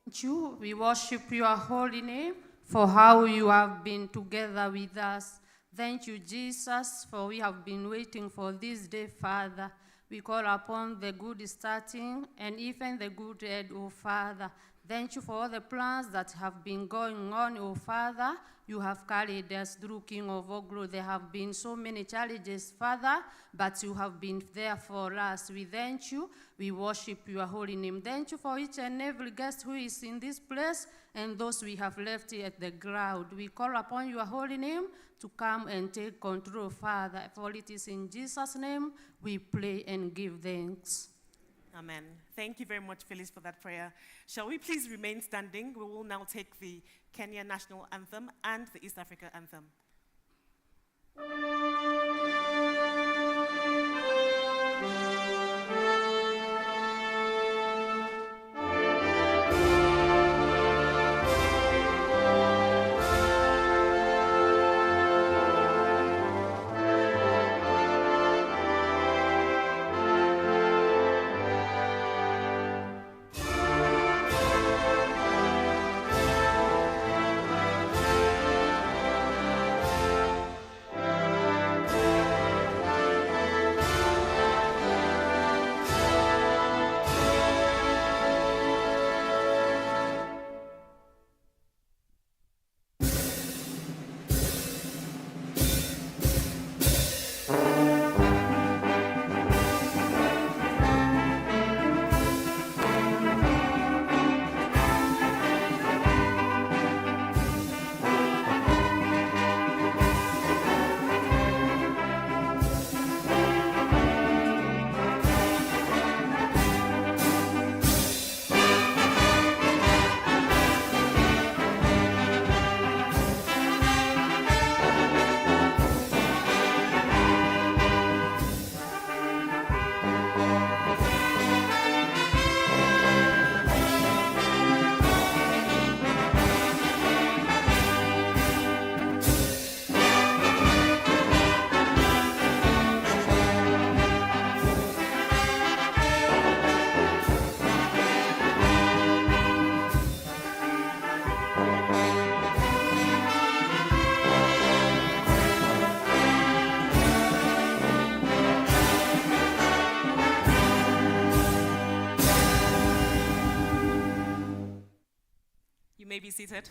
Thank you. We worship your holy name for how you have been together with us. Thank you, Jesus, for we have been waiting for this day, Father. We call upon the good starting and even the good end, O Father. Thank you for all the plans that have been going on, O Father. You have carried us through, King of all glory. There have been so many challenges, Father, but you have been there for us. We thank you. We worship your holy name. Thank you for each and every guest who is in this place and those we have left here at the ground. We call upon your holy name to come and take control, Father. For it is in Jesus' name we pray and give thanks. Amen. Thank you very much, Phyllis, for that prayer. Shall we please remain standing? We will now take the Kenya National Anthem and the East Africa Anthem. You may be seated.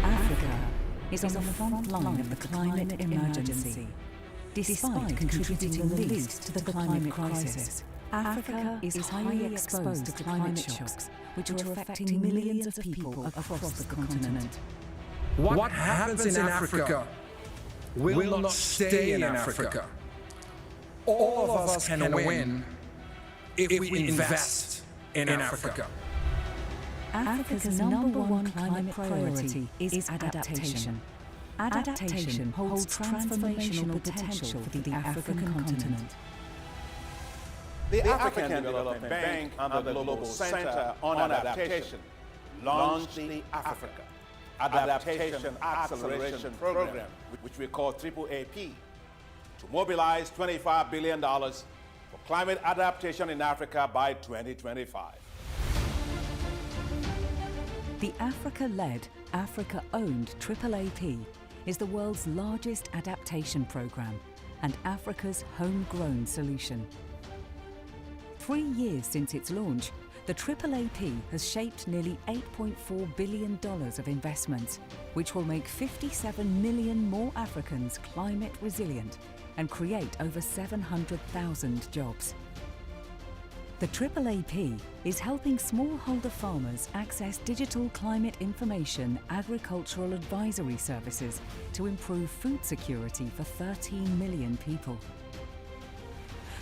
Africa is on the front line of the climate emergency. Despite contributing the least to the climate crisis, Africa is highly exposed to climate shocks, which are affecting millions of people across the continent. What happens in Africa will not stay in Africa. All of us can win if we invest in Africa. Africa's #1 climate priority is adaptation. Adaptation holds transformational potential for the African continent. The African Development Bank and the Global Center on Adaptation launched the Africa Adaptation Acceleration Program, which we call AAAP, to mobilize $25 billion for climate adaptation in Africa by 2025. The Africa-led, Africa-owned AAAP is the world's largest adaptation program and Africa's homegrown solution. 3 years since its launch, the AAAP has shaped nearly $8.4 billion of investments, which will make 57 million more Africans climate resilient and create over 700,000 jobs. The AAAP is helping smallholder farmers access digital climate information agricultural advisory services to improve food security for 13 million people.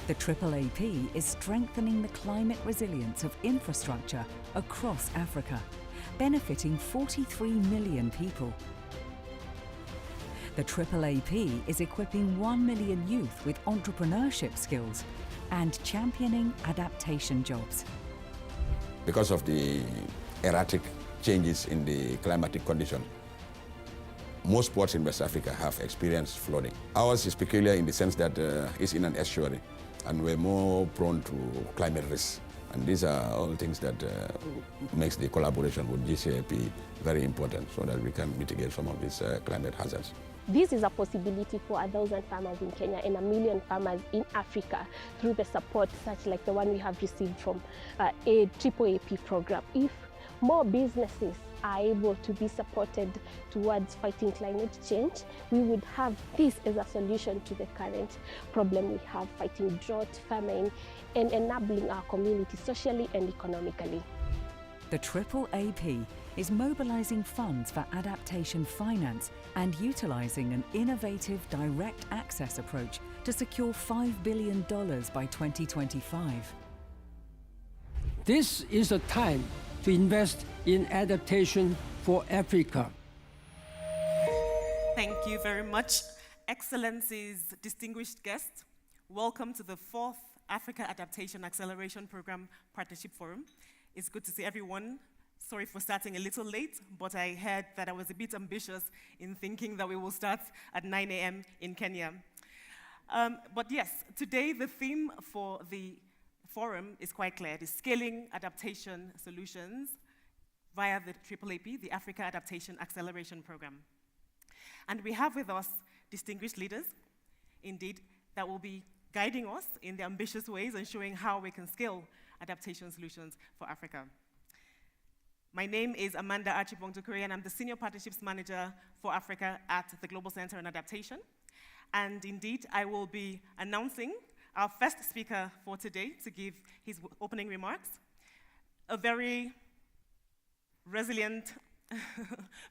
The AAAP is strengthening the climate resilience of infrastructure across Africa, benefiting 43 million people. The AAAP is equipping 1 million youth with entrepreneurship skills and championing adaptation jobs. Because of the erratic changes in the climatic condition, most ports in West Africa have experienced flooding. Ours is peculiar in the sense that it's in an estuary. and we're more prone to climate risks. And these are all things that makes the collaboration with GCAP very important so that we can mitigate some of these climate hazards. This is a possibility for 1,000 farmers in Kenya and 1 million farmers in Africa through the support such like the one we have received from a AAAP program. If more businesses are able to be supported towards fighting climate change, we would have this as a solution to the current problem we have, fighting drought, famine, and enabling our community socially and economically. The AAAP is mobilising funds for adaptation finance and utilising an innovative direct access approach to secure $5 billion by 2025. This is a time to invest in adaptation for Africa. Thank you very much. Excellencies, distinguished guests, welcome to the 4th Africa Adaptation Acceleration Program Partnership Forum. It's good to see everyone. Sorry for starting a little late, but I heard that I was a bit ambitious in thinking that we will start at 9 a.m. in Kenya. But yes, today the theme for the forum is quite clear. It is scaling adaptation solutions via the AAAP, the Africa Adaptation Acceleration Program. And we have with us distinguished leaders, indeed, that will be guiding us in the ambitious ways and showing how we can scale adaptation solutions for Africa. My name is Amanda Archibong-Dukuri, and I'm the Senior Partnerships Manager for Africa at the Global Center on Adaptation. And indeed, I will be announcing our first speaker for today to give his opening remarks. A very resilient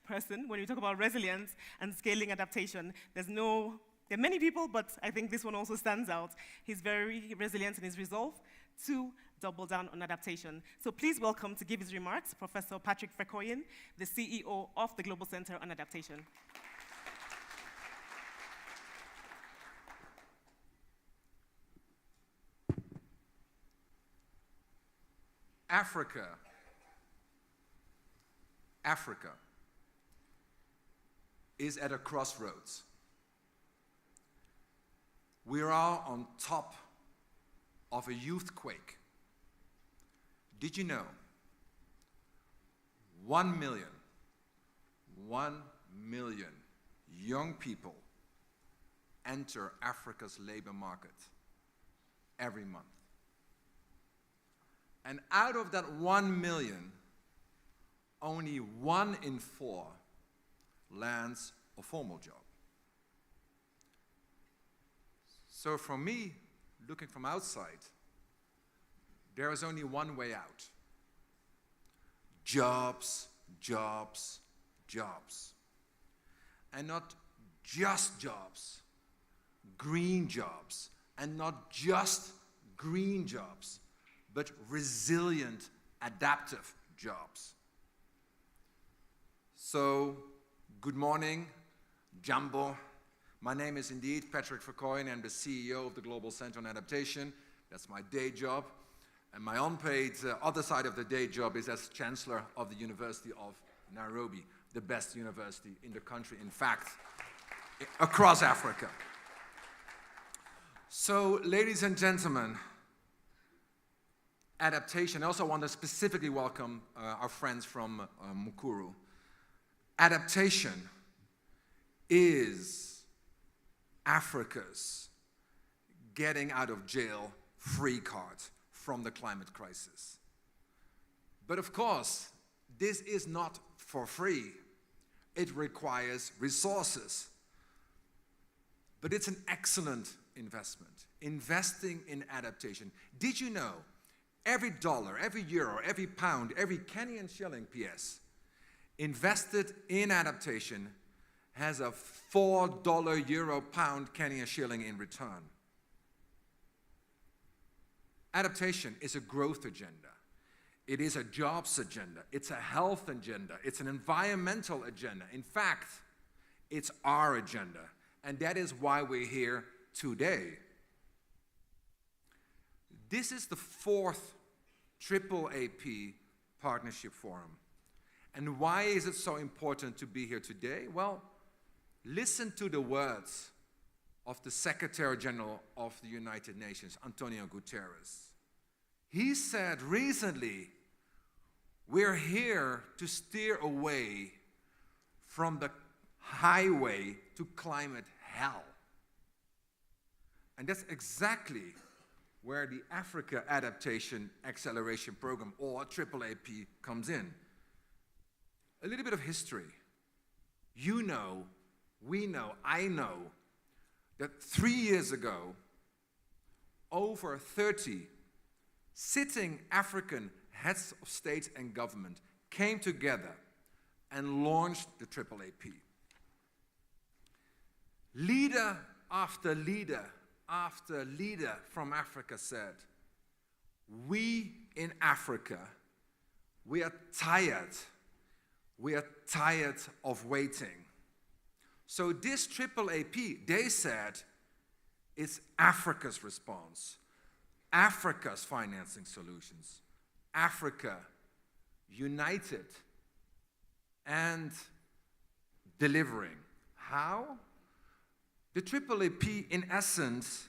person. When we talk about resilience and scaling adaptation, there are many people, but I think this one also stands out. He's very resilient in his resolve to double down on adaptation. So please welcome to give his remarks, Professor Patrick Verkooijen, the CEO of the Global Center on Adaptation. Africa is at a crossroads. We are on top of a youthquake. Did you know 1 million young people enter Africa's labor market every month? And out of that 1 million, only 1 in 4 lands a formal job. So for me, looking from outside, there is only one way out. Jobs, jobs, jobs. And not just jobs, green jobs. And not just green jobs, but resilient, adaptive jobs. So, good morning, Jambo. My name is indeed Patrick Verkooijen. I'm the CEO of the Global Center on Adaptation. That's my day job. And my unpaid other side of the day job is as Chancellor of the University of Nairobi, the best university in the country, in fact, across Africa. So, ladies and gentlemen, adaptation. I also want to specifically welcome our friends from Mukuru. Adaptation is Africa's getting out of jail free card from the climate crisis. But of course, this is not for free. It requires resources. But it's an excellent investment. Investing in adaptation. Did you know every dollar, every euro, every pound, every Kenyan shilling, PS, invested in adaptation has a $4 euro pound Kenyan shilling in return. Adaptation is a growth agenda. It is a jobs agenda. It's a health agenda. It's an environmental agenda. In fact, it's our agenda. And that is why we're here today. This is the 4th AAAP Partnership Forum. And why is it so important to be here today? Well, listen to the words of the Secretary General of the United Nations, Antonio Guterres. He said recently, we're here to steer away from the highway to climate hell. And that's exactly where the Africa Adaptation Acceleration Program, or AAAP, comes in. A little bit of history. You know, we know, I know, that 3 years ago, over 30 sitting African heads of state and government came together and launched the AAAP. Leader after leader after leader from Africa said, we in Africa, we are tired of waiting. So this AAAP, they said, is Africa's response, Africa's financing solutions, Africa united and delivering. How? The AAAP, in essence,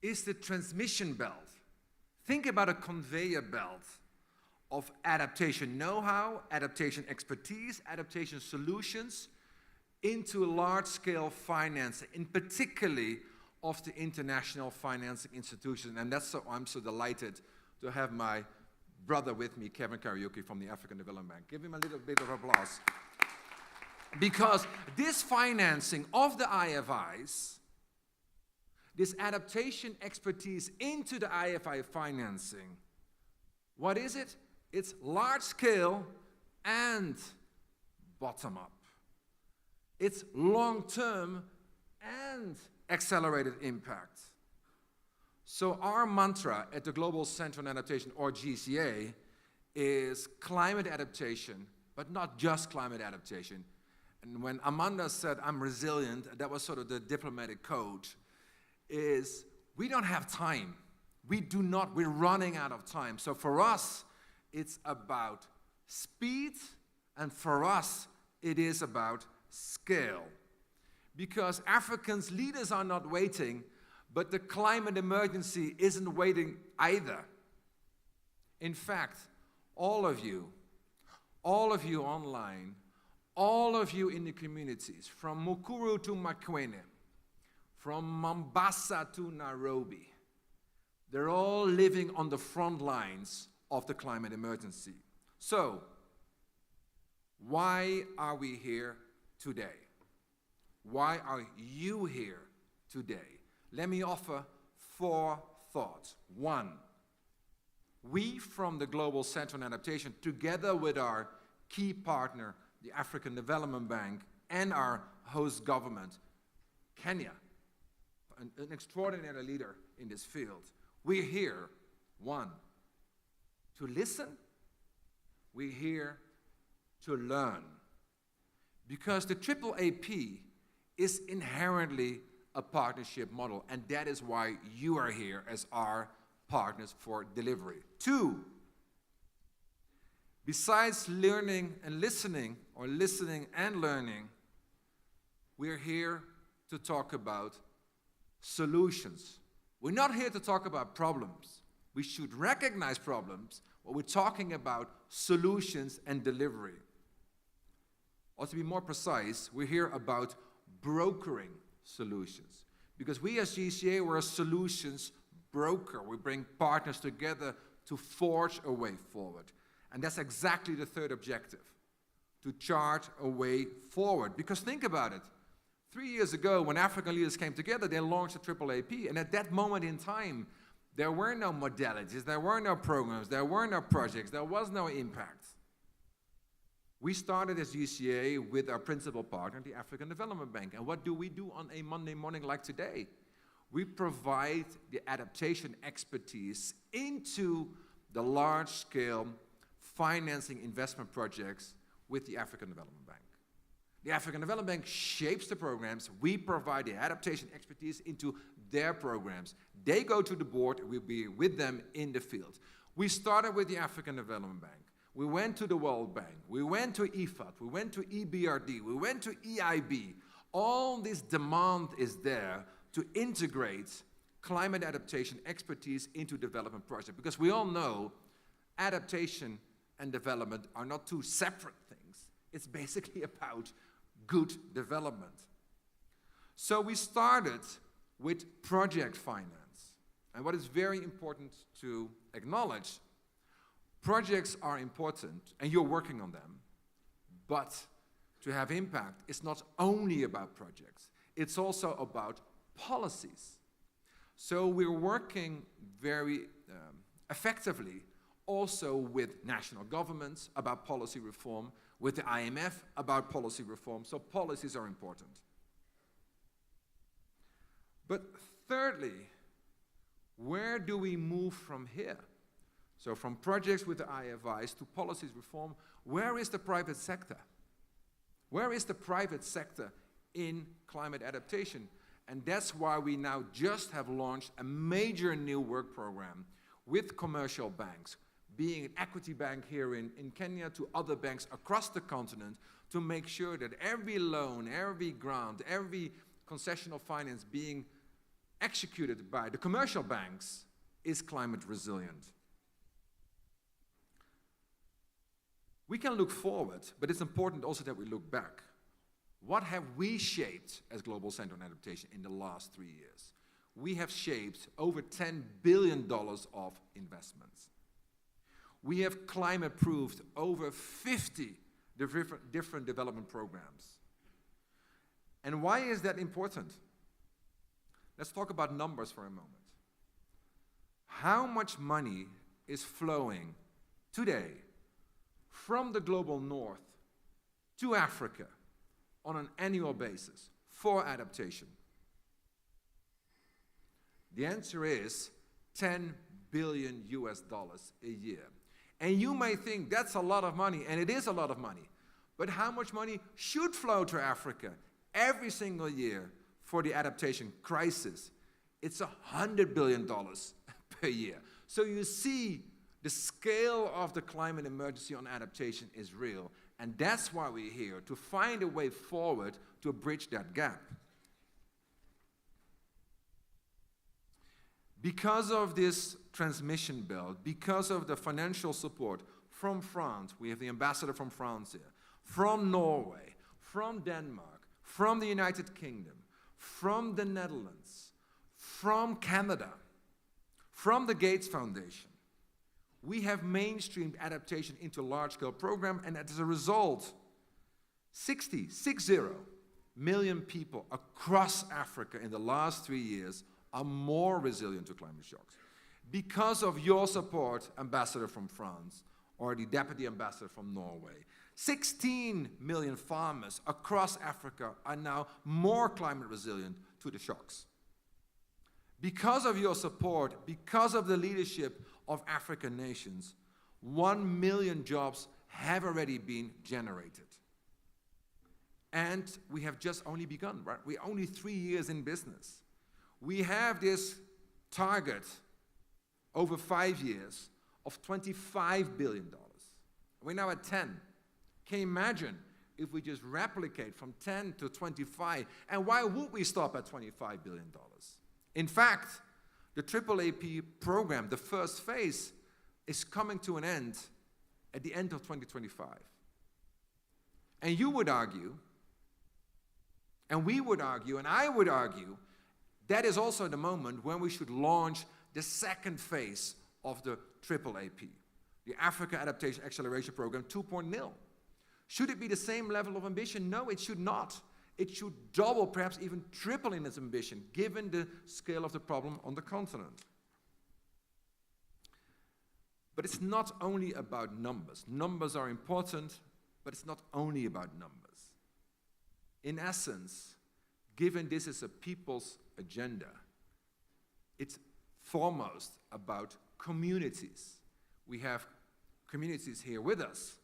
is the transmission belt. Think about a conveyor belt of adaptation know-how, adaptation expertise, adaptation solutions into large-scale financing, in particularly of the international financing institutions. And that's I'm so delighted to have my brother with me, Kevin Kariuki from the African Development Bank. Give him a little bit of applause. Because this financing of the IFIs, this adaptation expertise into the IFI financing, what is it? It's large scale and bottom up. It's long-term and accelerated impact. So our mantra at the Global Center on Adaptation, or GCA, is climate adaptation, but not just climate adaptation. And when Amanda said, I'm resilient, that was sort of the diplomatic code, is we don't have time. We're running out of time. So for us, it's about speed, and for us, it is about scale. Because Africans' leaders are not waiting, but the climate emergency isn't waiting either. In fact, all of you online, all of you in the communities, from Mukuru to Makwene, from Mombasa to Nairobi, they're all living on the front lines of the climate emergency. So, why are we here today? Why are you here today? Let me offer 4 thoughts. 1, we from the Global Center on Adaptation, together with our key partner, the African Development Bank, and our host government, Kenya, an extraordinary leader in this field. We're here, 1, to listen. We're here to learn. Because the AAAP is inherently a partnership model, and that is why you are here as our partners for delivery. 2, besides learning and listening, or listening and learning, we're here to talk about solutions. We're not here to talk about problems. We should recognize problems, but we're talking about solutions and delivery. Or to be more precise, we're here about brokering solutions. Because we as GCA, we're a solutions broker. We bring partners together to forge a way forward. And that's exactly the 3rd objective, to chart a way forward. Because think about it. 3 years ago, when African leaders came together, they launched the AAAP. And at that moment in time, there were no modalities, there were no programs, there were no projects, there was no impact. We started as GCA with our principal partner, the African Development Bank. And what do we do on a Monday morning like today? We provide the adaptation expertise into the large-scale financing investment projects with the African Development Bank. The African Development Bank shapes the programs. We provide the adaptation expertise into their programs. They go to the board, we'll be with them in the field. We started with the African Development Bank. We went to the World Bank. We went to IFAD. We went to EBRD. We went to EIB. All this demand is there to integrate climate adaptation expertise into development projects. Because we all know adaptation and development are not two separate things. It's basically about good development. So we started with project finance. And what is very important to acknowledge, projects are important and you're working on them, but to have impact, it's not only about projects, it's also about policies. So we're working very effectively also with national governments about policy reform, with the IMF about policy reform, so policies are important. But thirdly, where do we move from here? So from projects with the IFIs to policies reform, where is the private sector? Where is the private sector in climate adaptation? And that's why we now just have launched a major new work program with commercial banks, being an equity bank here in Kenya to other banks across the continent, to make sure that every loan, every grant, every concessional finance being executed by the commercial banks is climate resilient. We can look forward, but it's important also that we look back. What have we shaped as Global Center on Adaptation in the last 3 years? We have shaped over $10 billion of investments. We have climate-proofed over 50 different development programs. And why is that important? Let's talk about numbers for a moment. How much money is flowing today from the global north to Africa on an annual basis for adaptation? The answer is $10 billion a year. And you may think that's a lot of money, and it is a lot of money. But how much money should flow to Africa every single year for the adaptation crisis? It's $100 billion per year. So you see, the scale of the climate emergency on adaptation is real. And that's why we're here, to find a way forward to bridge that gap. Because of this transmission belt, because of the financial support from France, we have the ambassador from France here, from Norway, from Denmark, from the United Kingdom, from the Netherlands, from Canada, from the Gates Foundation, we have mainstreamed adaptation into a large-scale program, and as a result, 60 million people across Africa in the last 3 years are more resilient to climate shocks. Because of your support, Ambassador from France, or the Deputy Ambassador from Norway, 16 million farmers across Africa are now more climate resilient to the shocks. Because of your support, because of the leadership of African nations, 1 million jobs have already been generated. And we have just only begun, right? We're only 3 years in business. We have this target over 5 years of $25 billion. We're now at 10. Can you imagine if we just replicate from 10 to 25? And why would we stop at $25 billion? In fact, the AAAP program, the first phase, is coming to an end at the end of 2025. And you would argue, and we would argue, and I would argue, that is also the moment when we should launch the second phase of the AAAP, the Africa Adaptation Acceleration Program 2.0. Should it be the same level of ambition? No, it should not. It should double, perhaps even triple in its ambition, given the scale of the problem on the continent. But it's not only about numbers. Numbers are important, but it's not only about numbers. In essence, given this is a people's agenda, it's foremost about communities. We have communities here with us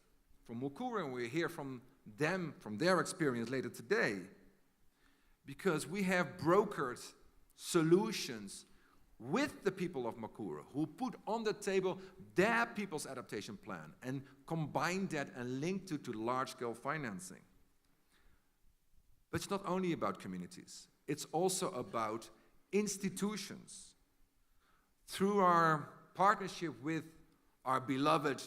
from Mukuru, and we'll hear from them, from their experience later today, because we have brokered solutions with the people of Mukuru who put on the table their people's adaptation plan and combined that and linked it to large-scale financing. But it's not only about communities. It's also about institutions, through our partnership with our beloved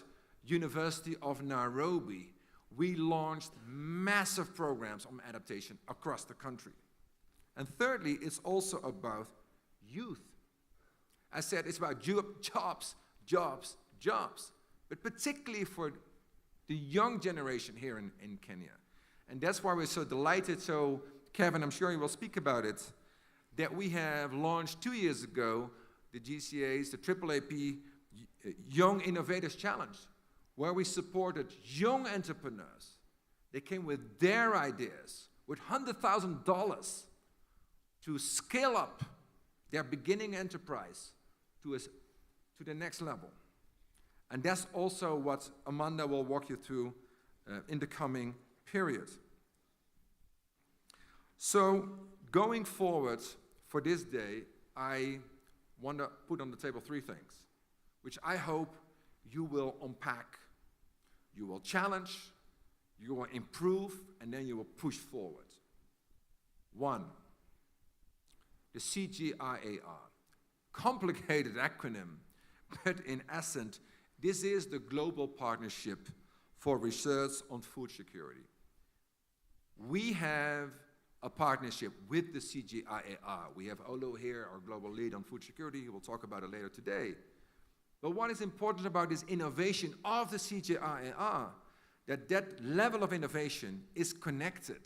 University of Nairobi, we launched massive programs on adaptation across the country. And thirdly, it's also about youth. I said it's about jobs, jobs, jobs, but particularly for the young generation here in Kenya. And that's why we're so delighted. So, Kevin, I'm sure you will speak about it, that we have launched 2 years ago the GCA's, the AAAP Young Innovators Challenge, where we supported young entrepreneurs. They came with their ideas, with $100,000 to scale up their beginning enterprise to the next level. And that's also what Amanda will walk you through in the coming period. So, going forward for this day, I want to put on the table 3 things, which I hope you will unpack, you will challenge, you will improve, and then you will push forward. 1, the CGIAR, complicated acronym, but in essence, this is the global partnership for research on food security. We have a partnership with the CGIAR. We have Olo here, our global lead on food security. He will talk about it later today. But what is important about this innovation of the CGIAR, that level of innovation is connected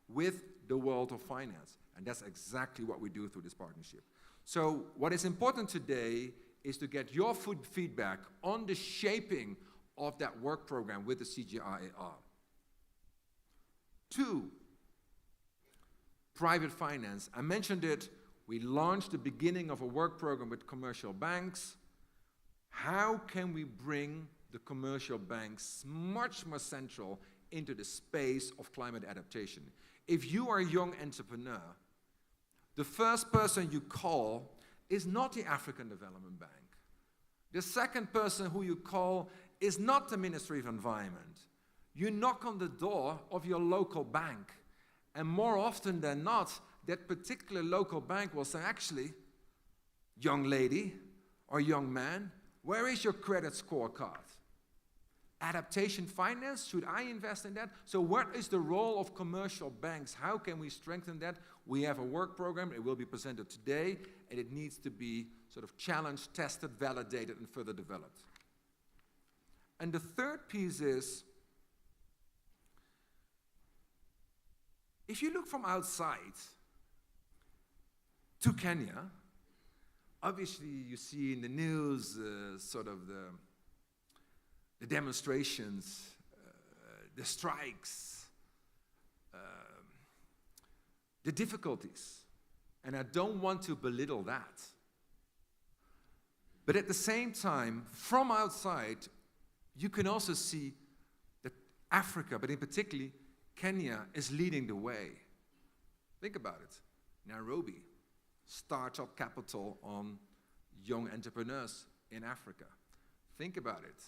with the world of finance. And that's exactly what we do through this partnership. So what is important today is to get your feedback on the shaping of that work program with the CGIAR. 2, private finance. I mentioned it. We launched the beginning of a work program with commercial banks. How can we bring the commercial banks much more central into the space of climate adaptation? If you are a young entrepreneur, the first person you call is not the African Development Bank. The second person who you call is not the Ministry of Environment. You knock on the door of your local bank, and more often than not, that particular local bank will say, actually, young lady or young man, where is your credit scorecard? Adaptation finance, should I invest in that? So what is the role of commercial banks? How can we strengthen that? We have a work program, it will be presented today, and it needs to be sort of challenged, tested, validated, and further developed. And the third piece is, if you look from outside to Kenya, obviously you see in the news sort of the demonstrations, the strikes, the difficulties. And I don't want to belittle that. But at the same time, from outside, you can also see that Africa, but in particular Kenya, is leading the way. Think about it. Nairobi, startup capital on young entrepreneurs in Africa. Think about it.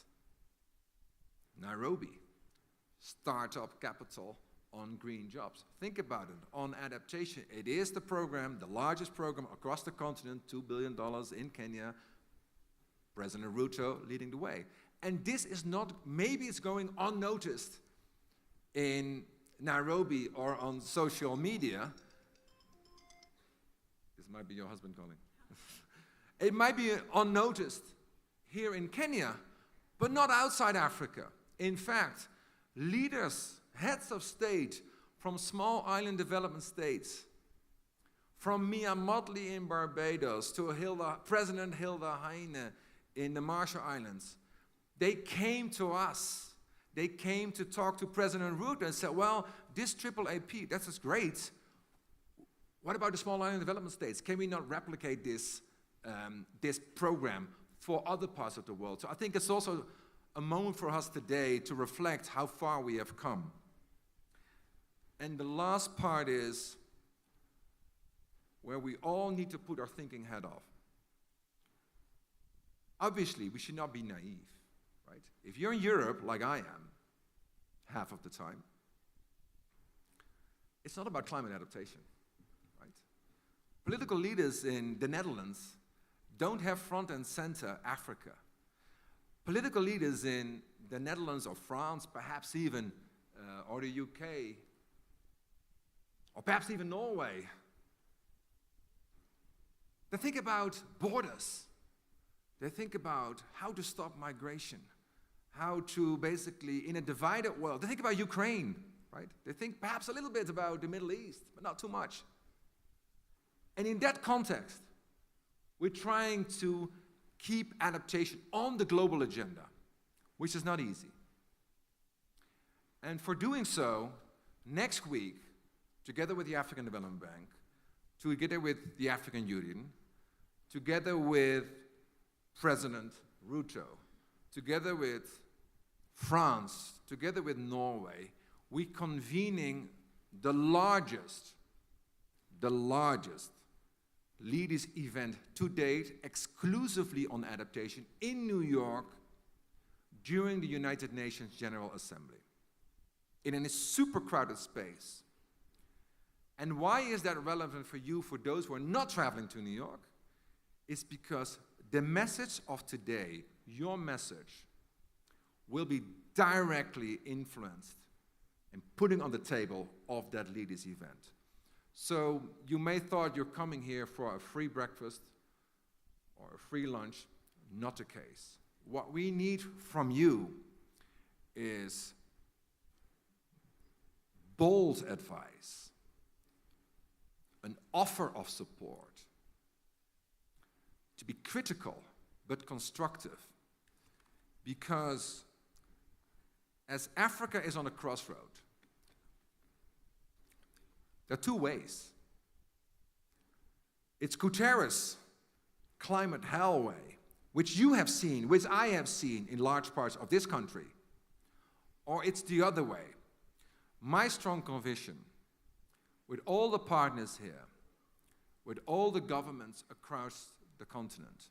Nairobi, startup capital on green jobs. Think about it, on adaptation. It is the program, the largest program across the continent, $2 billion in Kenya. President Ruto leading the way. And this is not, maybe it's going unnoticed in Nairobi or on social media. This might be your husband calling. It might be unnoticed here in Kenya, but not outside Africa. In fact, leaders, heads of state from small island development states, from Mia Motley in Barbados to President Hilda Heine in the Marshall Islands, they came to us. They came to talk to President Ruto and said, well, this AAAP, that's just great. What about the small island development states? Can we not replicate this program for other parts of the world? So I think it's also a moment for us today to reflect how far we have come. And the last part is where we all need to put our thinking hat off. Obviously, we should not be naive, right? If you're in Europe, like I am, half of the time, it's not about climate adaptation, right? Political leaders in the Netherlands don't have front and center Africa. Political leaders in the Netherlands or France, perhaps even, or the UK, or perhaps even Norway, they think about borders. They think about how to stop migration, how to basically, in a divided world, they think about Ukraine, right? They think perhaps a little bit about the Middle East, but not too much. And in that context, we're trying to keep adaptation on the global agenda, which is not easy. And for doing so, next week, together with the African Development Bank, together with the African Union, together with President Ruto, together with France, together with Norway, we're convening the largest leaders event to date exclusively on adaptation in New York during the United Nations General Assembly in a super crowded space. And why is that relevant for you, for those who are not traveling to New York? It's because the message of today, your message, will be directly influenced and putting on the table of that leaders event. So you may thought you're coming here for a free breakfast or a free lunch. Not the case. What we need from you is bold advice, an offer of support, to be critical but constructive, because as Africa is on a crossroad, there are two ways. It's Guterres' climate hellway, which you have seen, which I have seen in large parts of this country, or it's the other way. My strong conviction, with all the partners here, with all the governments across the continent,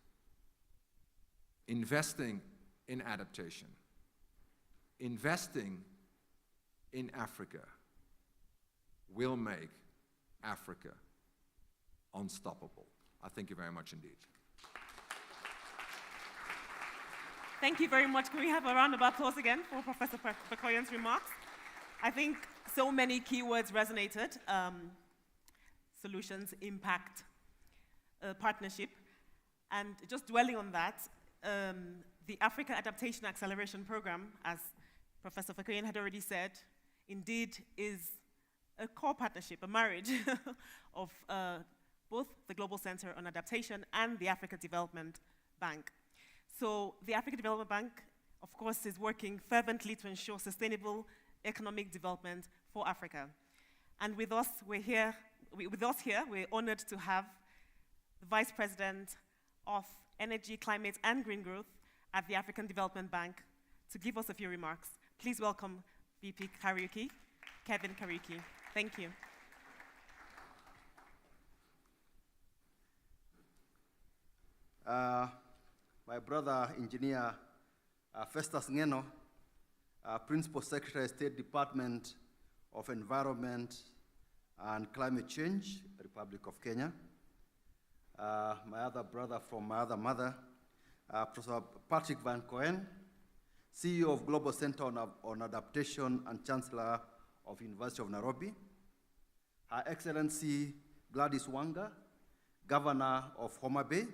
investing in adaptation, investing in Africa, will make Africa unstoppable. I thank you very much indeed. Thank you very much. Can we have a round of applause again for Professor Verkooijen's remarks? I think so many keywords resonated. Solutions, impact, partnership. And just dwelling on that, the Africa Adaptation Acceleration Program, as Professor Verkooijen had already said, indeed is a core partnership, a marriage of both the Global Center on Adaptation and the Africa Development Bank. So the Africa Development Bank, of course, is working fervently to ensure sustainable economic development for Africa. And with us here, we're honored to have the Vice President of Energy, Climate, and Green Growth at the African Development Bank to give us a few remarks. Please welcome VP Kariuki, Kevin Kariuki. Thank you. My brother, Engineer Festus Ngeno, Principal Secretary, State Department of Environment and Climate Change, Republic of Kenya. My other brother from my other mother, Professor Patrick Van Coen, CEO of Global Center on Adaptation and Chancellor of University of Nairobi. Her Excellency Gladys Wanga, Governor of Homa Bay.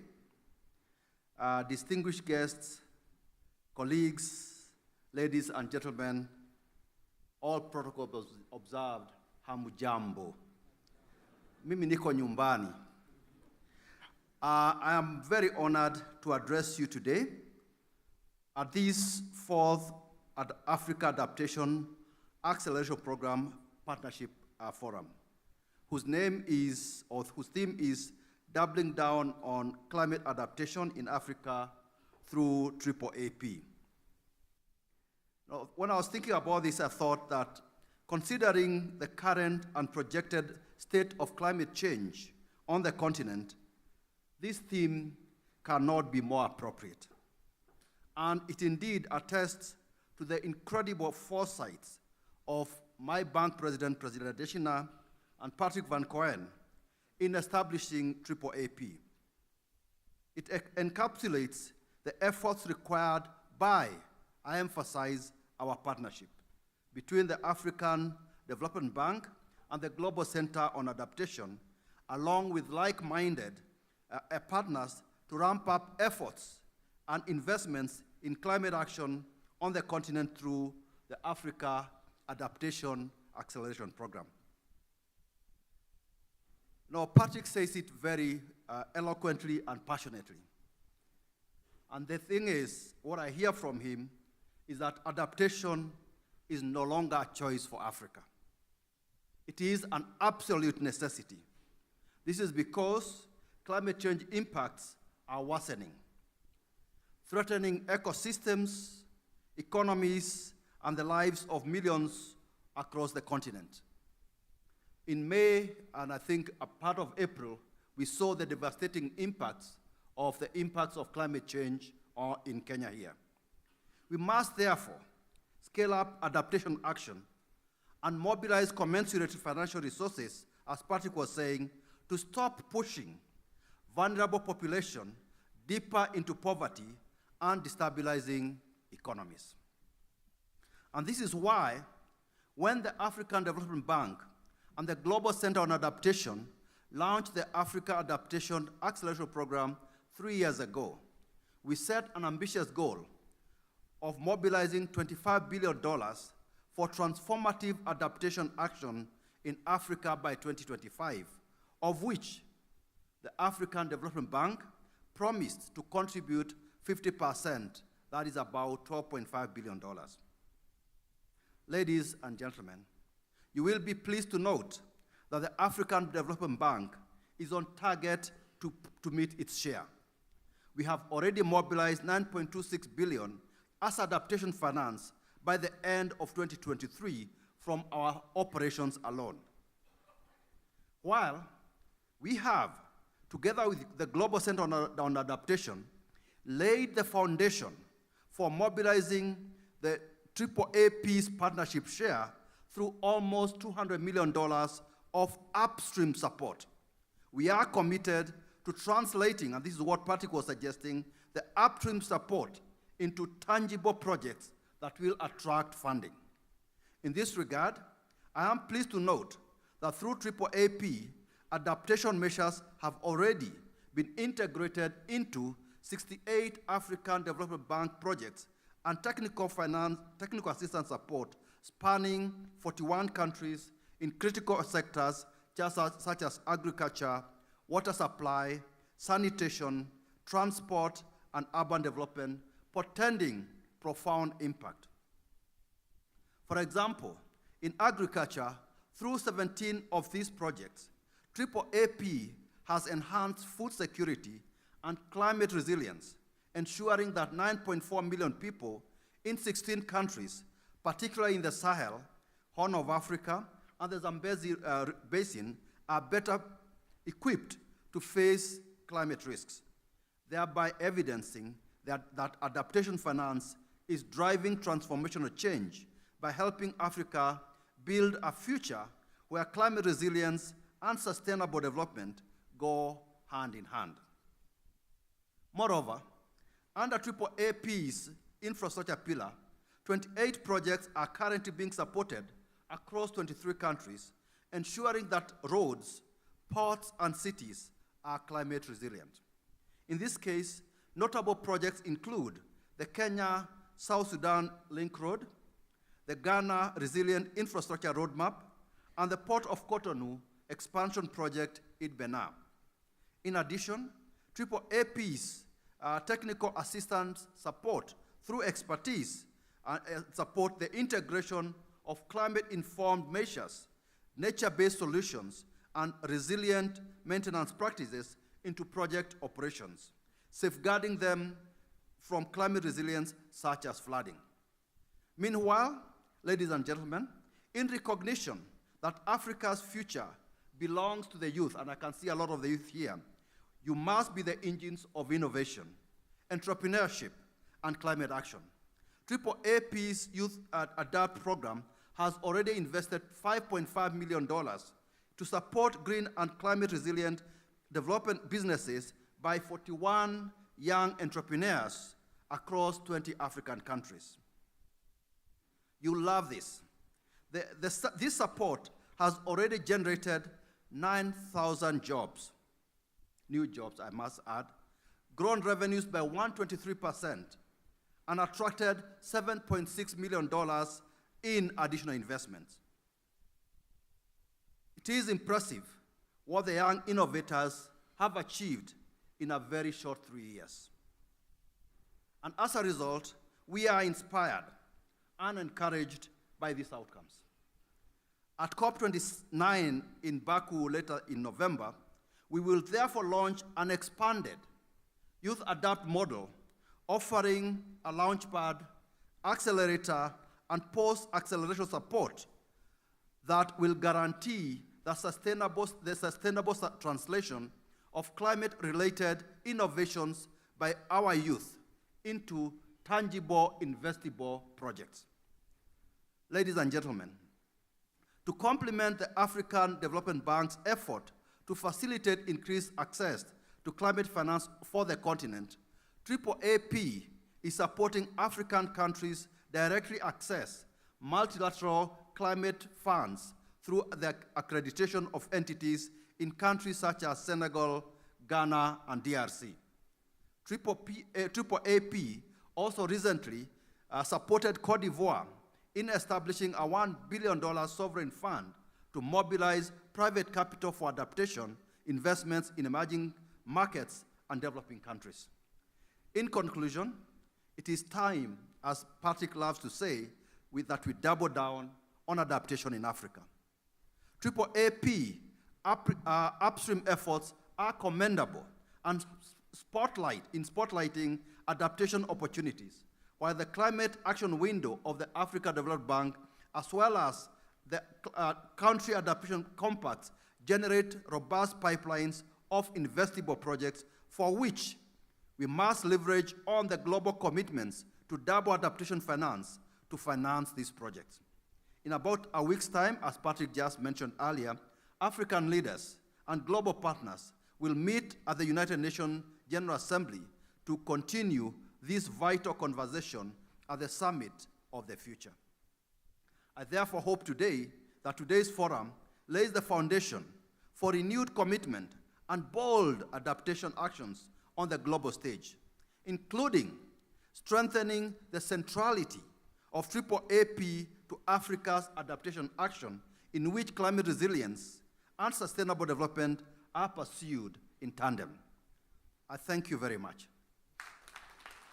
Distinguished guests, colleagues, ladies and gentlemen, all protocols observed, hamujambo. Mimi niko nyumbani. I am very honored to address you today at this fourth Africa Adaptation Acceleration Program Partnership Forum, whose theme is doubling down on climate adaptation in Africa through AAAP. Now, when I was thinking about this, I thought that considering the current and projected state of climate change on the continent, this theme cannot be more appropriate. And it indeed attests to the incredible foresight of my bank president, President Adesina, and Patrick Van Coen in establishing AAAP. It encapsulates the efforts required by, I emphasize, our partnership between the African Development Bank and the Global Center on Adaptation, along with like-minded partners to ramp up efforts and investments in climate action on the continent through the Africa Adaptation Acceleration Program. Now, Patrick says it very eloquently and passionately. And the thing is, what I hear from him is that adaptation is no longer a choice for Africa. It is an absolute necessity. This is because climate change impacts are worsening, threatening ecosystems, economies, and the lives of millions across the continent. In May, and I think a part of April, we saw the devastating impacts of climate change in Kenya here. We must therefore scale up adaptation action and mobilize commensurate financial resources, as Patrick was saying, to stop pushing vulnerable population deeper into poverty and destabilizing economies. And this is why, when the African Development Bank and the Global Center on Adaptation launched the Africa Adaptation Acceleration Program 3 years ago, we set an ambitious goal of mobilizing $25 billion for transformative adaptation action in Africa by 2025, of which the African Development Bank promised to contribute 50%, that is about $12.5 billion. Ladies and gentlemen, you will be pleased to note that the African Development Bank is on target to meet its share. We have already mobilized $9.26 billion as adaptation finance by the end of 2023 from our operations alone. While we have, together with the Global Center on Adaptation, laid the foundation for mobilizing the AAAP's partnership share through almost $200 million of upstream support. We are committed to translating, and this is what Patrick was suggesting, the upstream support into tangible projects that will attract funding. In this regard, I am pleased to note that through AAAP, adaptation measures have already been integrated into 68 African Development Bank projects and technical assistance support spanning 41 countries in critical sectors such as agriculture, water supply, sanitation, transport, and urban development, portending profound impact. For example, in agriculture, through 17 of these projects, AAAP has enhanced food security and climate resilience, ensuring that 9.4 million people in 16 countries, particularly in the Sahel, Horn of Africa, and the Zambezi Basin, are better equipped to face climate risks, thereby evidencing that adaptation finance is driving transformational change by helping Africa build a future where climate resilience and sustainable development go hand in hand. Moreover, under AAAP's infrastructure pillar, 28 projects are currently being supported across 23 countries, ensuring that roads, ports, and cities are climate resilient. In this case, notable projects include the Kenya-South Sudan Link Road, the Ghana Resilient Infrastructure Roadmap, and the Port of Cotonou expansion project in Benin. In addition, AAAP's technical assistance support through expertise support the integration of climate-informed measures, nature-based solutions, and resilient maintenance practices into project operations, safeguarding them from climate resilience such as flooding. Meanwhile, ladies and gentlemen, in recognition that Africa's future belongs to the youth, and I can see a lot of the youth here, you must be the engines of innovation, entrepreneurship, and climate action. AAAP's Youth Adapt program has already invested $5.5 million to support green and climate resilient development businesses by 41 young entrepreneurs across 20 African countries. You love this. This support has already generated 9,000 jobs, new jobs I must add, grown revenues by 123%, and attracted $7.6 million in additional investments. It is impressive what the young innovators have achieved in a very short 3 years. And as a result, we are inspired and encouraged by these outcomes. At COP29 in Baku later in November, we will therefore launch an expanded Youth Adapt model offering a launchpad, accelerator, and post-acceleration support that will guarantee the sustainable translation of climate-related innovations by our youth into tangible, investable projects. Ladies and gentlemen, to complement the African Development Bank's effort to facilitate increased access to climate finance for the continent, AAAP is supporting African countries directly access multilateral climate funds through the accreditation of entities in countries such as Senegal, Ghana, and DRC. AAAP also recently supported Cote d'Ivoire in establishing a $1 billion sovereign fund to mobilize private capital for adaptation investments in emerging markets and developing countries. In conclusion, it is time, as Patrick loves to say, that we double down on adaptation in Africa. AAAP upstream efforts are commendable and spotlighting adaptation opportunities, while the climate action window of the Africa Development Bank, as well as the country adaptation compacts, generate robust pipelines of investable projects for which we must leverage on the global commitments to double adaptation finance to finance these projects. In about a week's time, as Patrick just mentioned earlier, African leaders and global partners will meet at the United Nations General Assembly to continue this vital conversation at the Summit of the Future. I therefore hope today that today's forum lays the foundation for renewed commitment and bold adaptation actions on the global stage, including strengthening the centrality of AAAP to Africa's adaptation action, in which climate resilience and sustainable development are pursued in tandem. I thank you very much.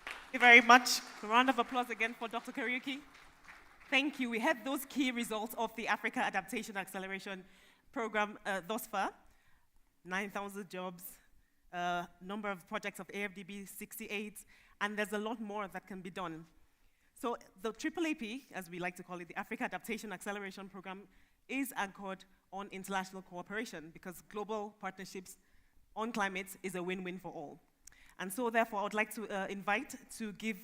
Thank you very much. A round of applause again for Dr. Kariuki. Thank you. We had those key results of the Africa Adaptation Acceleration Program thus far. 9,000 jobs, number of projects of AFDB, 68, and there's a lot more that can be done. So the AAAP, as we like to call it, the Africa Adaptation Acceleration Program, is anchored on international cooperation because global partnerships on climate is a win-win for all. And so therefore, I would like to invite to give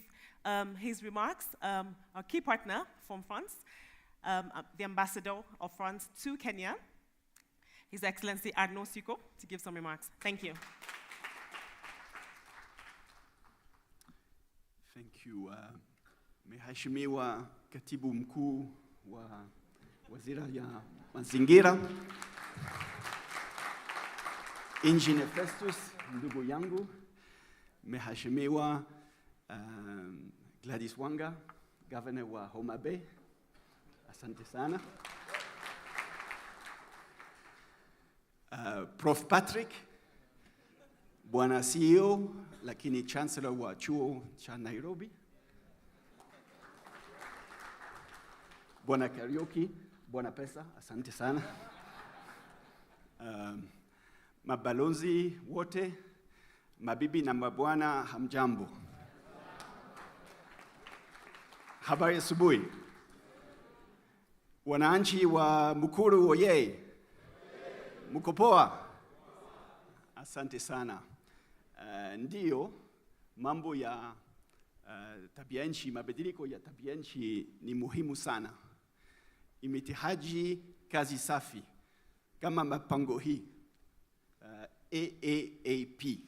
his remarks our key partner from France, the ambassador of France to Kenya, His Excellency Arnaud Siko, to give some remarks. Thank you. Thank you. Mheshimiwa Katibu Mkuu wa Wizara ya Mazingira, Engineer Festus, ndugu yangu, Mheshimiwa Gladys Wanga, Governor wa Homa Bay, asante sana. Prof. Patrick, Bwana CEO, lakini Chancellor wa chuo cha Nairobi, Bwana Kariuki, Bwana Pesa, asante sana. Mabalozi wote, mabibi na mabwana, hamjambo. Habari asubuhi. Wananchi wa Mukuru oye. Mko poa? Asante sana. Ndiyo, mambo ya tabia nchi, mabadiliko ya tabia nchi ni muhimu sana. Imetihaji kazi safi kama mapango hii AAAP,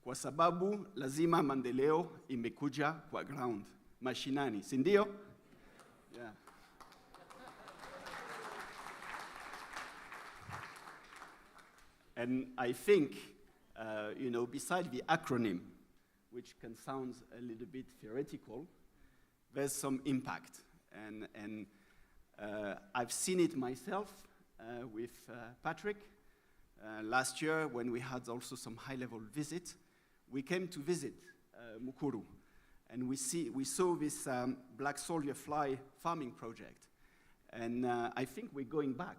kwa sababu lazima maendeleo imekuja kwa ground, mashinani, si ndio? Yeah. And I think, besides the acronym, which can sound a little bit theoretical, there's some impact. And I've seen it myself with Patrick. Last year, when we had also some high-level visits, we came to visit Mukuru. And we saw this black soldier fly farming project. And I think we're going back,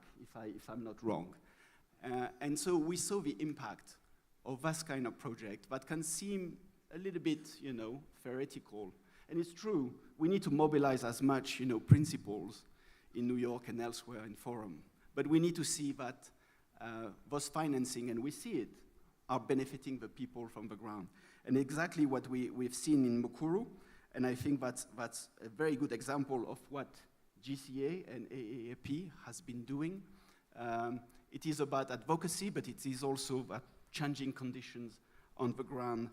if I'm not wrong. And so we saw the impact of this kind of project that can seem a little bit, theoretical. And it's true, we need to mobilize as much, principles in New York and elsewhere in Forum. But we need to see that those financing, and we see it, are benefiting the people from the ground. And exactly what we've seen in Mukuru, and I think that's a very good example of what GCA and AAAP has been doing. It is about advocacy, but it is also about changing conditions on the ground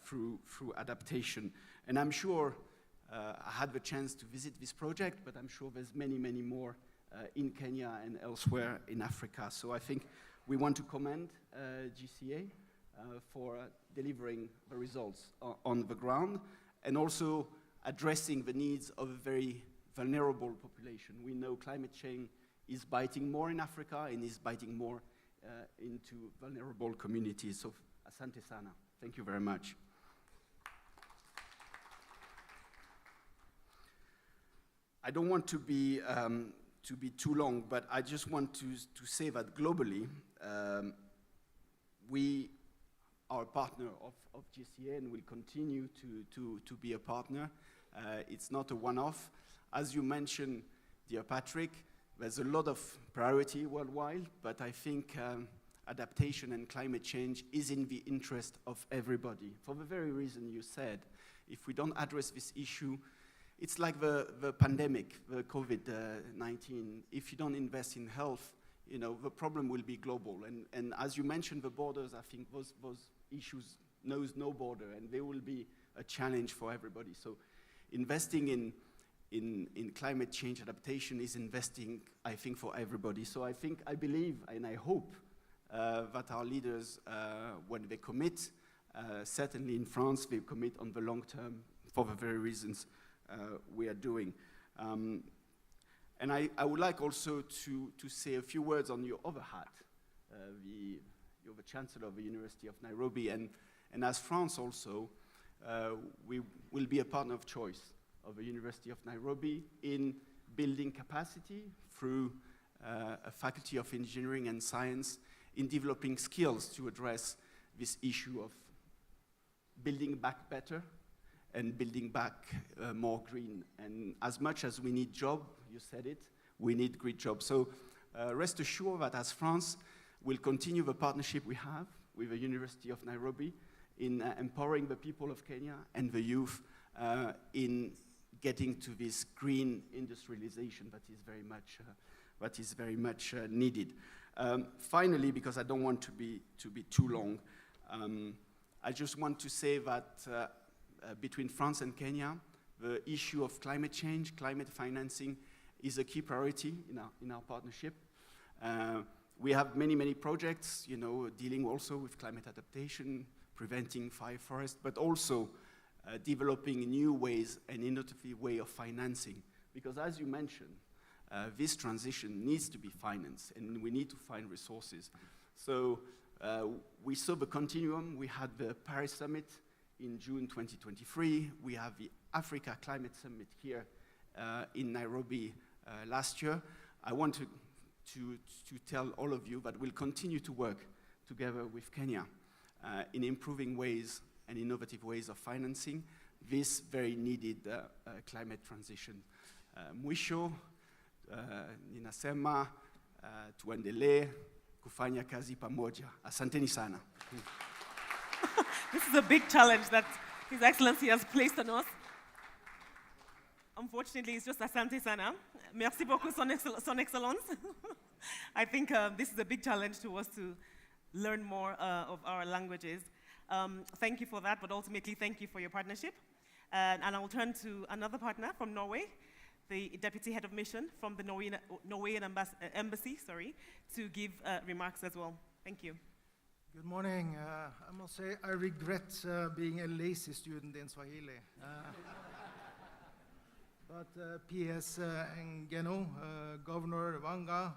through adaptation. And I'm sure I had the chance to visit this project, but I'm sure there's many, many more in Kenya and elsewhere in Africa. So I think we want to commend GCA for delivering the results on the ground and also addressing the needs of a very vulnerable population. We know climate change is biting more in Africa and is biting more into vulnerable communities. So, asante sana. Thank you very much. I don't want to be too long, but I just want to say that globally, we are a partner of GCA and will continue to be a partner. It's not a one-off. As you mentioned, dear Patrick, there's a lot of priority worldwide, but I think adaptation and climate change is in the interest of everybody. For the very reason you said, if we don't address this issue, it's like the pandemic, the COVID-19. If you don't invest in health, the problem will be global. And as you mentioned, the borders, I think those issues knows no border, and they will be a challenge for everybody. So investing in climate change adaptation is investing, I think, for everybody. So I believe, and I hope that our leaders, when they commit, certainly in France, they commit on the long term for the very reasons we are doing. And I would like also to say a few words on your other hat. You're the Chancellor of the University of Nairobi, and as France also, we will be a partner of choice of the University of Nairobi in building capacity through a Faculty of Engineering and Science in developing skills to address this issue of building back better and building back more green. And as much as we need jobs, you said it, we need great jobs. So rest assured that as France, we'll continue the partnership we have with the University of Nairobi in empowering the people of Kenya and the youth in getting to this green industrialization that is very much needed. Finally, because I don't want to be too long, I just want to say that between France and Kenya, the issue of climate change, climate financing is a key priority in our partnership. We have many projects, dealing also with climate adaptation, preventing fire forest, but also developing new ways and innovative way of financing. Because as you mentioned, this transition needs to be financed and we need to find resources. So we saw the continuum. We had the Paris Summit in June 2023. We have the Africa Climate Summit here in Nairobi last year. I want to tell all of you that we'll continue to work together with Kenya in improving ways and innovative ways of financing this very needed climate transition. Mwisho, ninasema tuendelee kufanya kazi pamoja. Asanteni sana. This is a big challenge that His Excellency has placed on us. Unfortunately, it's just asante sana. Merci beaucoup, Son Excellence. I think this is a big challenge to us to learn more of our languages. Thank you for that, but ultimately, thank you for your partnership. And I will turn to another partner from Norway, the Deputy Head of Mission from the Norwegian Embassy, to give remarks as well. Thank you. Good morning. I must say I regret being a lazy student in Swahili. But PS Ngeno, Governor Wanga,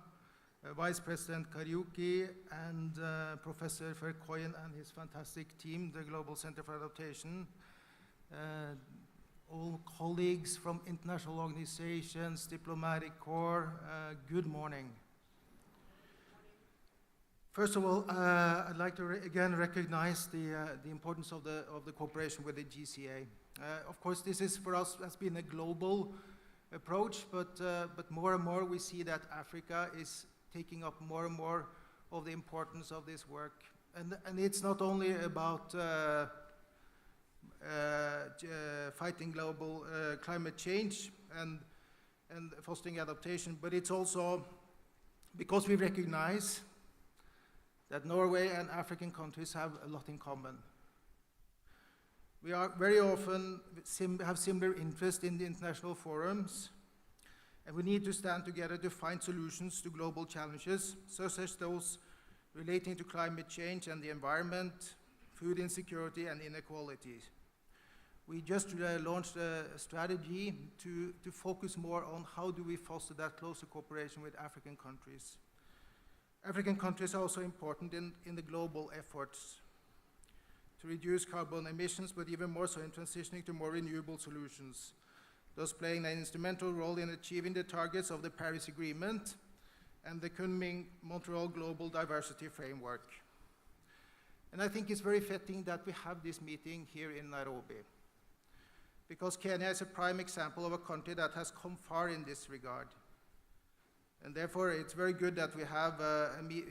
Vice President Kariuki, and Professor Verkooijen and his fantastic team, the Global Center for Adaptation, all colleagues from international organizations, diplomatic corps, good morning. First of all, I'd like to again recognize the importance of the cooperation with the GCA. Of course, this is for us has been a global approach, but more and more we see that Africa is taking up more and more of the importance of this work. And it's not only about fighting global climate change and fostering adaptation, but it's also because we recognize that Norway and African countries have a lot in common. We are very often have similar interest in the international forums, and we need to stand together to find solutions to global challenges, such as those relating to climate change and the environment, food insecurity and inequality. We just launched a strategy to focus more on how do we foster that closer cooperation with African countries. African countries are also important in the global efforts to reduce carbon emissions, but even more so in transitioning to more renewable solutions, thus playing an instrumental role in achieving the targets of the Paris Agreement and the Kunming-Montreal Global Diversity Framework. And I think it's very fitting that we have this meeting here in Nairobi, because Kenya is a prime example of a country that has come far in this regard. And therefore, it's very good that we have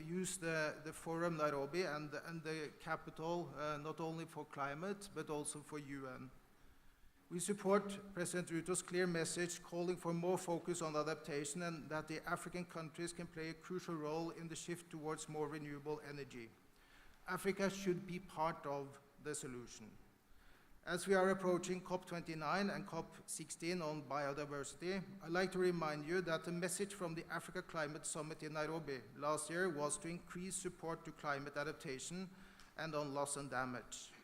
used the forum Nairobi and the capital, not only for climate, but also for UN. We support President Ruto's clear message calling for more focus on adaptation and that the African countries can play a crucial role in the shift towards more renewable energy. Africa should be part of the solution. As we are approaching COP29 and COP16 on biodiversity, I'd like to remind you that the message from the Africa Climate Summit in Nairobi last year was to increase support to climate adaptation and on loss and damage.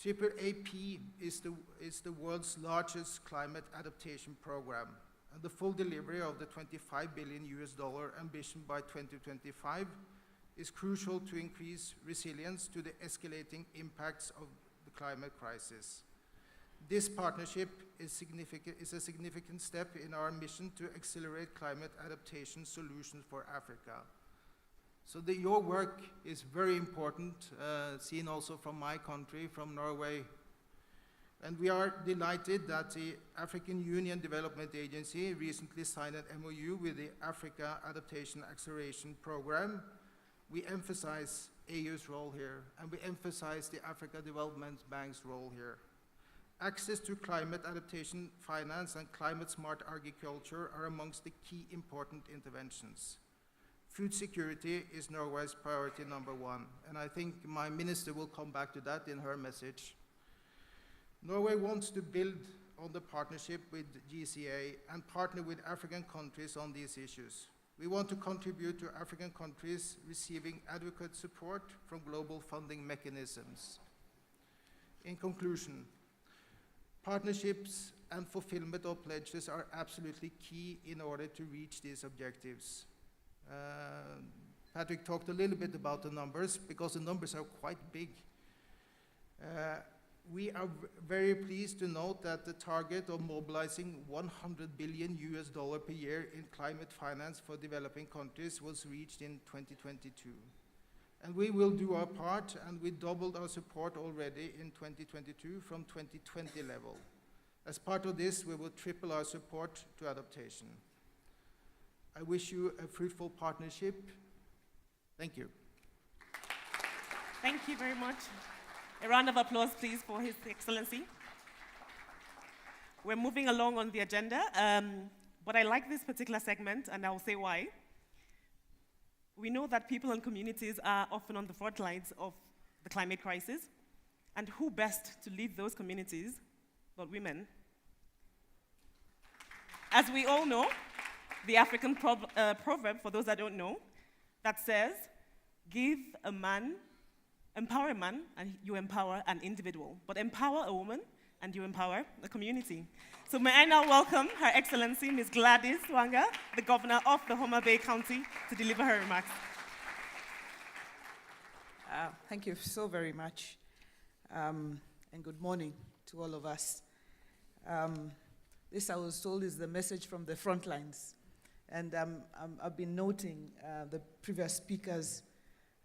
AAAP is the world's largest climate adaptation program, and the full delivery of the $25 billion ambition by 2025 is crucial to increase resilience to the escalating impacts of the climate crisis. This partnership is a significant step in our mission to accelerate climate adaptation solutions for Africa. So your work is very important, seen also from my country, from Norway. And we are delighted that the African Union Development Agency recently signed an MOU with the Africa Adaptation Acceleration Program. We emphasize AU's role here, and we emphasize the Africa Development Bank's role here. Access to climate adaptation finance and climate-smart agriculture are amongst the key important interventions. Food security is Norway's priority number one, and I think my minister will come back to that in her message. Norway wants to build on the partnership with GCA and partner with African countries on these issues. We want to contribute to African countries receiving adequate support from global funding mechanisms. In conclusion, partnerships and fulfillment of pledges are absolutely key in order to reach these objectives. Patrick talked a little bit about the numbers because the numbers are quite big. We are very pleased to note that the target of mobilizing $100 billion per year in climate finance for developing countries was reached in 2022. And we will do our part, and we doubled our support already in 2022 from 2020 level. As part of this, we will triple our support to adaptation. I wish you a fruitful partnership. Thank you. Thank you very much. A round of applause, please, for His Excellency. We're moving along on the agenda, but I like this particular segment, and I'll say why. We know that people and communities are often on the front lines of the climate crisis, and who best to lead those communities but women? As we all know, the African proverb, for those that don't know, that says, empower a man, and you empower an individual, but empower a woman, and you empower a community. So may I now welcome Her Excellency, Ms. Gladys Wanga, the Governor of the Homa Bay County, to deliver her remarks. Thank you so very much, and good morning to all of us. This, I was told, is the message from the front lines. And I've been noting the previous speakers,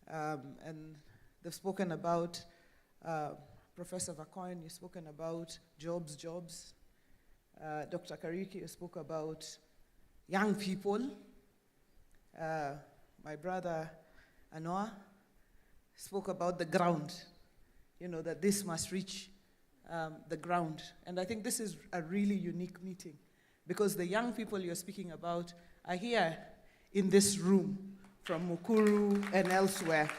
and they've spoken about, Professor Verkooijen, you've spoken about jobs. Dr. Kariuki, you spoke about young people. My brother, Anoa, spoke about the ground, that this must reach the ground. And I think this is a really unique meeting because the young people you're speaking about are here in this room from Mukuru and elsewhere.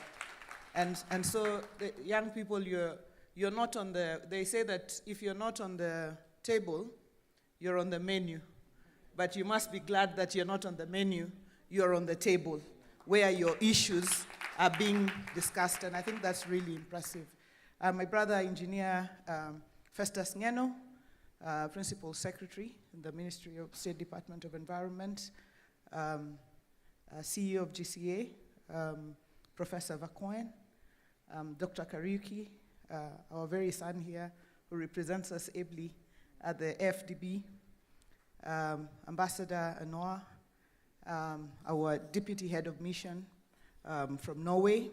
And so the young people, you're not on they say that if you're not on the table, you're on the menu. But you must be glad that you're not on the menu, you're on the table, where your issues are being discussed, and I think that's really impressive. My brother, Engineer Festus Ngeno, Principal Secretary in the Ministry of State Department of Environment, CEO of GCA, Professor Verkooijen, Dr. Kariuki, our very son here, who represents us ably at the FDB, Ambassador Anoa, our Deputy Head of Mission from Norway.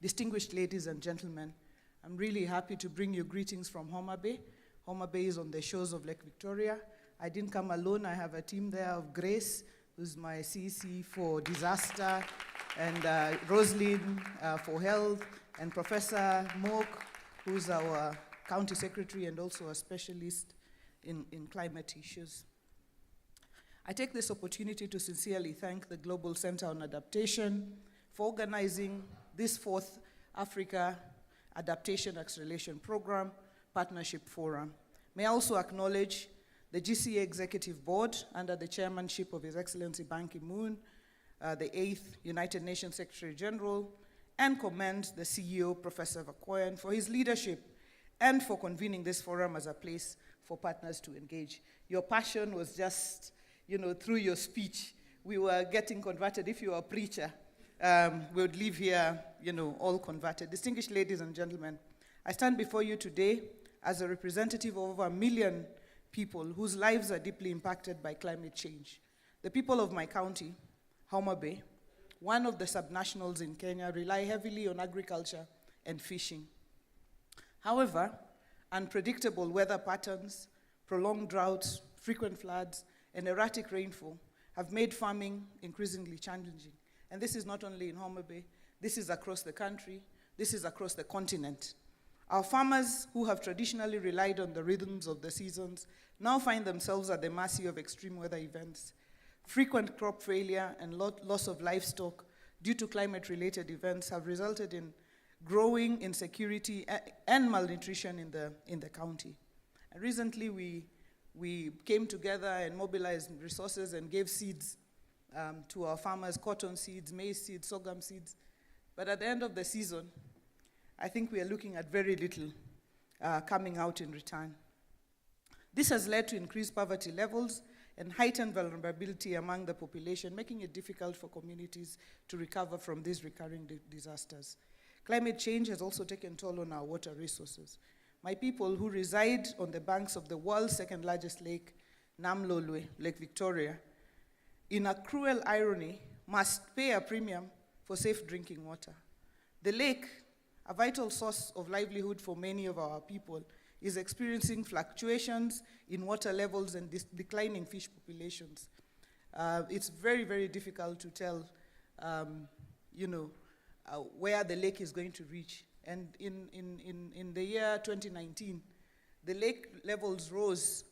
Distinguished ladies and gentlemen, I'm really happy to bring you greetings from Homa Bay. Homa Bay is on the shores of Lake Victoria. I didn't come alone. I have a team there of Grace, who's my CC for disaster, and Rosalind for health, and Professor Mok, who's our county secretary and also a specialist in climate issues. I take this opportunity to sincerely thank the Global Center on Adaptation for organizing this 4th Africa Adaptation Acceleration Program Partnership Forum. May I also acknowledge the GCA Executive Board under the chairmanship of His Excellency Ban Ki-moon, the 8th United Nations Secretary General, and commend the CEO, Professor Verkooijen, for his leadership and for convening this forum as a place for partners to engage. Your passion was just, through your speech, we were getting converted. If you were a preacher, we would leave here, all converted. Distinguished ladies and gentlemen, I stand before you today as a representative of over 1 million people whose lives are deeply impacted by climate change. The people of my county, Homa Bay, one of the subnationals in Kenya, rely heavily on agriculture and fishing. However, unpredictable weather patterns, prolonged droughts, frequent floods, and erratic rainfall have made farming increasingly challenging. And this is not only in Homa Bay, this is across the country, this is across the continent. Our farmers, who have traditionally relied on the rhythms of the seasons, now find themselves at the mercy of extreme weather events. Frequent crop failure and loss of livestock due to climate-related events have resulted in growing insecurity and malnutrition in the county. And recently, we came together and mobilized resources and gave seeds to our farmers, cotton seeds, maize seeds, sorghum seeds. But at the end of the season, I think we are looking at very little coming out in return. This has led to increased poverty levels and heightened vulnerability among the population, making it difficult for communities to recover from these recurring disasters. Climate change has also taken toll on our water resources. My people who reside on the banks of the world's second largest lake, Namlolwe, Lake Victoria, in a cruel irony, must pay a premium for safe drinking water. The lake, a vital source of livelihood for many of our people, is experiencing fluctuations in water levels and declining fish populations. It's very, very difficult to tell, where the lake is going to reach. And in the year 2019, the lake levels rose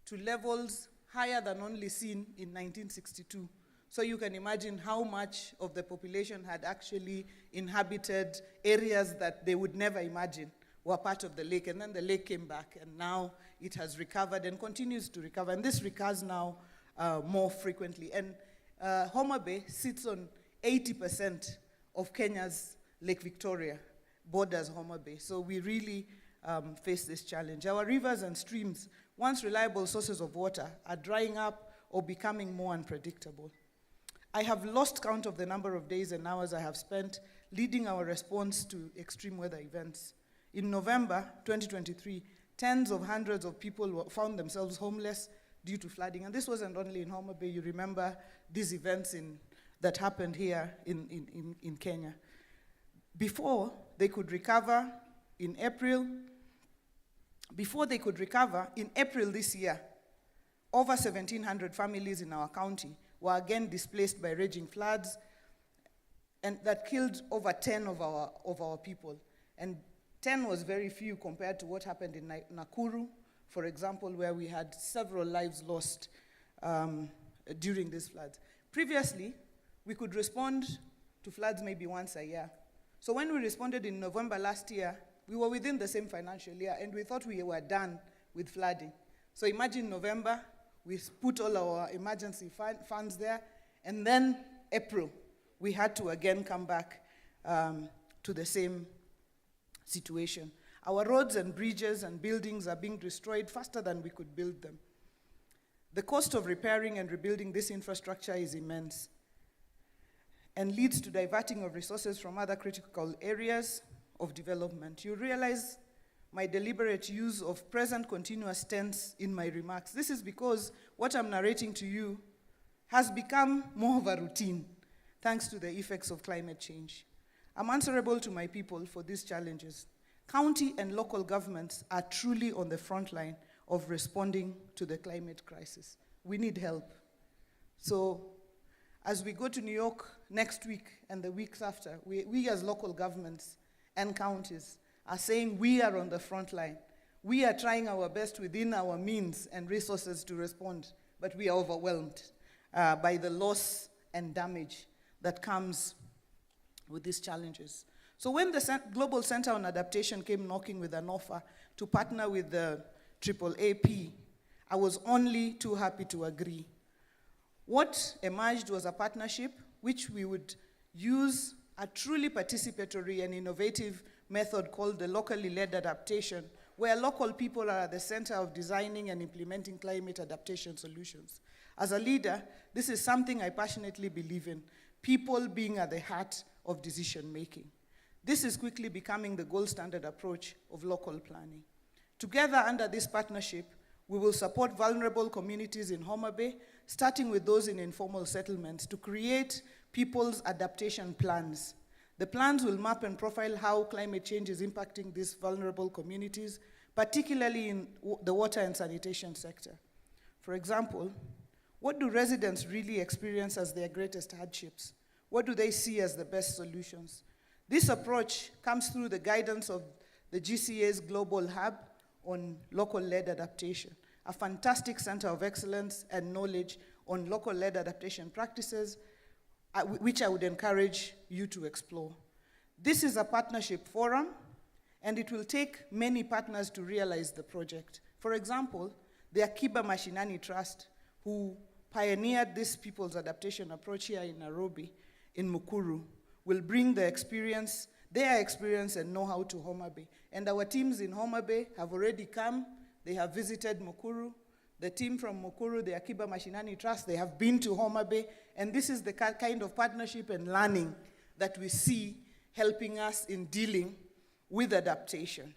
to levels higher than only seen in 1962. So you can imagine how much of the population had actually inhabited areas that they would never imagine were part of the lake. And then the lake came back, and now it has recovered and continues to recover. And this recurs now more frequently. And Homa Bay sits on 80% of Kenya's Lake Victoria, borders Homa Bay. So we really face this challenge. Our rivers and streams, once reliable sources of water, are drying up or becoming more unpredictable. I have lost count of the number of days and hours I have spent leading our response to extreme weather events. In November 2023, tens of hundreds of people found themselves homeless due to flooding. And this wasn't only in Homa Bay. You remember these events that happened here in Kenya. Before they could recover in April this year, over 1,700 families in our county were again displaced by raging floods, and that killed over 10 of our people. And 10 was very few compared to what happened in Nakuru, for example, where we had several lives lost during these floods. Previously, we could respond to floods maybe once a year. So when we responded in November last year, we were within the same financial year, and we thought we were done with flooding. So imagine November, we put all our emergency funds there, and then April, we had to again come back to the same situation. Our roads and bridges and buildings are being destroyed faster than we could build them. The cost of repairing and rebuilding this infrastructure is immense and leads to diverting of resources from other critical areas of development. You realize my deliberate use of present continuous tense in my remarks. This is because what I'm narrating to you has become more of a routine thanks to the effects of climate change. I'm answerable to my people for these challenges. County and local governments are truly on the front line of responding to the climate crisis. We need help. So as we go to New York next week and the weeks after, we as local governments and counties are saying we are on the front line. We are trying our best within our means and resources to respond, but we are overwhelmed by the loss and damage that comes with these challenges. So when the Global Center on Adaptation came knocking with an offer to partner with the AAAP, I was only too happy to agree. What emerged was a partnership which we would use a truly participatory and innovative method called the locally led adaptation, where local people are at the center of designing and implementing climate adaptation solutions. As a leader, this is something I passionately believe in, people being at the heart of decision making. This is quickly becoming the gold standard approach of local planning. Together under this partnership, we will support vulnerable communities in Homa Bay, starting with those in informal settlements, to create people's adaptation plans. The plans will map and profile how climate change is impacting these vulnerable communities, particularly in the water and sanitation sector. For example, what do residents really experience as their greatest hardships? What do they see as the best solutions? This approach comes through the guidance of the GCA's Global Hub on local-led adaptation, a fantastic center of excellence and knowledge on local-led adaptation practices, which I would encourage you to explore. This is a partnership forum, and it will take many partners to realize the project. For example, the Akiba Mashinani Trust, who pioneered this people's adaptation approach here in Nairobi, in Mukuru, will bring their experience and know-how to Homa Bay. And our teams in Homa Bay have already come. They have visited Mukuru. The team from Mukuru, the Akiba Mashinani Trust, they have been to Homa Bay. And this is the kind of partnership and learning that we see helping us in dealing with adaptation.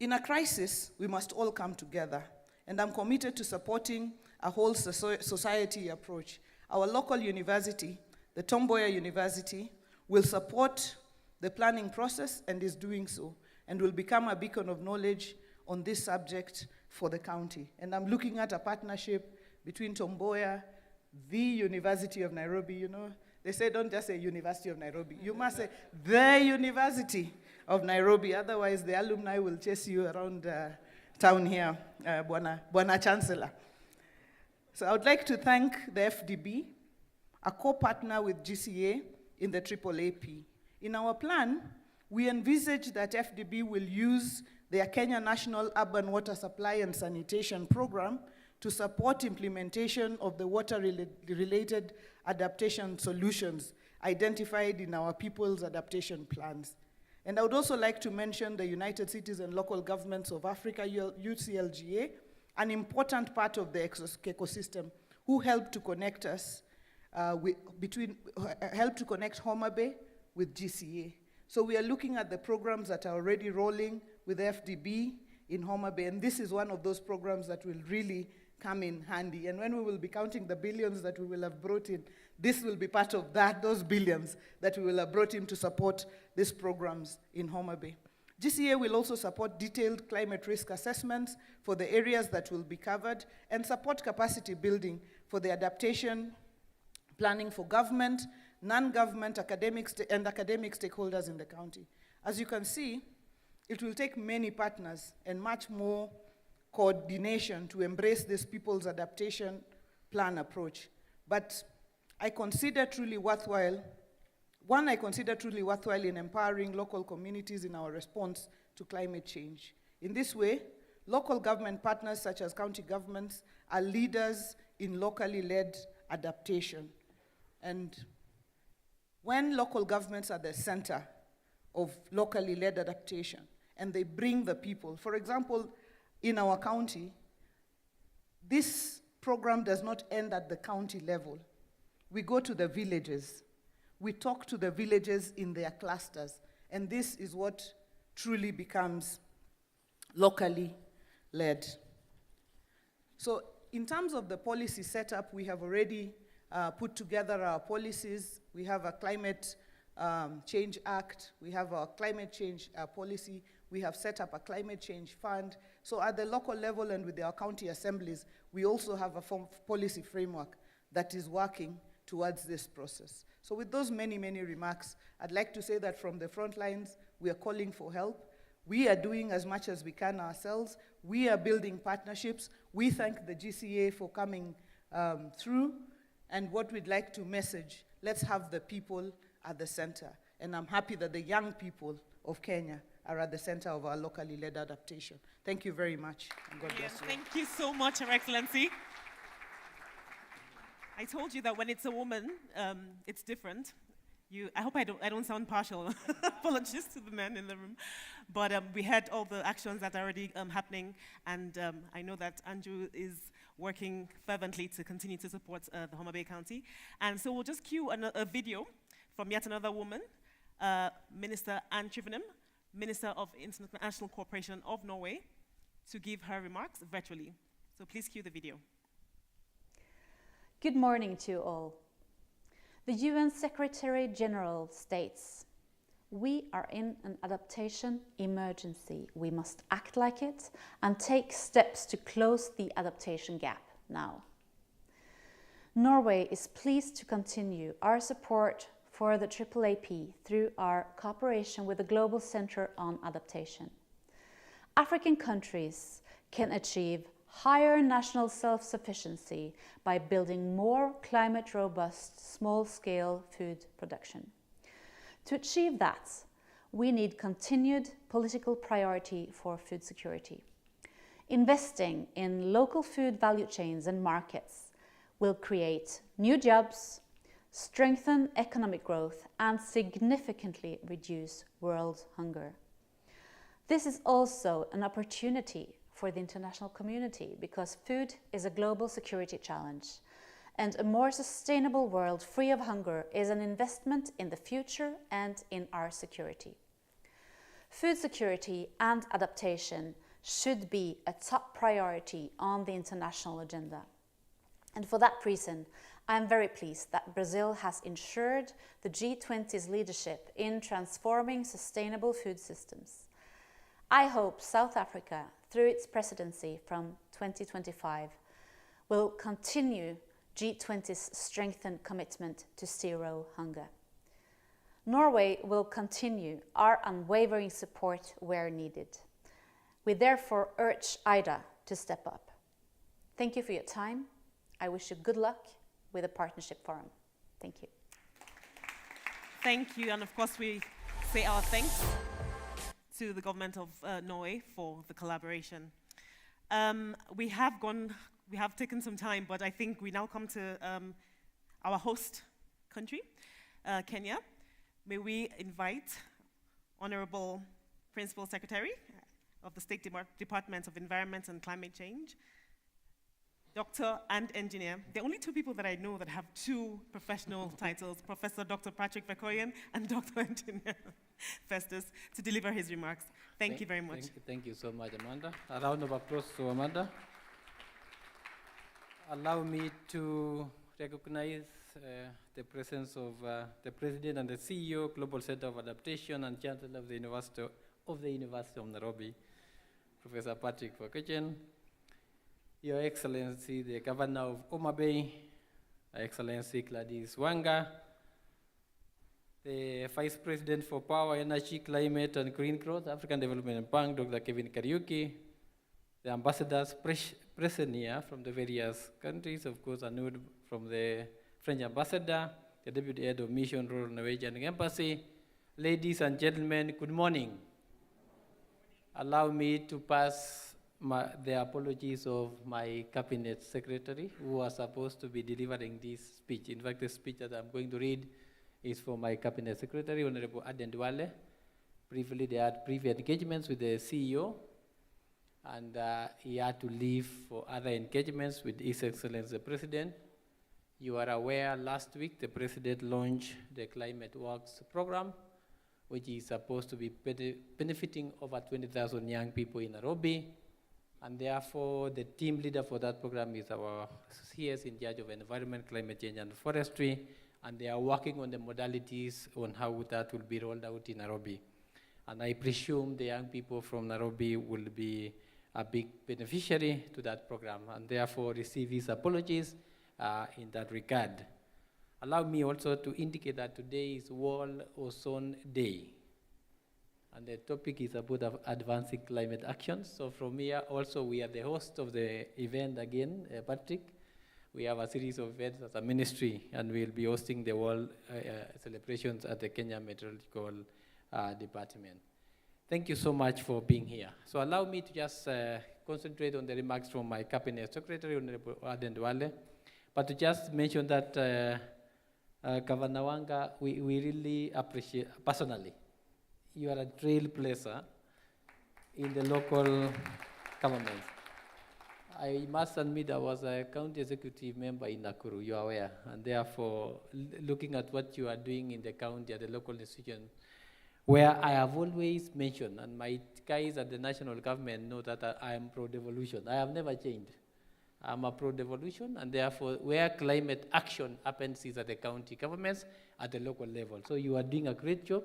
In a crisis, we must all come together. And I'm committed to supporting a whole society approach. Our local university, the Tom Mboya University, will support the planning process and is doing so, and will become a beacon of knowledge on this subject for the county. And I'm looking at a partnership between Tom Mboya, the University of Nairobi. You know, they say don't just say University of Nairobi. You must say the University of Nairobi. Otherwise, the alumni will chase you around town here, Bwana Chancellor. So I would like to thank the FDB, a co-partner with GCA in the AAAP. In our plan, we envisage that FDB will use their Kenya National Urban Water Supply and Sanitation Program to support implementation of the water-related adaptation solutions identified in our people's adaptation plans. And I would also like to mention the United Cities and Local Governments of Africa, UCLGA, an important part of the ecosystem, who helped to connect us helped to connect Homa Bay with GCA. So we are looking at the programs that are already rolling with FDB in Homa Bay, and this is one of those programs that will really come in handy. And when we will be counting the billions that we will have brought in, this will be part of that, those billions that we will have brought in to support these programs in Homa Bay. GCA will also support detailed climate risk assessments for the areas that will be covered and support capacity building for the adaptation planning for government, non-government, academic stakeholders in the county. As you can see, it will take many partners and much more coordination to embrace this people's adaptation plan approach. But I consider truly worthwhile in empowering local communities in our response to climate change. In this way, local government partners such as county governments are leaders in locally led adaptation. And when local governments are the center of locally led adaptation and they bring the people, for example, in our county, this program does not end at the county level. We go to the villages. We talk to the villages in their clusters, and this is what truly becomes locally led. So in terms of the policy setup, we have already put together our policies. We have a Climate Change Act. We have our climate change policy. We have set up a climate change fund. So at the local level and with our county assemblies, we also have a policy framework that is working towards this process. So with those many, many remarks, I'd like to say that from the front lines, we are calling for help. We are doing as much as we can ourselves. We are building partnerships. We thank the GCA for coming through. And what we'd like to message, let's have the people at the center. And I'm happy that the young people of Kenya are at the center of our locally led adaptation. Thank you very much, and God bless you. Thank you so much, Your Excellency. I told you that when it's a woman, it's different. I hope I don't sound partial. Apologies to the men in the room. But we had all the actions that are already happening, and I know that Andrew is working fervently to continue to support the Homa Bay County. And so we'll just cue a video from yet another woman, Minister Anne Trivenham, Minister of International Cooperation of Norway, to give her remarks virtually. So please cue the video. Good morning to you all. The UN Secretary General states, "We are in an adaptation emergency. We must act like it and take steps to close the adaptation gap now." Norway is pleased to continue our support for the AAAP through our cooperation with the Global Center on Adaptation. African countries can achieve higher national self-sufficiency by building more climate-robust, small-scale food production. To achieve that, we need continued political priority for food security. Investing in local food value chains and markets will create new jobs, strengthen economic growth, and significantly reduce world hunger. This is also an opportunity for the international community because food is a global security challenge, and a more sustainable world free of hunger is an investment in the future and in our security. Food security and adaptation should be a top priority on the international agenda. And for that reason, I am very pleased that Brazil has ensured the G20's leadership in transforming sustainable food systems. I hope South Africa, through its presidency from 2025, will continue G20's strengthened commitment to zero hunger. Norway will continue our unwavering support where needed. We therefore urge IDA to step up. Thank you for your time. I wish you good luck with the Partnership Forum. Thank you. Thank you, and of course we say our thanks to the government of Norway for the collaboration. We have taken some time, but I think we now come to our host country, Kenya. May we invite Honorable Principal Secretary of the State Department of Environment and Climate Change, Doctor and Engineer. There are only two people that I know that have two professional titles, Professor Dr. Patrick Verkooijen and Dr. Engineer Festus, to deliver his remarks. Thank you very much. Thank you so much, Amanda. A round of applause to Amanda. Allow me to recognize the presence of the President and the CEO, Global Center of Adaptation, and Chancellor of the University of Nairobi, Professor Patrick Verkooijen, Your Excellency, the Governor of Homa Bay, Her Excellency Gladys Wanga, the Vice President for Power, Energy, Climate, and Green Growth, African Development Bank, Dr. Kevin Kariuki, the ambassadors present here from the various countries, of course, Anud from the French ambassador, the Deputy Head of Mission, Royal Norwegian Embassy. Ladies and gentlemen, good morning. Allow me to pass the apologies of my Cabinet Secretary, who was supposed to be delivering this speech. In fact, the speech that I'm going to read is for my Cabinet Secretary, Honorable Aden Duale. Briefly, they had previous engagements with the CEO, and he had to leave for other engagements with His Excellency the President. You are aware, last week, the President launched the Climate Works program, which is supposed to be benefiting over 20,000 young people in Nairobi. And therefore, the team leader for that program is our CS in charge of environment, climate change, and forestry. And they are working on the modalities on how that will be rolled out in Nairobi. And I presume the young people from Nairobi will be a big beneficiary to that program, and therefore receive his apologies in that regard. Allow me also to indicate that today is World Ozone Day. And the topic is about advancing climate action. So from here also we are the host of the event again, Patrick. We have a series of events as a ministry, and we'll be hosting the world celebrations at the Kenya Meteorological Department. Thank you so much for being here. So allow me to just concentrate on the remarks from my Cabinet Secretary, Honorable Aden Duale, but to just mention that Governor Wanga, we really appreciate, personally, you are a trailblazer in the local government. I must admit I was a county executive member in Nakuru, you are aware, and therefore looking at what you are doing in the county at the local institution, where I have always mentioned, and my guys at the national government know that I am pro-devolution. I have never changed. I'm a pro-devolution, and therefore where climate action happens is at the county governments at the local level. So you are doing a great job.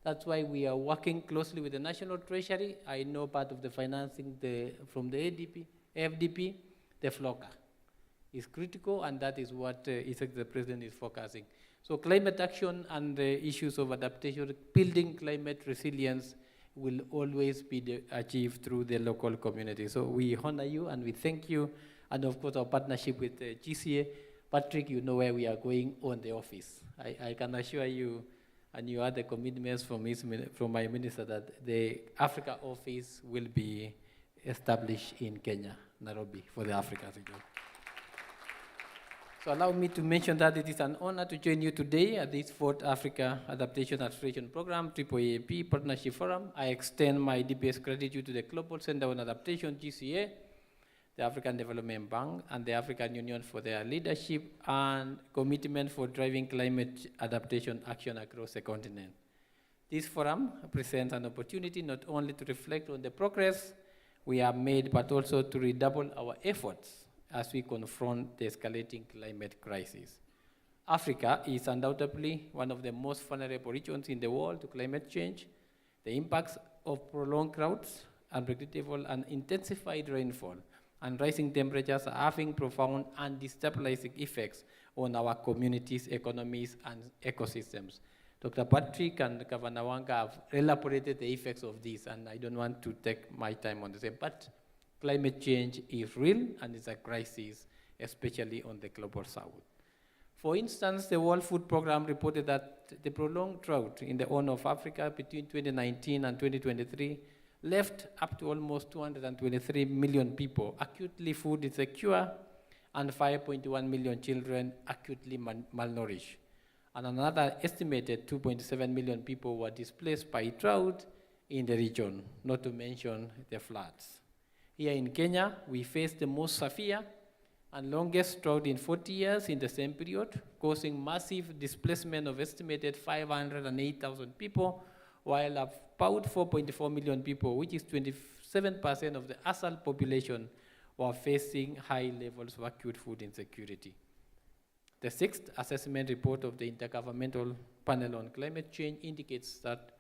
That's why we are working closely with the National Treasury. I know part of the financing from the FDP, the FLOCA is critical, and that is what the President is focusing. So climate action and the issues of adaptation, building climate resilience will always be achieved through the local community. So we honor you and we thank you. And of course, our partnership with GCA. Patrick, you know where we are going on the office. I can assure you, and you had the commitments from my minister, that the Africa office will be established in Kenya, Nairobi, for the Africa region. So allow me to mention that it is an honor to join you today at this 4th Africa Adaptation Acceleration Program, AAAP Partnership Forum. I extend my deepest gratitude to the Global Center on Adaptation, GCA, the African Development Bank, and the African Union for their leadership and commitment for driving climate adaptation action across the continent. This forum presents an opportunity not only to reflect on the progress we have made, but also to redouble our efforts as we confront the escalating climate crisis. Africa is undoubtedly one of the most vulnerable regions in the world to climate change. The impacts of prolonged droughts, unpredictable and intensified rainfall, and rising temperatures are having profound and destabilizing effects on our communities, economies, and ecosystems. Dr. Patrick and Governor Wanga have elaborated the effects of this, and I don't want to take my time on the same, but climate change is real and it's a crisis especially on the global south. For instance, the World Food Programme reported that the prolonged drought in the Horn of Africa between 2019 and 2023 left up to almost 223 million people acutely food insecure and 5.1 million children acutely malnourished. And another estimated 2.7 million people were displaced by drought in the region, not to mention the floods. Here in Kenya, we faced the most severe and longest drought in 40 years in the same period, causing massive displacement of estimated 508,000 people, while about 4.4 million people, which is 27% of the ASAL population, were facing high levels of acute food insecurity. The sixth assessment report of the Intergovernmental Panel on Climate Change indicates that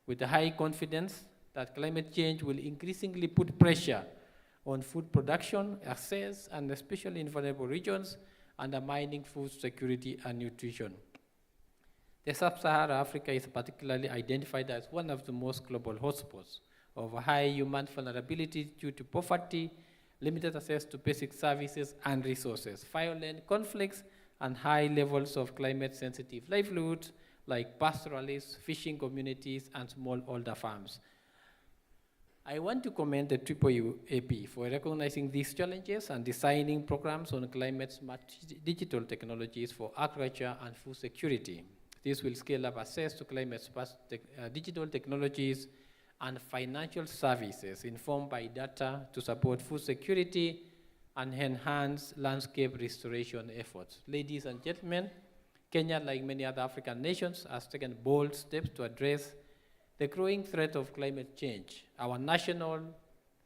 with a high confidence that climate change will increasingly put pressure on food production, access, and especially in vulnerable regions, undermining food security and nutrition. The Sub-Saharan Africa is particularly identified as one of the most global hotspots of high human vulnerability due to poverty, limited access to basic services and resources, violent conflicts, and high levels of climate-sensitive livelihoods like pastoralists, fishing communities, and smallholder farms. I want to commend the AAAP for recognizing these challenges and designing programs on climate-smart digital technologies for agriculture and food security. This will scale up access to climate-smart digital technologies and financial services informed by data to support food security and enhance landscape restoration efforts. Ladies and gentlemen, Kenya, like many other African nations, has taken bold steps to address the growing threat of climate change. Our national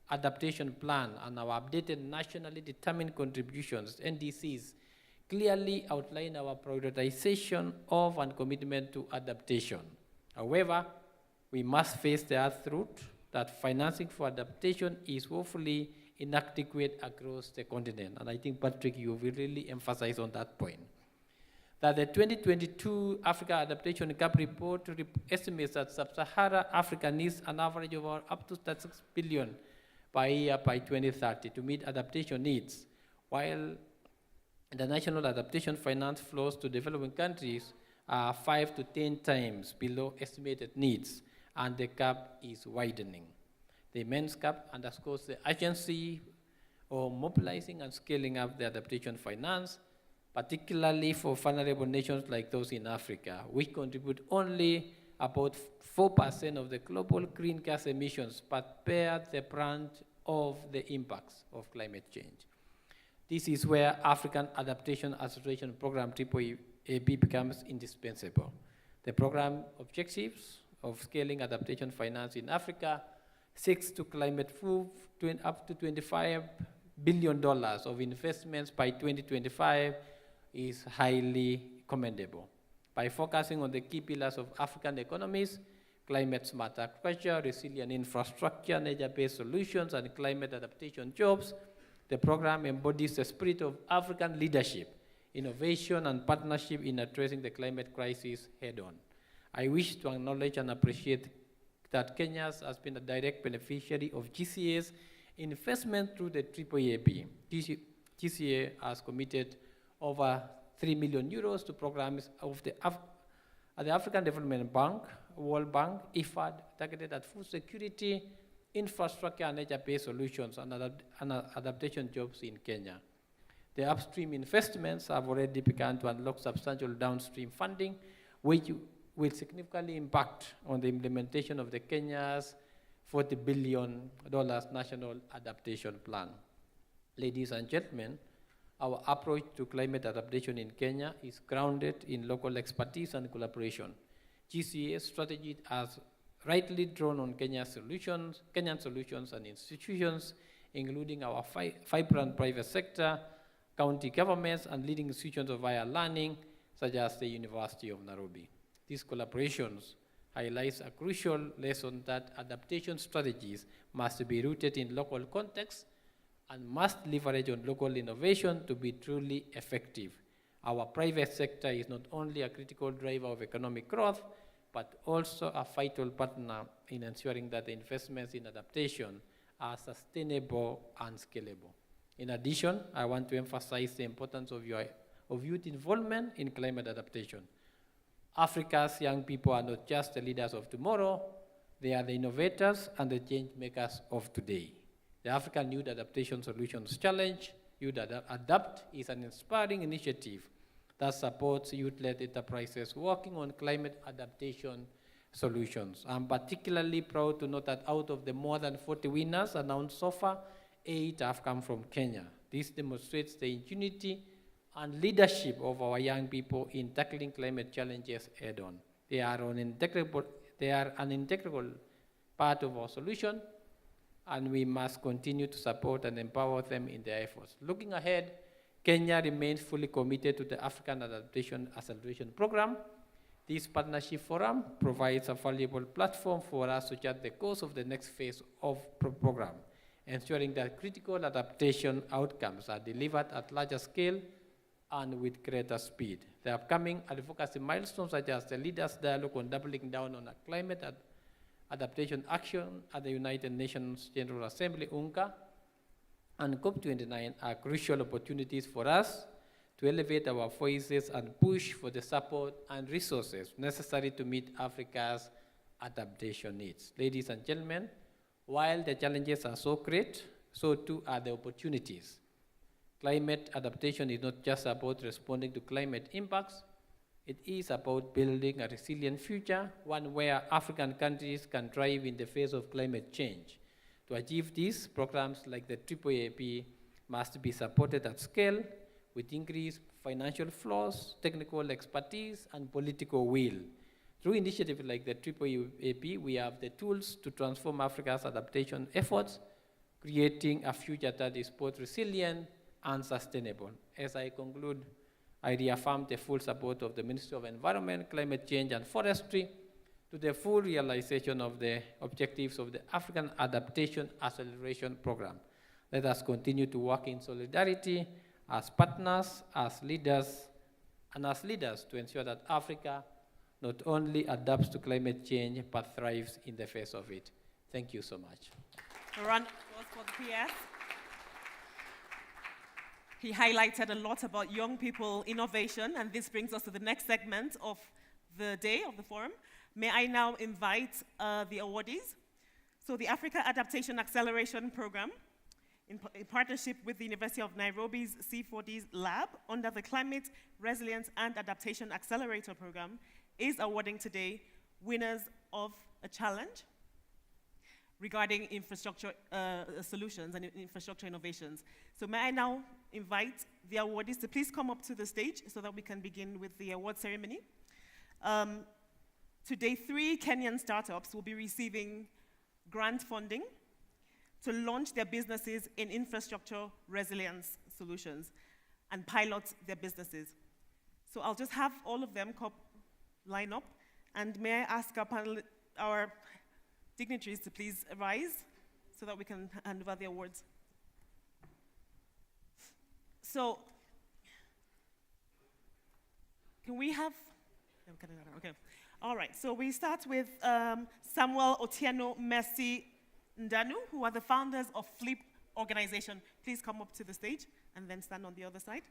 adaptation plan and our updated nationally determined contributions, NDCs, clearly outline our prioritization of and commitment to adaptation. However, we must face the hard truth that financing for adaptation is woefully inadequate across the continent. And I think, Patrick, you will really emphasize on that point. That the 2022 Africa Adaptation Gap report estimates that Sub-Saharan Africa needs an average of up to 36 billion per year by 2030 to meet adaptation needs, while the national adaptation finance flows to developing countries are 5 to 10 times below estimated needs, and the gap is widening. The immense gap underscores the urgency of mobilizing and scaling up the adaptation finance, particularly for vulnerable nations like those in Africa, which contribute only about 4% of the global greenhouse gas emissions, but bear the brunt of the impacts of climate change. This is where African Adaptation Acceleration Program, AAAP, becomes indispensable. The program objectives of scaling adaptation finance in Africa seeks to climate-proof up to $25 billion of investments by 2025 is highly commendable. By focusing on the key pillars of African economies, climate-smart agriculture, resilient infrastructure, nature-based solutions, and climate adaptation jobs, the program embodies the spirit of African leadership, innovation, and partnership in addressing the climate crisis head-on. I wish to acknowledge and appreciate that Kenya has been a direct beneficiary of GCA's investment through the AAAP. GCA has committed over 3 million euros to programs of the African Development Bank, World Bank, IFAD, targeted at food security, infrastructure, and nature-based solutions and adaptation jobs in Kenya. The upstream investments have already begun to unlock substantial downstream funding, which will significantly impact on the implementation of the Kenya's $40 billion National Adaptation Plan. Ladies and gentlemen, our approach to climate adaptation in Kenya is grounded in local expertise and collaboration. GCA's strategy has rightly drawn on Kenyan solutions and institutions, including our vibrant private sector, county governments, and leading institutions of higher learning, such as the University of Nairobi. These collaborations highlights a crucial lesson that adaptation strategies must be rooted in local context and must leverage on local innovation to be truly effective. Our private sector is not only a critical driver of economic growth, but also a vital partner in ensuring that the investments in adaptation are sustainable and scalable. In addition, I want to emphasize the importance of youth involvement in climate adaptation. Africa's young people are not just the leaders of tomorrow, they are the innovators and the change makers of today. The African Youth Adaptation Solutions Challenge, Youth Adapt, is an inspiring initiative that supports youth-led enterprises working on climate adaptation solutions. I'm particularly proud to note that out of the more than 40 winners announced so far, 8 have come from Kenya. This demonstrates the ingenuity and leadership of our young people in tackling climate challenges head-on. They are an integral part of our solution, and we must continue to support and empower them in their efforts. Looking ahead, Kenya remains fully committed to the African Adaptation Acceleration Program. This partnership forum provides a valuable platform for us to chart the course of the next phase of the program, ensuring that critical adaptation outcomes are delivered at larger scale and with greater speed. The upcoming advocacy milestones, such as the Leaders' Dialogue on doubling down on climate adaptation action at the United Nations General Assembly, UNGA, and COP29, are crucial opportunities for us to elevate our voices and push for the support and resources necessary to meet Africa's adaptation needs. Ladies and gentlemen, while the challenges are so great, so too are the opportunities. Climate adaptation is not just about responding to climate impacts, it is about building a resilient future, one where African countries can thrive in the face of climate change. To achieve this, programs like the AAAP must be supported at scale with increased financial flows, technical expertise, and political will. Through initiatives like the AAAP, we have the tools to transform Africa's adaptation efforts, creating a future that is both resilient and sustainable. As I conclude, I reaffirm the full support of the Ministry of Environment, Climate Change and Forestry to the full realization of the objectives of the African Adaptation Acceleration Program. Let us continue to work in solidarity as partners, as leaders, to ensure that Africa not only adapts to climate change, but thrives in the face of it. Thank you so much. A round of applause for the PS. He highlighted a lot about young people innovation, and this brings us to the next segment of the day, of the forum. May I now invite the awardees. So the Africa Adaptation Acceleration Program, in partnership with the University of Nairobi's C4D's lab under the Climate Resilience and Adaptation Accelerator Program, is awarding today winners of a challenge regarding infrastructure solutions and infrastructure innovations. So may I now invite the awardees to please come up to the stage so that we can begin with the award ceremony. Today, 3 Kenyan startups will be receiving grant funding to launch their businesses in infrastructure resilience solutions and pilot their businesses. So I'll just have all of them line up, and may I ask our dignitaries to please rise so that we can hand over the awards. So, can we have, okay. All right, so we start with Samuel Otieno Messi Ndanu, who are the founders of Flip Organization. Please come up to the stage and then stand on the other side.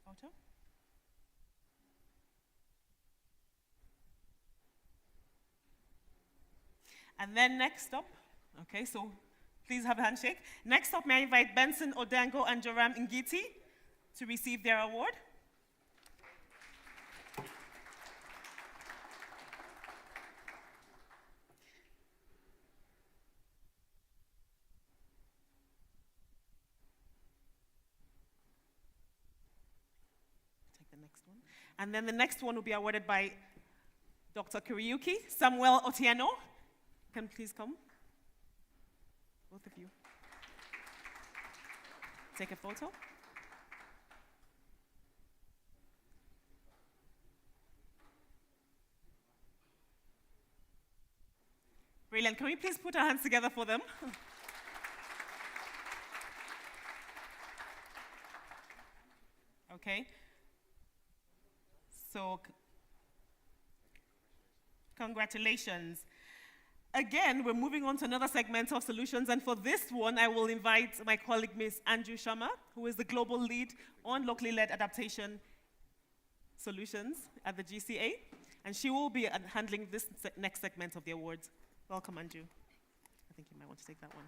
Photo. And then next up, okay, so please have a handshake. Next up, may I invite Benson Odango and Joram Ngiti to receive their award. Take the next one. And then the next one will be awarded by Dr. Kariuki, Samuel Otieno. Can please come? Both of you. Take a photo. Brilliant. Can we please put our hands together for them? Okay. So Congratulations. Again, we're moving on to another segment of solutions, and for this one, I will invite my colleague, Ms. Anju Sharma, who is the global lead on locally led adaptation solutions at the GCA, and she will be handling this next segment of the awards. Welcome, Anju. I think you might want to take that one.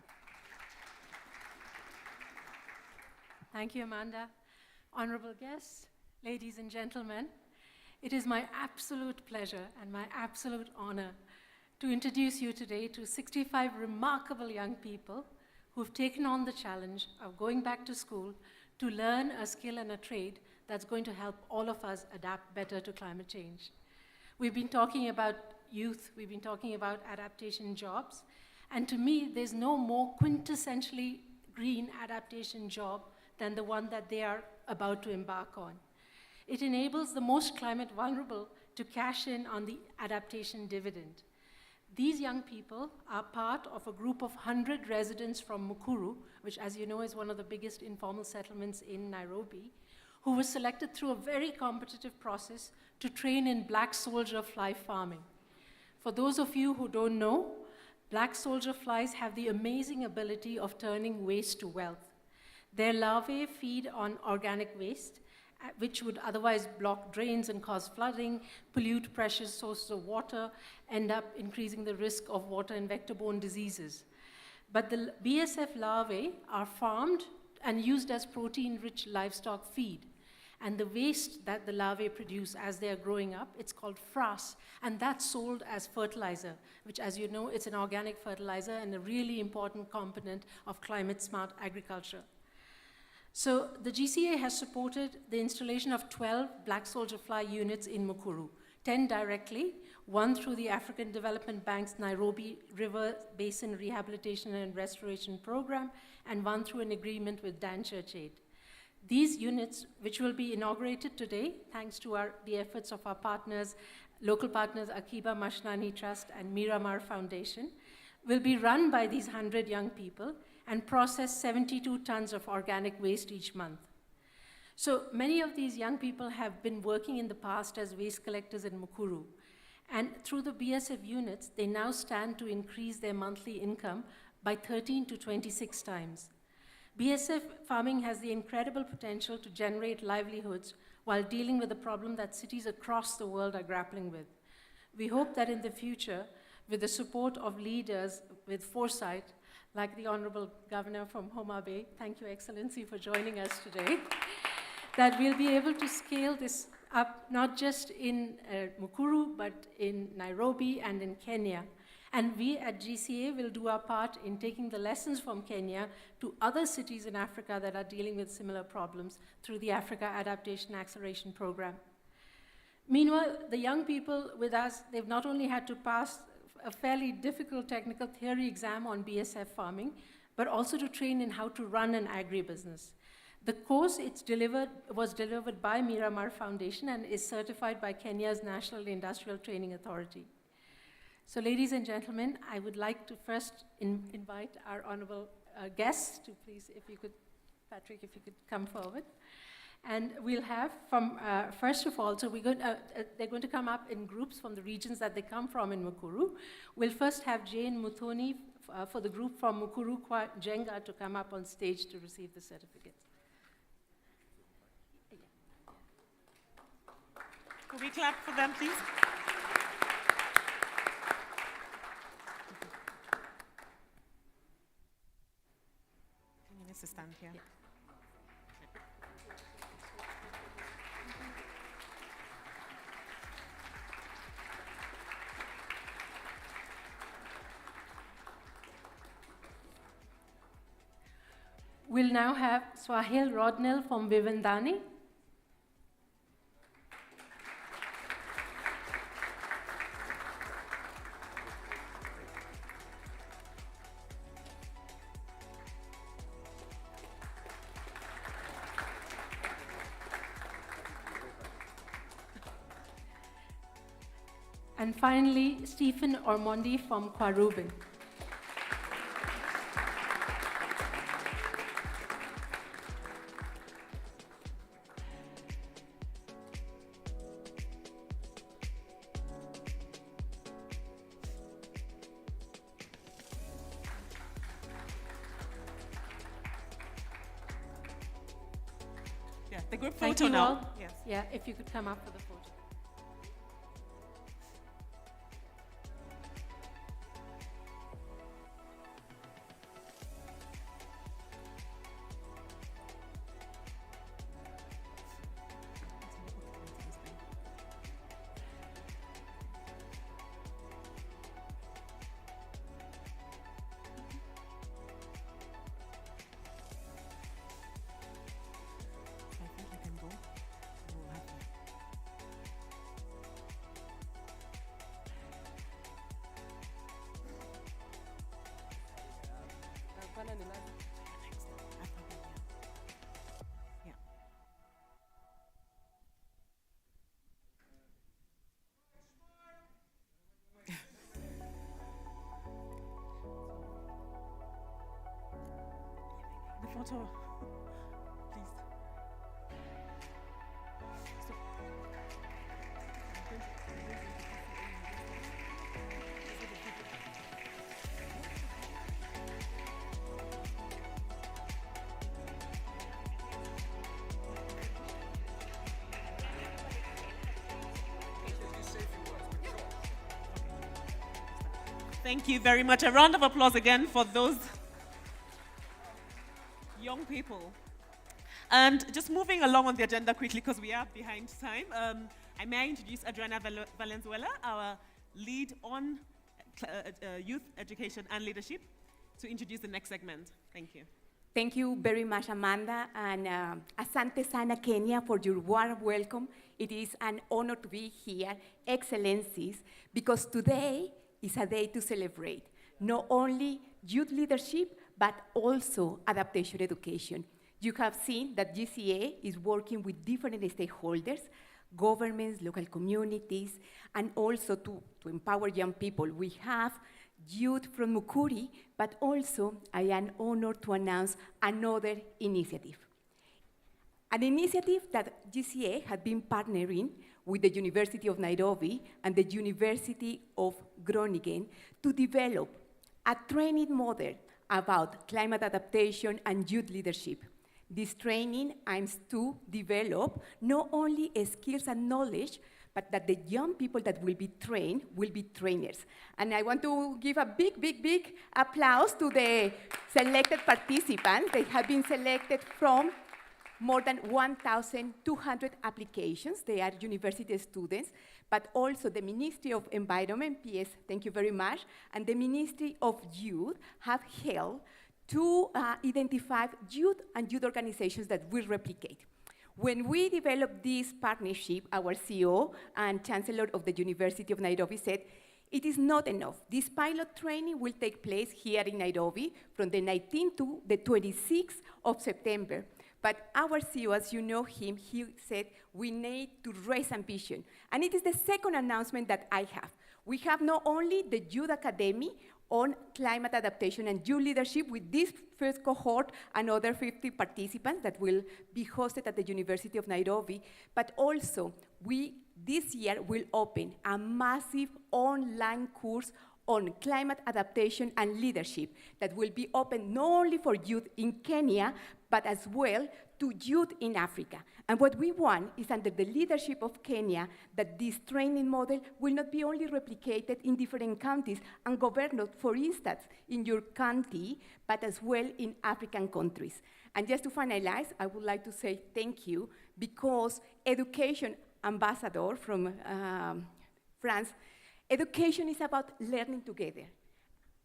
Thank you, Amanda. Honorable guests, ladies and gentlemen, it is my absolute pleasure and my absolute honor to introduce you today to 65 remarkable young people who've taken on the challenge of going back to school to learn a skill and a trade that's going to help all of us adapt better to climate change. We've been talking about youth, we've been talking about adaptation jobs, and to me, there's no more quintessentially green adaptation job than the one that they are about to embark on. It enables the most climate vulnerable to cash in on the adaptation dividend. These young people are part of a group of 100 residents from Mukuru, which, as you know, is one of the biggest informal settlements in Nairobi, who were selected through a very competitive process to train in black soldier fly farming. For those of you who don't know, black soldier flies have the amazing ability of turning waste to wealth. Their larvae feed on organic waste, which would otherwise block drains and cause flooding, pollute precious sources of water, end up increasing the risk of water and vector-borne diseases. But the BSF larvae are farmed and used as protein-rich livestock feed. And the waste that the larvae produce as they are growing up, it's called frass, and that's sold as fertilizer, which, as you know, it's an organic fertilizer and a really important component of climate-smart agriculture. So the GCA has supported the installation of 12 black soldier fly units in Mukuru, 10 directly, one through the African Development Bank's Nairobi River Basin Rehabilitation and Restoration Program, and one through an agreement with Dan Church Aid. These units, which will be inaugurated today, thanks to the efforts of our partners, local partners Akiba Mashnani Trust and Miramar Foundation, will be run by these 100 young people and process 72 tons of organic waste each month. So many of these young people have been working in the past as waste collectors in Mukuru. And through the BSF units, they now stand to increase their monthly income by 13 to 26 times. BSF farming has the incredible potential to generate livelihoods while dealing with a problem that cities across the world are grappling with. We hope that in the future, with the support of leaders with foresight, like the Honorable Governor from Homa Bay, thank you, Excellency, for joining us today, that we'll be able to scale this up, not just in Mukuru, but in Nairobi and in Kenya. And we at GCA will do our part in taking the lessons from Kenya to other cities in Africa that are dealing with similar problems through the Africa Adaptation Acceleration Program. Meanwhile, the young people with us, they've not only had to pass a fairly difficult technical theory exam on BSF farming, but also to train in how to run an agribusiness. The course was delivered by Miramar Foundation and is certified by Kenya's National Industrial Training Authority. So ladies and gentlemen, I would like to first invite our honorable guests to please, if you could, Patrick, if you could come forward. And we'll have from, first of all, so they're going to come up in groups from the regions that they come from in Mukuru. We'll first have Jane Muthoni for the group from Mukuru Kwa Jenga to come up on stage to receive the certificates. Could we clap for them, please? You need to stand here. Yeah. We'll now have Swahil Rodnell from Vivendani. And finally, Stephen Ormondi from Kariuki. The group Thank photo you now. all. Yes. Yeah, if you could come up for the photo. The photo, please. Thank you very much. A round of applause again for those young people. And just moving along on the agenda quickly because we are behind time, I may introduce Adriana Valenzuela, our lead on youth education and leadership, to introduce the next segment. Thank you. Thank you very much, Amanda, and Asante Sana, Kenya, for your warm welcome. It is an honor to be here, Excellencies, because today is a day to celebrate not only youth leadership, but also adaptation education. You have seen that GCA is working with different stakeholders, governments, local communities, and also to empower young people. We have youth from Mukuri, but also I am honored to announce another initiative. An initiative that GCA had been partnering with the University of Nairobi and the University of Groningen to develop a training model about climate adaptation and youth leadership. This training aims to develop not only skills and knowledge, but that the young people that will be trained will be trainers. And I want to give a big, big, big applause to the selected participants. They have been selected from more than 1,200 applications. They are university students, but also the Ministry of Environment, PS, thank you very much, and the Ministry of Youth have helped to identify youth and youth organizations that will replicate. When we developed this partnership, our CEO and Chancellor of the University of Nairobi said, it is not enough. This pilot training will take place here in Nairobi from the 19th to the 26th of September. But our CEO, as you know him, he said, we need to raise ambition. And it is the second announcement that I have. We have not only the Youth Academy on climate adaptation and youth leadership with this first cohort and other 50 participants that will be hosted at the University of Nairobi, but also we, this year, will open a massive online course on climate adaptation and leadership that will be open not only for youth in Kenya, but as well to youth in Africa. And what we want is under the leadership of Kenya that this training model will not be only replicated in different counties and governed, for instance, in your county, but as well in African countries. And just to finalize, I would like to say thank you because education ambassador from France, education is about learning together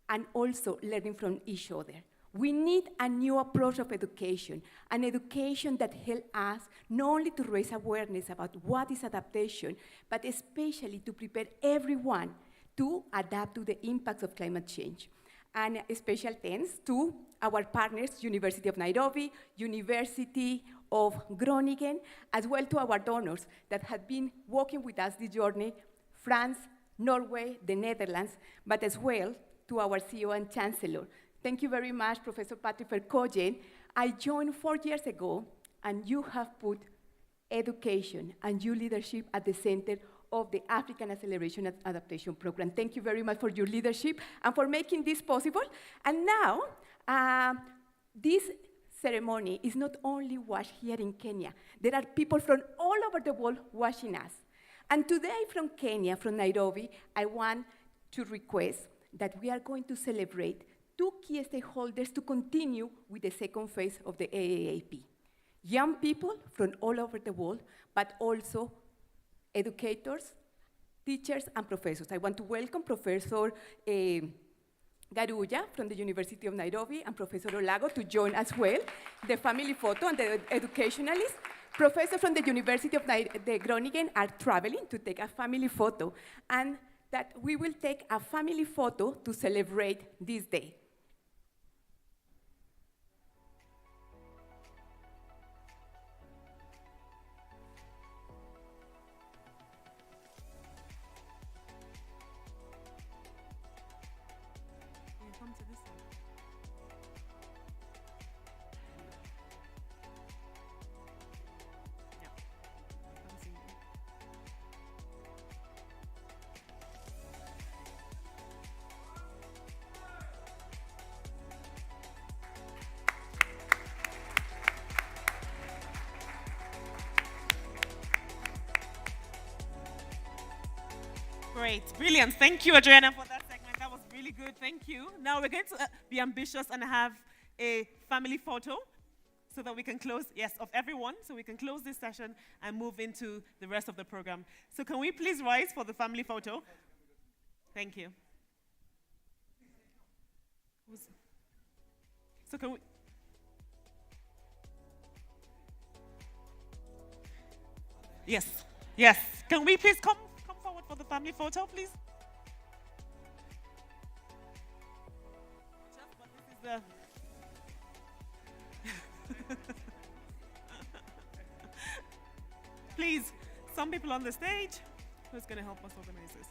and also learning from each other. We need a new approach of education, an education that helps us not only to raise awareness about what is adaptation, but especially to prepare everyone to adapt to the impacts of climate change. And a special thanks to our partners, University of Nairobi, University of Groningen, as well to our donors that have been working with us this journey, France, Norway, the Netherlands, but as well to our CEO and Chancellor. Thank you very much, Professor Patrick Verkooijen. I joined 4 years ago, and you have put education and youth leadership at the center of the African Acceleration and Adaptation Program. Thank you very much for your leadership and for making this possible. And now, this ceremony is not only watched here in Kenya. There are people from all over the world watching us. And today from Kenya, from Nairobi, I want to request that we are going to celebrate 2 key stakeholders to continue with the second phase of the AAAP. Young people from all over the world, but also educators, teachers, and professors. I want to welcome Professor Garuya from the University of Nairobi and Professor Olago to join as well, the family photo and the educationalists. Professors from the University of the Groningen are traveling to take a family photo, and that we will take a family photo to celebrate this day. Great, brilliant. Thank you, Adriana, for that segment. That was really good. Thank you. Now we're going to be ambitious and have a family photo so that we can close, yes, of everyone, so we can close this session and move into the rest of the program. So can we please rise for the family photo? Thank you. So can we... Yes, yes. Can we please come forward for the family photo, please? Just, but this is the... Please, some people on the stage. Who's going to help us organize this?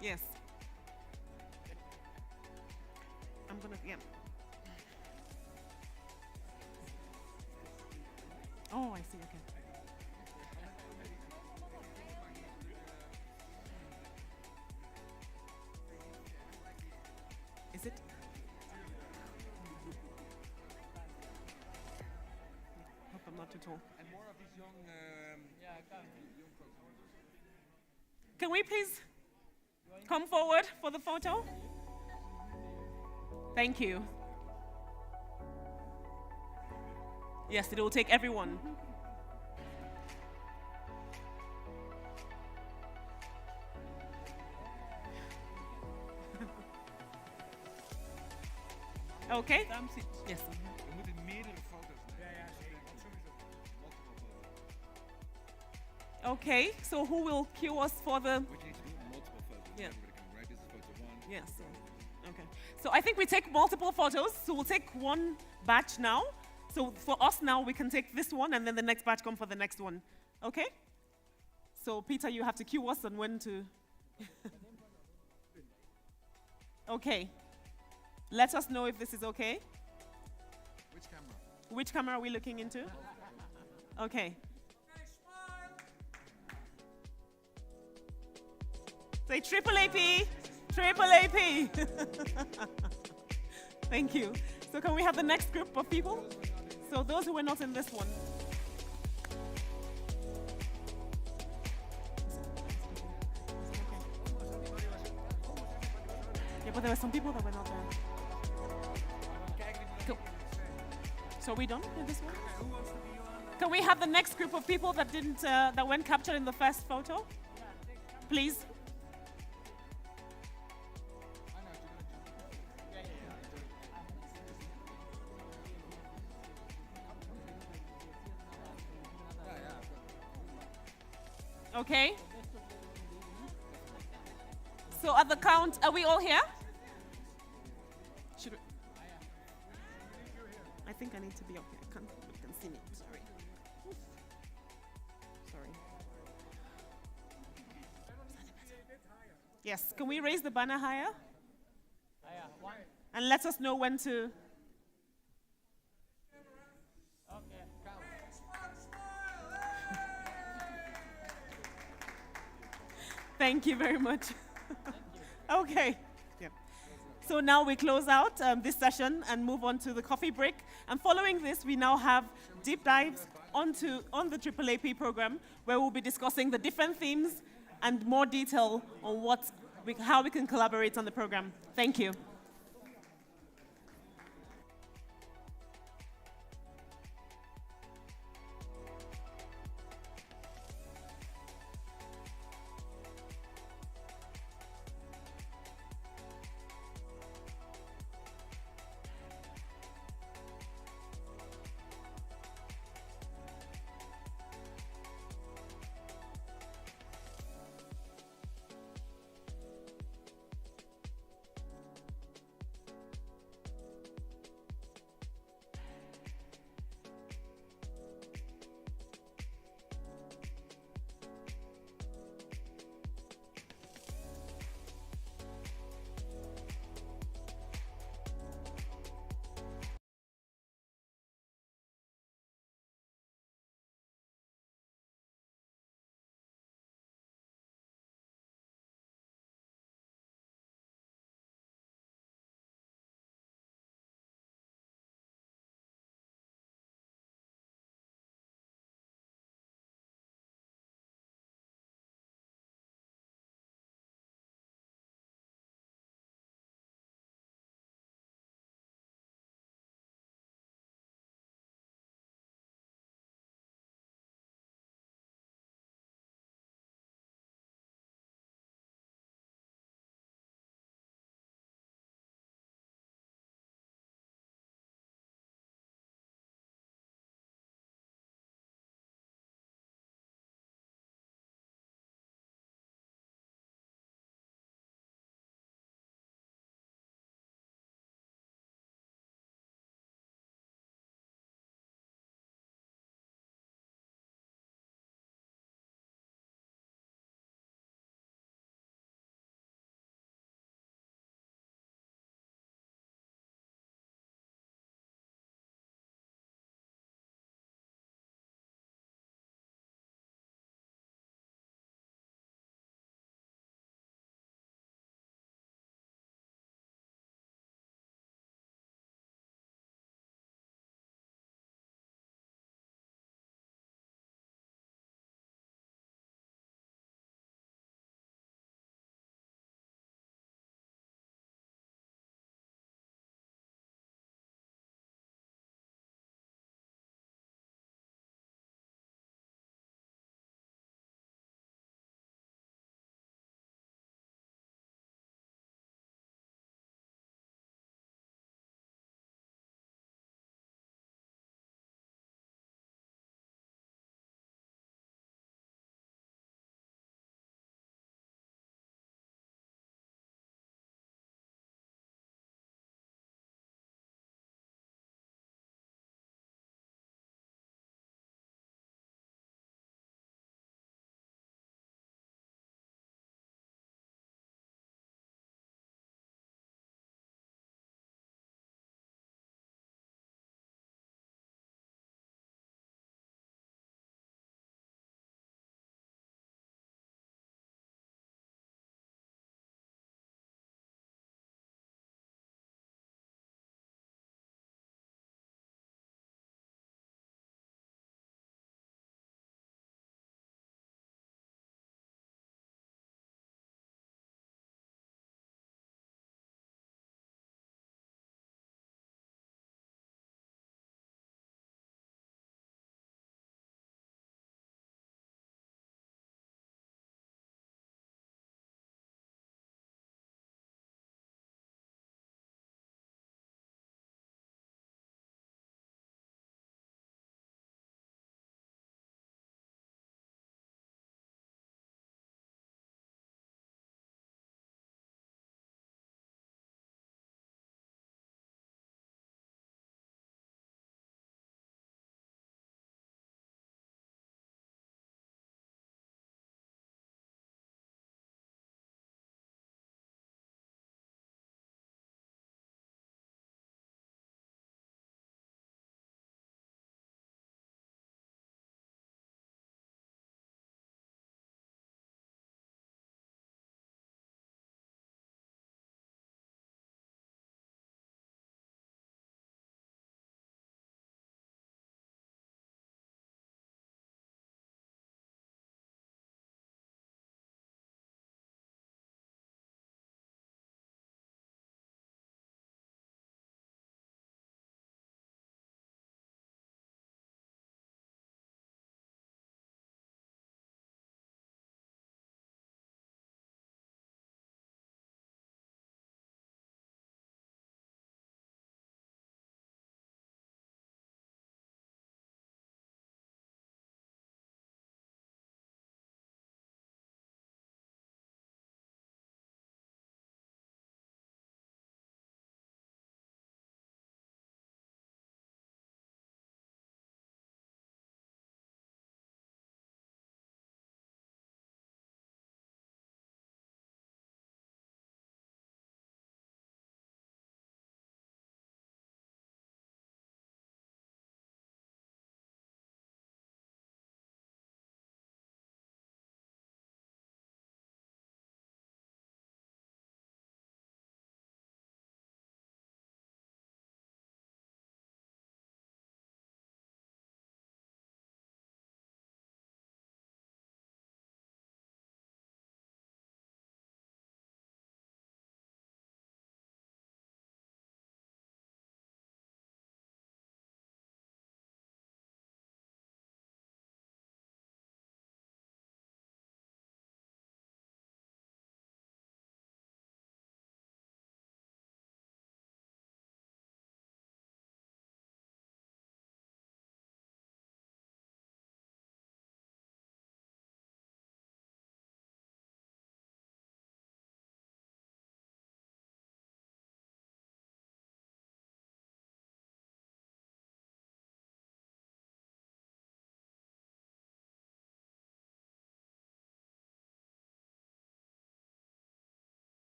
Yes. I'm going to, yeah. Oh, I see, okay. Is it? Hope I'm not too tall. And more of these young, Can we please come forward for the photo? Thank you. Yes, it will take everyone. Okay? Yes. Okay, so who will cue us for the... Yeah. Yes. Okay. So I think we take multiple photos. So we'll take one batch now. So for us now, we can take this one, and then the next batch come for the next one. Okay? So Peter, you have to cue us on when to... Okay. Let us know if this is okay. Which camera? Which camera are we looking into? Okay. Say triple AP, triple AP. Thank you. So can we have the next group of people? So those who were not in this one. Yeah, but there were some people that were not there. Cool. So are we done with this one? Can we have the next group of people that didn't, that weren't captured in the first photo? Please. Okay. So at the count, are we all here? Should we? I think I need to be up here. You can see me. Sorry. Sorry. Yes. Can we raise the banner higher? And let us know when to. Thank you very much. Okay. Yeah. So now we close out this session and move on to the coffee break. And following this, we now have deep dives on the AAAP program, where we'll be discussing the different themes and more detail on how we can collaborate on the program. Thank you.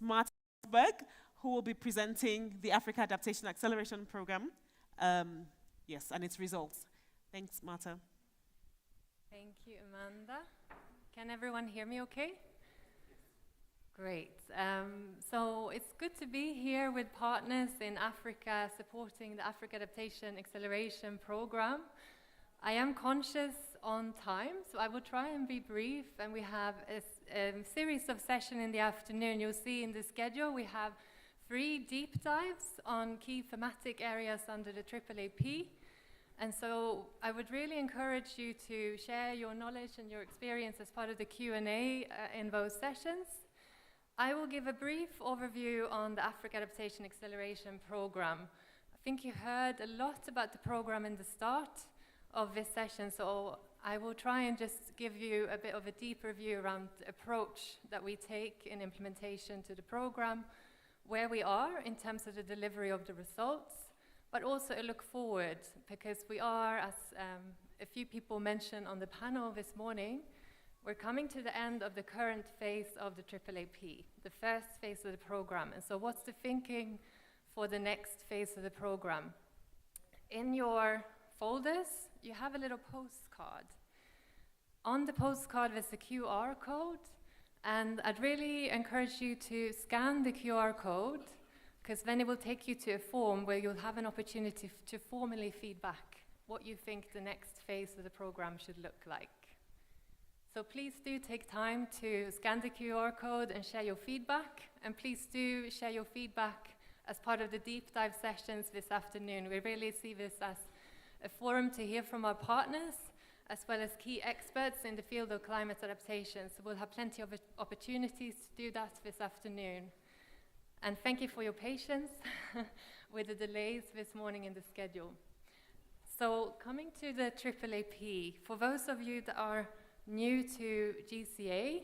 Martinsburg, who will be presenting the Africa Adaptation Acceleration Program, yes, and its results. Thanks, Marta. Thank you, Amanda. Can everyone hear me okay? Great. So it's good to be here with partners in Africa supporting the Africa Adaptation Acceleration Program. I am conscious on time, so I will try and be brief, and we have a series of sessions in the afternoon. You'll see in the schedule we have 3 deep dives on key thematic areas under the AAAP. And so I would really encourage you to share your knowledge and your experience as part of the Q&A in those sessions. I will give a brief overview on the Africa Adaptation Acceleration Program. I think you heard a lot about the program in the start of this session, so I will try and just give you a bit of a deeper view around the approach that we take in implementation to the program, where we are in terms of the delivery of the results, but also a look forward, because we are, as a few people mentioned on the panel this morning, we're coming to the end of the current phase of the AAAP, the first phase of the program. And so what's the thinking for the next phase of the program? In your folders, you have a little postcard. On the postcard, there's a QR code, and I'd really encourage you to scan the QR code, because then it will take you to a form where you'll have an opportunity to formally feedback what you think the next phase of the program should look like. So please do take time to scan the QR code and share your feedback, and please do share your feedback as part of the deep dive sessions this afternoon. We really see this as a forum to hear from our partners, as well as key experts in the field of climate adaptation. So we'll have plenty of opportunities to do that this afternoon. And thank you for your patience with the delays this morning in the schedule. So coming to the AAAP, for those of you that are new to GCA,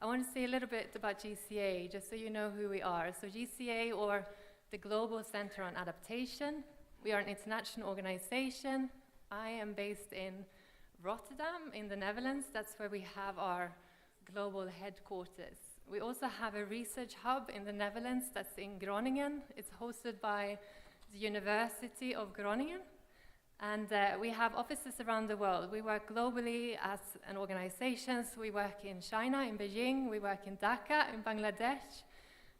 I want to say a little bit about GCA, just so you know who we are. So GCA, or the Global Center on Adaptation, we are an international organization. I am based in Rotterdam in the Netherlands. That's where we have our global headquarters. We also have a research hub in the Netherlands that's in Groningen. It's hosted by the University of Groningen. And we have offices around the world. We work globally as an organization. So we work in China, in Beijing. We work in Dhaka, in Bangladesh.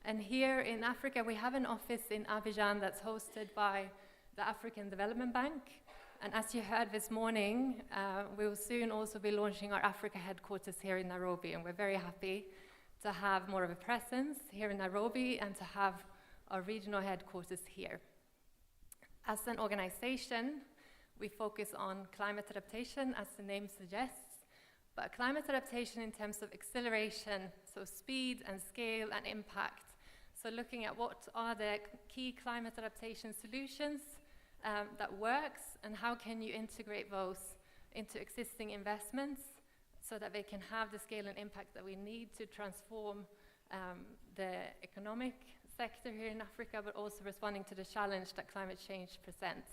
And here in Africa, we have an office in Abidjan that's hosted by the African Development Bank. And as you heard this morning, we will soon also be launching our Africa headquarters here in Nairobi. And we're very happy to have more of a presence here in Nairobi and to have our regional headquarters here. As an organization, we focus on climate adaptation, as the name suggests, but climate adaptation in terms of acceleration, so speed and scale and impact. So looking at what are the key climate adaptation solutions that works, and how can you integrate those into existing investments so that they can have the scale and impact that we need to transform the economic sector here in Africa, but also responding to the challenge that climate change presents.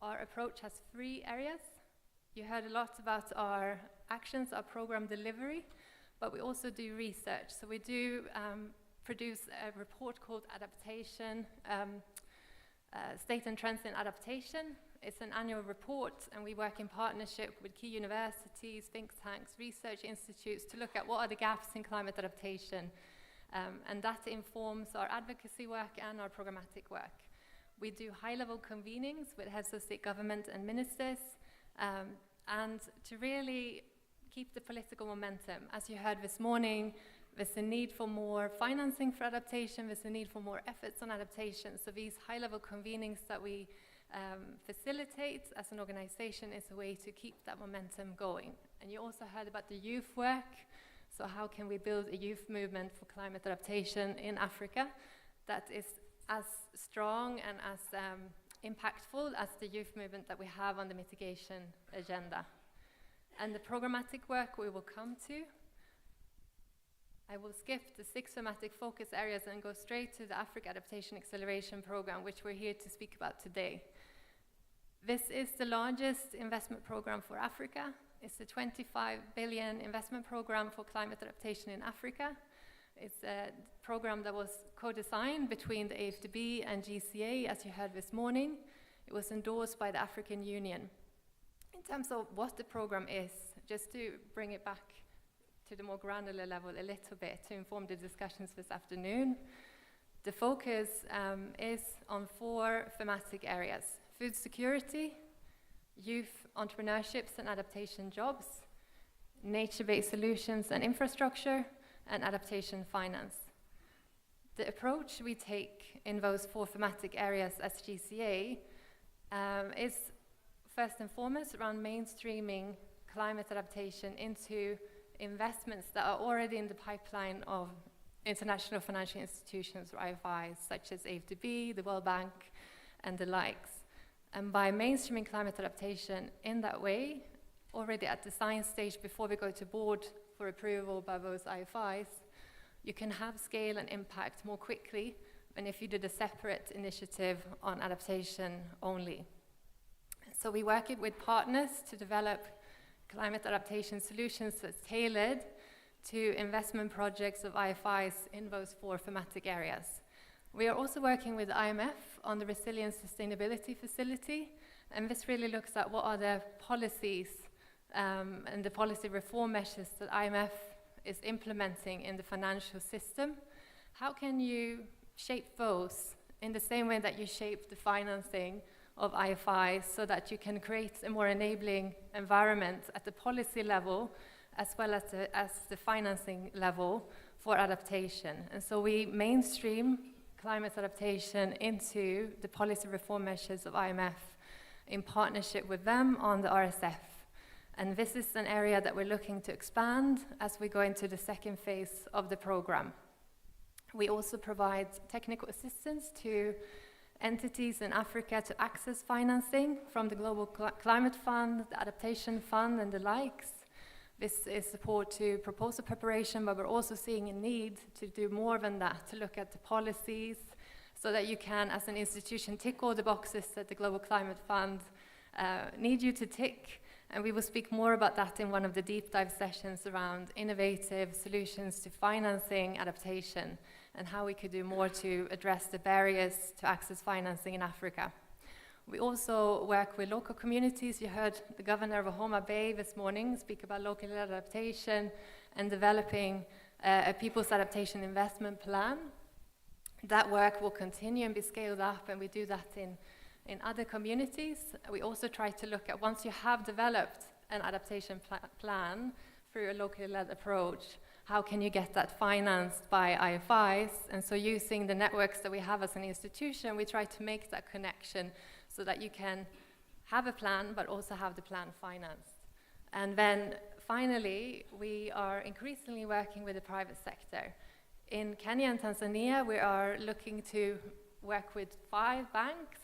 Our approach has 3 areas. You heard a lot about our actions, our program delivery, but we also do research. So we do produce a report called Adaptation, State and Trends in Adaptation. It's an annual report, and we work in partnership with key universities, think tanks, research institutes to look at what are the gaps in climate adaptation. And that informs our advocacy work and our programmatic work. We do high-level convenings with heads of state government and ministers, and to really keep the political momentum. As you heard this morning, there's a need for more financing for adaptation, there's a need for more efforts on adaptation. So these high-level convenings that we facilitate as an organization is a way to keep that momentum going. And you also heard about the youth work. So how can we build a youth movement for climate adaptation in Africa that is as strong and as impactful as the youth movement that we have on the mitigation agenda. And the programmatic work we will come to. I will skip the 6 thematic focus areas and go straight to the Africa Adaptation Acceleration Program, which we're here to speak about today. This is the largest investment program for Africa. It's a 25 billion investment program for climate adaptation in Africa. It's a program that was co-designed between the AFDB and GCA, as you heard this morning. It was endorsed by the African Union. In terms of what the program is, just to bring it back to the more granular level a little bit to inform the discussions this afternoon, the focus is on 4 thematic areas: food security, youth entrepreneurships and adaptation jobs, nature-based solutions and infrastructure, and adaptation finance. The approach we take in those 4 thematic areas as GCA is first and foremost around mainstreaming climate adaptation into investments that are already in the pipeline of international financial institutions or IFIs, such as AFDB, the World Bank, and the likes. And by mainstreaming climate adaptation in that way, already at the science stage before we go to board for approval by those IFIs, you can have scale and impact more quickly than if you did a separate initiative on adaptation only. So we work with partners to develop climate adaptation solutions that's tailored to investment projects of IFIs in those 4 thematic areas. We are also working with IMF on the Resilience Sustainability Facility, and this really looks at what are the policies and the policy reform measures that IMF is implementing in the financial system. How can you shape those in the same way that you shape the financing of IFIs so that you can create a more enabling environment at the policy level as well as the financing level for adaptation? And so we mainstream climate adaptation into the policy reform measures of IMF in partnership with them on the RSF. And this is an area that we're looking to expand as we go into the second phase of the program. We also provide technical assistance to entities in Africa to access financing from the Global Climate Fund, the Adaptation Fund, and the likes. This is support to proposal preparation, but we're also seeing a need to do more than that, to look at the policies so that you can, as an institution, tick all the boxes that the Global Climate Fund need you to tick. And we will speak more about that in one of the deep dive sessions around innovative solutions to financing adaptation and how we could do more to address the barriers to access financing in Africa. We also work with local communities. You heard the governor of Homa Bay this morning speak about local adaptation and developing a people's adaptation investment plan. That work will continue and be scaled up, and we do that in other communities. We also try to look at, once you have developed an adaptation plan through a locally led approach, how can you get that financed by IFIs? And so using the networks that we have as an institution, we try to make that connection so that you can have a plan, but also have the plan financed. And then finally, we are increasingly working with the private sector. In Kenya and Tanzania, we are looking to work with 5 banks.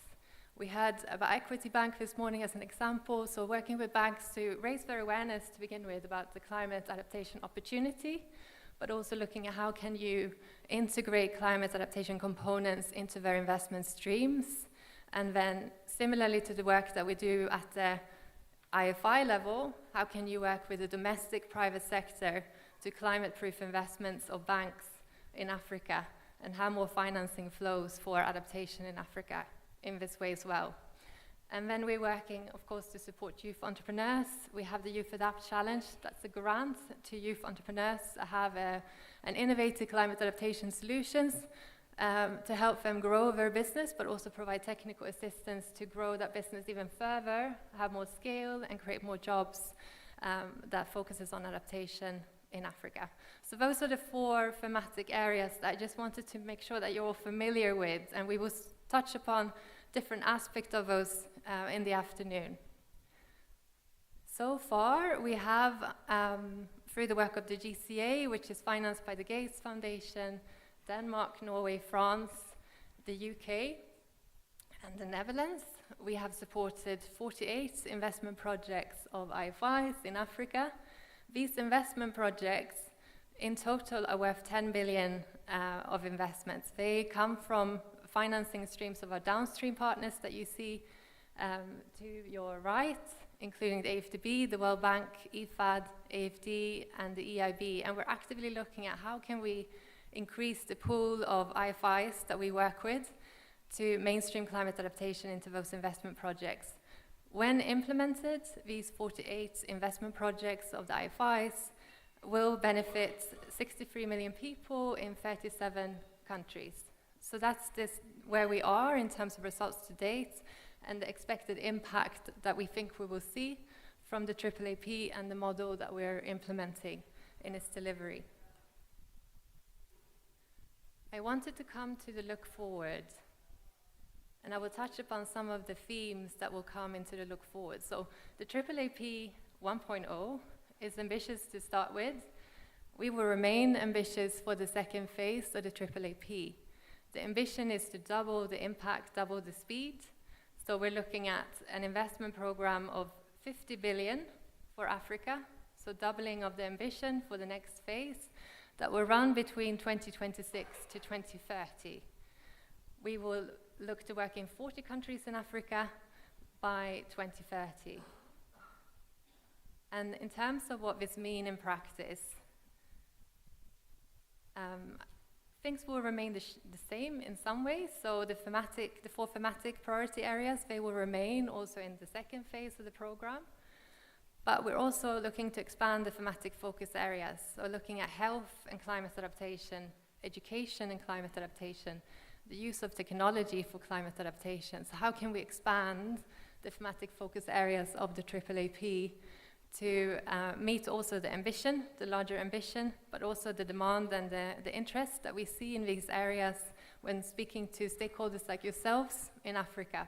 We had about Equity Bank this morning as an example, so working with banks to raise their awareness to begin with about the climate adaptation opportunity, but also looking at how can you integrate climate adaptation components into their investment streams. And then similarly to the work that we do at the IFI level, how can you work with the domestic private sector to climate-proof investments of banks in Africa and how more financing flows for adaptation in Africa in this way as well. And then we're working, of course, to support youth entrepreneurs. We have the Youth Adapt Challenge. That's a grant to youth entrepreneurs to have an innovative climate adaptation solutions to help them grow their business, but also provide technical assistance to grow that business even further, have more scale, and create more jobs that focuses on adaptation in Africa. So those are the 4 thematic areas that I just wanted to make sure that you're all familiar with, and we will touch upon different aspects of those in the afternoon. So far, we have, through the work of the GCA, which is financed by the Gates Foundation, Denmark, Norway, France, the UK, and the Netherlands, we have supported 48 investment projects of IFIs in Africa. These investment projects in total are worth 10 billion of investments. They come from financing streams of our downstream partners that you see to your right including the AFDB, the World Bank, IFAD, AFD, and the EIB. And we're actively looking at how can we increase the pool of IFIs that we work with to mainstream climate adaptation into those investment projects. When implemented, these 48 investment projects of the IFIs will benefit 63 million people in 37 countries. So that's where we are in terms of results to date and the expected impact that we think we will see from the AAAP and the model that we're implementing in its delivery. I wanted to come to the look forward, and I will touch upon some of the themes that will come into the look forward. So the AAAP 1.0 is ambitious to start with. We will remain ambitious for the second phase of the AAAP. The ambition is to double the impact, double the speed. So we're looking at an investment program of 50 billion for Africa, so doubling of the ambition for the next phase that will run between 2026 to 2030. We will look to work in 40 countries in Africa by 2030. And in terms of what this means in practice, things will remain the same in some ways. So the four thematic priority areas, they will remain also in the second phase of the program. But we're also looking to expand the thematic focus areas. So looking at health and climate adaptation, education and climate adaptation, the use of technology for climate adaptation. So how can we expand the thematic focus areas of the AAAP to meet also the ambition, the larger ambition, but also the demand and the interest that we see in these areas when speaking to stakeholders like yourselves in Africa.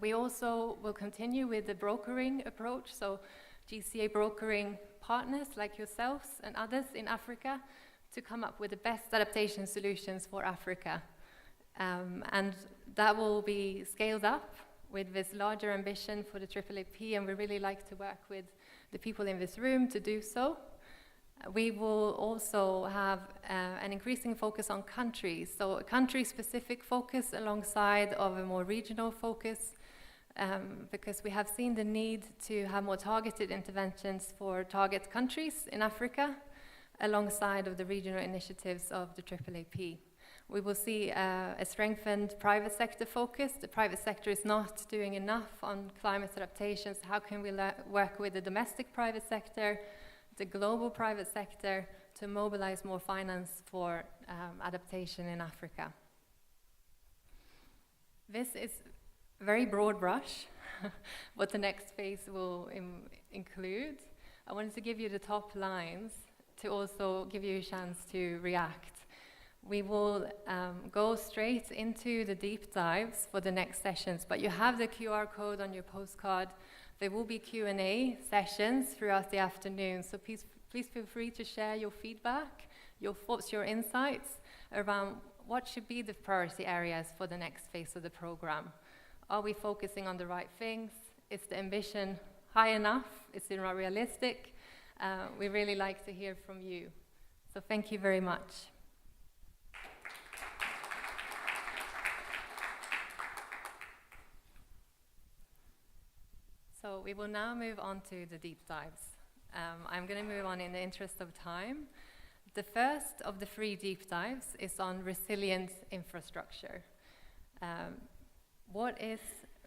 We also will continue with the brokering approach, so GCA brokering partners like yourselves and others in Africa to come up with the best adaptation solutions for Africa. And that will be scaled up with this larger ambition for the AAAP, and we really like to work with the people in this room to do so. We will also have an increasing focus on countries, so a country-specific focus alongside of a more regional focus, because we have seen the need to have more targeted interventions for target countries in Africa, alongside of the regional initiatives of the AAAP. We will see a strengthened private sector focus. The private sector is not doing enough on climate adaptations. How can we work with the domestic private sector, the global private sector, to mobilize more finance for adaptation in Africa? This is a very broad brush, what the next phase will include. I wanted to give you the top lines to also give you a chance to react. We will go straight into the deep dives for the next sessions, but you have the QR code on your postcard. There will be Q&A sessions throughout the afternoon, so please feel free to share your feedback, your thoughts, your insights around what should be the priority areas for the next phase of the program. Are we focusing on the right things? Is the ambition high enough? Is it not realistic? We really like to hear from you. So thank you very much. So we will now move on to the deep dives. I'm going to move on in the interest of time. The first of the 3 deep dives is on resilient infrastructure. What is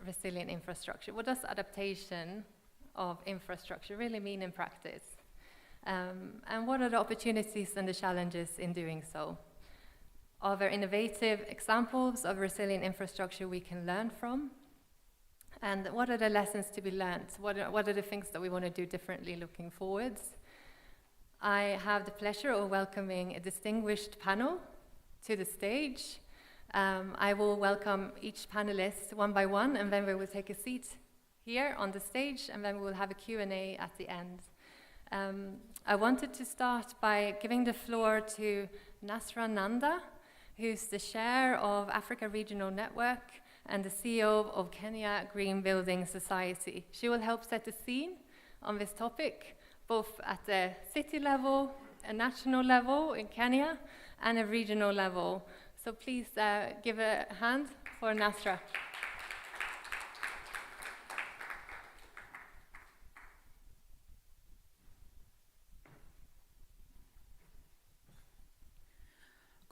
resilient infrastructure? What does adaptation of infrastructure really mean in practice? And what are the opportunities and the challenges in doing so? Are there innovative examples of resilient infrastructure we can learn from? And what are the lessons to be learned? What are the things that we want to do differently looking forwards? I have the pleasure of welcoming a distinguished panel to the stage. I will welcome each panelist one by one, and then we will take a seat here on the stage, and then we will have a Q&A at the end. I wanted to start by giving the floor to Nasra Nanda, who's the chair of Africa Regional Network and the CEO of Kenya Green Building Society. She will help set the scene on this topic, both at the city level, a national level in Kenya, and a regional level. So please give a hand for Nasra.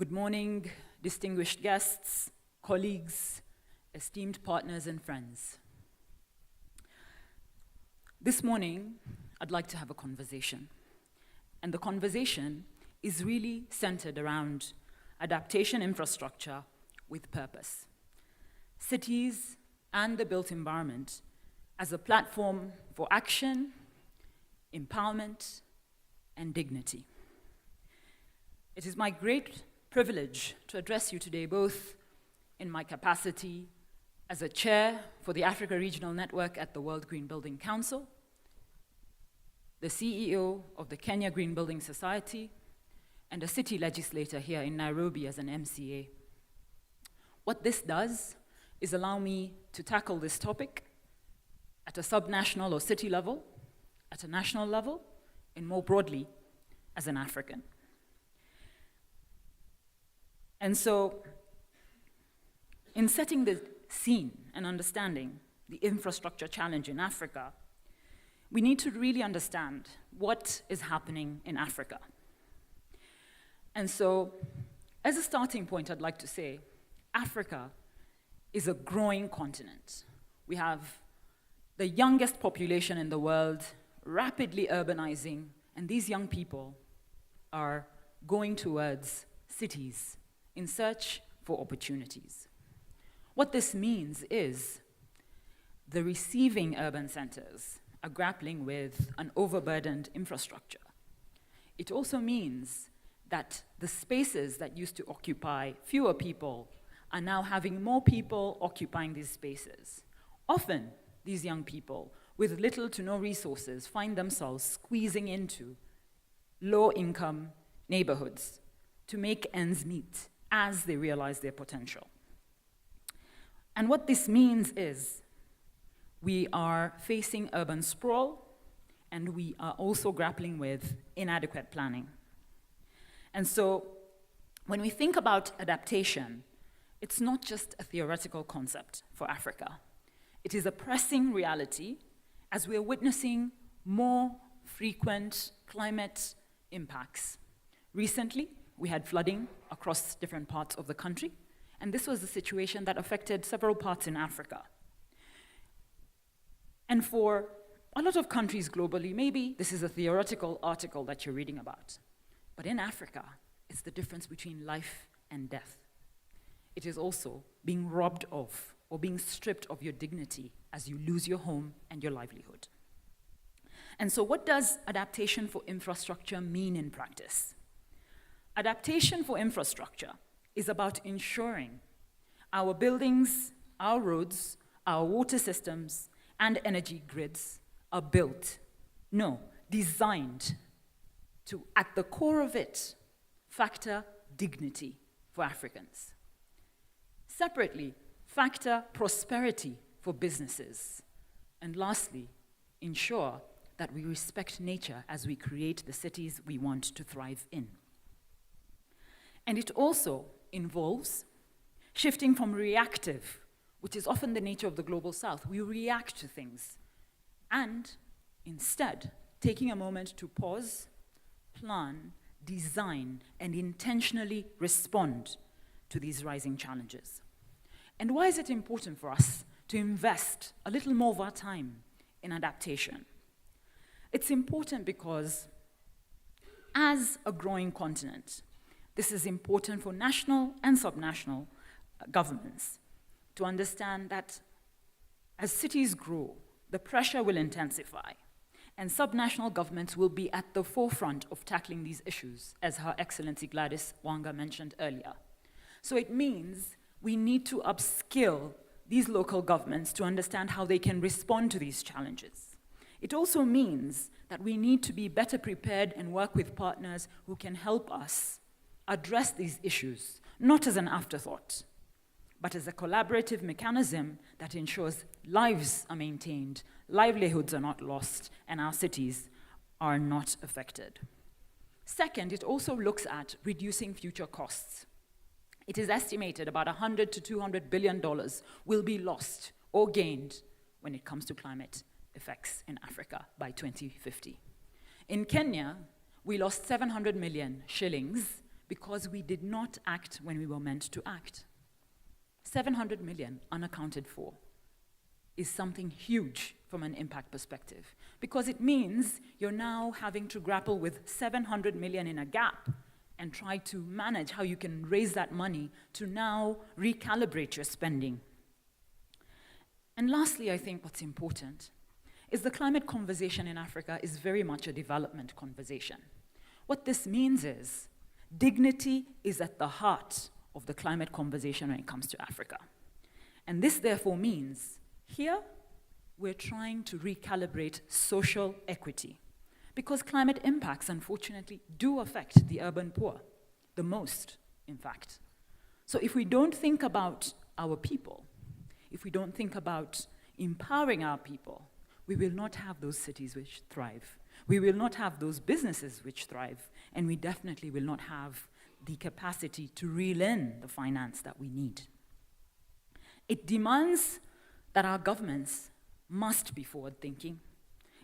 Good morning, distinguished guests, colleagues, esteemed partners and friends. This morning, I'd like to have a conversation. And the conversation is really centered around adaptation infrastructure with purpose. Cities and the built environment as a platform for action, empowerment, and dignity. It is my great privilege to address you today, both in my capacity as a chair for the Africa Regional Network at the World Green Building Council, the CEO of the Kenya Green Building Society, and a city legislator here in Nairobi as an MCA. What this does is allow me to tackle this topic at a subnational or city level, at a national level, and more broadly, as an African. And so, in setting the scene and understanding the infrastructure challenge in Africa, we need to really understand what is happening in Africa. And so, as a starting point, I'd like to say, Africa is a growing continent. We have the youngest population in the world, rapidly urbanizing, and these young people are going towards cities in search for opportunities. What this means is the receiving urban centers are grappling with an overburdened infrastructure. It also means that the spaces that used to occupy fewer people are now having more people occupying these spaces. Often, these young people with little to no resources find themselves squeezing into low-income neighborhoods to make ends meet as they realize their potential. And what this means is we are facing urban sprawl, and we are also grappling with inadequate planning. And so when we think about adaptation, it's not just a theoretical concept for Africa. It is a pressing reality as we're witnessing more frequent climate impacts. Recently, we had flooding across different parts of the country, and this was a situation that affected several parts in Africa. And for a lot of countries globally, maybe this is a theoretical article that you're reading about. But in Africa, it's the difference between life and death. It is also being robbed of or being stripped of your dignity as you lose your home and your livelihood. And so what does adaptation for infrastructure mean in practice? Adaptation for infrastructure is about ensuring our buildings, our roads, our water systems, and energy grids are built, no, designed to, at the core of it, factor dignity for Africans. Separately, factor prosperity for businesses. And lastly, ensure that we respect nature as we create the cities we want to thrive in. And it also involves shifting from reactive, which is often the nature of the global south. We react to things. And instead, taking a moment to pause, plan, design, and intentionally respond to these rising challenges. And why is it important for us to invest a little more of our time in adaptation? It's important because as a growing continent, this is important for national and subnational governments to understand that as cities grow, the pressure will intensify, and subnational governments will be at the forefront of tackling these issues, as Her Excellency Gladys Wanga mentioned earlier. So it means we need to upskill these local governments to understand how they can respond to these challenges. It also means that we need to be better prepared and work with partners who can help us address these issues, not as an afterthought, but as a collaborative mechanism that ensures lives are maintained, livelihoods are not lost, and our cities are not affected. Second, it also looks at reducing future costs. It is estimated about $100 to $200 billion will be lost or gained when it comes to climate effects in Africa by 2050. In Kenya, we lost 700 million shillings because we did not act when we were meant to act. 700 million unaccounted for is something huge from an impact perspective, because it means you're now having to grapple with 700 million in a gap and try to manage how you can raise that money to now recalibrate your spending. And lastly, I think what's important is the climate conversation in Africa is very much a development conversation. What this means is dignity is at the heart of the climate conversation when it comes to Africa. And this therefore means here we're trying to recalibrate social equity, because climate impacts, unfortunately, do affect the urban poor, the most, in fact. So if we don't think about our people, if we don't think about empowering our people, we will not have those cities which thrive. We will not have those businesses which thrive, and we definitely will not have the capacity to reel in the finance that we need. It demands that our governments must be forward-thinking.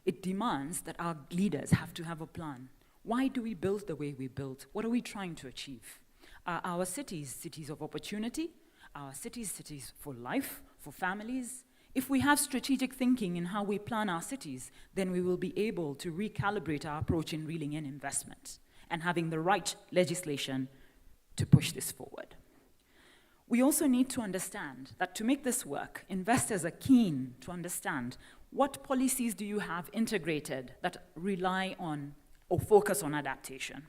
It demands that our leaders have to have a plan. Why do we build the way we build? What are we trying to achieve? Are our cities cities of opportunity? Our cities cities for life, for families? If we have strategic thinking in how we plan our cities, then we will be able to recalibrate our approach in reeling in investment and having the right legislation to push this forward. We also need to understand that to make this work, investors are keen to understand what policies do you have integrated that rely on or focus on adaptation.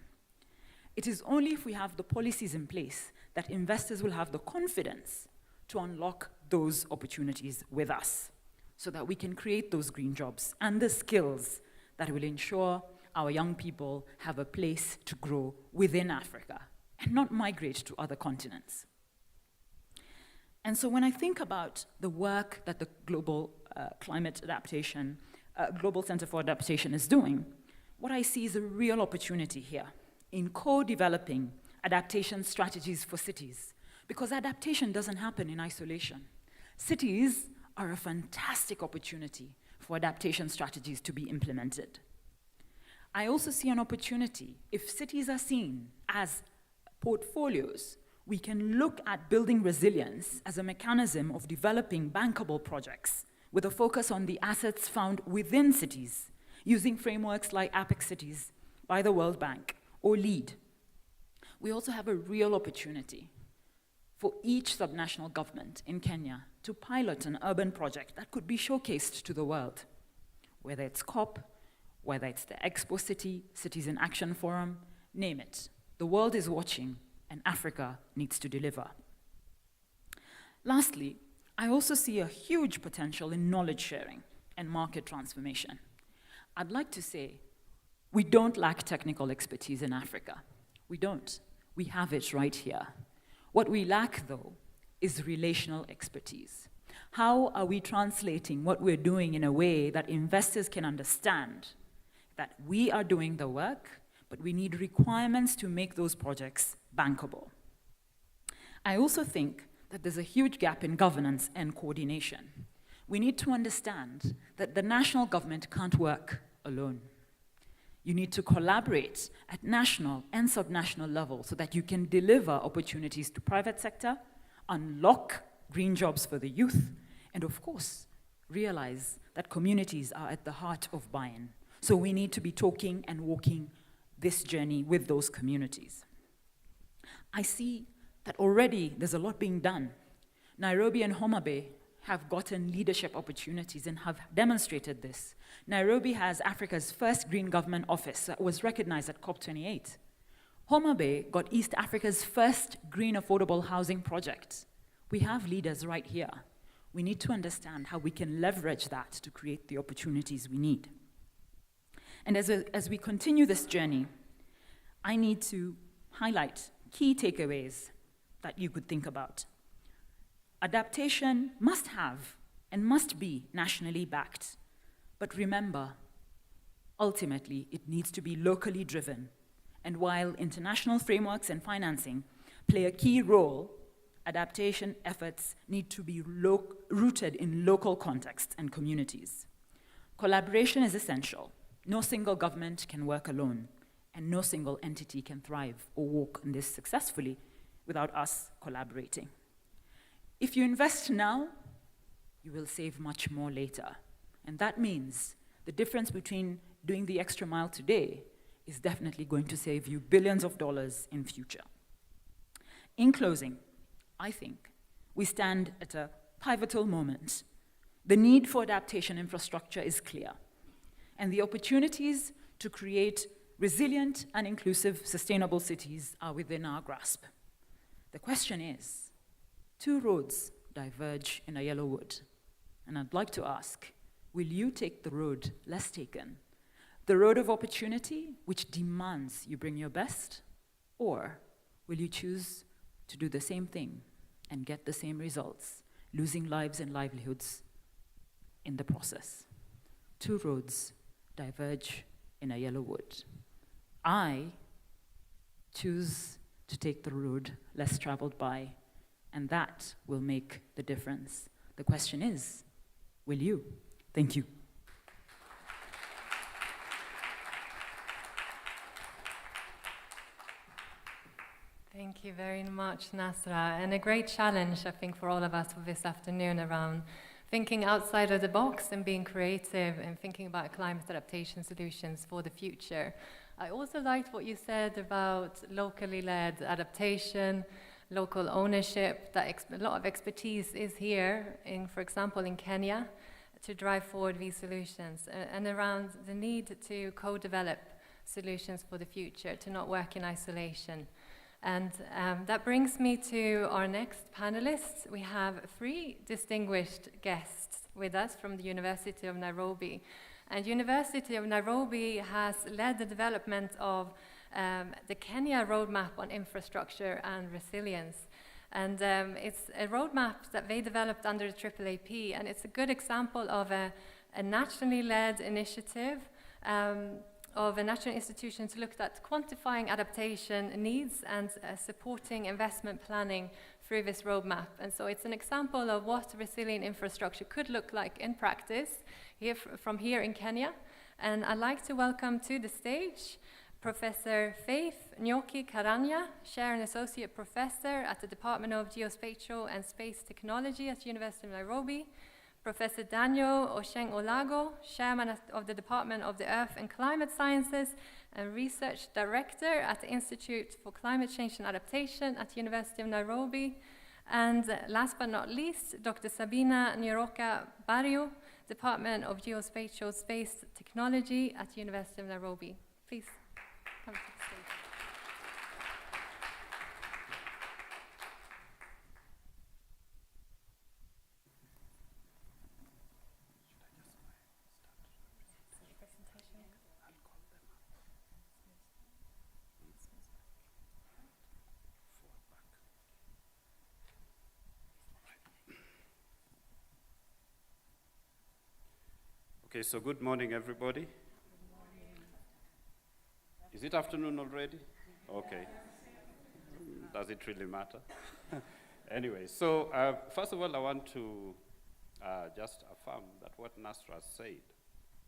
It is only if we have the policies in place that investors will have the confidence to unlock those opportunities with us so that we can create those green jobs and the skills that will ensure our young people have a place to grow within Africa and not migrate to other continents. And so when I think about the work that the Global Climate Adaptation, Global Center for Adaptation is doing, what I see is a real opportunity here in co-developing adaptation strategies for cities, because adaptation doesn't happen in isolation. Cities are a fantastic opportunity for adaptation strategies to be implemented. I also see an opportunity, if cities are seen as portfolios, we can look at building resilience as a mechanism of developing bankable projects with a focus on the assets found within cities, using frameworks like Apex Cities by the World Bank or LEAD. We also have a real opportunity for each subnational government in Kenya to pilot an urban project that could be showcased to the world, whether it's COP, whether it's the Expo City, Cities in Action Forum, name it. The world is watching, and Africa needs to deliver. Lastly, I also see a huge potential in knowledge sharing and market transformation. I'd like to say we don't lack technical expertise in Africa. We don't. We have it right here. What we lack, though, is relational expertise. How are we translating what we're doing in a way that investors can understand that we are doing the work, but we need requirements to make those projects bankable? I also think that there's a huge gap in governance and coordination. We need to understand that the national government can't work alone. You need to collaborate at national and subnational level so that you can deliver opportunities to private sector, unlock green jobs for the youth, and of course, realize that communities are at the heart of buy-in. So we need to be talking and walking this journey with those communities. I see that already there's a lot being done. Nairobi and Homa Bay have gotten leadership opportunities and have demonstrated this. Nairobi has Africa's first green government office that was recognized at COP28. Homa Bay got East Africa's first green affordable housing project. We have leaders right here. We need to understand how we can leverage that to create the opportunities we need. And as we continue this journey, I need to highlight key takeaways that you could think about. Adaptation must have and must be nationally backed. But remember, ultimately, it needs to be locally driven. And while international frameworks and financing play a key role, adaptation efforts need to be rooted in local contexts and communities. Collaboration is essential. No single government can work alone. And no single entity can thrive or walk on this successfully without us collaborating. If you invest now, you will save much more later. And that means the difference between doing the extra mile today is definitely going to save you billions of dollars in future. In closing, I think we stand at a pivotal moment. The need for adaptation infrastructure is clear, and the opportunities to create resilient and inclusive sustainable cities are within our grasp. The question is, two roads diverge in a yellow wood, and I'd like to ask, will you take the road less taken, the road of opportunity, which demands you bring your best, or will you choose to do the same thing and get the same results, losing lives and livelihoods in the process? Two roads diverge in a yellow wood. I choose to take the road less traveled by, and that will make the difference. The question is, will you? Thank you. Thank you very much, Nasra, and a great challenge, I think, for all of us for this afternoon around thinking outside of the box and being creative and thinking about climate adaptation solutions for the future. I also liked what you said about locally led adaptation, local ownership, that a lot of expertise is here, for example, in Kenya, to drive forward these solutions, and around the need to co-develop solutions for the future, to not work in isolation. And that brings me to our next panelists. We have three distinguished guests with us from the University of Nairobi. And University of Nairobi has led the development of the Kenya Roadmap on Infrastructure and Resilience. And it's a roadmap that they developed under the AAAP, and it's a good example of a nationally led initiative of a national institution to look at quantifying adaptation needs and supporting investment planning through this roadmap. And so it's an example of what resilient infrastructure could look like in practice from here in Kenya. And I'd like to welcome to the stage Professor Faith Nyoki Karanya, Chair and Associate Professor at the Department of Geospatial and Space Technology at the University of Nairobi, Professor Daniel Osheng Olago, Chairman of the Department of the Earth and Climate Sciences and Research Director at the Institute for Climate Change and Adaptation at the University of Nairobi, and last but not least, Dr. Sabina Nyoroka Barrio, Department of Geospatial Space Technology at the University of Nairobi. Please come to the stage. Okay, so good morning, everybody. Is it afternoon already? Okay. Does it really matter? Anyway, so first of all, I want to just affirm that what Nasra said,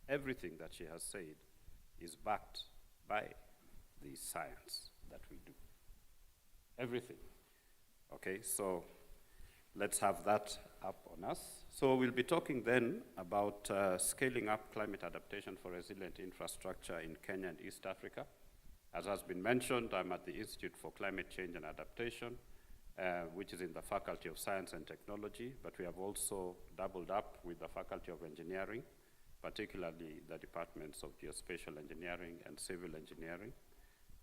everything that she has said, is backed by the science that we do. Everything. Okay, so let's have that up on us. So we'll be talking then about scaling up climate adaptation for resilient infrastructure in Kenya and East Africa. As has been mentioned, I'm at the Institute for Climate Change and Adaptation, which is in the Faculty of Science and Technology, but we have also doubled up with the Faculty of Engineering, particularly the Departments of Geospatial Engineering and Civil Engineering,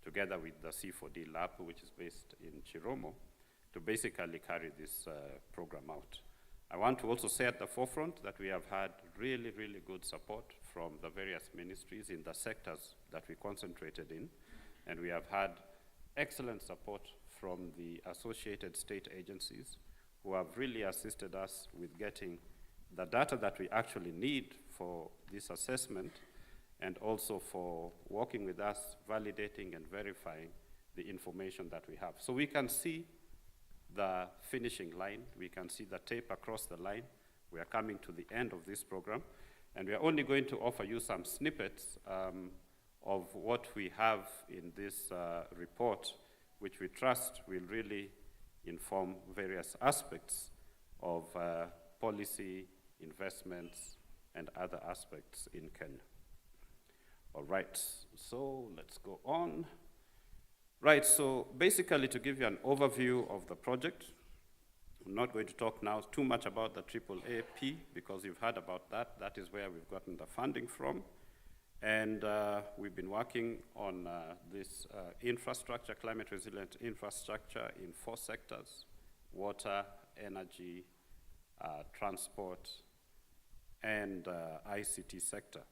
together with the C4D lab, which is based in Chiromo, to basically carry this program out. I want to also say at the forefront that we have had really, really good support from the various ministries in the sectors that we concentrated in, and we have had excellent support from the associated state agencies who have really assisted us with getting the data that we actually need for this assessment, and also for working with us, validating and verifying the information that we have. So we can see the finishing line. We can see the tape across the line. We are coming to the end of this program, and we are only going to offer you some snippets of what we have in this report, which we trust will really inform various aspects of policy, investments, and other aspects in Kenya. All right, so let's go on. Right, so basically to give you an overview of the project, I'm not going to talk now too much about the AAAP because you've heard about that. That is where we've gotten the funding from. And we've been working on this infrastructure, climate resilient infrastructure in 4 sectors: water, energy, transport, and ICT sector.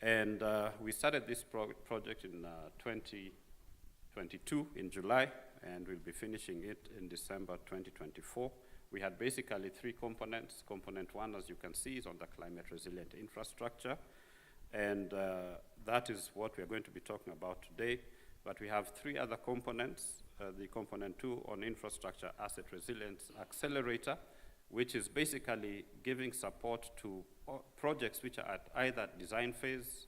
And we started this project in 2022 in July, and we'll be finishing it in December 2024. We had basically 3 components. Component 1, as you can see, is on the climate resilient infrastructure. And that is what we're going to be talking about today. But we have 3 other components. The component 2 on infrastructure asset resilience accelerator, which is basically giving support to projects which are at either design phase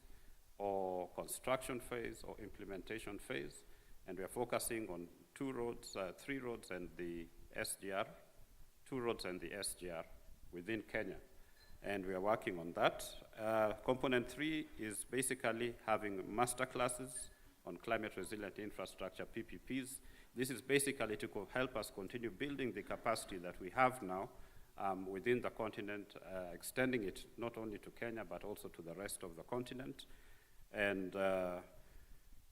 or construction phase or implementation phase. And we are focusing on 2 roads, 3 roads and the SGR, 2 roads and the SGR within Kenya. And we are working on that. Component 3 is basically having master classes on climate resilient infrastructure, PPPs. This is basically to help us continue building the capacity that we have now within the continent, extending it not only to Kenya, but also to the rest of the continent. And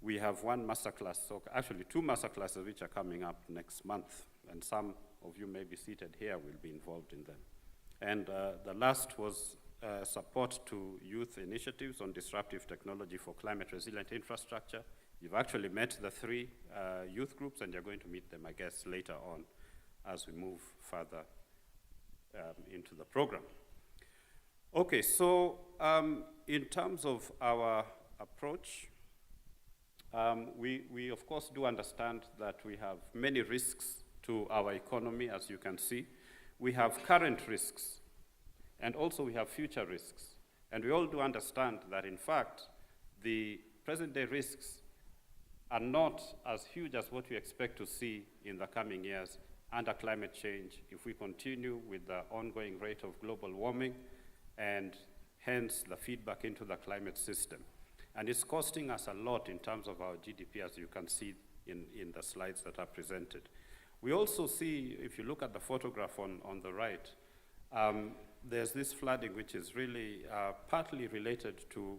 we have 1 masterclass, so actually 2 masterclasses which are coming up next month, and some of you may be seated here will be involved in them. And the last was support to youth initiatives on disruptive technology for climate resilient infrastructure. You've actually met the 3 youth groups, and you're going to meet them, I guess, later on as we move further into the program. Okay, so in terms of our approach, we of course do understand that we have many risks to our economy, as you can see. We have current risks, and also we have future risks. And we all do understand that, in fact, the present-day risks are not as huge as what we expect to see in the coming years under climate change if we continue with the ongoing rate of global warming and hence the feedback into the climate system. And it's costing us a lot in terms of our GDP, as you can see in the slides that are presented. We also see, if you look at the photograph on the right, there's this flooding which is really partly related to,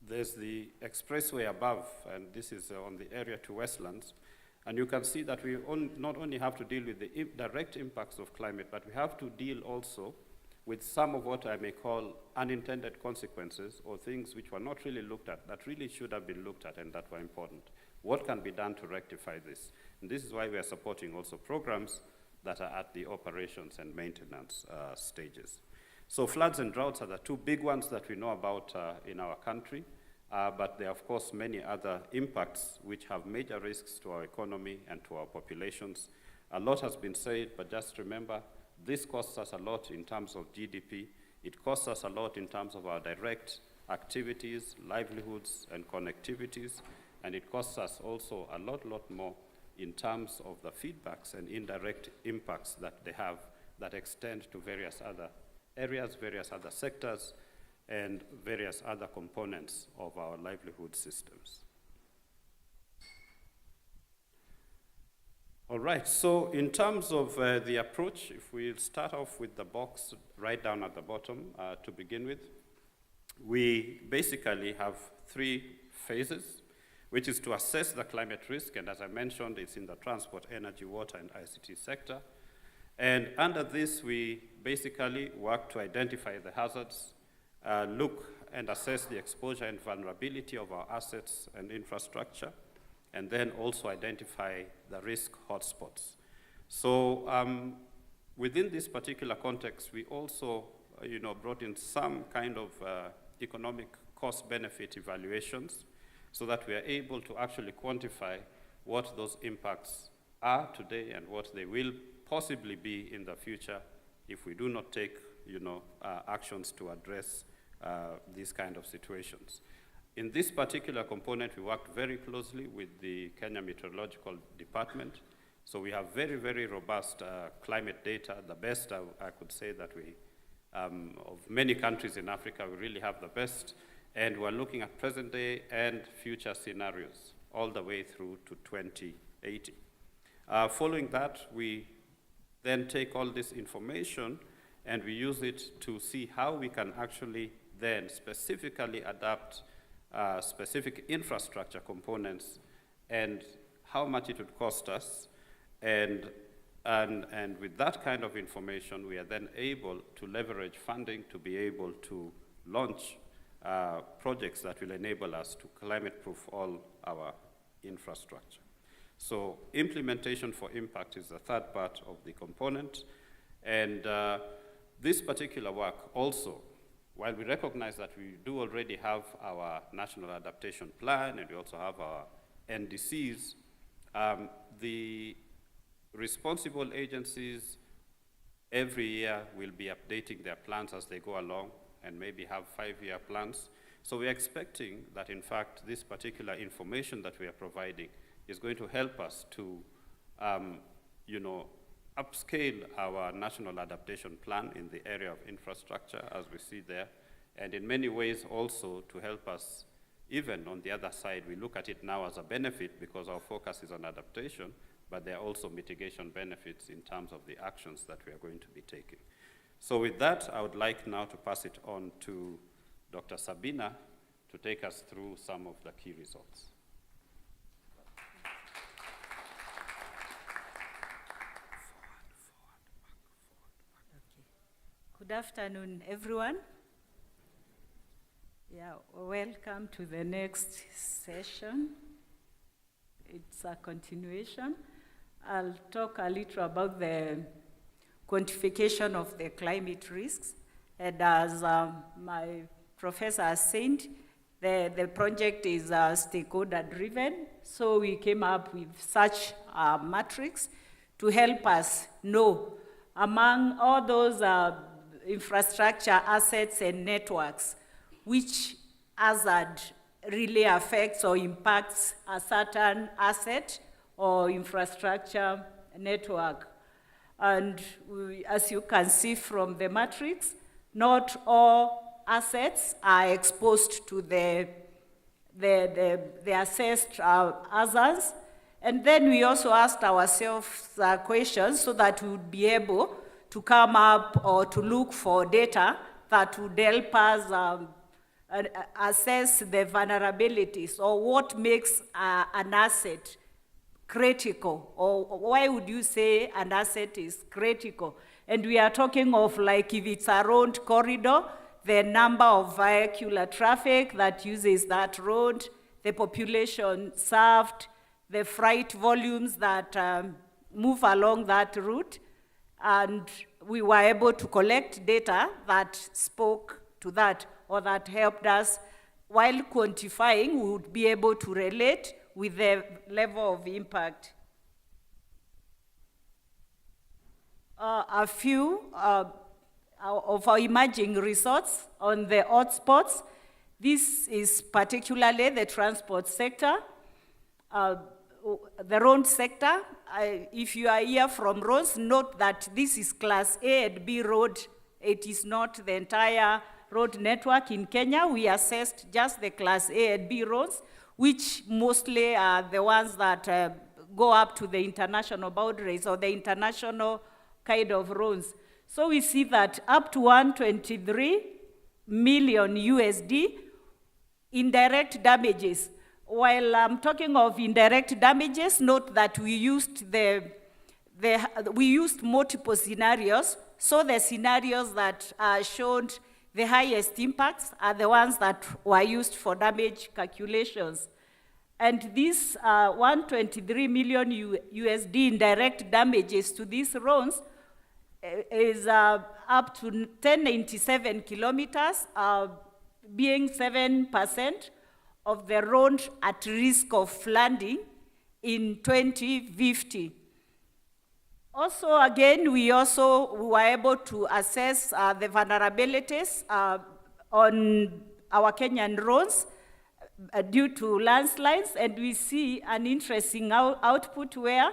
there's the expressway above, and this is on the area to Westlands. And you can see that we not only have to deal with the direct impacts of climate, but we have to deal also with some of what I may call unintended consequences, or things which were not really looked at, that really should have been looked at and that were important. What can be done to rectify this? And this is why we are supporting also programs that are at the operations and maintenance stages. So floods and droughts are the 2 big ones that we know about in our country, but there are of course many other impacts which have major risks to our economy and to our populations. A lot has been said, but just remember, this costs us a lot in terms of GDP. It costs us a lot in terms of our direct activities, livelihoods, and connectivities. And it costs us also a lot more in terms of the feedbacks and indirect impacts that they have that extend to various other areas, various other sectors, and various other components of our livelihood systems. All right, so in terms of the approach, if we start off with the box right down at the bottom to begin with, we basically have 3 phases, which is to assess the climate risk, and as I mentioned, it's in the transport, energy, water, and ICT sector. And under this, we basically work to identify the hazards, look and assess the exposure and vulnerability of our assets and infrastructure, and then also identify the risk hotspots. So within this particular context, we also brought in some kind of economic cost-benefit evaluations so that we are able to actually quantify what those impacts are today and what they will possibly be in the future if we do not take actions to address these kind of situations. In this particular component, we worked very closely with the Kenya Meteorological Department. So we have very, very robust climate data, the best I could say that we, of many countries in Africa, we really have the best. And we're looking at present day and future scenarios all the way through to 2080. Following that, we then take all this information and we use it to see how we can actually then specifically adapt specific infrastructure components and how much it would cost us. And with that kind of information, we are then able to leverage funding to be able to launch projects that will enable us to climate-proof all our infrastructure. So implementation for impact is the third part of the component. And this particular work also, while we recognize that we do already have our National Adaptation Plan and we also have our NDCs, the responsible agencies every year will be updating their plans as they go along and maybe have 5-year plans. So we're expecting that, in fact, this particular information that we are providing is going to help us to, upscale our national adaptation plan in the area of infrastructure, as we see there, and in many ways also to help us, even on the other side, we look at it now as a benefit because our focus is on adaptation, but there are also mitigation benefits in terms of the actions that we are going to be taking. So with that, I would like now to pass it on to Dr. Sabina to take us through some of the key results. Good afternoon, everyone. Yeah, welcome to the next session. It's a continuation. I'll talk a little about the quantification of the climate risks. And as my professor has said, the project is stakeholder driven. So we came up with such a matrix to help us know among all those infrastructure assets and networks, which hazard really affects or impacts a certain asset or infrastructure network. And as you can see from the matrix, not all assets are exposed to the assessed hazards. And then we also asked ourselves questions so that we would be able to come up or to look for data that would help us assess the vulnerabilities or what makes an asset critical, or why would you say an asset is critical? And we are talking of, like, if it's a road corridor, the number of vehicular traffic that uses that road, the population served, the freight volumes that move along that route. And we were able to collect data that spoke to that, or that helped us, while quantifying, we would be able to relate with the level of impact. A few of our emerging results on the hotspots. This is particularly the transport sector, the road sector. If you are here from roads, note that this is class A and B road. It is not the entire road network in Kenya. We assessed just the class A and B roads, which mostly are the ones that go up to the international boundaries or the international kind of roads. So we see that up to 123 million USD indirect damages. While I'm talking of indirect damages, note that we used we used multiple scenarios. So the scenarios that showed the highest impacts are the ones that were used for damage calculations. And this 123 million USD indirect damages to these roads is up to 1097 kilometers, being 7% of the road at risk of flooding in 2050. Also, again, we were able to assess the vulnerabilities on our Kenyan roads due to landslides, and we see an interesting output where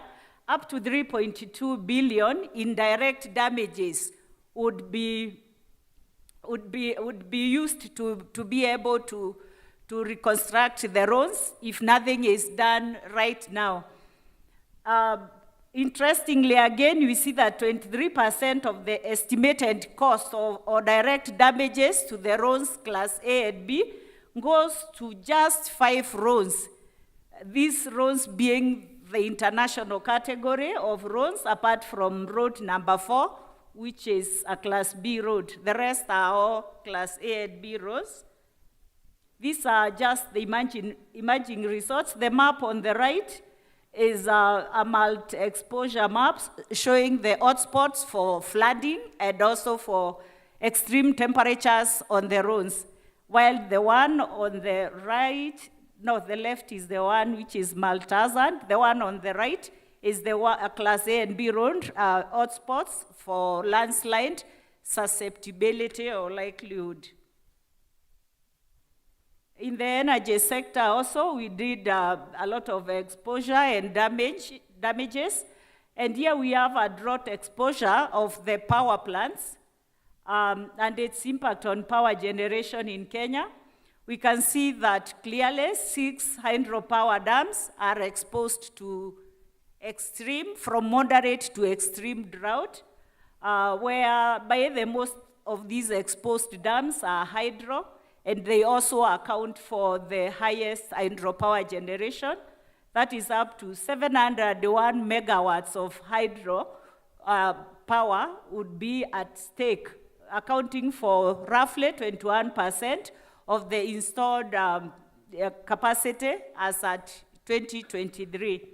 up to 3.2 billion in direct damages would be used to be able to reconstruct the roads if nothing is done right now. Interestingly, again, we see that 23% of the estimated cost or direct damages to the roads class A and B goes to just 5 roads. These roads being the international category of roads, apart from road number 4, which is a class B road. The rest are all class A and B roads. These are just the imaging results. The map on the right is a multi-exposure map showing the hotspots for flooding and also for extreme temperatures on the roads. While the one on the right, no, the left is the one which is multi-hazard. The one on the right is the class A and B road hotspots for landslide susceptibility or likelihood. In the energy sector also, we did a lot of exposure and damages. And here we have a drought exposure of the power plants and its impact on power generation in Kenya. We can see that clearly 6 hydropower dams are exposed to extreme, from moderate to extreme drought, whereby the most of these exposed dams are hydro, and they also account for the highest hydropower generation. That is up to 701 megawatts of hydro power would be at stake, accounting for roughly 21% of the installed capacity as at 2023.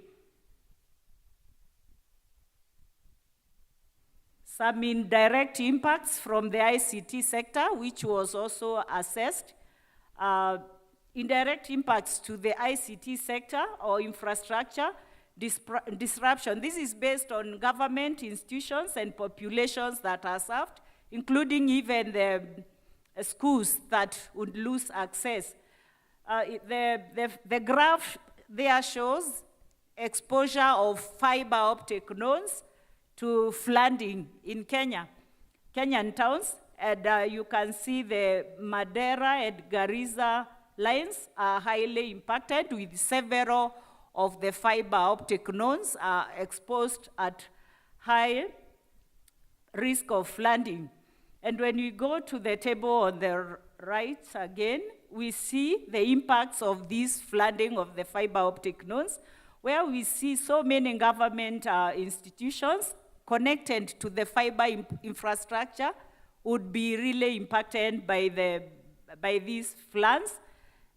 Some indirect impacts from the ICT sector, which was also assessed. Indirect impacts to the ICT sector or infrastructure disruption. This is based on government institutions and populations that are served, including even the schools that would lose access. The graph there shows exposure of fiber optic nodes to flooding in Kenyan towns, and you can see the Madera and Garissa lines are highly impacted, with several of the fiber optic nodes are exposed at high risk of flooding. And when we go to the table on the right again, we see the impacts of this flooding of the fiber optic nodes, where we see so many government institutions connected to the fiber infrastructure would be really impacted by these floods.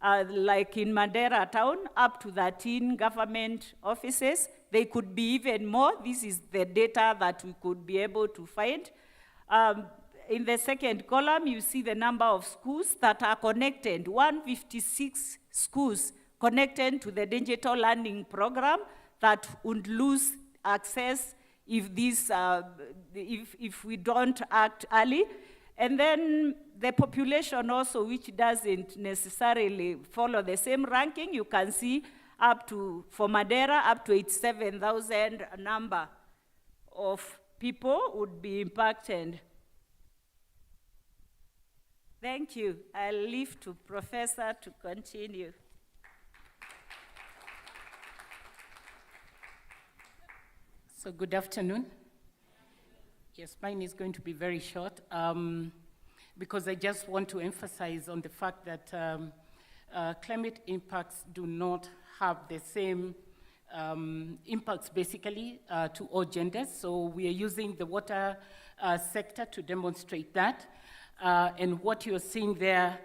Like in Madera town, up to 13 government offices. They could be even more. This is the data that we could be able to find. In the second column, you see the number of schools that are connected, 156 schools connected to the digital learning program that would lose access if we don't act early. And then the population also, which doesn't necessarily follow the same ranking, you can see for Madera, up to 87,000 number of people would be impacted. Thank you. I'll leave to Professor to continue. So good afternoon. Yes, mine is going to be very short because I just want to emphasize on the fact that climate impacts do not have the same impacts basically to all genders. So we are using the water sector to demonstrate that. And what you're seeing there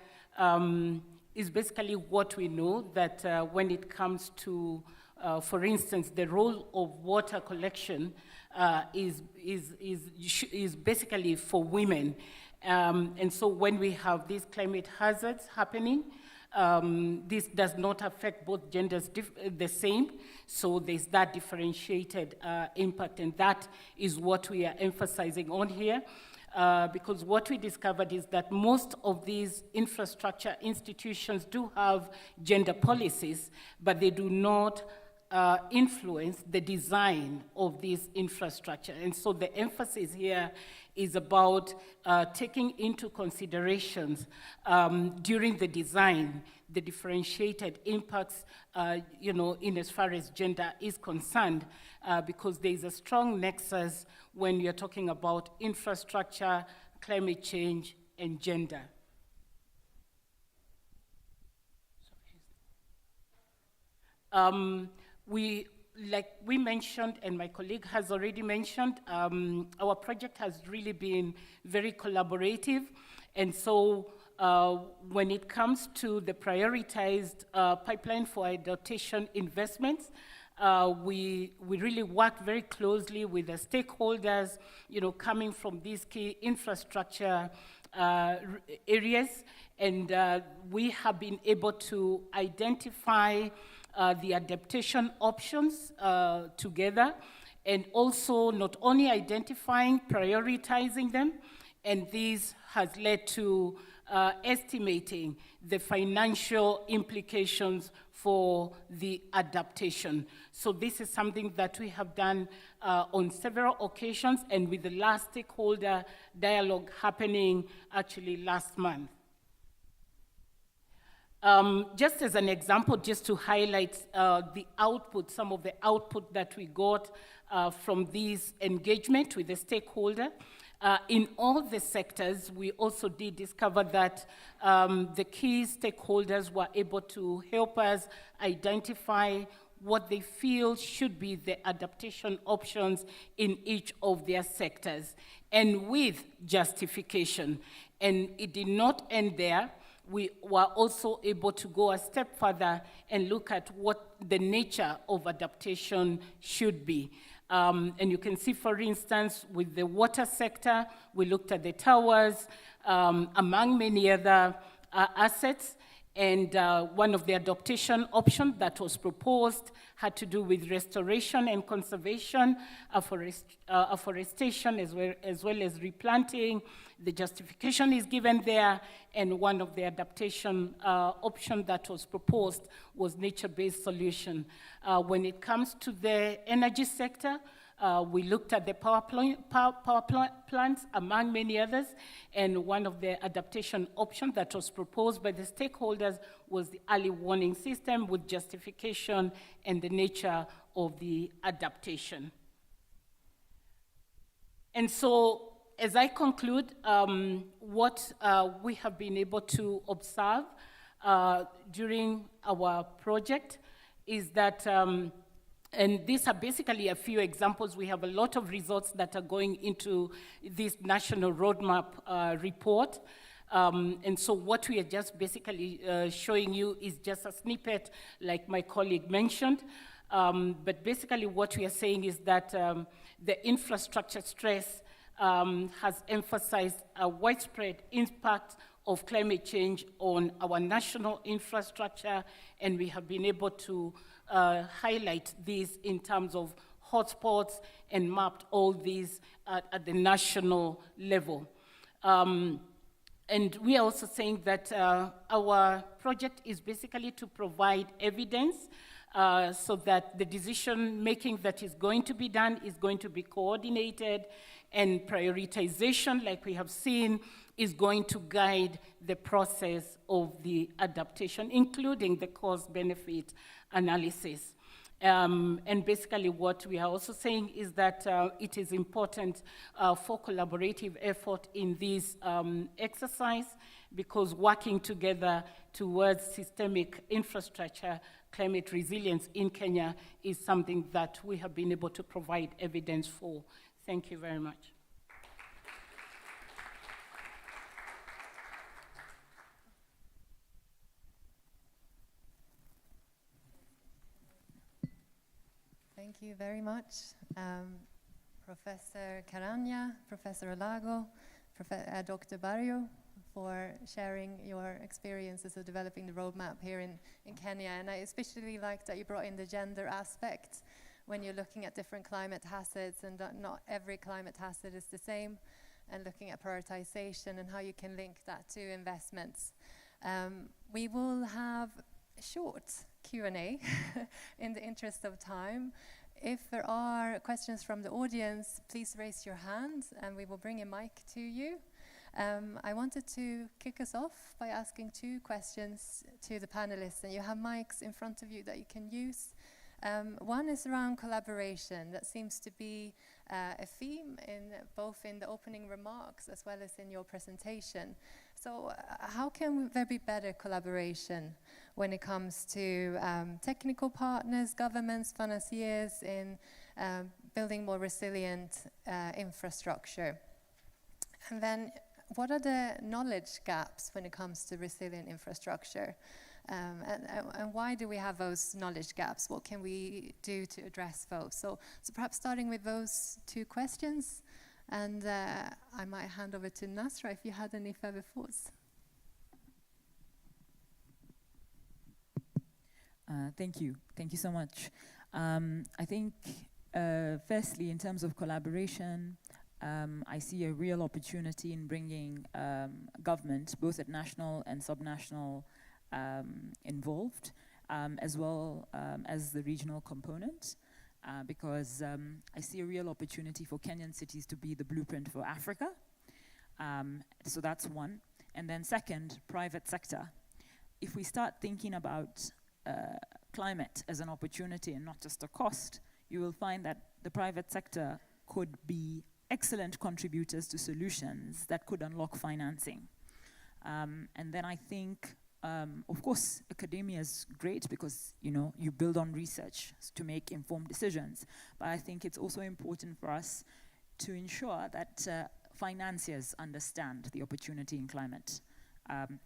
is basically what we know, that when it comes to, for instance, the role of water collection is basically for women. And so when we have these climate hazards happening, this does not affect both genders the same, so there's that differentiated impact, and that is what we are emphasizing on here. because what we discovered is that most of these infrastructure institutions do have gender policies, but they do not influence the design of this infrastructure. And so the emphasis here is about taking into considerations during the design the differentiated impacts, in as far as gender is concerned, because there is a strong nexus when you're talking about infrastructure, climate change, and gender. Like we mentioned, and my colleague has already mentioned, our project has really been very collaborative. And so when it comes to the prioritized pipeline for adaptation investments, we really work very closely with the stakeholders, coming from these key infrastructure areas. And we have been able to identify the adaptation options together, and also not only identifying, prioritizing them, and this has led to estimating the financial implications for the adaptation. So this is something that we have done on several occasions, and with the last stakeholder dialogue happening actually last month. Just as an example, just to highlight the output, some of the output that we got from this engagement with the stakeholder. In all the sectors, we also did discover that the key stakeholders were able to help us identify what they feel should be the adaptation options in each of their sectors, and with justification. And it did not end there. We were also able to go a step further and look at what the nature of adaptation should be. And you can see, for instance, with the water sector, we looked at the towers, among many other assets. And one of the adaptation options that was proposed had to do with restoration and conservation, afforestation, as well as replanting. The justification is given there, and one of the adaptation options that was proposed was nature-based solution. When it comes to the energy sector, we looked at the power plants, among many others, and one of the adaptation options that was proposed by the stakeholders was the early warning system with justification and the nature of the adaptation. And so, as I conclude, what we have been able to observe during our project is that, and these are basically a few examples. We have a lot of results that are going into this national roadmap report. And so what we are just basically showing you is just a snippet, like my colleague mentioned. But basically what we are saying is that the infrastructure stress has emphasized a widespread impact of climate change on our national infrastructure, and we have been able to highlight these in terms of hotspots and mapped all these at the national level. And we are also saying that our project is basically to provide evidence so that the decision making that is going to be done is going to be coordinated, and prioritization, like we have seen, is going to guide the process of the adaptation, including the cost-benefit analysis. And basically what we are also saying is that it is important for collaborative effort in this exercise, because working together towards systemic infrastructure climate resilience in Kenya is something that we have been able to provide evidence for. Thank you very much. Thank you very much, Professor Caranya, Professor Alago, Dr. Barrio, for sharing your experiences of developing the roadmap here in Kenya. And I especially like that you brought in the gender aspect when you're looking at different climate hazards, and that not every climate hazard is the same. and looking at prioritization and how you can link that to investments. We will have a short Q&A in the interest of time. If there are questions from the audience, please raise your hand and we will bring a mic to you. I wanted to kick us off by asking 2 questions to the panelists, and you have mics in front of you that you can use. One is around collaboration. That seems to be a theme in both in the opening remarks as well as in your presentation. So how can there be better collaboration when it comes to technical partners, governments, financiers in building more resilient infrastructure? And then what are the knowledge gaps when it comes to resilient infrastructure? And why do we have those knowledge gaps? What can we do to address those? So perhaps starting with those 2 questions, and I might hand over to Nasra if you had any further thoughts. Thank you so much. I think firstly, in terms of collaboration, I see a real opportunity in bringing government, both at national and subnational, involved, as well as the regional component, because I see a real opportunity for Kenyan cities to be the blueprint for Africa. So that's one. And then second, private sector. If we start thinking about climate as an opportunity and not just a cost, you will find that the private sector could be excellent contributors to solutions that could unlock financing. And then I think, of course, academia is great because, you build on research to make informed decisions. But I think it's also important for us to ensure that financiers understand the opportunity in climate.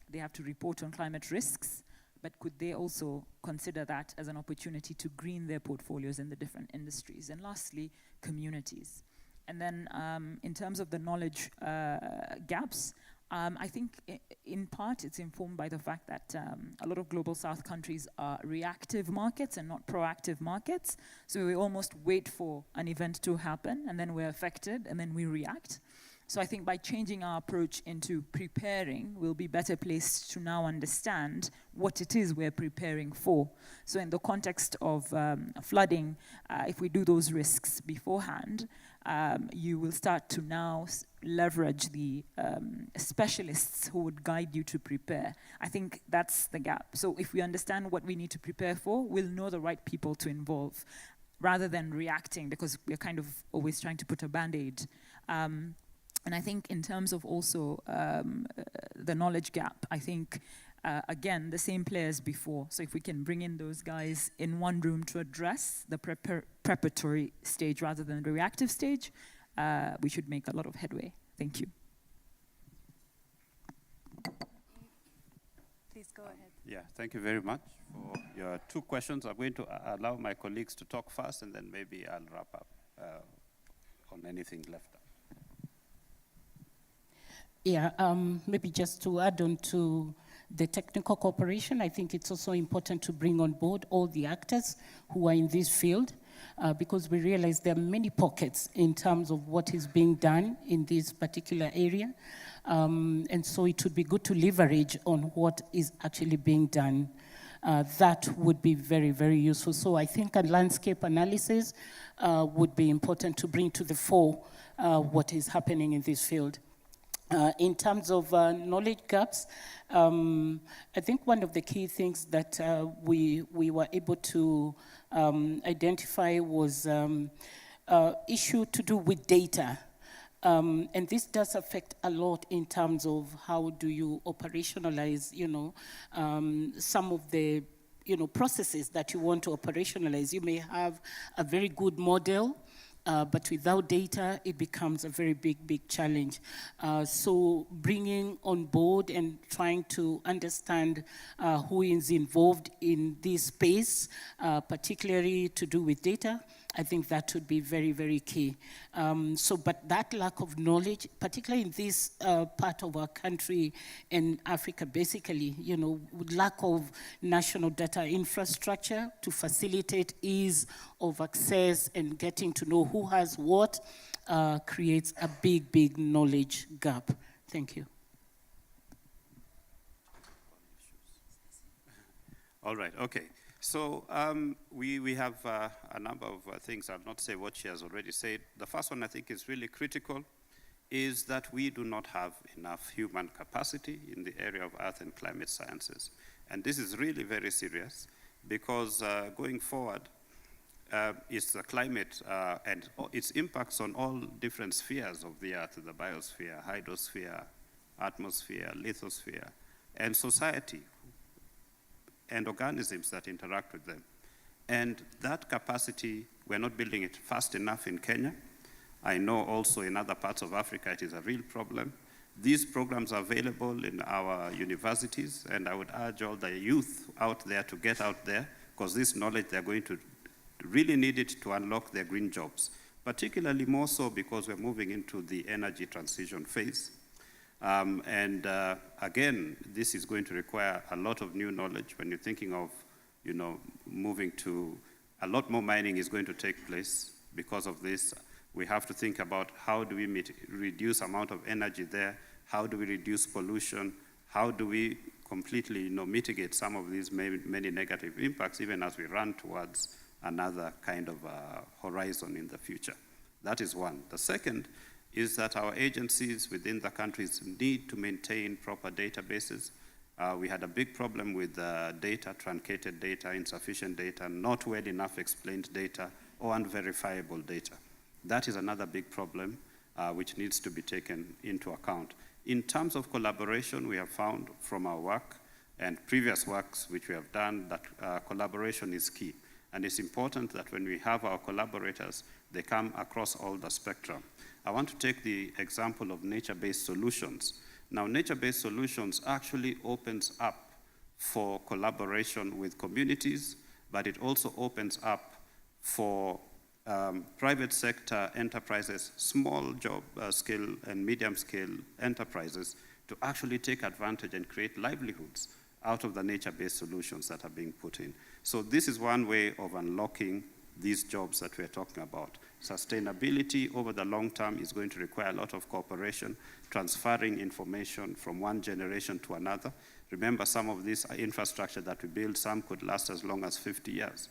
They have to report on climate risks, but could they also consider that as an opportunity to green their portfolios in the different industries? And lastly, communities. And then in terms of the knowledge gaps, I think in part it's informed by the fact that a lot of global south countries are reactive markets and not proactive markets. So we almost wait for an event to happen and then we're affected and then we react. So I think by changing our approach into preparing, we'll be better placed to now understand what it is we're preparing for. So in the context of flooding, if we do those risks beforehand, you will start to now leverage the specialists who would guide you to prepare. I think that's the gap. So if we understand what we need to prepare for, we'll know the right people to involve, rather than reacting, because we're kind of always trying to put a Band-Aid. And I think in terms of also the knowledge gap, I think, again, the same players before. So if we can bring in those guys in one room to address the preparatory stage rather than the reactive stage, we should make a lot of headway. Thank you. Please go ahead. Yeah, thank you very much for your 2 questions. I'm going to allow my colleagues to talk first, and then maybe I'll wrap up on anything left. Yeah, maybe just to add on to the technical cooperation, I think it's also important to bring on board all the actors who are in this field, because we realize there are many pockets in terms of what is being done in this particular area. And so it would be good to leverage on what is actually being done. That would be very, very useful. So I think a landscape analysis would be important to bring to the fore what is happening in this field. In terms of knowledge gaps, I think one of the key things that we were able to identify was issue to do with data. And this does affect a lot in terms of how do you operationalize, some of the, processes that you want to operationalize. You may have a very good model, but without data, it becomes a very big challenge. So bringing on board and trying to understand who is involved in this space, particularly to do with data, I think that would be very, very key. But that lack of knowledge, particularly in this part of our country in Africa, basically, with lack of national data infrastructure to facilitate ease of access and getting to know who has what, creates a big, big knowledge gap. Thank you. All right, okay. So we have a number of things. I'll not say what she has already said. The first one I think is really critical, is that we do not have enough human capacity in the area of earth and climate sciences. And this is really very serious, because going forward, it's the climate and its impacts on all different spheres of the earth, the biosphere, hydrosphere, atmosphere, lithosphere, and society, and organisms that interact with them. And that capacity, we're not building it fast enough in Kenya. I know also in other parts of Africa it is a real problem. These programs are available in our universities, and I would urge all the youth out there to get out there, because this knowledge they're going to really need it to unlock their green jobs, particularly more so because we're moving into the energy transition phase. Again, this is going to require a lot of new knowledge. When you're thinking of, moving to, a lot more mining is going to take place because of this. We have to think about how do we reduce amount of energy there, how do we reduce pollution, how do we completely mitigate some of these many negative impacts, even as we run towards another kind of horizon in the future. That is one. The second is that our agencies within the countries need to maintain proper databases. We had a big problem with data, truncated data, insufficient data, not well enough explained data, or unverifiable data. That is another big problem which needs to be taken into account. In terms of collaboration, we have found from our work and previous works which we have done that collaboration is key. And it's important that when we have our collaborators, they come across all the spectrum. I want to take the example of nature-based solutions. Now, nature-based solutions actually opens up for collaboration with communities, but it also opens up for private sector enterprises, small job scale and medium scale enterprises to actually take advantage and create livelihoods out of the nature-based solutions that are being put in. So this is one way of unlocking these jobs that we're talking about. Sustainability over the long term is going to require a lot of cooperation, transferring information from one generation to another. Remember, some of this infrastructure that we build, some could last as long as 50 years.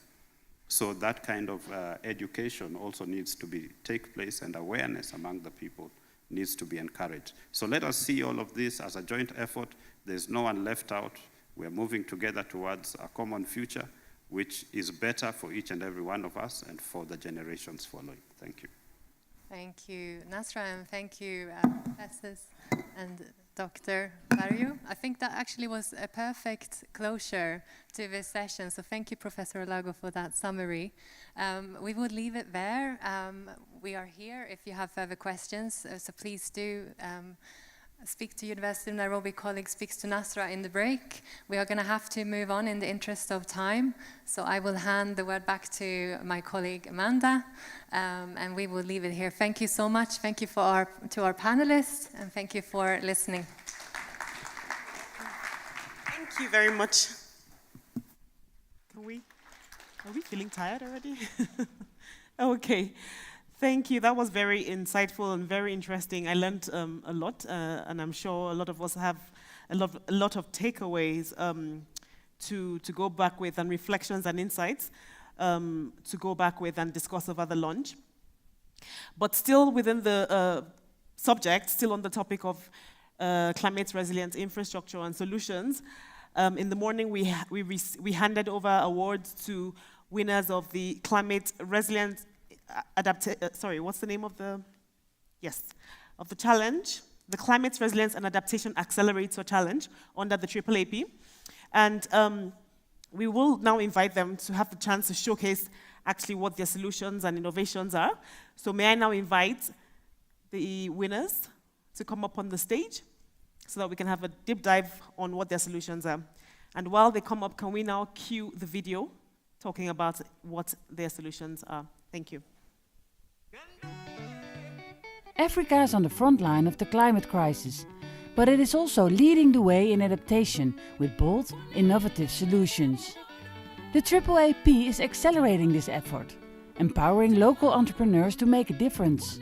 So that kind of education also needs to take place, and awareness among the people needs to be encouraged. So let us see all of this as a joint effort. There's no one left out. We're moving together towards a common future, which is better for each and every one of us and for the generations following. Thank you. Thank you, Nasra, and thank you, Professors and Dr. Kariuki. I think that actually was a perfect closure to this session, so thank you, Professor Olago, for that summary. We would leave it there. We are here if you have further questions, so please do speak to University of Nairobi colleagues, speaks to Nasra in the break. We are going to have to move on in the interest of time, so I will hand the word back to my colleague Amanda, and we will leave it here. Thank you so much. Thank you to our panelists, and thank you for listening. Thank you very much. Are we feeling tired already? Okay. Thank you. That was very insightful and very interesting. I learned a lot, and I'm sure a lot of us have a lot of takeaways to go back with, and reflections and insights to go back with and discuss over the lunch. But still within the subject, still on the topic of climate resilient infrastructure and solutions, in the morning we handed over awards to winners of the climate resilient what's the name of the challenge? The Climate Resilience and Adaptation Accelerator Challenge under the AAAP. And we will now invite them to have the chance to showcase actually what their solutions and innovations are. So may I now invite the winners to come up on the stage so that we can have a deep dive on what their solutions are. And while they come up, can we now cue the video talking about what their solutions are? Thank you. Africa is on the front line of the climate crisis, but it is also leading the way in adaptation with bold, innovative solutions. The AAAP is accelerating this effort, empowering local entrepreneurs to make a difference.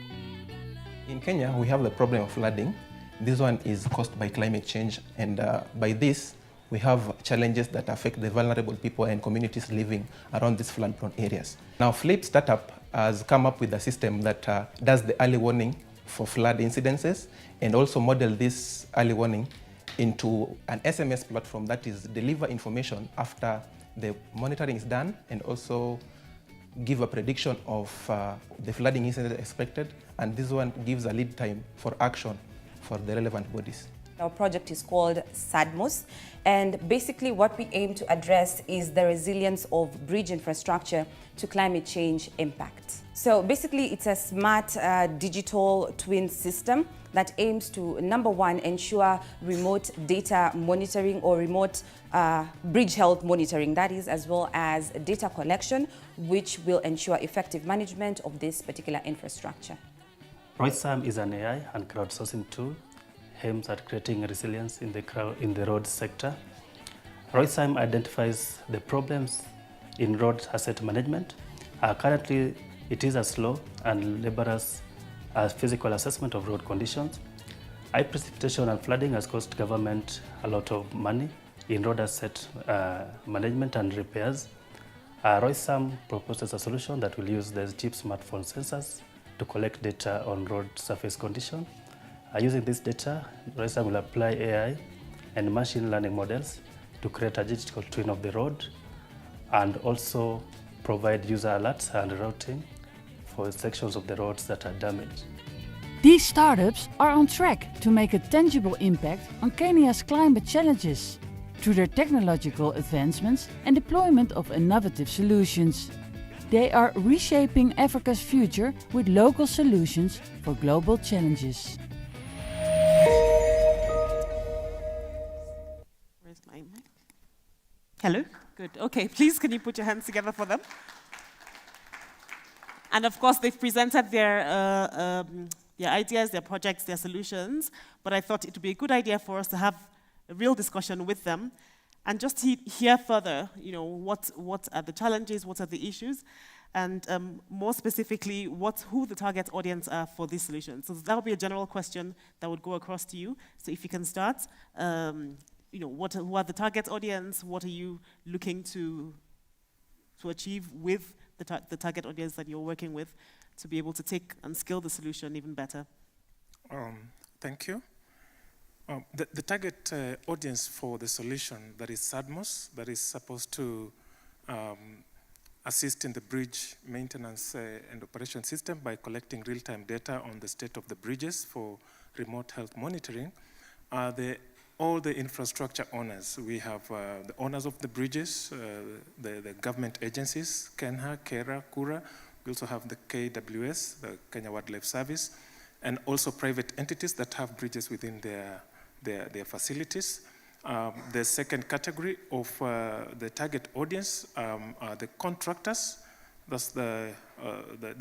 In Kenya, we have the problem of flooding. This one is caused by climate change, and by this, we have challenges that affect the vulnerable people and communities living around these flood-prone areas. Now, Flip startup has come up with a system that does the early warning for flood incidences, and also model this early warning into an SMS platform that is deliver information after the monitoring is done, and also give a prediction of the flooding incident expected, and this one gives a lead time for action for the relevant bodies. Our project is called SADMOS, and basically what we aim to address is the resilience of bridge infrastructure to climate change impact. So basically it's a smart digital twin system that aims to, number one, ensure remote data monitoring or remote bridge health monitoring, that is, as well as data collection, which will ensure effective management of this particular infrastructure. RoadSam is an AI and crowdsourcing tool aims at creating resilience in the road sector. RoadSam identifies the problems in road asset management. Currently, it is a slow and laborious physical assessment of road conditions. High precipitation and flooding has cost government a lot of money in road asset management and repairs. RoadSam proposes a solution that will use the cheap smartphone sensors to collect data on road surface condition. Using this data, RoadSam will apply AI and machine learning models to create a digital twin of the road, and also provide user alerts and routing for sections of the roads that are damaged. These startups are on track to make a tangible impact on Kenya's climate challenges through their technological advancements and deployment of innovative solutions. They are reshaping Africa's future with local solutions for global challenges. Where's my mic? Hello? Good. Okay, please can you put your hands together for them? And of course, they've presented their ideas, their projects, their solutions, but I thought it would be a good idea for us to have a real discussion with them and just hear further, you know, what are the challenges, what are the issues, and more specifically, who the target audience are for these solutions. So that would be a general question that would go across to you. So if you can start, you know, who are the target audience? What are you looking to achieve with the target audience that you're working with to be able to take and scale the solution even better? Thank you. The target audience for the solution, that is SADMOS, that is supposed to assist in the bridge maintenance and operation system by collecting real-time data on the state of the bridges for remote health monitoring, are all the infrastructure owners. We have the owners of the bridges, the government agencies, KENHA, KERA, KURA. We also have the KWS, the Kenya Wildlife Service, and also private entities that have bridges within their facilities. The second category of the target audience are the contractors. That's the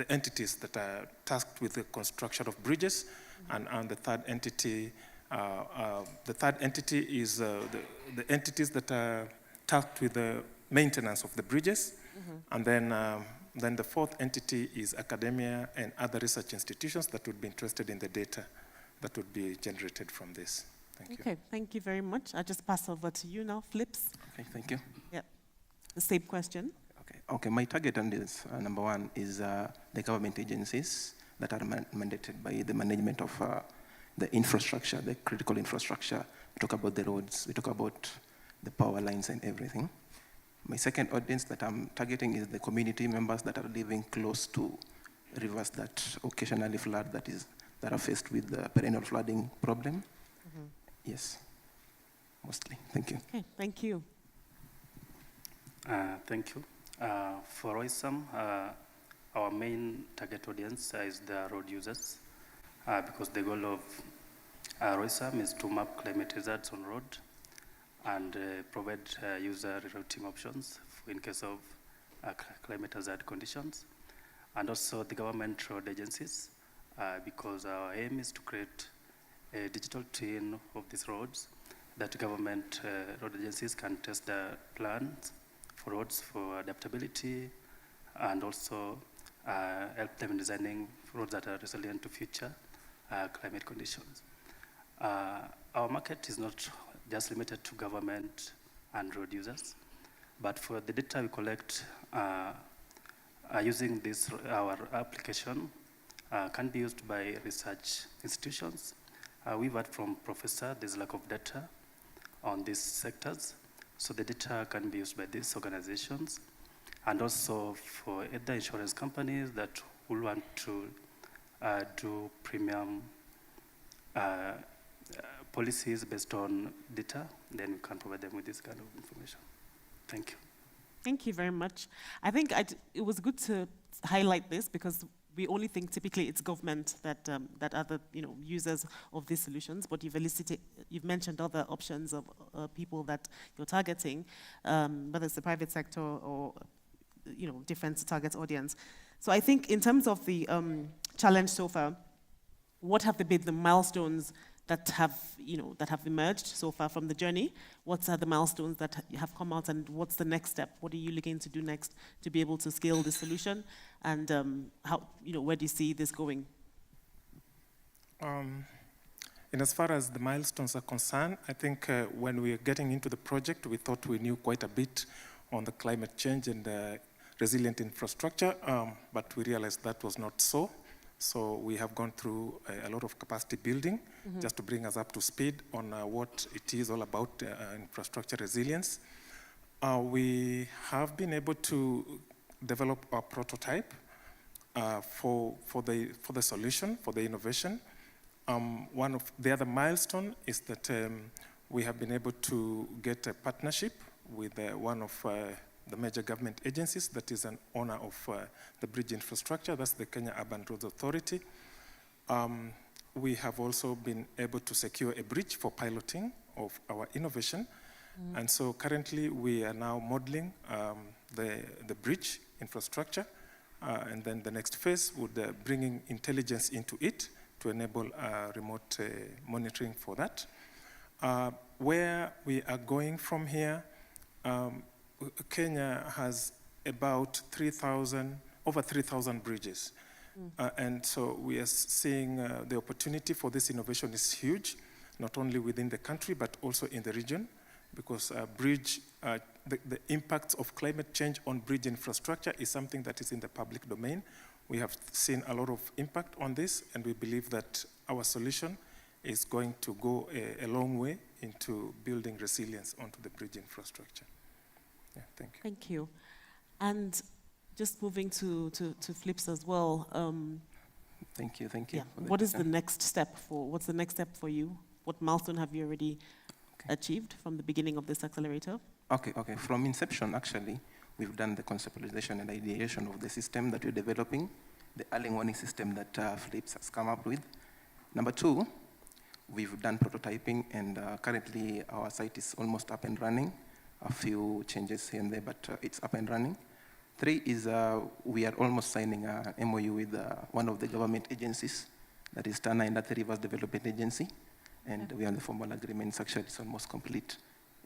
entities that are tasked with the construction of bridges, and the third entity. The third entity is the entities that are tasked with the maintenance of the bridges, and then the fourth entity is academia and other research institutions that would be interested in the data that would be generated from this. Thank you. Okay, thank you very much. I'll just pass over to you now, Flips. Okay, thank you. Yeah, the same question. Okay, my target audience, number one, is the government agencies that are mandated by the management of the infrastructure, the critical infrastructure. We talk about the roads, we talk about the power lines and everything. My second audience that I'm targeting is the community members that are living close to rivers that occasionally flood, that are faced with the perennial flooding problem. Yes, mostly. Thank you. Okay, thank you. Thank you. For RoadSam, our main target audience is the road users, because the goal of RoadSam is to map climate hazards on road and provide user rerouting options in case of climate hazard conditions, and also the government road agencies, because our aim is to create a digital twin of these roads that government road agencies can test the plans for roads for adaptability, and also help them in designing roads that are resilient to future climate conditions. Our market is not just limited to government and road users, but for the data we collect using this, our application can be used by research institutions. We've heard from Professor, there's lack of data on these sectors, so the data can be used by these organizations, and also for other insurance companies that will want to do premium policies based on data, then we can provide them with this kind of information. Thank you. Thank you very much. I think it was good to highlight this because we only think typically it's government that that are the users of these solutions, but you've mentioned other options of people that you're targeting, whether it's the private sector or different target audience. So I think in terms of the challenge so far, what have been the milestones that have emerged so far from the journey? What are the milestones that have come out, and what's the next step? What are you looking to do next to be able to scale the solution? And where do you see this going? And as far as the milestones are concerned, I think when we were getting into the project, we thought we knew quite a bit on the climate change and resilient infrastructure, but we realized that was not so. So we have gone through a lot of capacity building just to bring us up to speed on what it is all about, infrastructure resilience. We have been able to develop a prototype for the solution, for the innovation. One of the other milestone is that we have been able to get a partnership with one of the major government agencies that is an owner of the bridge infrastructure, that's the Kenya Urban Roads Authority. We have also been able to secure a bridge for piloting of our innovation. And so currently we are now modeling the bridge infrastructure, and then the next phase would bringing intelligence into it to enable remote monitoring for that. Where we are going from here, Kenya has about over 3,000 bridges. And so we are seeing the opportunity for this innovation is huge, not only within the country, but also in the region, because the impacts of climate change on bridge infrastructure is something that is in the public domain. We have seen a lot of impact on this, and we believe that our solution is going to go a long way into building resilience onto the bridge infrastructure. Yeah, thank you. Thank you. And just moving to Flips as well. Thank you. Yeah. What's the next step for you? What milestone have you already achieved from the beginning of this accelerator? Okay. From inception, actually, we've done the conceptualization and ideation of the system that we're developing, the early warning system that Flips has come up with. Number 2, we've done prototyping, and currently our site is almost up and running. A few changes here and there, but it's up and running. 3 is we are almost signing an MOU with one of the government agencies, that is Tana and Athi Rivers Development Agency, and we are on the formal agreements. Actually, it's almost complete.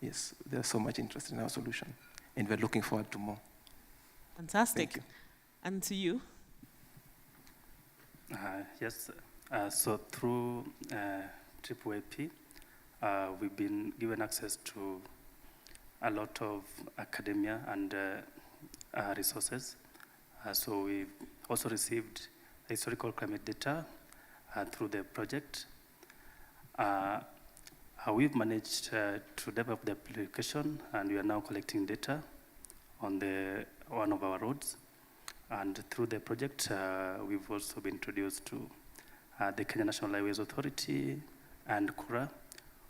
Yes, there's so much interest in our solution, and we're looking forward to more. Fantastic. Thank you. And to you? Yes, so through AAAP, we've been given access to a lot of academia and resources. So we've also received historical climate data through the project. We've managed to develop the application, and we are now collecting data on one of our roads. And through the project, we've also been introduced to the Kenya National Highways Authority and KURA,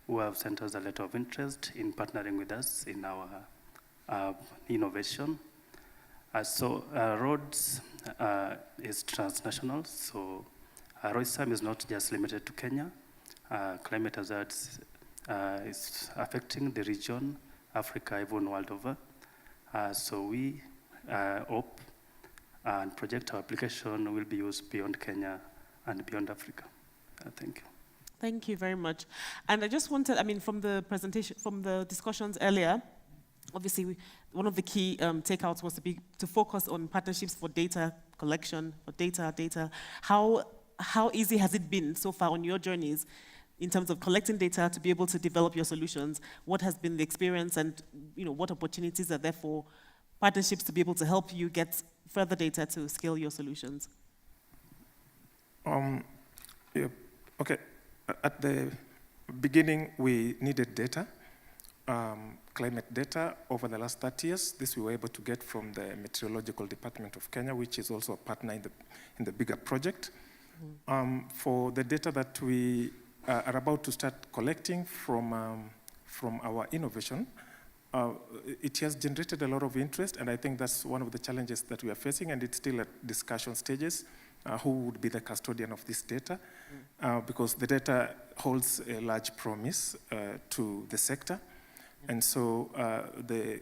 who have sent us a letter of interest in partnering with us in our innovation. So roads is transnational, so ROISAM is not just limited to Kenya. Climate hazards is affecting the region, Africa, even world over. So we hope and project our application will be used beyond Kenya and beyond Africa. Thank you. Thank you very much. And I just wanted, from the presentation, from the discussions earlier, obviously one of the key takeouts was to focus on partnerships for data collection, for data. How how easy has it been so far on your journeys in terms of collecting data to be able to develop your solutions? What has been the experience, and what opportunities are there for partnerships to be able to help you get further data to scale your solutions? Yeah, okay. At the beginning, we needed data, climate data over the last 30 years. This we were able to get from the Meteorological Department of Kenya, which is also a partner in the bigger project. For the data that we are about to start collecting from our innovation, it has generated a lot of interest, and I think that's one of the challenges that we are facing, and it's still at discussion stages. Who would be the custodian of this data? Because the data holds a large promise to the sector, and so the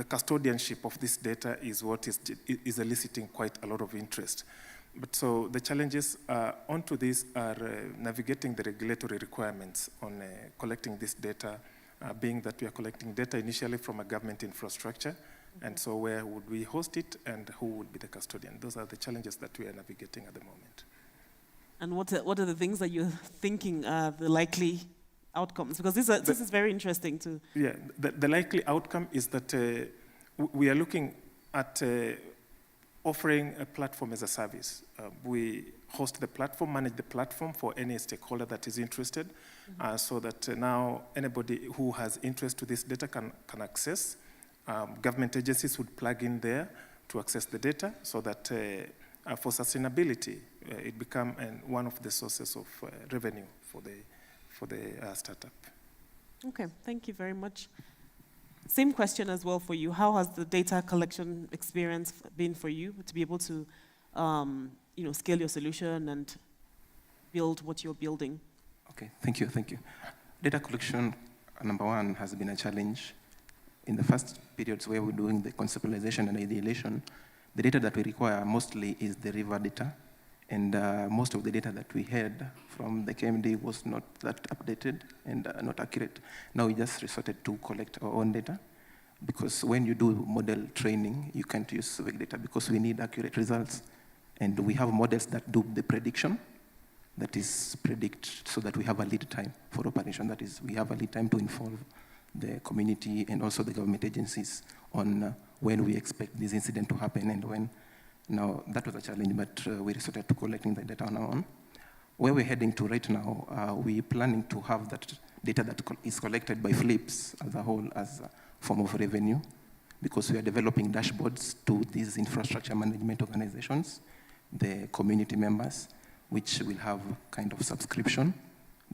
custodianship of this data is what is eliciting quite a lot of interest. But so the challenges onto this are navigating the regulatory requirements on collecting this data, being that we are collecting data initially from a government infrastructure, and so where would we host it, and who would be the custodian? Those are the challenges that we are navigating at the moment. And what are the things that you're thinking are the likely outcomes? Because this is very interesting too. Yeah, the likely outcome is that we are looking at offering a platform as a service. We host the platform, manage the platform for any stakeholder that is interested, so that now anybody who has interest to this data can access. Government agencies would plug in there to access the data, so that for sustainability, it become one of the sources of revenue for the startup. Okay, thank you very much. Same question as well for you. How has the data collection experience been for you to be able to scale your solution and build what you're building? Okay, thank you. Data collection, number one, has been a challenge. In the first periods where we're doing the conceptualization and ideation, the data that we require mostly is the river data. And most of the data that we had from the KMD was not that updated and not accurate. Now we just resorted to collect our own data, because when you do model training, you can't use big data because we need accurate results. And we have models that do the prediction, that is predict so that we have a lead time for operation. That is, we have a lead time to involve the community and also the government agencies on when we expect this incident to happen and when. Now, that was a challenge, but we resorted to collecting the data on our own. Where we're heading to right now, we're planning to have that data that is collected by flips as a whole as a form of revenue, because we are developing dashboards to these infrastructure management organizations, the community members, which will have kind of subscription,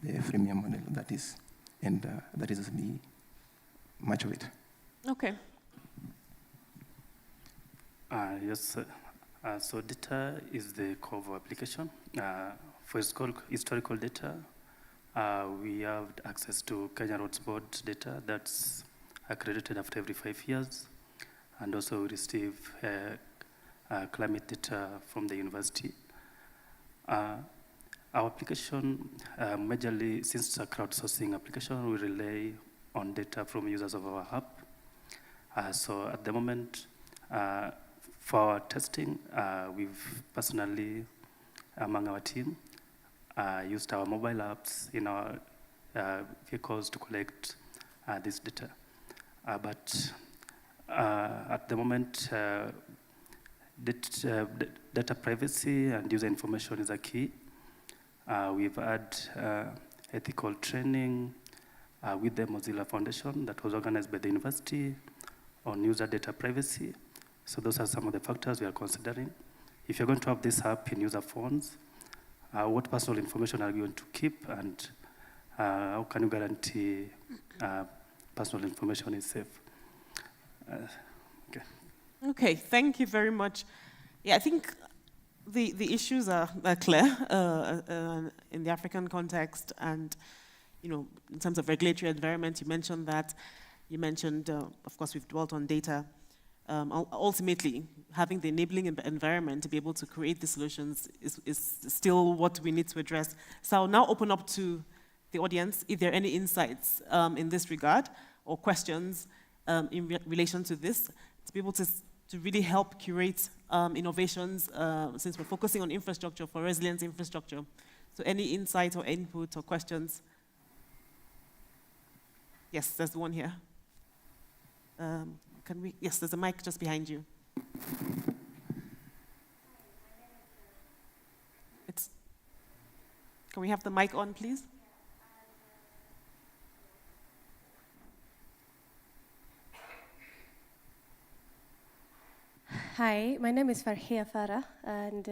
the freemium model that is, and that is the much of it. Okay. Yes, so data is the core of our application. For historical data, we have access to Kenya Roads Board data that's accredited after every 5 years, and also we receive climate data from the university. Our application, majorly, since it's a crowdsourcing application, we rely on data from users of our app. So at the moment, for our testing, we've personally, among our team, used our mobile apps in our vehicles to collect this data. But at the moment, data privacy and user information is a key. We've had ethical training with the Mozilla Foundation that was organized by the university on user data privacy. So those are some of the factors we are considering. If you're going to have this app in user phones, what personal information are you going to keep, and how can you guarantee personal information is safe? Okay. Okay, thank you very much. Yeah, I think the issues are clear in the African context, and in terms of regulatory environment, you mentioned that. You mentioned, of course, we've dwelt on data. Ultimately, having the enabling environment to be able to create the solutions is still what we need to address. So I'll now open up to the audience if there are any insights in this regard or questions in relation to this, to be able to to really help curate innovations, since we're focusing on infrastructure for resilience infrastructure. So any insight or input or questions? Yes, there's one here. Yes, there's a mic just behind you. Can we have the mic on, please? Hi, my name is Farhia Farah, and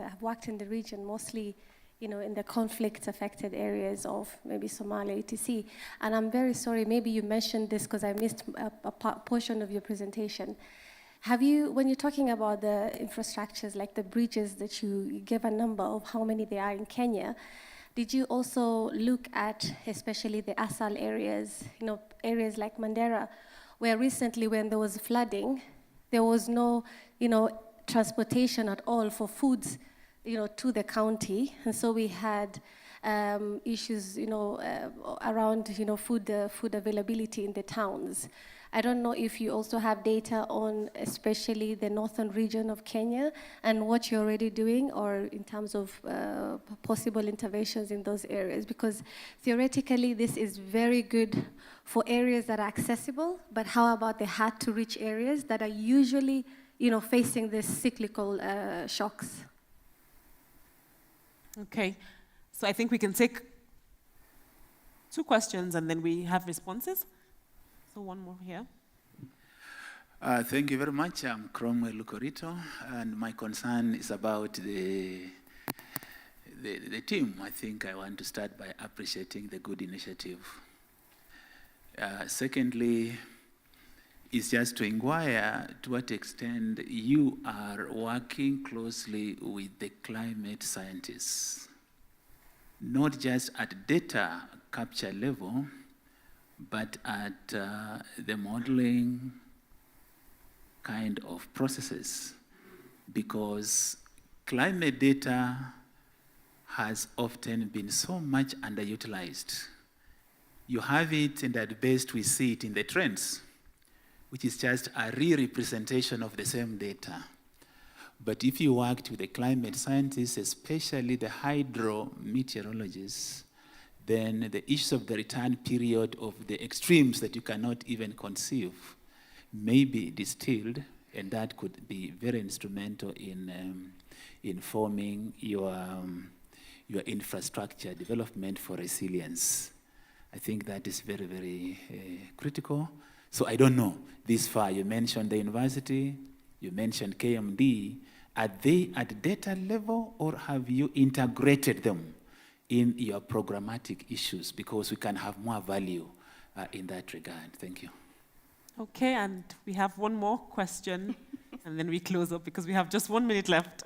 I've worked in the region mostly, in the conflict-affected areas of maybe Somalia, etc. And I'm very sorry, maybe you mentioned this because I missed a portion of your presentation. When you're talking about the infrastructures, like the bridges that you gave a number of how many there are in Kenya, did you also look at especially the ASAL areas, areas like Mandera, where recently when there was flooding, there was no, transportation at all for foods, to the county. And so we had issues, around, food availability in the towns. I don't know if you also have data on especially the northern region of Kenya and what you're already doing, or in terms of possible interventions in those areas, because theoretically this is very good for areas that are accessible, but how about the hard to reach areas that are usually facing these cyclical shocks? Okay, so I think we can take 2 questions and then we have responses. So one more here. Thank you very much. I'm Cromwell Lucorito, and my concern is about the team. I think I want to start by appreciating the good initiative. Secondly, is just to inquire to what extent you are working closely with the climate scientists, not just at data capture level, but at the modeling kind of processes, because climate data has often been so much underutilized. You have it, and at best we see it in the trends, which is just a re-representation of the same data. But if you worked with the climate scientists, especially the hydrometeorologists, then the issues of the return period of the extremes that you cannot even conceive may be distilled, and that could be very instrumental in informing your infrastructure development for resilience. I think that is very, very critical. So I don't know, this far, you mentioned the university, you mentioned KMD. Are they at data level, or have you integrated them in your programmatic issues, because we can have more value in that regard? Thank you. Okay, and we have one more question, and then we close up because we have just 1 minute left.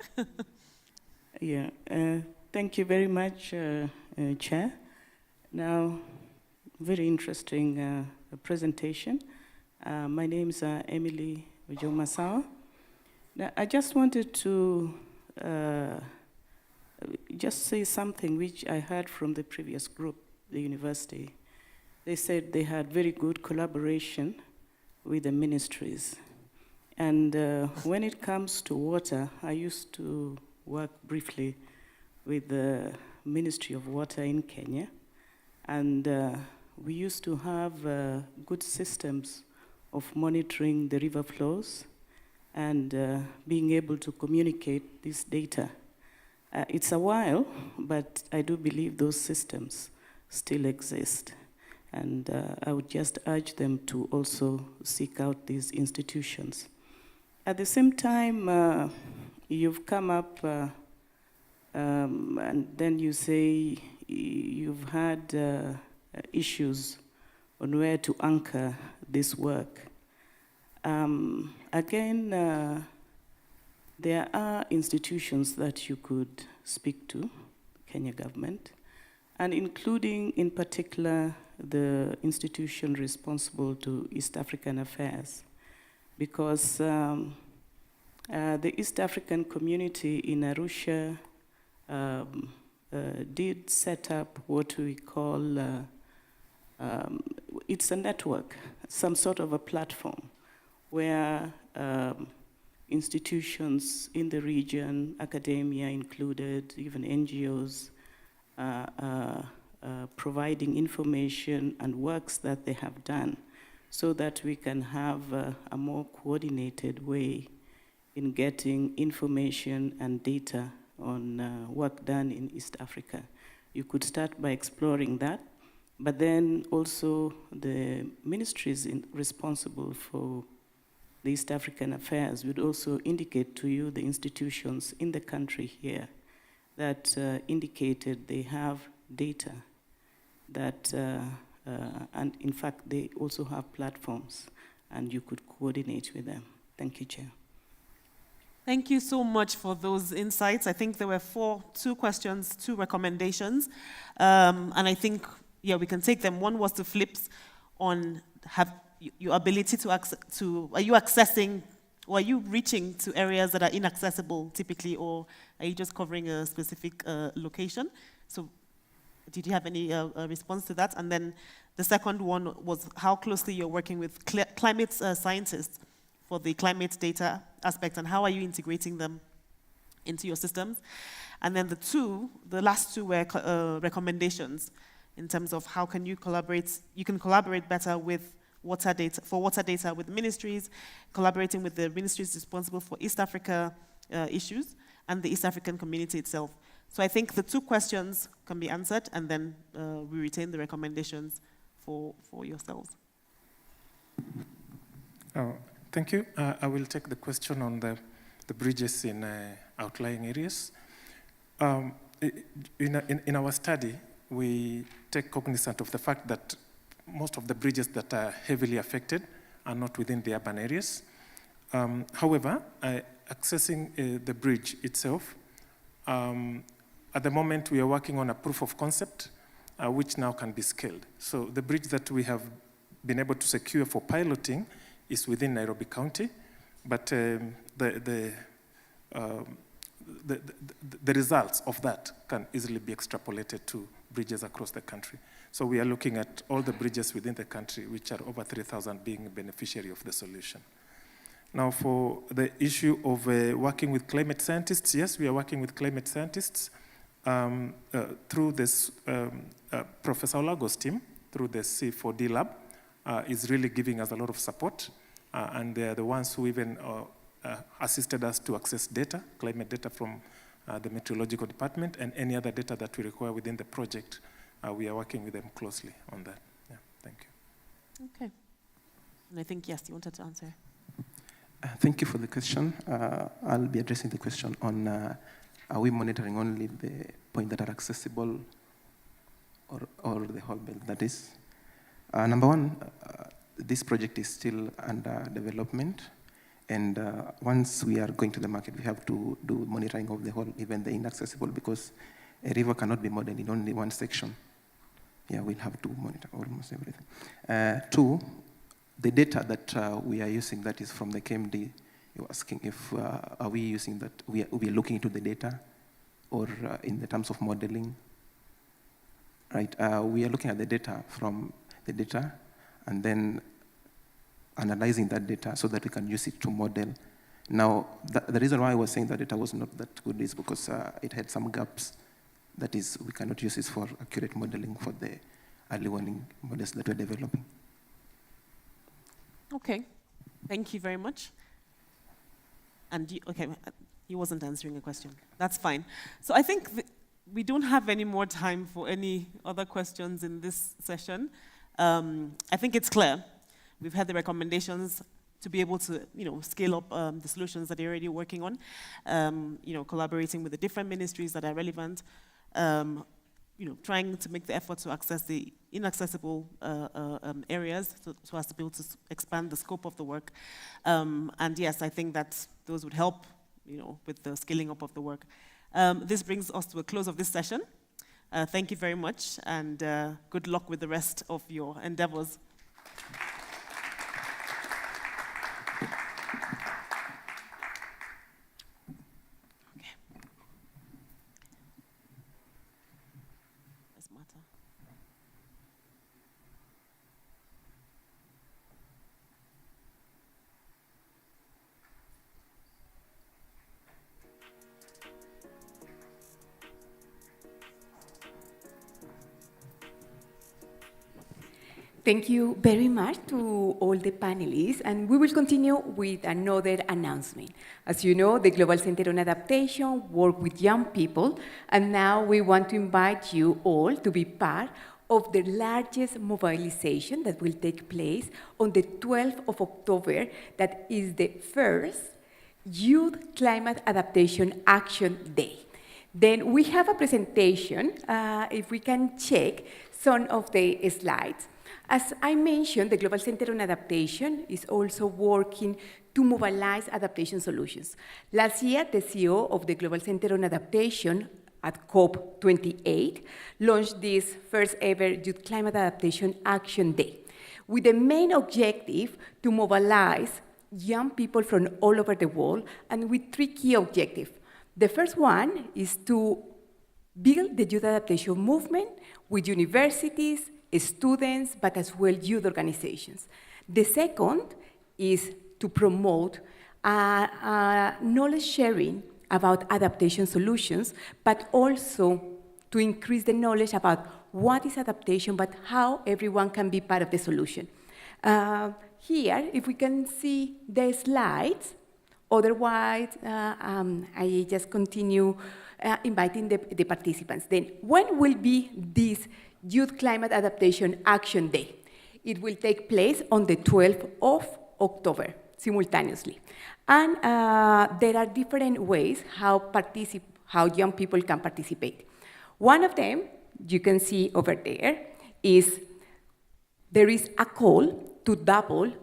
Yeah, thank you very much, Chair. Now, very interesting presentation. My name is Emily Ojomasawa. Now, I just wanted to just say something which I heard from the previous group, the university. They said they had very good collaboration with the ministries. And when it comes to water, I used to work briefly with the Ministry of Water in Kenya. And we used to have good systems of monitoring the river flows and being able to communicate this data. It's a while, but I do believe those systems still exist. And I would just urge them to also seek out these institutions. At the same time, you've come up and then you say you've had issues on where to anchor this work. Again, there are institutions that you could speak to, Kenya government, and including in particular the institution responsible to East African affairs, because the East African community in Arusha did set up what we call, it's a network, some sort of a platform, where institutions in the region, academia included, even NGOs, providing information and works that they have done so that we can have a more coordinated way in getting information and data on work done in East Africa. You could start by exploring that, but then also the ministries responsible for the East African affairs would also indicate to you the institutions in the country here that indicated they have data that, and in fact, they also have platforms, and you could coordinate with them. Thank you, Chair. Thank you so much for those insights. I think there were two questions, 2 recommendations. And I think, yeah, we can take them. One was the flips on your ability to are you accessing, or are you reaching to areas that are inaccessible typically, or are you just covering a specific location? So did you have any response to that? And then the second one was how closely you're working with climate scientists for the climate data aspect, and how are you integrating them into your systems? And then the last two were recommendations in terms of how can you collaborate. You can collaborate better with water data with ministries, collaborating with the ministries responsible for East Africa issues and the East African community itself. So I think the 2 questions can be answered, and then we retain the recommendations for yourselves. Thank you. I will take the question on the bridges in outlying areas. In our study, we take cognizance of the fact that most of the bridges that are heavily affected are not within the urban areas. However, accessing the bridge itself, at the moment we are working on a proof of concept, which now can be scaled. So the bridge that we have been able to secure for piloting is within Nairobi County, but the results of that can easily be extrapolated to bridges across the country. So we are looking at all the bridges within the country, which are over 3,000 being a beneficiary of the solution. Now for the issue of working with climate scientists, yes, we are working with climate scientists through this Professor Olago's team, through the C4D lab, is really giving us a lot of support, and they are the ones who even assisted us to access data, climate data from the meteorological department, and any other data that we require within the project. We are working with them closely on that. Yeah, thank you. Okay. And I think, yes, you wanted to answer. Thank you for the question. I'll be addressing the question on are we monitoring only the points that are accessible or the whole belt, that is. Number one, this project is still under development, and once we are going to the market, we have to do monitoring of the whole, even the inaccessible, because a river cannot be modeled in only one section. Yeah, we'll have to monitor almost everything. 2, the data that we are using, that is from the KMD, you're asking if are we using that, we are looking into the data, or in the terms of modeling, right? We are looking at the data from the data, and then analyzing that data so that we can use it to model. Now, the reason why I was saying that data was not that good is because it had some gaps. That is, we cannot use it for accurate modeling for the early warning models that we're developing. Okay, thank you very much. And he wasn't answering a question. That's fine. So I think we don't have any more time for any other questions in this session. I think it's clear. We've had the recommendations to be able to, scale up the solutions that you're already working on, collaborating with the different ministries that are relevant, trying to make the effort to access the inaccessible areas so as to be able to expand the scope of the work. And yes, I think that those would help, with the scaling up of the work. This brings us to a close of this session. Thank you very much, and good luck with the rest of your endeavors. Thank you very much to all the panelists, and we will continue with another announcement. As you know, the Global Center on Adaptation works with young people, and now we want to invite you all to be part of the largest mobilization that will take place on the 12th of October, that is the first Youth Climate Adaptation Action Day. Then we have a presentation, if we can check some of the slides. As I mentioned, the Global Center on Adaptation is also working to mobilize adaptation solutions. Last year, the CEO of the Global Center on Adaptation at COP28 launched this first ever Youth Climate Adaptation Action Day, with the main objective to mobilize young people from all over the world, and with 3 key objectives. The first one is to build the youth adaptation movement with universities, students, but as well youth organizations. The second is to promote knowledge sharing about adaptation solutions, but also to increase the knowledge about what is adaptation, but how everyone can be part of the solution. Here, if we can see the slides, otherwise I just continue inviting the participants. Then, when will be this Youth Climate Adaptation Action Day? It will take place on the 12th of October, simultaneously. And there are different ways how young people can participate. One of them, you can see over there, is there is a call to double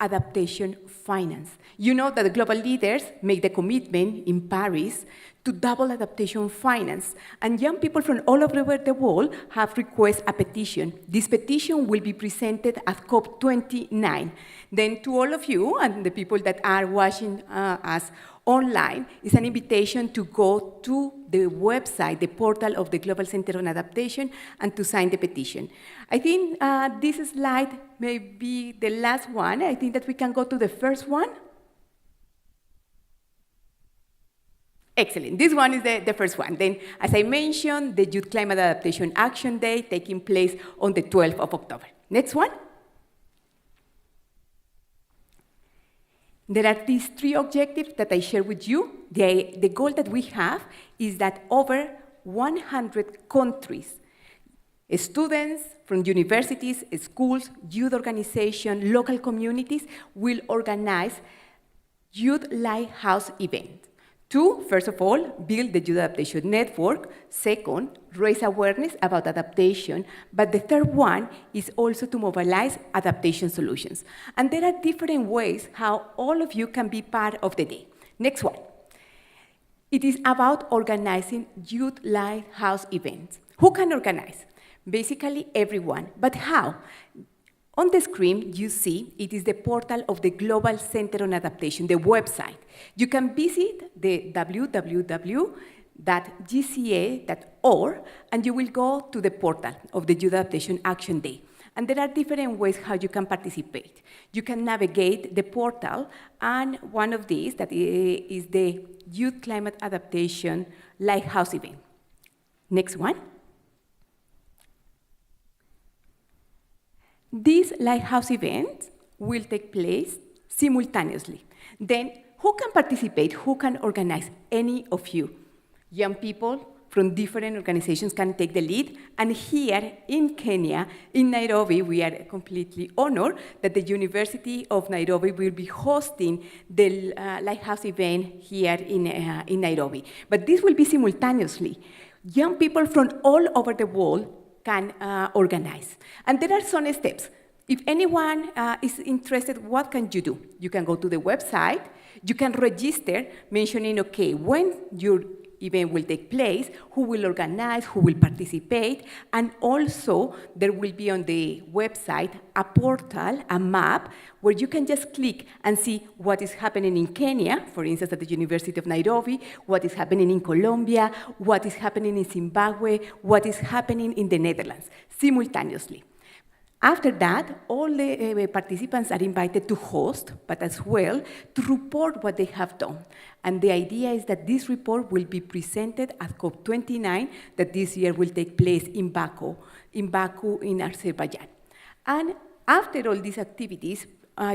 adaptation finance. You know that the global leaders make the commitment in Paris to double adaptation finance, and young people from all over the world have requested a petition. This petition will be presented at COP29. Then to all of you and the people that are watching us online, is an invitation to go to the website, the portal of the Global Center on Adaptation, and to sign the petition. I think this slide may be the last one. I think that we can go to the first one. Excellent. This one is the first one. Then, as I mentioned, the Youth Climate Adaptation Action Day taking place on the 12th of October. Next one. There are these 3 objectives that I share with you. The goal that we have is that over 100 countries, students from universities, schools, youth organizations, local communities will organize Youth Lighthouse events. 2, first of all, build the Youth Adaptation Network. Second, raise awareness about adaptation. But the third one is also to mobilize adaptation solutions. And there are different ways how all of you can be part of the day. Next one. It is about organizing Youth Lighthouse events. Who can organize? Basically everyone. But how? On the screen, you see it is the portal of the Global Center on Adaptation, the website. You can visit the www.gca.org, and you will go to the portal of the Youth Adaptation Action Day. And there are different ways how you can participate. You can navigate the portal, and one of these that is the Youth Climate Adaptation Lighthouse event. Next one. These Lighthouse events will take place simultaneously. Then, who can participate? Who can organize? Any of you. Young people from different organizations can take the lead. And here in Kenya, in Nairobi, we are completely honored that the University of Nairobi will be hosting the Lighthouse event here in Nairobi. But this will be simultaneously. Young people from all over the world can organize. And there are some steps. If anyone is interested, what can you do? You can go to the website, you can register mentioning, okay, when your event will take place, who will organize, who will participate, and also there will be on the website a portal, a map, where you can just click and see what is happening in Kenya, for instance, at the University of Nairobi, what is happening in Colombia, what is happening in Zimbabwe, what is happening in the Netherlands, simultaneously. After that, all the participants are invited to host, but as well to report what they have done. And the idea is that this report will be presented at COP29, that this year will take place in Baku in Azerbaijan. And after all these activities,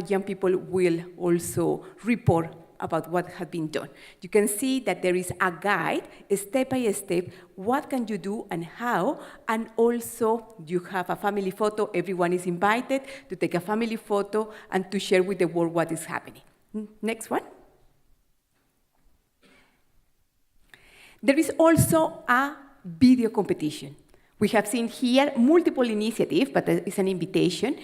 young people will also report about what has been done. You can see that there is a guide, step by step, what can you do and how, and also you have a family photo. Everyone is invited to take a family photo and to share with the world what is happening. Next one. There is also a video competition. We have seen here multiple initiatives, but it's an invitation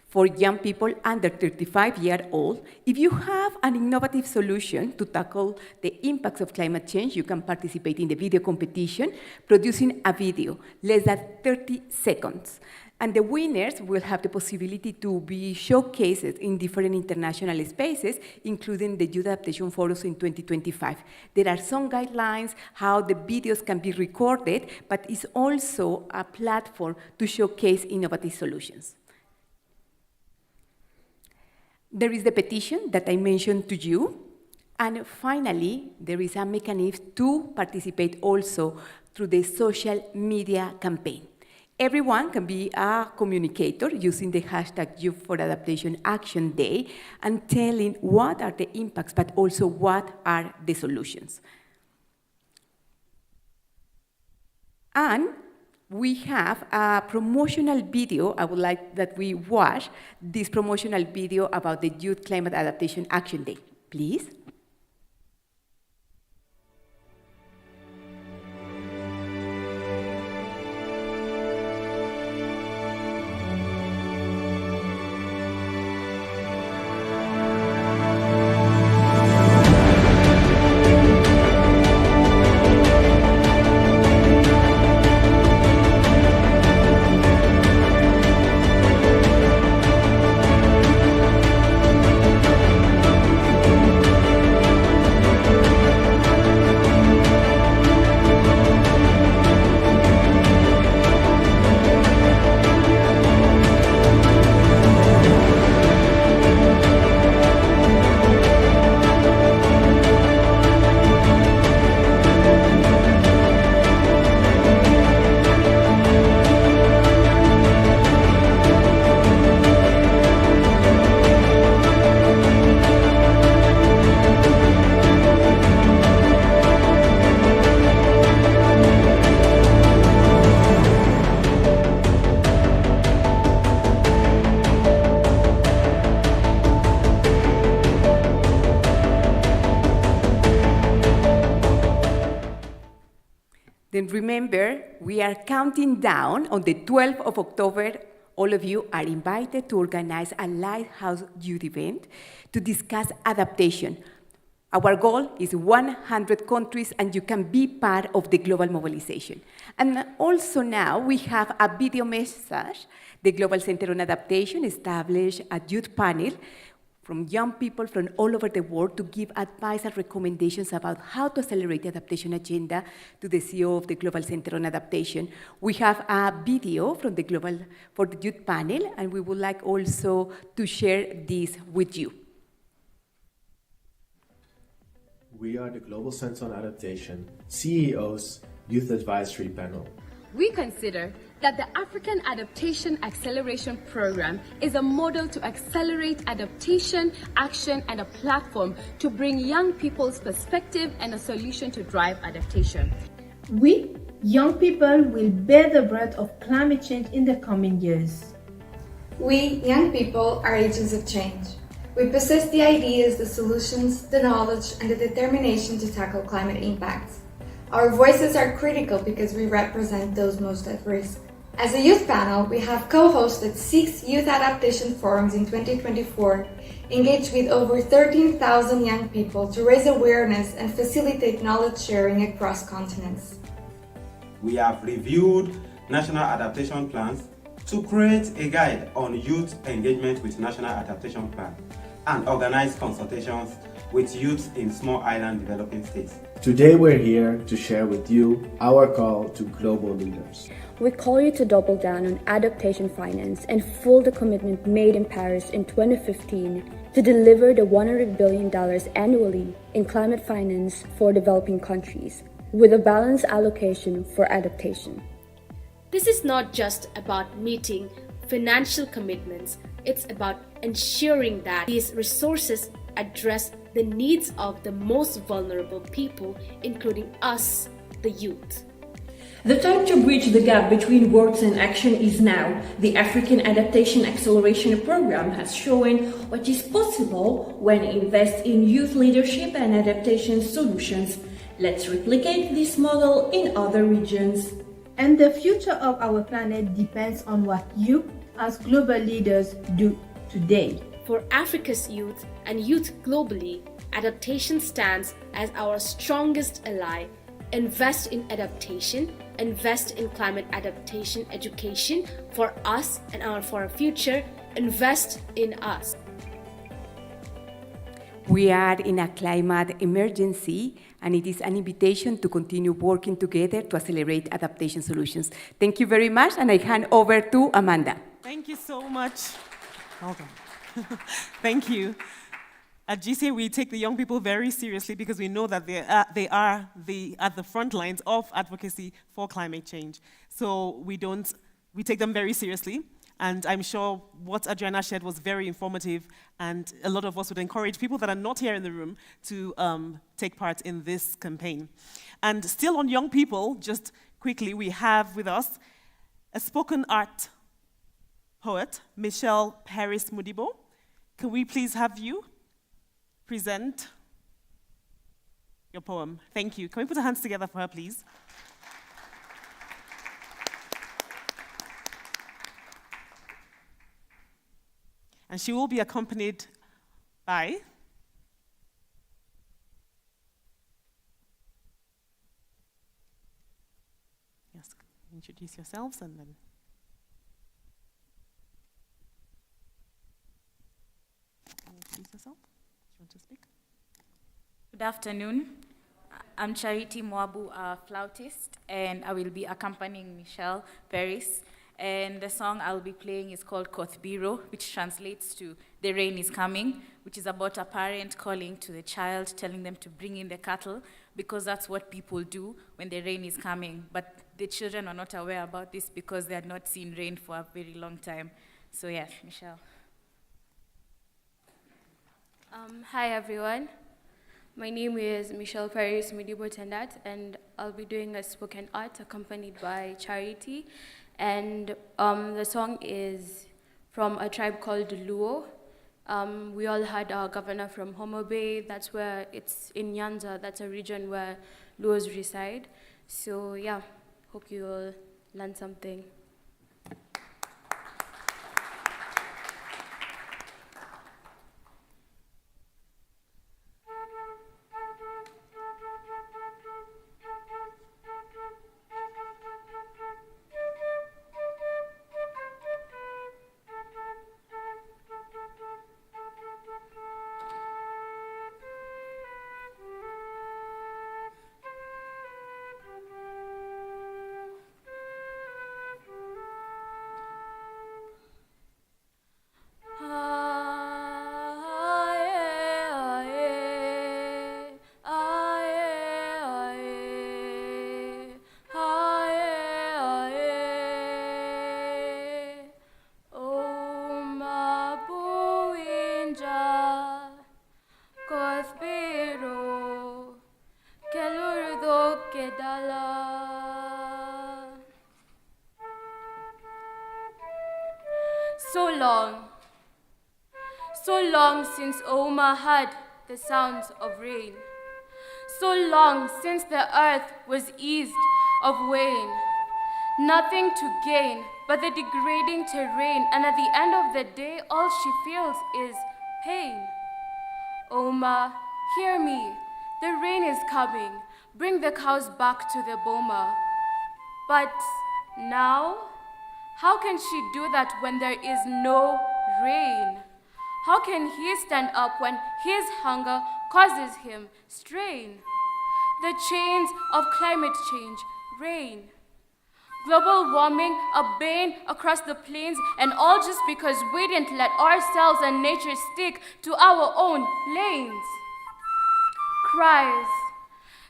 for young people under 35 years old. If you have an innovative solution to tackle the impacts of climate change, you can participate in the video competition, producing a video, less than 30 seconds. And the winners will have the possibility to be showcased in different international spaces, including the Youth Adaptation Forums in 2025. There are some guidelines how the videos can be recorded, but it's also a platform to showcase innovative solutions. There is the petition that I mentioned to you. And finally, there is a mechanism to participate also through the social media campaign. Everyone can be a communicator using the hashtag Youth for Adaptation Action Day and telling what are the impacts, but also what are the solutions. And we have a promotional video. I would like that we watch this promotional video about the Youth Climate Adaptation Action Day. Please. Then remember, we are counting down on the 12th of October. All of you are invited to organize a Lighthouse Youth event to discuss adaptation. Our goal is 100 countries, and you can be part of the global mobilization. And also now we have a video message. The Global Center on Adaptation established a youth panel from young people from all over the world to give advice and recommendations about how to accelerate the adaptation agenda to the CEO of the Global Center on Adaptation. We have a video from the for the youth panel, and we would like also to share this with you. We are the Global Center on Adaptation, CEO's Youth Advisory Panel. We consider that the African Adaptation Acceleration Program is a model to accelerate adaptation, action, and a platform to bring young people's perspective and a solution to drive adaptation. We, young people, will bear the brunt of climate change in the coming years. We, young people, are agents of change. We possess the ideas, the solutions, the knowledge, and the determination to tackle climate impacts. Our voices are critical because we represent those most at risk. As a youth panel, we have co-hosted 6 youth adaptation forums in 2024, engaged with over 13,000 young people to raise awareness and facilitate knowledge sharing across continents. We have reviewed national adaptation plans to create a guide on youth engagement with national adaptation plan and organize consultations with youth in small island developing states. Today we're here to share with you our call to global leaders. We call you to double down on adaptation finance and fulfill the commitment made in Paris in 2015 to deliver the $100 billion annually in climate finance for developing countries, with a balanced allocation for adaptation. This is not just about meeting financial commitments. It's about ensuring that these resources address the needs of the most vulnerable people, including us, the youth. The time to bridge the gap between words and action is now. The African Adaptation Acceleration Program has shown what is possible when invested in youth leadership and adaptation solutions. Let's replicate this model in other regions. And the future of our planet depends on what you, as global leaders, do today. For Africa's youth and youth globally, adaptation stands as our strongest ally. Invest in adaptation, invest in climate adaptation education for us and for our future. Invest in us. We are in a climate emergency, and it is an invitation to continue working together to accelerate adaptation solutions. Thank you very much, and I hand over to Amanda. Thank you so much. Well done. Thank you. At GCA, we take the young people very seriously because we know that they are at the front lines of advocacy for climate change. So we take them very seriously. And I'm sure what Adriana shared was very informative, and a lot of us would encourage people that are not here in the room to take part in this campaign. And still on young people, just quickly, we have with us a spoken art poet, Michelle Paris Mudibo. Can we please have you present your poem? Thank you. Can we put our hands together for her, please? And she will be accompanied by yes, introduce yourselves and then introduce yourself. Do you want to speak? Good afternoon. I'm Charity Mwabu, a flautist, and I will be accompanying Michelle Paris. And the song I'll be playing is called Kothbiro, which translates to The Rain is Coming, which is about a parent calling to the child, telling them to bring in the cattle, because that's what people do when the rain is coming. But the children are not aware about this because they had not seen rain for a very long time. So yes, Michelle. Hi everyone. My name is Michelle Paris Mudibo Tendat, and I'll be doing a spoken art accompanied by Charity. And the song is from a tribe called Luo. We all had our governor from Homo Bay. That's where it's in Nyanza. That's a region where Luos reside. So yeah, hope you all learn something. So long since Oma heard the sounds of rain. So long since the earth was eased of weighing. Nothing to gain but the degrading terrain, and at the end of the day, all she feels is pain. Oma, hear me, the rain is coming. Bring the cows back to the boma. But now, how can she do that when there is no rain? How can he stand up when his hunger causes him strain? The chains of climate change, rain. Global warming, a bane across the plains, and all just because we didn't let ourselves and nature stick to our own lanes. Cries.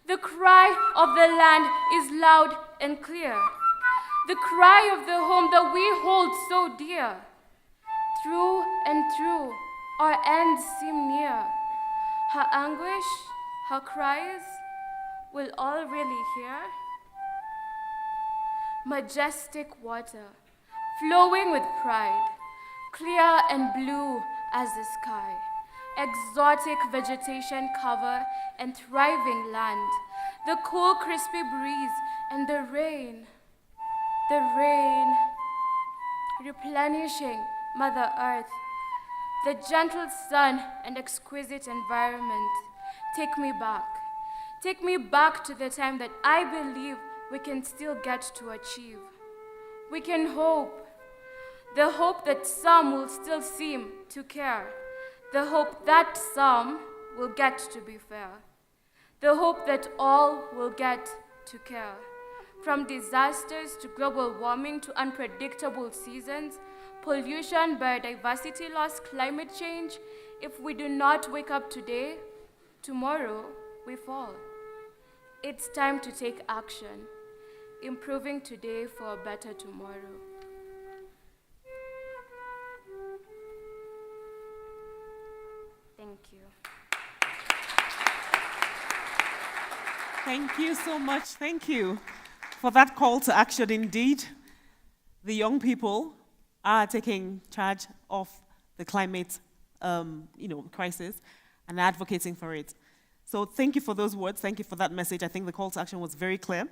The cry of the land is loud and clear. the cry of the home that we hold so dear. Through and through, our ends seem near. Her anguish, her cries, will all really hear? Majestic water, flowing with pride, clear and blue as the sky, exotic vegetation cover and thriving land, the cool crispy breeze and the rain, replenishing Mother Earth, the gentle sun and exquisite environment. Take me back to the time that I believe we can still get to achieve. We can hope, the hope that some will still seem to care, the hope that some will get to be fair, the hope that all will get to care. From disasters to global warming to unpredictable seasons, pollution, biodiversity loss, climate change, if we do not wake up today, tomorrow we fall. It's time to take action, improving today for a better tomorrow. Thank you. Thank you so much. Thank you for that call to action. Indeed, the young people are taking charge of the climate crisis and advocating for it. So thank you for those words. Thank you for that message. I think the call to action was very clear.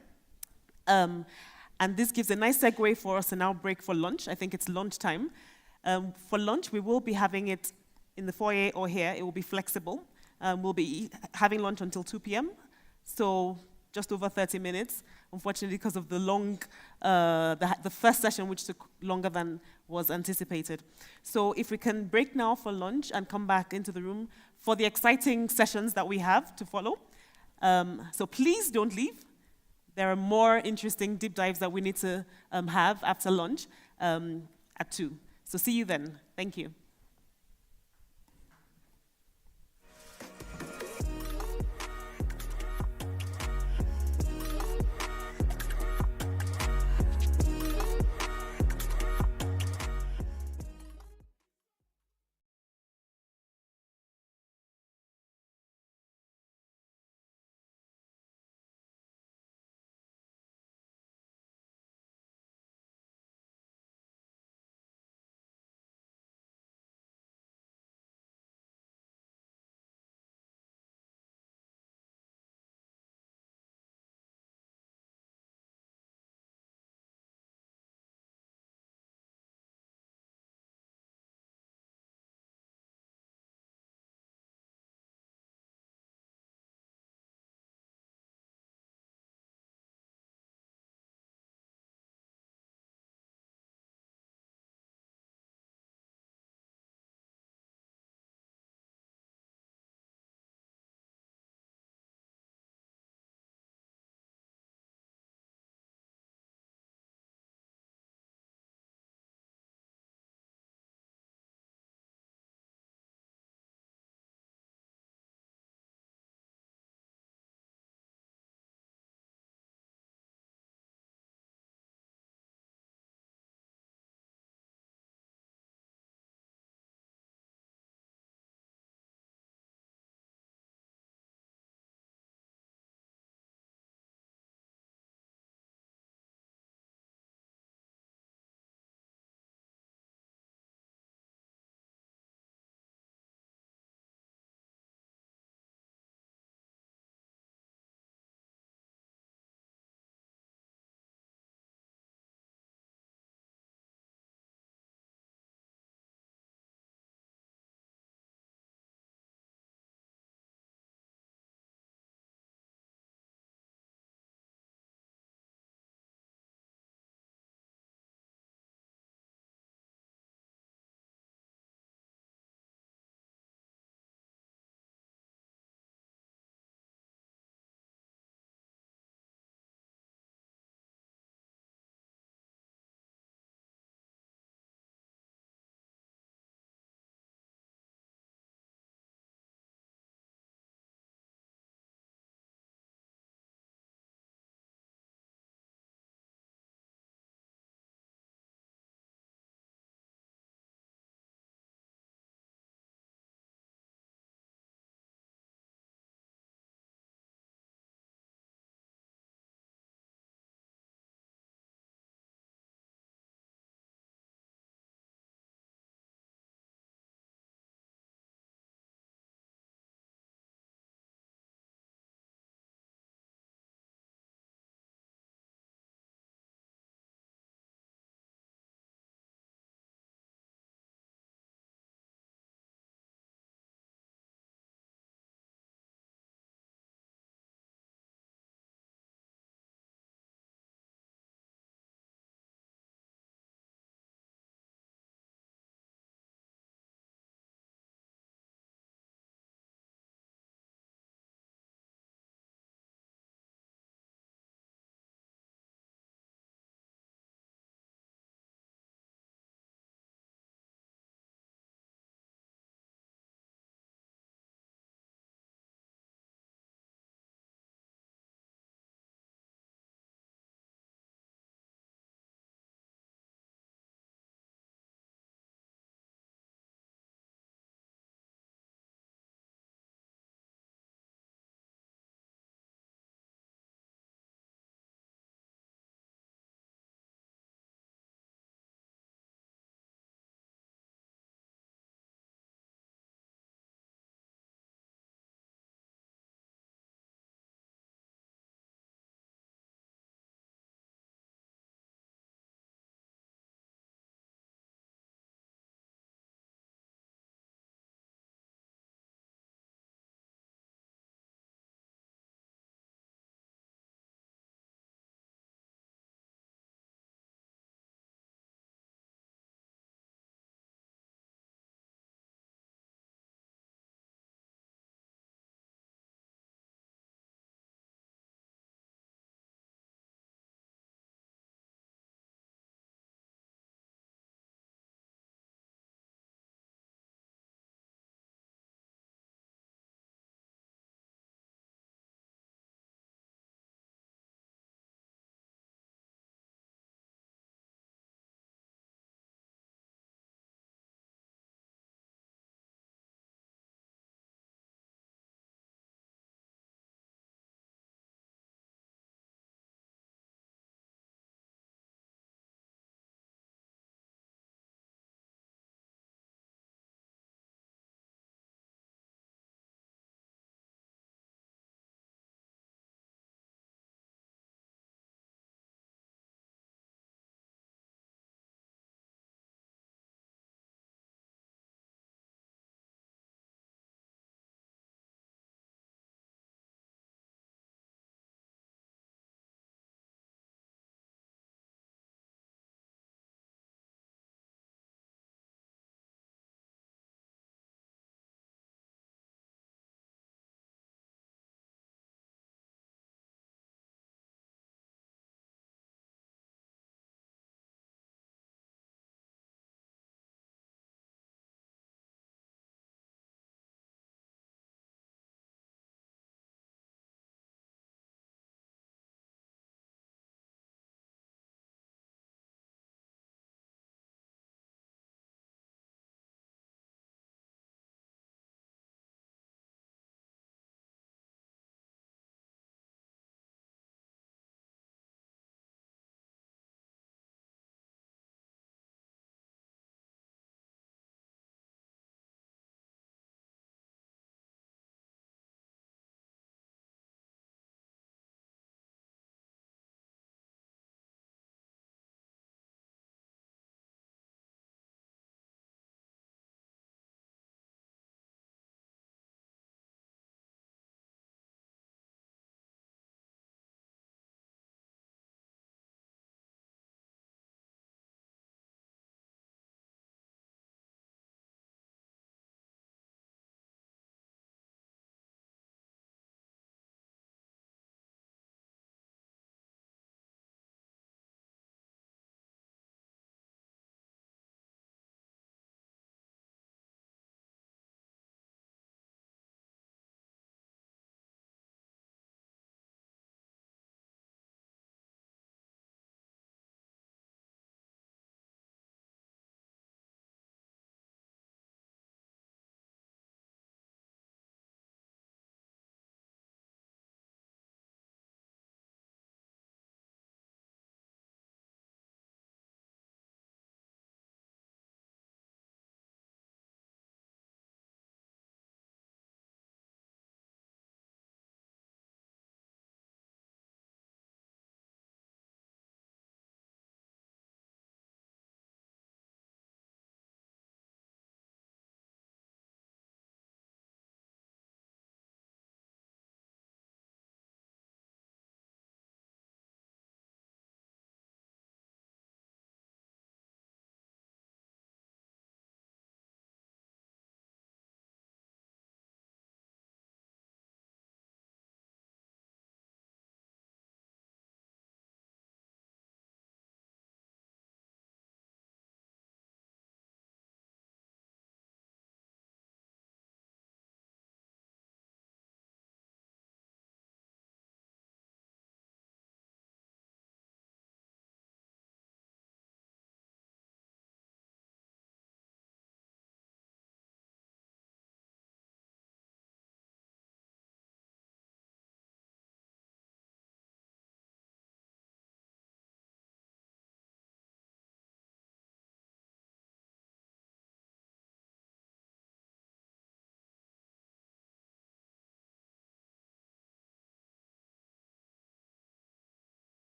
And this gives a nice segue for us to now break for lunch. I think it's lunchtime. For lunch, we will be having it in the foyer or here. It will be flexible. We'll be having lunch until 2 p.m., so just over 30 minutes, unfortunately, because of the the first session, which took longer than was anticipated. So if we can break now for lunch and come back into the room for the exciting sessions that we have to follow. So please don't leave. There are more interesting deep dives that we need to have after lunch at 2. So see you then. Thank you.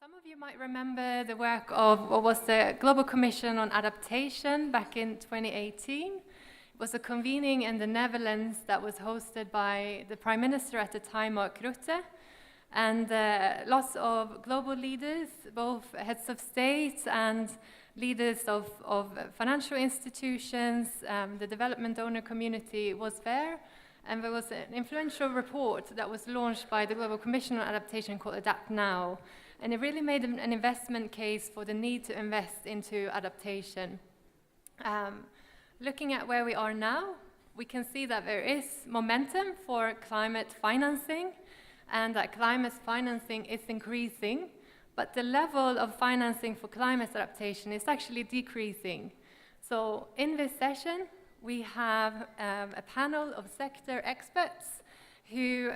Some of you might remember the work of what was the Global Commission on Adaptation back in 2018. It was a convening in the Netherlands that was hosted by the Prime Minister at the time, Mark Rutte, and lots of global leaders, both heads of state and leaders of financial institutions. The development donor community was there, and there was an influential report that was launched by the Global Commission on Adaptation called Adapt Now. And it really made an investment case for the need to invest into adaptation. Looking at where we are now, we can see that there is momentum for climate financing, and that climate financing is increasing, but the level of financing for climate adaptation is actually decreasing. So in this session, we have a panel of sector experts who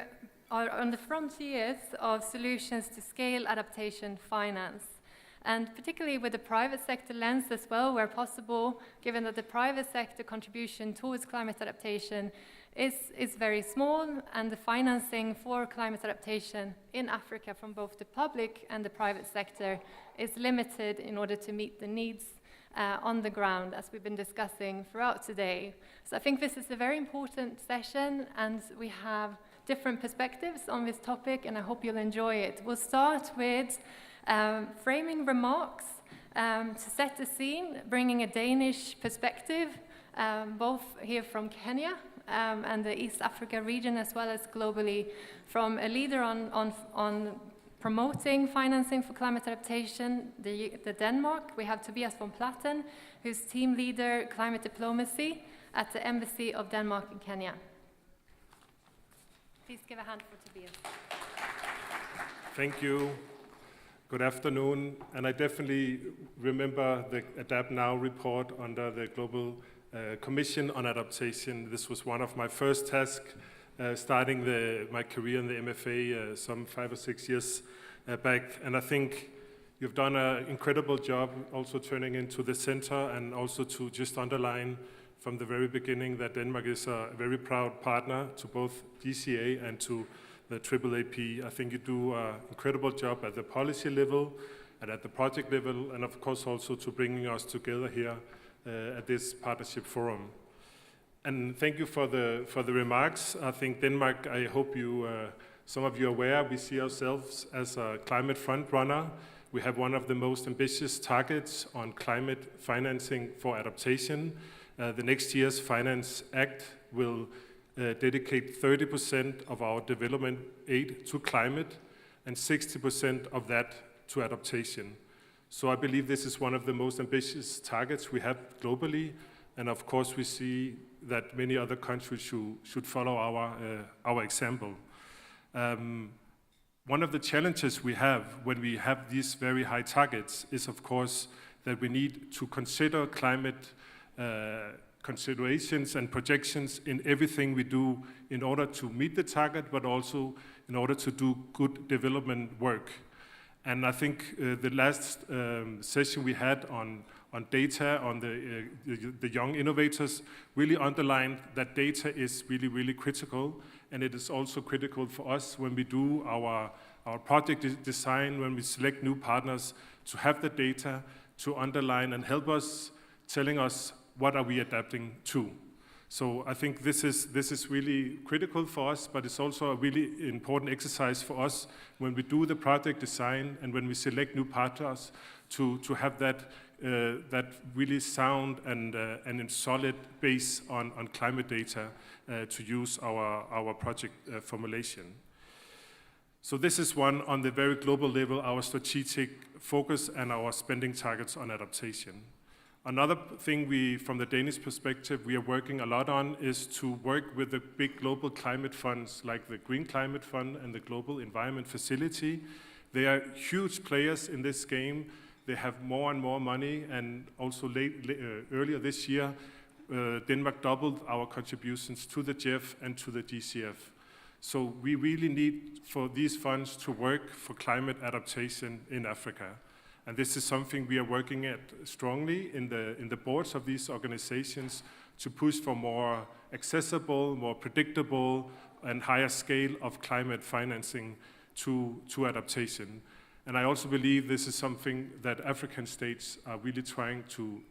are on the frontiers of solutions to scale adaptation finance. And particularly with the private sector lens as well, where possible, given that the private sector contribution towards climate adaptation is very small, and the financing for climate adaptation in Africa from both the public and the private sector is limited in order to meet the needs on the ground, as we've been discussing throughout today. So I think this is a very important session, and we have different perspectives on this topic, and I hope you'll enjoy it. We'll start with framing remarks to set the scene, bringing a Danish perspective, both here from Kenya and the East Africa region, as well as globally, from a leader on promoting financing for climate adaptation, the Denmark. We have Tobias von Platten, who's team leader climate diplomacy at the Embassy of Denmark in Kenya. Please give a hand for Tobias. Thank you. Good afternoon. And I definitely remember the Adapt Now report under the Global Commission on Adaptation. This was one of my first tasks starting my career in the MFA some 5 or 6 years back. And I think you've done an incredible job also turning into the center, and also to just underline from the very beginning that Denmark is a very proud partner to both DCA and to the AAAP. I think you do an incredible job at the policy level and at the project level, and of course also to bringing us together here at this partnership forum. And thank you for the remarks. I think Denmark, I hope some of you are aware, we see ourselves as a climate front runner. We have one of the most ambitious targets on climate financing for adaptation. The next year's Finance Act will dedicate 30% of our development aid to climate and 60% of that to adaptation. So I believe this is one of the most ambitious targets we have globally, and of course we see that many other countries should follow our example. One of the challenges we have when we have these very high targets is of course that we need to consider climate considerations and projections in everything we do in order to meet the target, but also in order to do good development work. And I think the last session we had on data, on the young innovators, really underlined that data is really, really critical, and it is also critical for us when we do our project design, when we select new partners, to have the data to underline and help us, telling us what are we adapting to. So I think this is really critical for us, but it's also a really important exercise for us when we do the project design and when we select new partners to have that really sound and solid base on climate data to use our project formulation. So this is one on the very global level, our strategic focus and our spending targets on adaptation. Another thing from the Danish perspective, we are working a lot on is to work with the big global climate funds like the Green Climate Fund and the Global Environment Facility. They are huge players in this game. They have more and more money, and also earlier this year, Denmark doubled our contributions to the GEF and to the DCF. So we really need for these funds to work for climate adaptation in Africa. And this is something we are working at strongly in the boards of these organizations to push for more accessible, more predictable, and higher scale of climate financing to adaptation. And I also believe this is something that African states are really trying to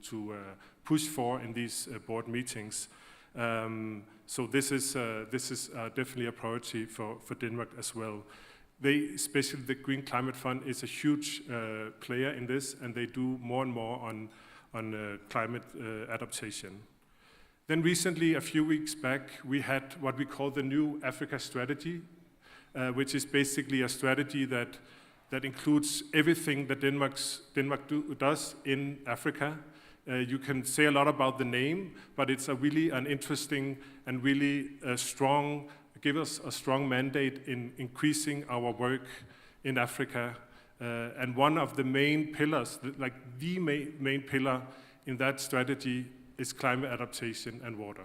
push for in these board meetings. So this is definitely a priority for Denmark as well. Especially the Green Climate Fund is a huge player in this, and they do more and more on climate adaptation. Then recently, a few weeks back, we had what we call the new Africa strategy, which is basically a strategy that includes everything that Denmark does in Africa. You can say a lot about the name, but it's really an interesting and really strong, give us a strong mandate in increasing our work in Africa. And one of the main pillars, like the main pillar in that strategy, is climate adaptation and water.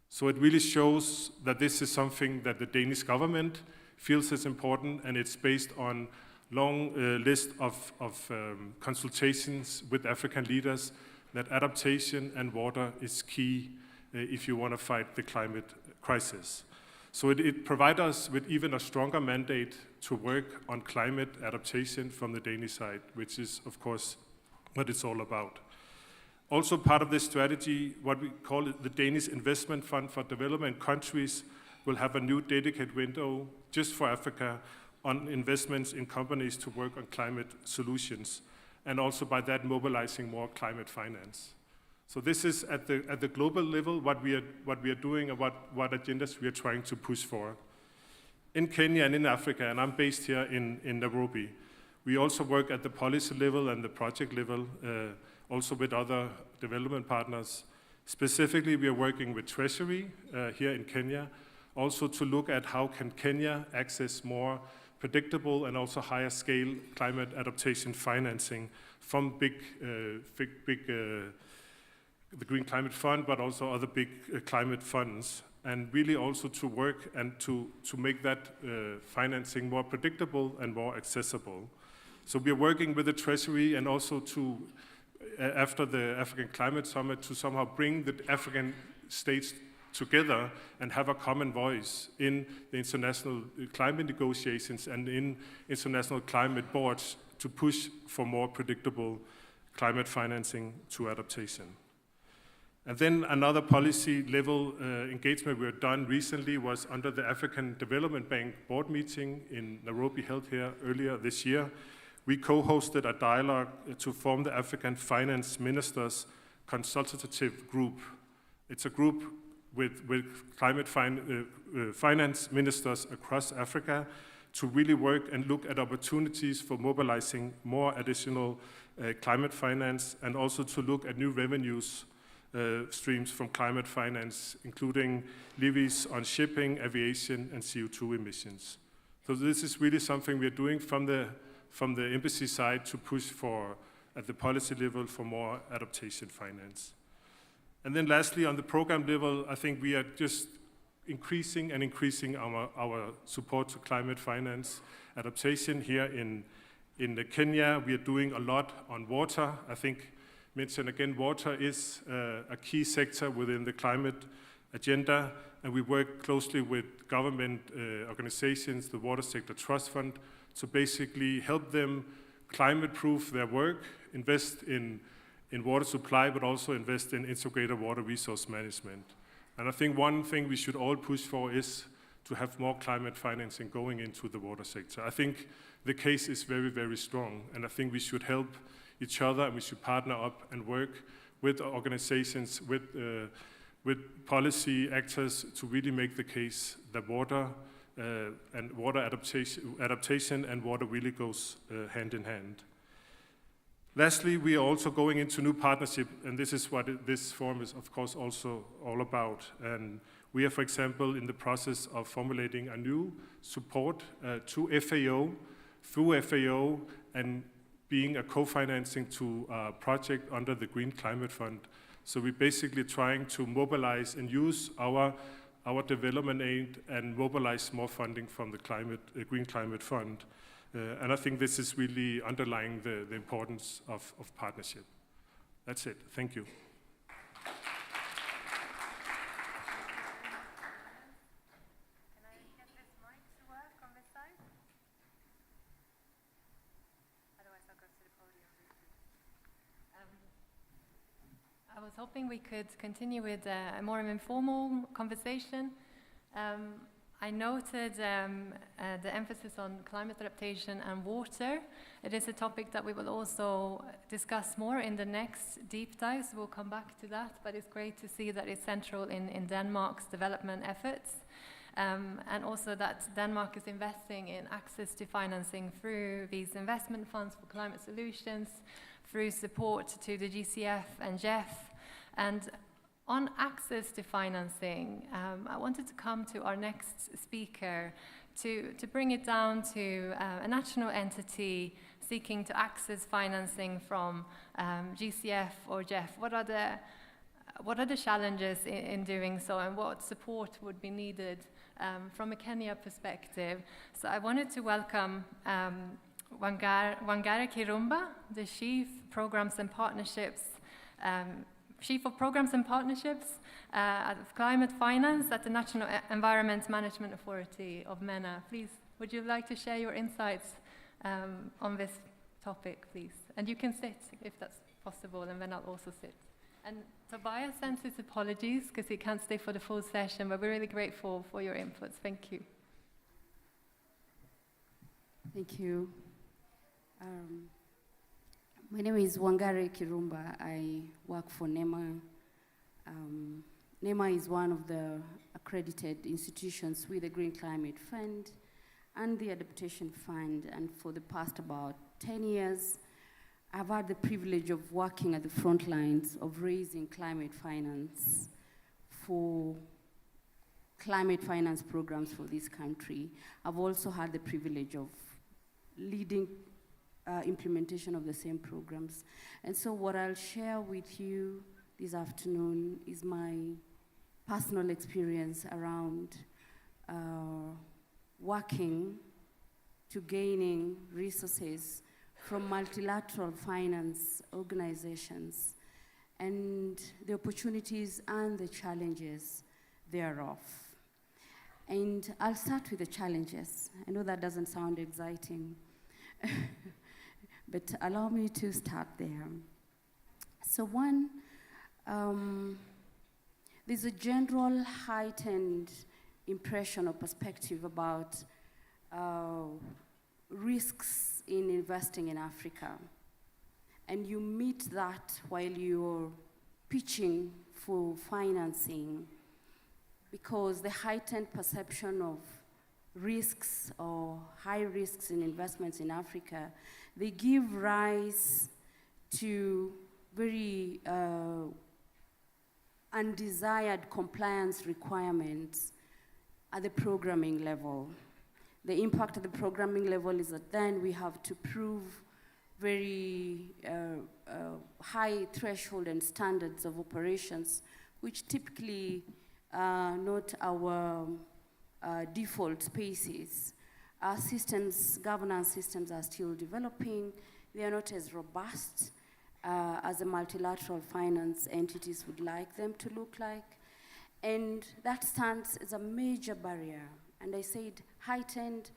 So it really shows that this is something that the Danish government feels is important, and it's based on long list of consultations with African leaders that adaptation and water is key if you want to fight the climate crisis. So it provides us with even a stronger mandate to work on climate adaptation from the Danish side, which is, of course, what it's all about. Also part of this strategy, what we call it the Danish Investment Fund for Development Countries, will have a new dedicated window just for Africa on investments in companies to work on climate solutions, and also by that mobilizing more climate finance. So this is at the global level what we are doing and what agendas we are trying to push for. In Kenya and in Africa, and I'm based here in Nairobi, we also work at the policy level and the project level, also with other development partners. Specifically, we are working with Treasury here in Kenya, also to look at how can Kenya access more predictable and also higher scale climate adaptation financing from the Green Climate Fund, but also other big climate funds, and really also to work and to make that financing more predictable and more accessible. So we are working with the Treasury and also to, after the African Climate Summit, to somehow bring the African states together and have a common voice in the international climate negotiations and in international climate boards to push for more predictable climate financing to adaptation. And then another policy level engagement we have done recently was under the African Development Bank board meeting in Nairobi held here earlier this year. We co-hosted a dialogue to form the African Finance Ministers Consultative Group. It's a group with climate finance ministers across Africa to really work and look at opportunities for mobilizing more additional climate finance, and also to look at new revenues streams from climate finance, including levies on shipping, aviation, and CO2 emissions. So this is really something we are doing from the embassy side to push for, at the policy level, for more adaptation finance. And then lastly, on the program level, I think we are just increasing our support to climate finance adaptation here in Kenya. We are doing a lot on water. I think, mention again, water is a key sector within the climate agenda, and we work closely with government organizations, the Water Sector Trust Fund, to basically help them climate-proof their work, invest in water supply, but also invest in integrated water resource management. And I think one thing we should all push for is to have more climate financing going into the water sector. I think the case is very, very strong, and I think we should help each other, and we should partner up and work with organizations, with policy actors to really make the case that water and water adaptation and water really goes hand in hand. Lastly, we are also going into new partnership, and this is what this forum is, of course, also all about. And we are, for example, in the process of formulating a new support to FAO, through FAO, and being a co-financing to a project under the Green Climate Fund. So we're basically trying to mobilize and use our development aid and mobilize more funding from the Green Climate Fund. And I think this is really underlying the importance of partnership. That's it. Thank you. I was hoping we could continue with a more informal conversation. I noted the emphasis on climate adaptation and water. It is a topic that we will also discuss more in the next deep dives. We'll come back to that, but it's great to see that it's central in Denmark's development efforts. And also that Denmark is investing in access to financing through these investment funds for climate solutions, through support to the GCF and GEF. And on access to financing, I wanted to come to our next speaker to bring it down to a national entity seeking to access financing from GCF or GEF. What are the challenges in doing so, and what support would be needed from a Kenya perspective? So I wanted to welcome Wanga Kirumba, the Chief of Programs and Partnerships of Climate Finance at the National Environment Management Authority of MENA. Please, would you like to share your insights on this topic, please? And you can sit if that's possible, and then I'll also sit. And Tobias sends his apologies because he can't stay for the full session, but we're really grateful for your inputs. Thank you. Thank you. My name is Wanga Kirumba. I work for NEMA. NEMA is one of the accredited institutions with the Green Climate Fund and the Adaptation Fund. And for the past about 10 years, I've had the privilege of working at the front lines of raising climate finance for climate finance programs for this country. I've also had the privilege of leading implementation of the same programs. And so what I'll share with you this afternoon is my personal experience around working to gaining resources from multilateral finance organizations and the opportunities and the challenges thereof. And I'll start with the challenges. I know that doesn't sound exciting, but allow me to start there. So one, there's a general heightened impression or perspective about risks in investing in Africa. And you meet that while you're pitching for financing, because the heightened perception of risks or high risks in investments in Africa, they give rise to very undesired compliance requirements at the programming level. The impact at the programming level is that then we have to prove very high threshold and standards of operations, which typically not our default spaces. Our systems, governance systems are still developing. They are not as robust as the multilateral finance entities would like them to look like. And that stands as a major barrier. And I said heightened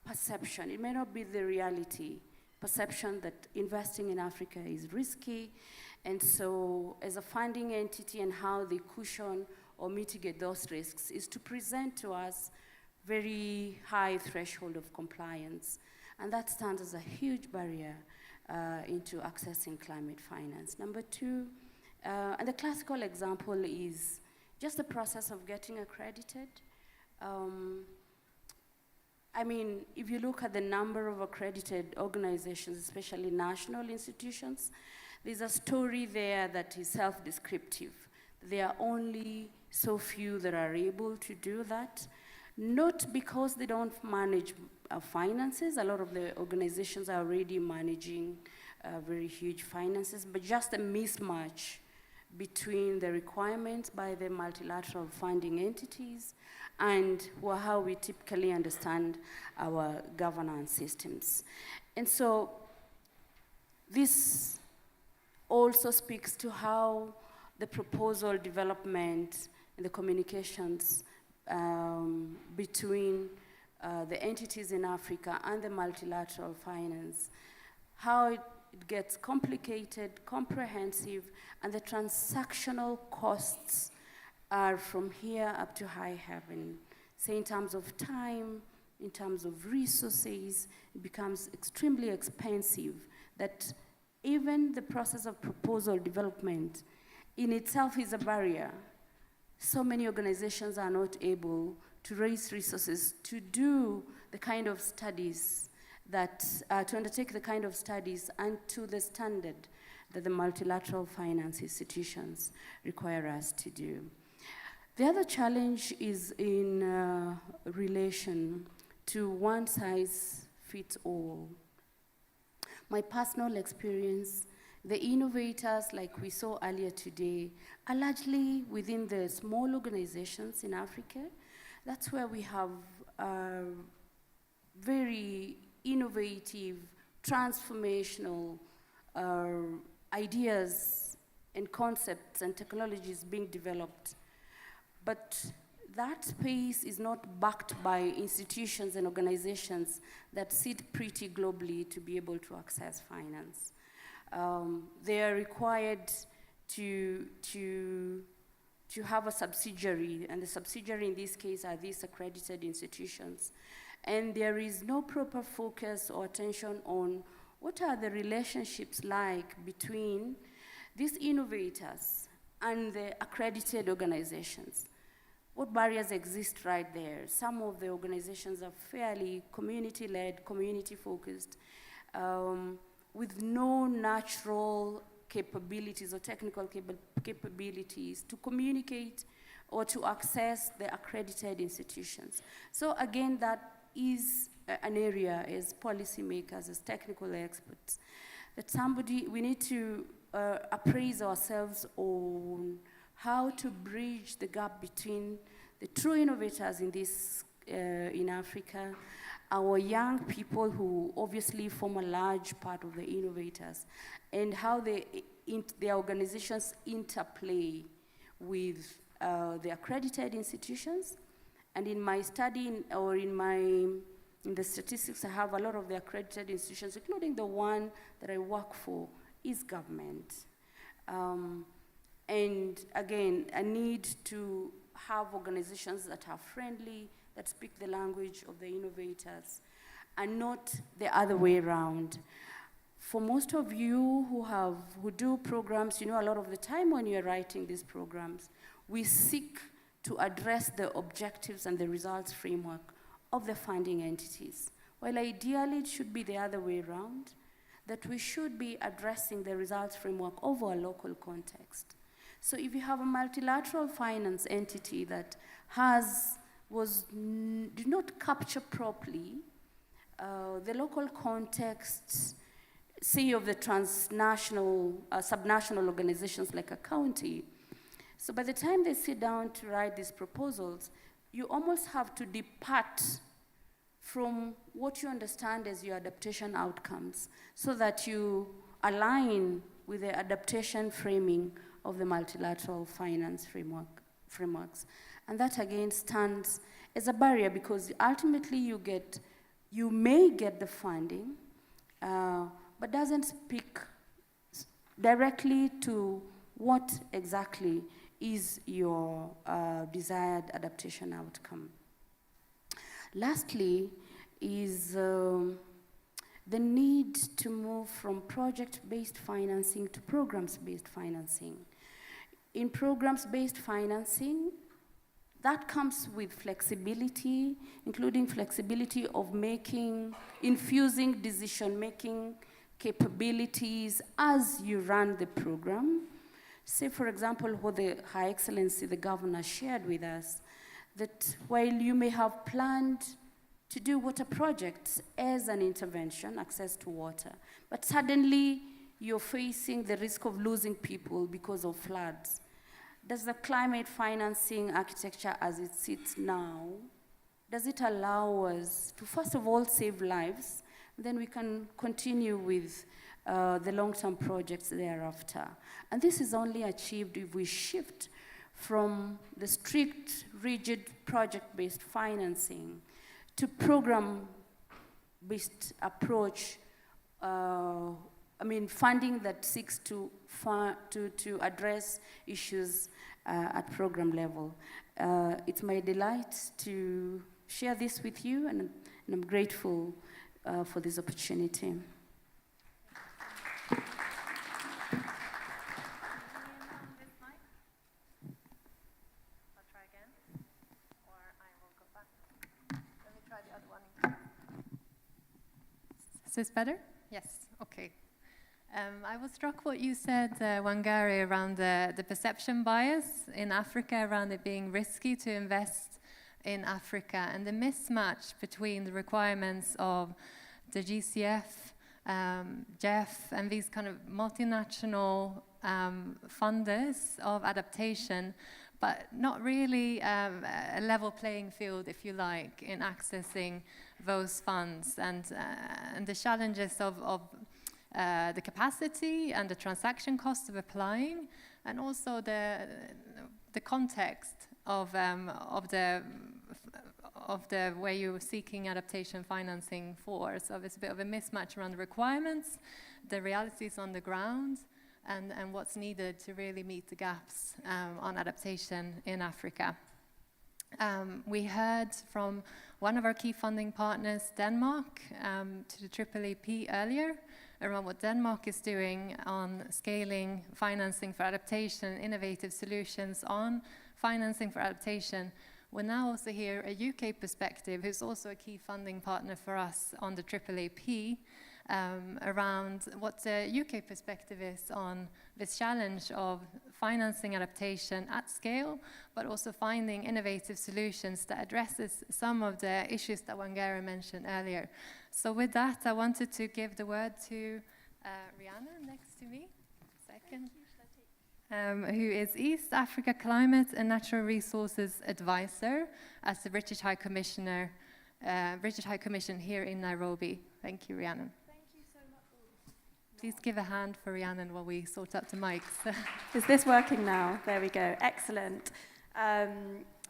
perception. It may not be the reality. Perception that investing in Africa is risky. And so as a funding entity and how they cushion or mitigate those risks is to present to us very high threshold of compliance. And that stands as a huge barrier into accessing climate finance. Number two, and the classical example is just the process of getting accredited. I mean, if you look at the number of accredited organizations, especially national institutions, there's a story there that is self-descriptive. There are only so few that are able to do that, not because they don't manage finances. A lot of the organizations are already managing very huge finances, but just a mismatch between the requirements by the multilateral funding entities and how we typically understand our governance systems. And so this also speaks to how the proposal development and the communications between the entities in Africa and the multilateral finance, how it gets complicated, comprehensive, and the transactional costs are from here up to high heaven. Say in terms of time, in terms of resources, it becomes extremely expensive that even the process of proposal development in itself is a barrier. So many organizations are not able to raise resources to do the kind of studies that, to undertake the kind of studies and to the standard that the multilateral finance institutions require us to do. The other challenge is in relation to one size fits all. My personal experience, the innovators, like we saw earlier today, are largely within the small organizations in Africa. That's where we have very innovative, transformational ideas and concepts and technologies being developed. But that space is not backed by institutions and organizations that sit pretty globally to be able to access finance. They are required to have a subsidiary, and the subsidiary in this case are these accredited institutions. And there is no proper focus or attention on what are the relationships like between these innovators and the accredited organizations. What barriers exist right there? Some of the organizations are fairly community-led, community-focused, with no natural capabilities or technical capabilities to communicate or to access the accredited institutions. So again, that is an area as policymakers, as technical experts, that we need to appraise ourselves on how to bridge the gap between the true innovators in Africa, our young people who obviously form a large part of the innovators, and how their organizations interplay with the accredited institutions. And in my study, in the statistics, I have a lot of the accredited institutions, including the one that I work for, is government. And again, a need to have organizations that are friendly, that speak the language of the innovators, and not the other way around. For most of you who do programs, you know, a lot of the time when you're writing these programs, we seek to address the objectives and the results framework of the funding entities. While ideally it should be the other way around, that we should be addressing the results framework of our local context. So if you have a multilateral finance entity that did not capture properly the local context, say of the transnational, subnational organizations like a county, so by the time they sit down to write these proposals, you almost have to depart from what you understand as your adaptation outcomes so that you align with the adaptation framing of the multilateral finance frameworks. And that again stands as a barrier because ultimately you may get the funding, but doesn't speak directly to what exactly is your desired adaptation outcome. Lastly is the need to move from project-based financing to programs-based financing. In programs-based financing, that comes with flexibility, including flexibility of infusing decision-making capabilities as you run the program. Say, for example, what the High Excellency, the Governor, shared with us, that while you may have planned to do water projects as an intervention, access to water, but suddenly you're facing the risk of losing people because of floods. Does the climate financing architecture as it sits now, does it allow us to first of all save lives, then we can continue with the long-term projects thereafter. And this is only achieved if we shift from the strict, rigid project-based financing to program-based approach, a funding that seeks to address issues at program level. It's my delight to share this with you, and I'm grateful for this opportunity. Is this better? Yes, okay. I was struck what you said, Wanga, around the perception bias in Africa, around it being risky to invest in Africa, and the mismatch between the requirements of the GCF, GEF, and these kind of multinational funders of adaptation, but not really a level playing field, if you like, in accessing those funds, and the challenges of the capacity and the transaction cost of applying, and also the context of the where you're seeking adaptation financing for. So there's a bit of a mismatch around the requirements, the realities on the ground, and what's needed to really meet the gaps on adaptation in Africa. We heard from one of our key funding partners, Denmark, to the AAAP earlier, around what Denmark is doing on scaling financing for adaptation, innovative solutions on financing for adaptation. We'll now also hear a UK perspective, who's also a key funding partner for us on the AAAP, around what the UK perspective is on this challenge of financing adaptation at scale, but also finding innovative solutions that addresses some of the issues that Wanga mentioned earlier. So with that, I wanted to give the word to Rihanna next to me, who is East Africa Climate and Natural Resources Advisor as the British High Commission here in Nairobi. Thank you, Rhiannon. Please give a hand for Rhiannon while we sort out the mics. Is this working now? There we go. Excellent.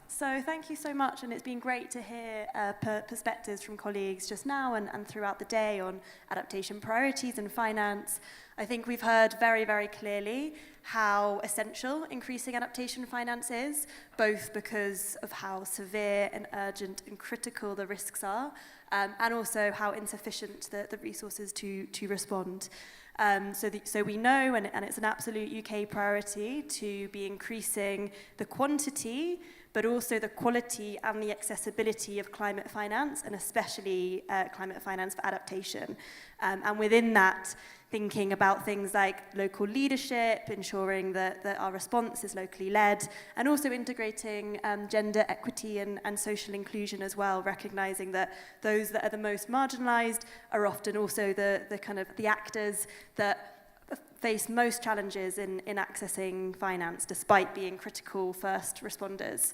So thank you so much, and it's been great to hear perspectives from colleagues just now and throughout the day on adaptation priorities and finance. I think we've heard very, very clearly how essential increasing adaptation finance is, both because of how severe and urgent and critical the risks are, and also how insufficient the resources to respond. So we know, and it's an absolute UK priority, to be increasing the quantity, but also the quality and the accessibility of climate finance, and especially climate finance for adaptation. And within that, thinking about things like local leadership, ensuring that our response is locally led, and also integrating gender equity and social inclusion as well, recognizing that those that are the most marginalized are often also the actors that face most challenges in accessing finance, despite being critical first responders.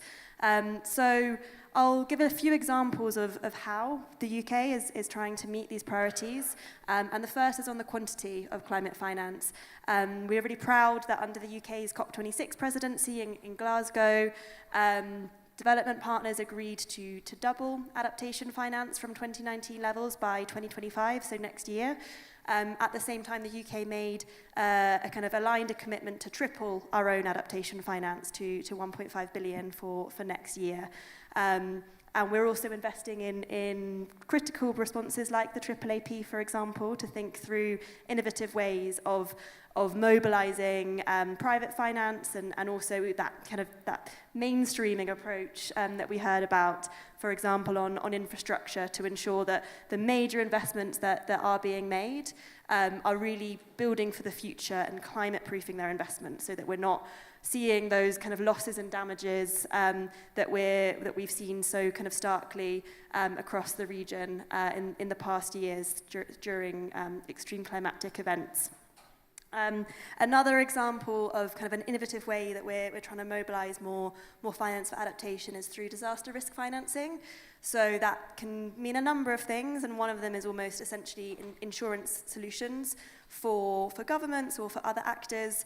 So I'll give a few examples of how the UK is trying to meet these priorities. And the first is on the quantity of climate finance. We're really proud that under the UK's COP26 presidency in Glasgow, development partners agreed to double adaptation finance from 2019 levels by 2025, so next year. At the same time, the UK made aligned a commitment to triple our own adaptation finance to 1.5 billion for next year. And we're also investing in critical responses like the AAAP, for example, to think through innovative ways of mobilizing private finance and also that mainstreaming approach that we heard about, for example, on infrastructure, to ensure that the major investments that are being made are really building for the future and climate-proofing their investments, so that we're not seeing those kind of losses and damages that we've seen so kind of starkly across the region in the past years during extreme climatic events. Another example of kind of an innovative way that we're trying to mobilize more finance for adaptation is through disaster risk financing. So that can mean a number of things, and one of them is almost essentially insurance solutions for governments or for other actors,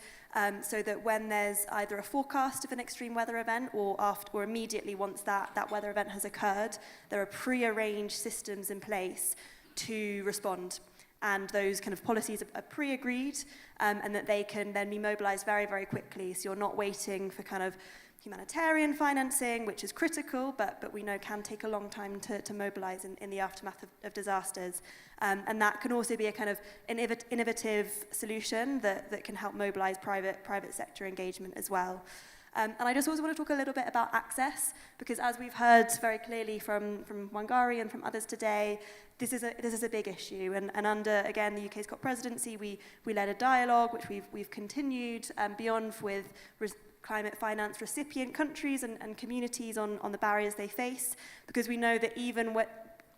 so that when there's either a forecast of an extreme weather event or immediately once that weather event has occurred, there are pre-arranged systems in place to respond. and those kind of policies are pre-agreed, and that they can then be mobilized very, very quickly. So you're not waiting for kind of humanitarian financing, which is critical, but we know can take a long time to mobilize in the aftermath of disasters. And that can also be a kind of innovative solution that can help mobilize private sector engagement as well. And I just also want to talk a little bit about access, because as we've heard very clearly from Wangari and from others today, this is a big issue. And under, again, the UK's COP presidency, we led a dialogue, which we've continued beyond with climate finance recipient countries and communities on the barriers they face, because we know that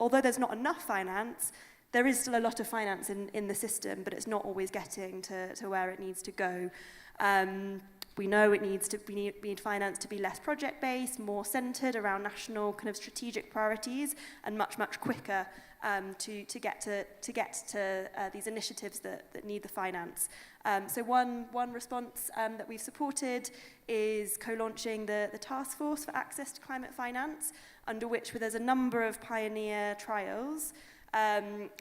although there's not enough finance, there is still a lot of finance in the system, but it's not always getting to where it needs to go. We know we need finance to be less project-based, more centred around national kind of strategic priorities, and much quicker to get to these initiatives that need the finance. So one response that we've supported is co-launching the Task Force for Access to Climate Finance, under which there's a number of pioneer trials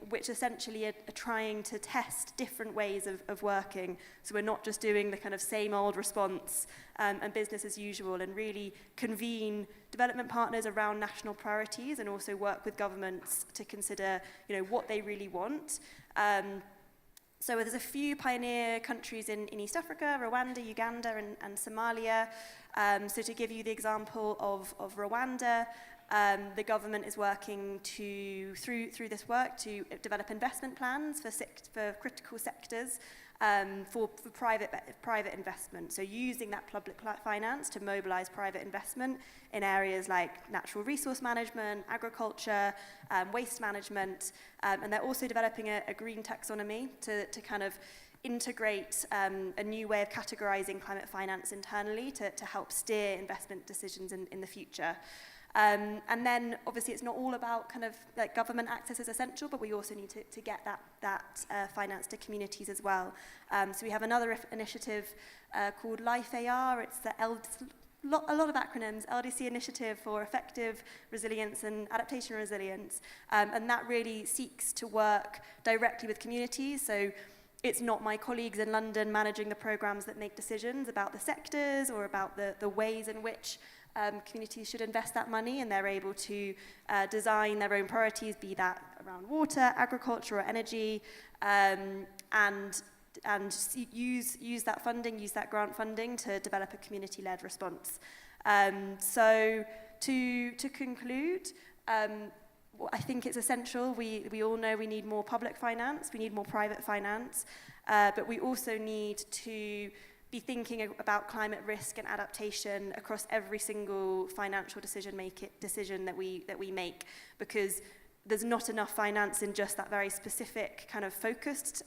which essentially are trying to test different ways of working. So we're not just doing the kind of same old response and business as usual, and really convene development partners around national priorities, and also work with governments to consider, what they really want. So there's a few pioneer countries in East Africa: Rwanda, Uganda, and Somalia. So to give you the example of Rwanda, the government is working through this work to develop investment plans for critical sectors, for private investment. So using that public finance to mobilize private investment in areas like natural resource management, agriculture, waste management, and they're also developing a green taxonomy to kind of integrate a new way of categorizing climate finance internally to help steer investment decisions in the future. And then, obviously, it's not all about kind of like government access is essential, but we also need to get that finance to communities as well. So we have another initiative called Life AR. It's a lot of acronyms, LDC Initiative for Effective Resilience and Adaptation Resilience. And that really seeks to work directly with communities. So it's not my colleagues in London managing the programs that make decisions about the sectors or about the ways in which communities should invest that money, and they're able to design their own priorities, be that around water, agriculture, or energy, and use that funding, use that grant funding to develop a community-led response. So to conclude, I think it's essential. We all know we need more public finance, we need more private finance, but we also need to be thinking about climate risk and adaptation across every single financial decision that we make, because there's not enough finance in just that very specific kind of focused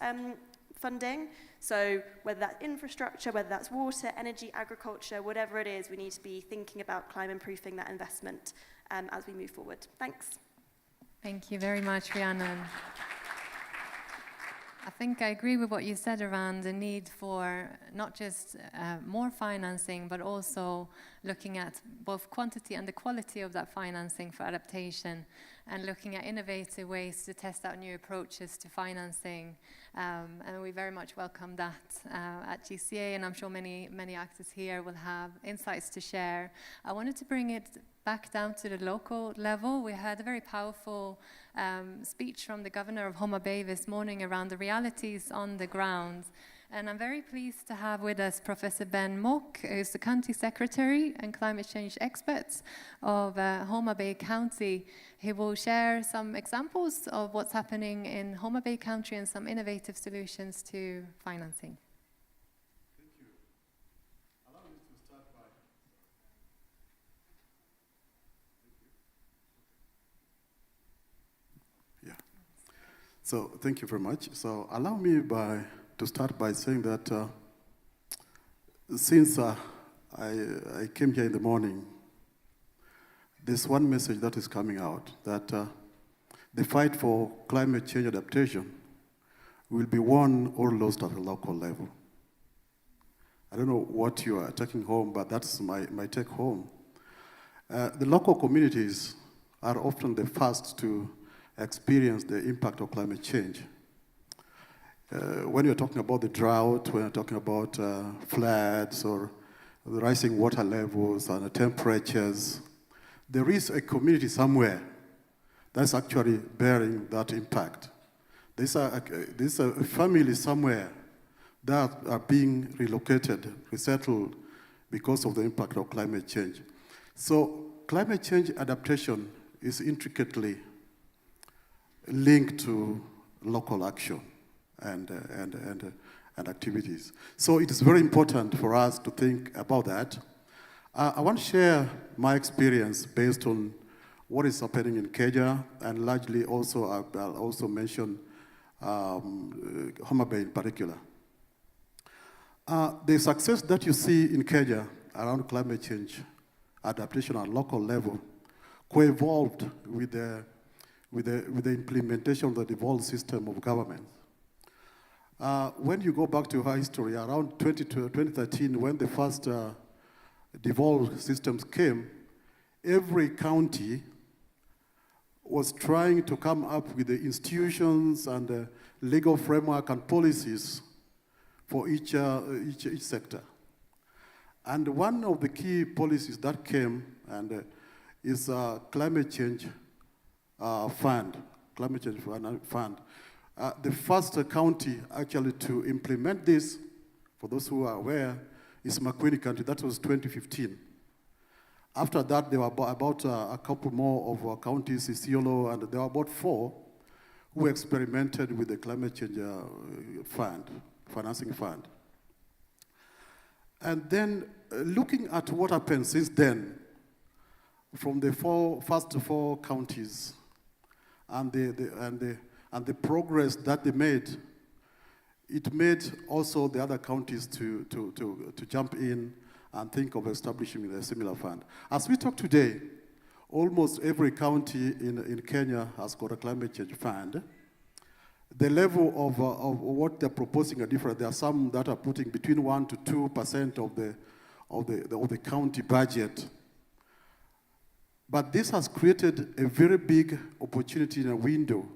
funding. So whether that's infrastructure, whether that's water, energy, agriculture, whatever it is, we need to be thinking about climate-proofing that investment as we move forward. Thanks. Thank you very much, Rhiannon. I think I agree with what you said around the need for not just more financing, but also looking at both quantity and the quality of that financing for adaptation, and looking at innovative ways to test out new approaches to financing. And we very much welcome that at GCA, and I'm sure many actors here will have insights to share. I wanted to bring it back down to the local level. We had a very powerful speech from the governor of Homa Bay this morning around the realities on the ground. And I'm very pleased to have with us Professor Ben Mock, who's the County Secretary and Climate Change Expert of Homa Bay County. He will share some examples of what's happening in Homa Bay County and some innovative solutions to financing. Thank you. Allow me to start by... Yeah. So thank you very much. So allow me to start by saying that since I came here in the morning, there's one message that is coming out, that the fight for climate change adaptation will be won or lost at a local level. I don't know what you are taking home, but that's my take home. The local communities are often the first to experience the impact of climate change. when you're talking about the drought, when you're talking about floods or the rising water levels and the temperatures, there is a community somewhere that's actually bearing that impact. There's a family somewhere that are being relocated, resettled because of the impact of climate change. So climate change adaptation is intricately linked to local action and activities. So it is very important for us to think about that. I want to share my experience based on what is happening in Kenya, and largely also I'll also mention Homa Bay in particular. The success that you see in Kenya around climate change adaptation at local level co-evolved with the implementation of the devolved system of government. When you go back to our history, around 2013, when the first devolved systems came, every county was trying to come up with the institutions and the legal framework and policies for each sector. And one of the key policies that came is climate change fund. Climate change fund. The first county actually to implement this, for those who are aware, is Makueni County. That was 2015. After that, there were about a couple more of counties, Isiolo, and there were about 4 who experimented with the climate change financing fund. And then looking at what happened since then, from the first 4 counties and the progress that they made, it made also the other counties to jump in and think of establishing a similar fund. As we talk today, almost every county in Kenya has got a climate change fund. The level of what they're proposing are different. There are some that are putting between 1 to 2% of the county budget. But this has created a very big opportunity in a window.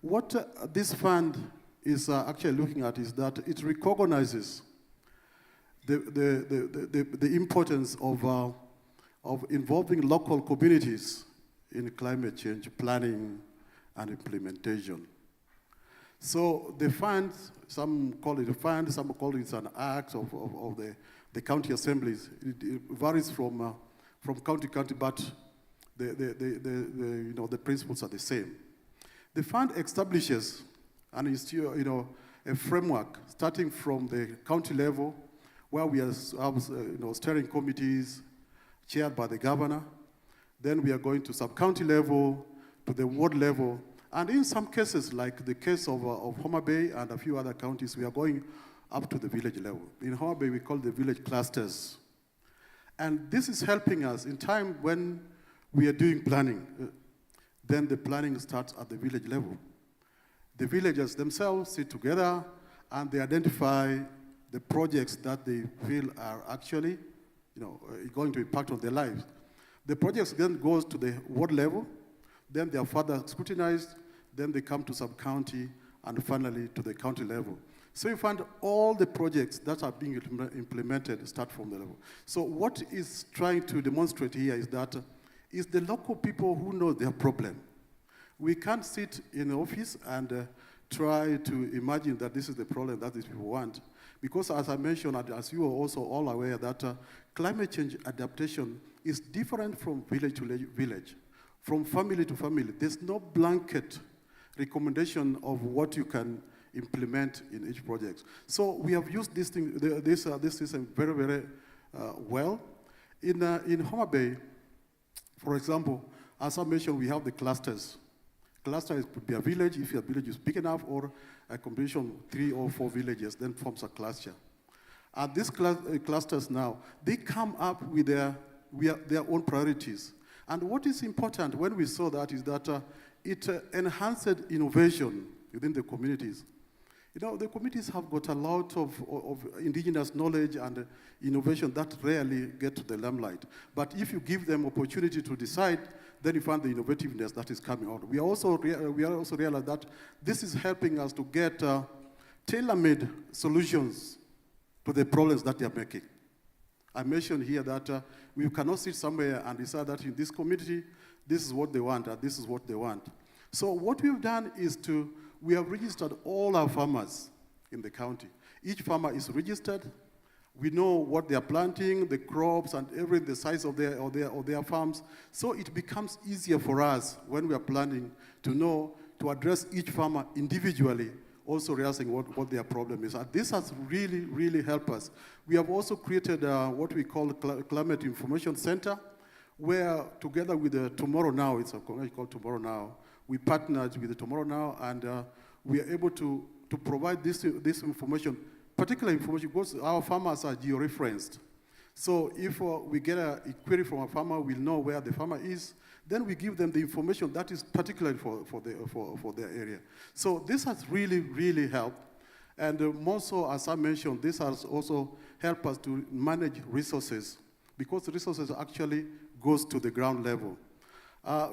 What this fund is actually looking at is that it recognizes the importance of involving local communities in climate change planning and implementation. So the fund, some call it a fund, some call it an act of the county assemblies. It varies from county to county, but the principles are the same. The fund establishes a framework starting from the county level, where we have steering committees chaired by the governor. Then we are going to sub-county level, to the ward level, and in some cases, like the case of Homa Bay and a few other counties, we are going up to the village level. In Homa Bay, we call the village clusters. And this is helping us in time when we are doing planning. Then the planning starts at the village level. The villagers themselves sit together and they identify the projects that they feel are actually going to impact on their lives. The projects then goes to the ward level, then they are further scrutinized, then they come to sub-county, and finally to the county level. So you find all the projects that are being implemented start from the level. So what is trying to demonstrate here is that it's the local people who know their problem. We can't sit in the office and try to imagine that this is the problem that these people want. Because as I mentioned, as you are also all aware, that climate change adaptation is different from village to village, from family to family. There's no blanket recommendation of what you can implement in each project. So we have used this system very, very well. In Homa Bay, for example, as I mentioned, we have the clusters. Cluster could be a village, if your village is big enough, or a combination of 3 or 4 villages, then forms a cluster. And these clusters now, they come up with their own priorities. And what is important when we saw that is that it enhanced innovation within the communities. The communities have got a lot of indigenous knowledge and innovation that rarely get to the limelight. But if you give them opportunity to decide, then you find the innovativeness that is coming out. We are also realize that this is helping us to get tailor-made solutions to the problems that they are making. I mentioned here that we cannot sit somewhere and decide that in this community, this is what they want, and this is what they want. So what we've done is we have registered all our farmers in the county. Each farmer is registered. We know what they are planting, the crops, and everything, the size of their farms. So it becomes easier for us when we are planning to know, to address each farmer individually, also realizing what their problem is. And this has really, really helped us. We have also created what we call Climate Information Center, where together with Tomorrow Now, it's a community called Tomorrow Now, we partnered with Tomorrow Now, and we are able to provide this information, particular information, because our farmers are geo-referenced. So if we get a query from a farmer, we'll know where the farmer is, then we give them the information that is particularly for their area. So this has really, really helped. And more so, as I mentioned, this has also helped us to manage resources, because resources actually goes to the ground level.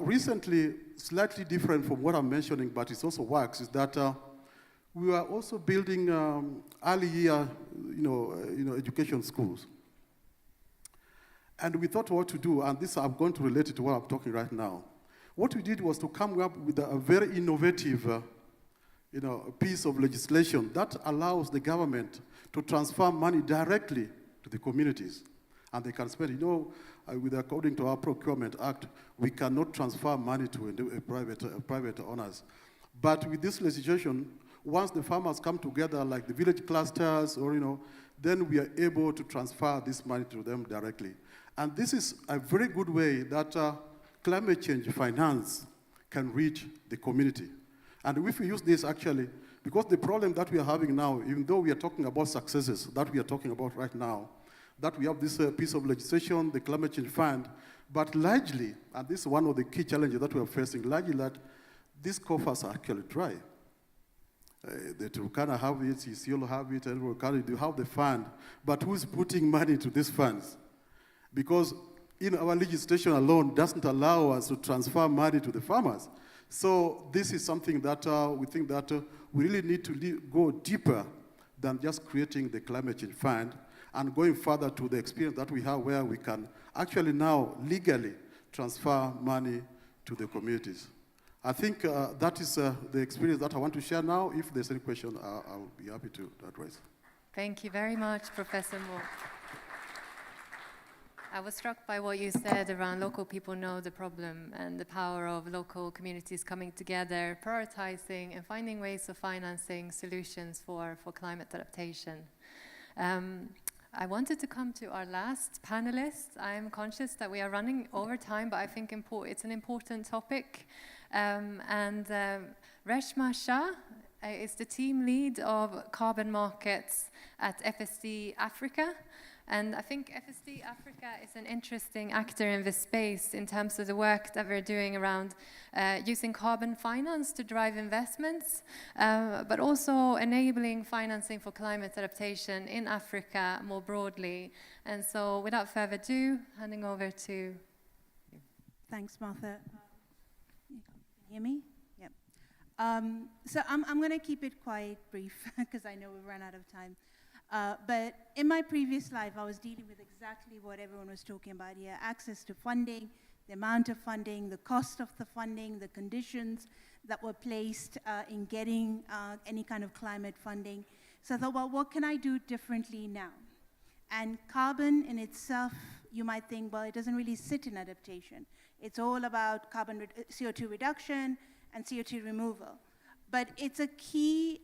Recently, slightly different from what I'm mentioning, but it also works, is that we are also building early year education schools. And we thought what to do, and this I'm going to relate it to what I'm talking right now. What we did was to come up with a very innovative piece of legislation that allows the government to transfer money directly to the communities. And they can spend, according to our Procurement Act, we cannot transfer money to private owners. But with this legislation, once the farmers come together, like the village clusters, then we are able to transfer this money to them directly. And this is a very good way that climate change finance can reach the community. And if we use this actually, because the problem that we are having now, even though we are talking about successes that we are talking about right now, that we have this piece of legislation, the climate change fund, but largely, and this is one of the key challenges that we are facing, largely that these coffers are actually dry. The Turkana have it, Isiolo have it, and Verkooijen do have the fund, but who's putting money into these funds? Because our legislation alone doesn't allow us to transfer money to the farmers. So this is something that we think that we really need to go deeper than just creating the climate change fund and going further to the experience that we have where we can actually now legally transfer money to the communities. I think that is the experience that I want to share now. If there's any question, I'll be happy to address. Thank you very much, Professor Moore. I was struck by what you said around local people know the problem and the power of local communities coming together, prioritizing and finding ways of financing solutions for climate adaptation. I wanted to come to our last panelist. I'm conscious that we are running over time, but I think it's an important topic. Reshma Shah is the team lead of carbon markets at FSD Africa. And I think FSD Africa is an interesting actor in this space in terms of the work that we're doing around using carbon finance to drive investments, but also enabling financing for climate adaptation in Africa more broadly. And so without further ado, handing over to you. Thanks, Martha. Can you hear me? Yep. So I'm going to keep it quite brief because I know we've run out of time. But in my previous life, I was dealing with exactly what everyone was talking about here: access to funding, the amount of funding, the cost of the funding, the conditions that were placed in getting any kind of climate funding. So I thought, well, what can I do differently now? And carbon in itself, you might think, well, it doesn't really sit in adaptation. It's all about CO2 reduction and CO2 removal. But it's a key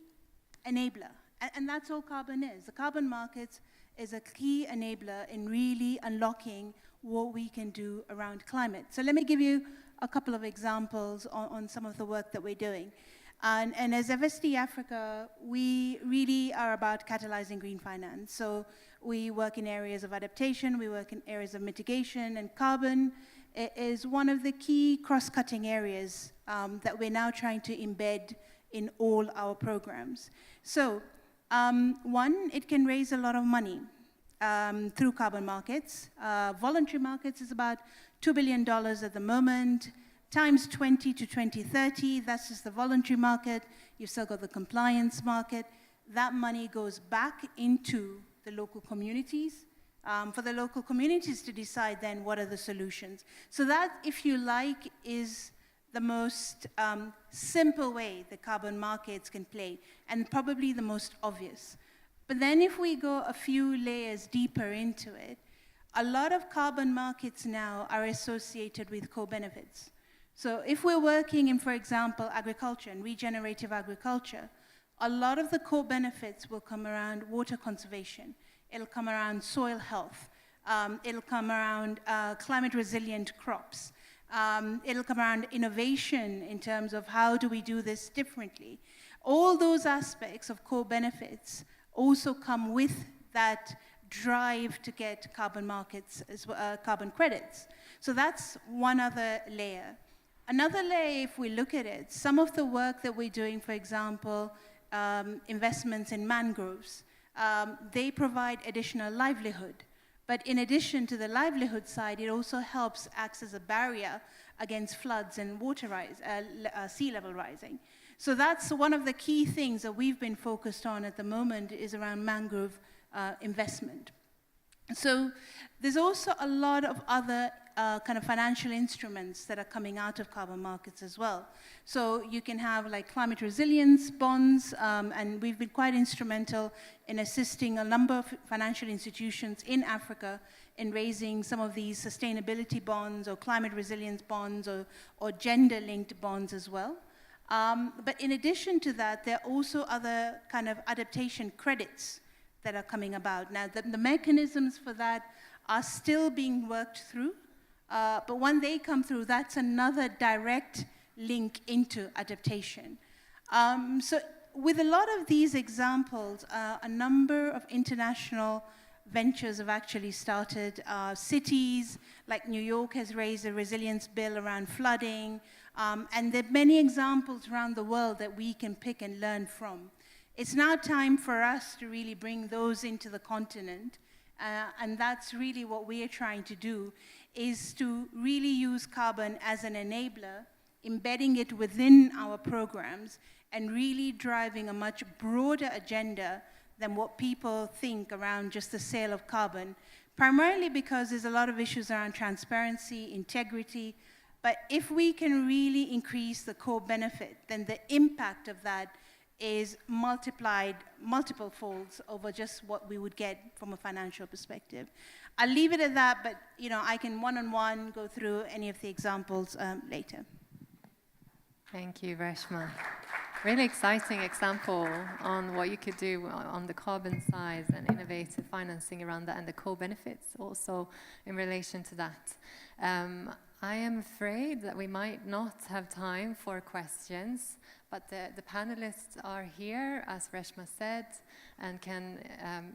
enabler. And that's all carbon is. The carbon markets is a key enabler in really unlocking what we can do around climate. So let me give you a couple of examples on some of the work that we're doing. And as FSD Africa, we really are about catalyzing green finance. So we work in areas of adaptation, we work in areas of mitigation, and carbon is one of the key cross-cutting areas that we're now trying to embed in all our programs. So one, it can raise a lot of money through carbon markets. Voluntary markets is about $2 billion at the moment, times 20 to 2030, that's just the voluntary market. You've still got the compliance market. that money goes back into the local communities, for the local communities to decide then what are the solutions. So that, if you like, is the most simple way the carbon markets can play, and probably the most obvious. But then if we go a few layers deeper into it, a lot of carbon markets now are associated with co-benefits. So if we're working in, for example, agriculture and regenerative agriculture, a lot of the co-benefits will come around water conservation. It'll come around soil health. It'll come around climate resilient crops. It'll come around innovation in terms of how do we do this differently. All those aspects of co-benefits also come with that drive to get carbon markets, carbon credits. So that's one other layer. Another layer, if we look at it, some of the work that we're doing, for example, investments in mangroves, they provide additional livelihood. But in addition to the livelihood side, it also helps act as a barrier against floods and water rise, sea level rising. So that's one of the key things that we've been focused on at the moment is around mangrove investment. So there's also a lot of other kind of financial instruments that are coming out of carbon markets as well. So you can have like climate resilience bonds, and we've been quite instrumental in assisting a number of financial institutions in Africa in raising some of these sustainability bonds or climate resilience bonds or gender-linked bonds as well. But in addition to that, there are also other kind of adaptation credits that are coming about. Now, the mechanisms for that are still being worked through, but when they come through, that's another direct link into adaptation. So with a lot of these examples, a number of international ventures have actually started. Cities like New York has raised a resilience bill around flooding, and there are many examples around the world that we can pick and learn from. It's now time for us to really bring those into the continent, and that's really what we are trying to do, is to really use carbon as an enabler, embedding it within our programs, and really driving a much broader agenda than what people think around just the sale of carbon, primarily because there's a lot of issues around transparency, integrity, but if we can really increase the core benefit, then the impact of that is multiplied multiple folds over just what we would get from a financial perspective. I'll leave it at that, but I can one-on-one go through any of the examples later. Thank you, Reshma. Really exciting example on what you could do on the carbon side and innovative financing around that and the co-benefits also in relation to that. I am afraid that we might not have time for questions, but the panelists are here, as Reshma said, and can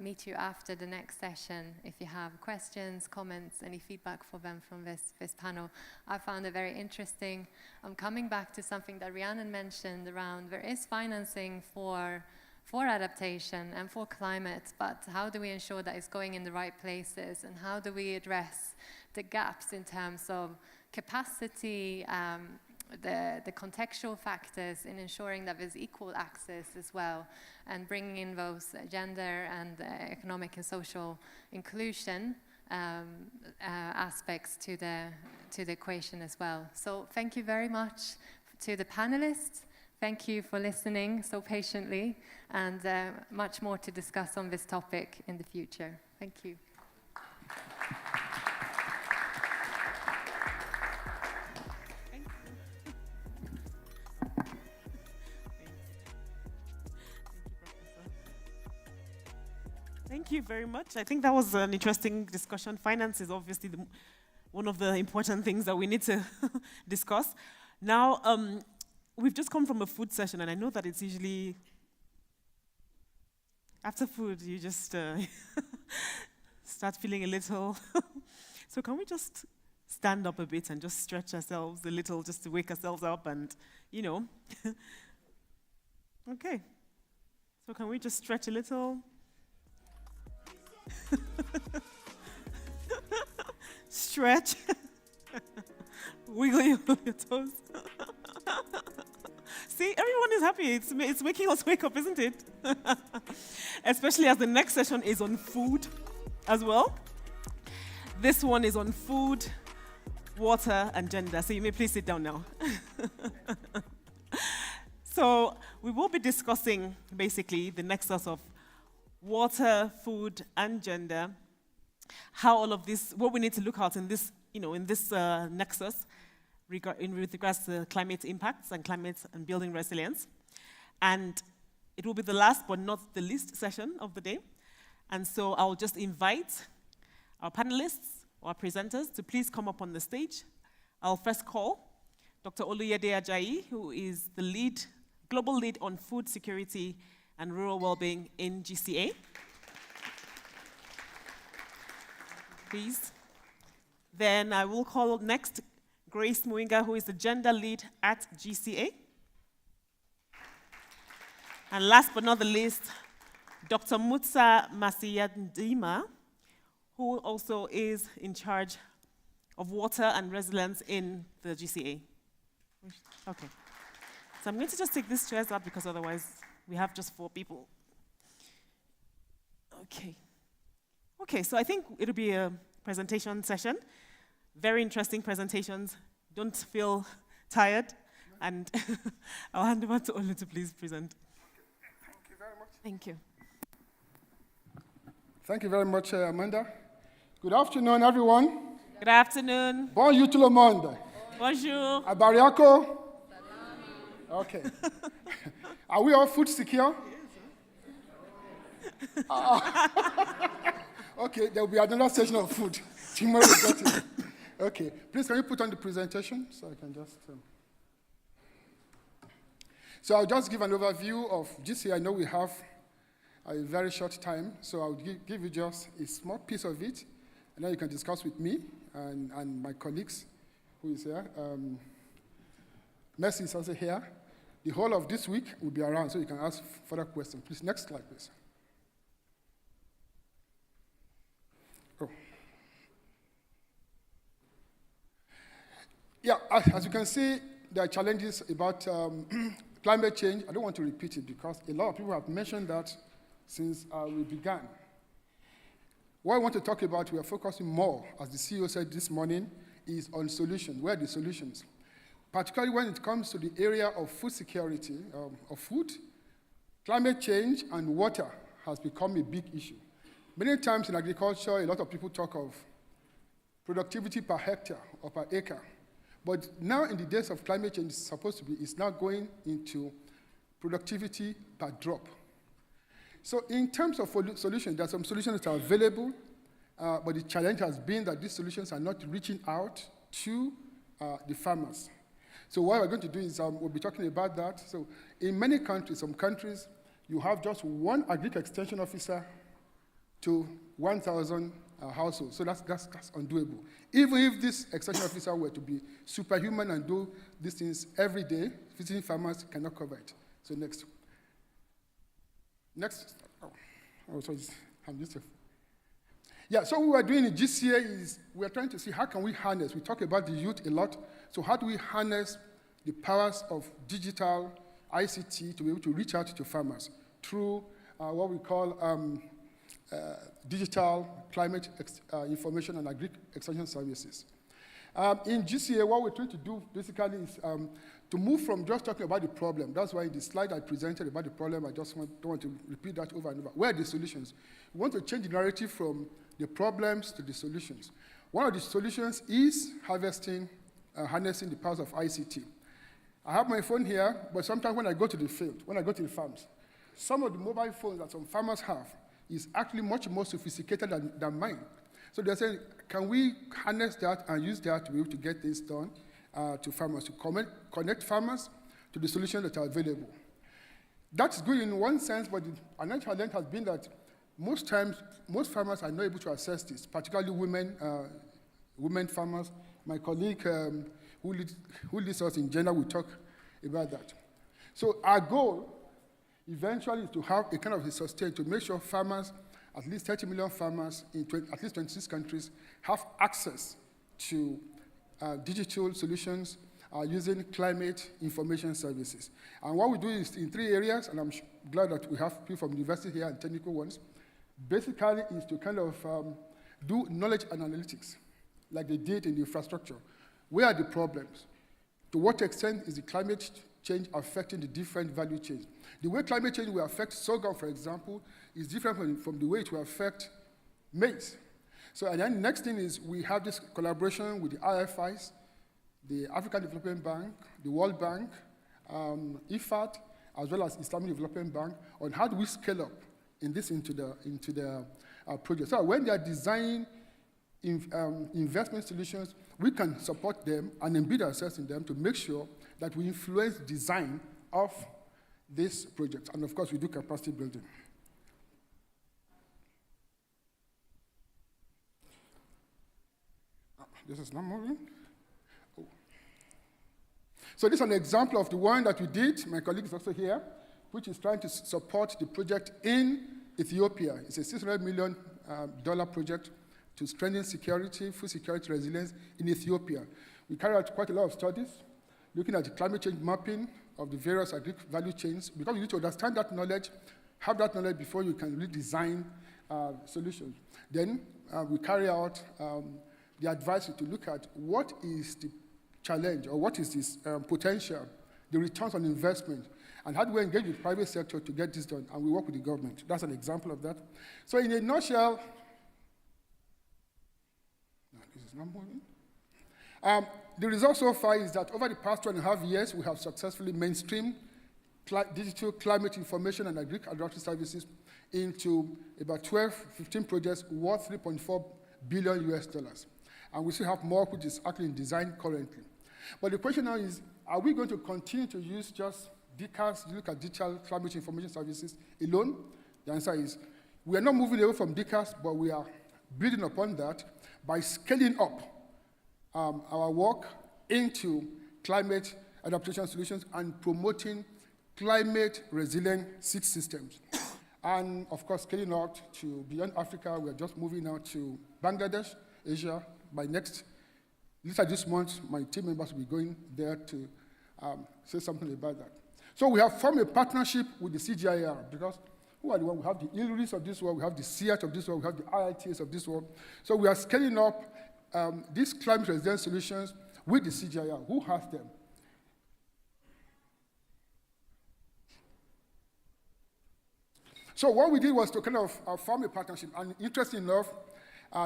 meet you after the next session if you have questions, comments, any feedback for them from this panel. I found it very interesting. I'm coming back to something that Rhiannon mentioned around there is financing for adaptation and for climate, but how do we ensure that it's going in the right places, and how do we address the gaps in terms of capacity, the contextual factors in ensuring that there's equal access as well, and bringing in those gender and economic and social inclusion aspects to the equation as well. So thank you very much to the panelists. Thank you for listening so patiently, and much more to discuss on this topic in the future. Thank you. Thank you very much. I think that was an interesting discussion. Finance is obviously one of the important things that we need to discuss. Now, we've just come from a food session, and I know that it's usually after food, you just start feeling a little. So can we just stand up a bit and just stretch ourselves a little, just to wake ourselves up and, Okay. So can we just stretch a little? Stretch. Wiggle your toes. See, everyone is happy. It's making us wake up, isn't it? Especially as the next session is on food as well. This one is on food, water, and gender. So you may please sit down now. So we will be discussing basically the nexus of water, food, and gender. How all of this, what we need to look out in this, nexus with regards to climate impacts and climate and building resilience. And it will be the last but not the least session of the day. And so I'll just invite our panelists, our presenters, to please come up on the stage. I'll first call Dr. Oluyede Ajayi, who is the global lead on food security and rural well-being in GCA. Please. Then I will call next Grace Muinga, who is the gender lead at GCA. And last but not the least, Dr. Mutsa Masiyandima, who also is in charge of water and resilience in the GCA. Okay. So I'm going to just take these chairs out because otherwise we have just 4 people. Okay. Okay, so I think it'll be a presentation session. Very interesting presentations. Don't feel tired. And I'll hand over to Olu to please present. Thank you very much. Thank you. Thank you very much, Amanda. Good afternoon, everyone. Good afternoon. Bonjour tout le monde. Bonjour. Abariako. Okay. Are we all food secure? Okay, there will be another session of food. Tomorrow we got it. Okay, please can you put on the presentation so I can just... So I'll just give an overview of GCA. I know we have a very short time, so I'll give you just a small piece of it, and then you can discuss with me and my colleagues who is here. Mercy is also here. The whole of this week will be around, so you can ask further questions. Please, next slide, please. Oh. Yeah, as you can see, there are challenges about climate change. I don't want to repeat it because a lot of people have mentioned that since we began. What I want to talk about, we are focusing more, as the CEO said this morning, is on solutions. Where are the solutions? Particularly when it comes to the area of food security, of food, climate change and water has become a big issue. Many times in agriculture, a lot of people talk of productivity per hectare or per acre. But now in the days of climate change, it's now going into productivity per drop. So in terms of solutions, there are some solutions that are available, but the challenge has been that these solutions are not reaching out to the farmers. So what we're going to do is we'll be talking about that. So in many countries, some countries, you have just one agri-extension officer to 1,000 households. So that's undoable. Even if this extension officer were to be superhuman and do these things every day, visiting farmers cannot cover it. So next. Sorry, I'm used to. Yeah, so what we're doing in GCA is we're trying to see how can we harness, we talk about the youth a lot, so how do we harness the powers of digital ICT to be able to reach out to farmers through what we call digital climate information and agri-extension services. In GCA, what we're trying to do basically is to move from just talking about the problem. That's why in the slide I presented about the problem, I just don't want to repeat that over and over. Where are the solutions? We want to change the narrative from the problems to the solutions. One of the solutions is harnessing the powers of ICT. I have my phone here, but sometimes when I go to the field, when I go to the farms, some of the mobile phones that some farmers have is actually much more sophisticated than mine. So they're saying, can we harness that and use that to be able to get things done to farmers, to connect farmers to the solutions that are available. That's good in one sense, but another challenge has been that most times, most farmers are not able to access this, particularly women farmers. My colleague who leads us in gender will talk about that. So our goal eventually is to have a kind of a sustain, to make sure farmers, at least 30 million farmers in at least 26 countries, have access to digital solutions using climate information services. And what we do is in 3 areas, and I'm glad that we have people from university here and technical ones. Basically, is to kind of do knowledge analytics, like they did in the infrastructure. Where are the problems? To what extent is the climate change affecting the different value chains? The way climate change will affect sorghum, for example, is different from the way it will affect maize. So, and then the next thing is we have this collaboration with the IFIs, the African Development Bank, the World Bank, IFAD, as well as Islamic Development Bank, on how do we scale up into the project. So when they are designing investment solutions, we can support them and embed ourselves in them to make sure that we influence design of this project. And of course, we do capacity building. This is not moving. Oh. So this is an example of the one that we did. My colleague is also here, which is trying to support the project in Ethiopia. It's a $600 million project to strengthen security, food security resilience in Ethiopia. We carry out quite a lot of studies, looking at the climate change mapping of the various value chains, because you need to understand that knowledge, have that knowledge before you can really design solutions. Then we carry out the advisory to look at what is the challenge, or what is this potential, the returns on investment, and how do we engage with the private sector to get this done, and we work with the government. That's an example of that. So in a nutshell, this is not moving. The result so far is that over the past 2.5 years, we have successfully mainstreamed digital climate information and agricultural services into about 15 projects worth $3.4 billion. And we still have more which is actually in design currently. But the question now is, are we going to continue to use just DCAS, look at digital climate information services alone? The answer is, we are not moving away from DCAS, but we are building upon that by scaling up our work into climate adaptation solutions and promoting climate resilient seed systems. And of course, scaling out to beyond Africa. We are just moving out to Bangladesh, Asia. By later this month, my team members will be going there to say something about that. So we have formed a partnership with the CGIAR, because who are the ones? We have the ILRIs of this world, we have the CIAT of this world, we have the IITs of this world. So we are scaling up these climate resilient solutions with the CGIAR. Who has them? So what we did was to kind of form a partnership. And interesting enough,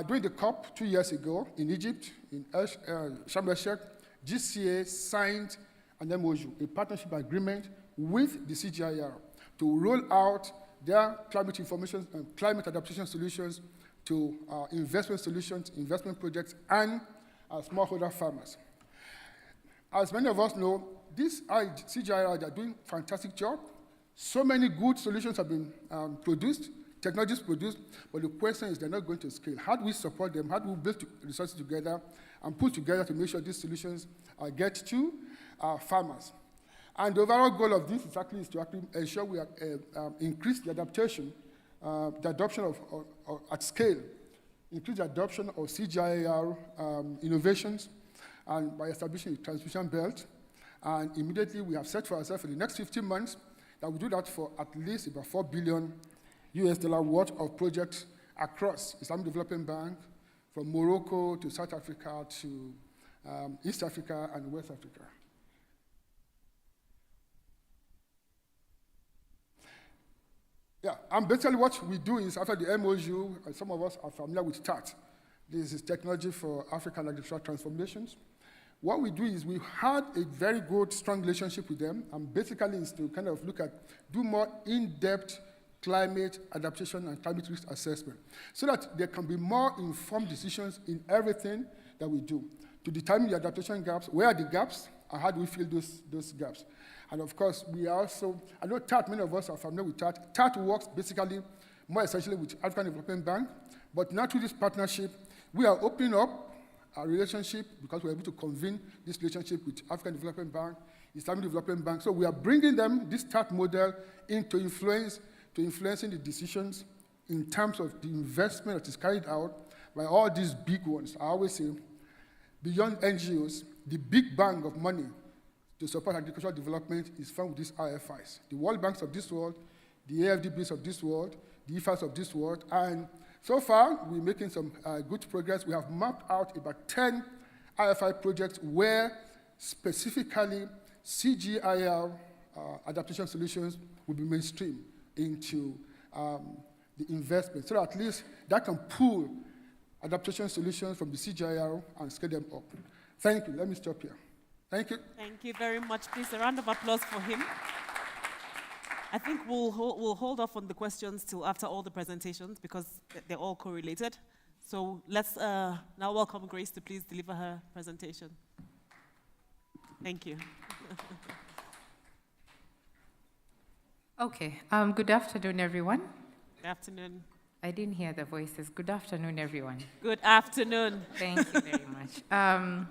during the COP 2 years ago in Egypt, in Sharm el-Sheikh, GCA signed an MOU, a partnership agreement with the CGIAR to roll out their climate information and climate adaptation solutions to investment solutions, investment projects, and smallholder farmers. As many of us know, these CGIAR are doing a fantastic job. So many good solutions have been produced, technologies produced, but the question is they're not going to scale. How do we support them? How do we build resources together and put together to make sure these solutions get to farmers? And the overall goal of this is to actually ensure we increase the adaptation, the adoption of at scale, increase the adoption of CGIAR innovations, and by establishing a transmission belt. And immediately we have set for ourselves for the next 15 months that we do that for at least about $4 billion worth of projects across Islamic Development Bank, from Morocco to South Africa to East Africa and West Africa. Yeah, and basically what we do is after the MOU, some of us are familiar with TAT. This is Technology for African Agricultural Transformations. What we do is we had a very good, strong relationship with them, and basically is to kind of do more in-depth climate adaptation and climate risk assessment, so that there can be more informed decisions in everything that we do, to determine the adaptation gaps, where are the gaps, and how do we fill those gaps. And of course, we are also, I know TAT, many of us are familiar with TAT. TAT works basically more essentially with African Development Bank, but now through this partnership, we are opening up our relationship because we're able to convene this relationship with African Development Bank, Islamic Development Bank. So we are bringing them, this TAT model, into influencing the decisions in terms of the investment that is carried out by all these big ones. I always say, beyond NGOs, the big bang of money to support agricultural development is found with these IFIs. The World Banks of this world, the AFDBs of this world, the IFAs of this world, and so far we're making some good progress. We have mapped out about 10 IFI projects where specifically CGIAR adaptation solutions will be mainstream into the investment, so at least that can pull adaptation solutions from the CGIAR and scale them up. Thank you. Let me stop here. Thank you. Thank you very much. Please, a round of applause for him. I think we'll hold off on the questions till after all the presentations because they're all correlated. So let's now welcome Grace to please deliver her presentation. Thank you. Okay, good afternoon, everyone. Good afternoon. I didn't hear the voices. Good afternoon, everyone. Good afternoon. Thank you very much.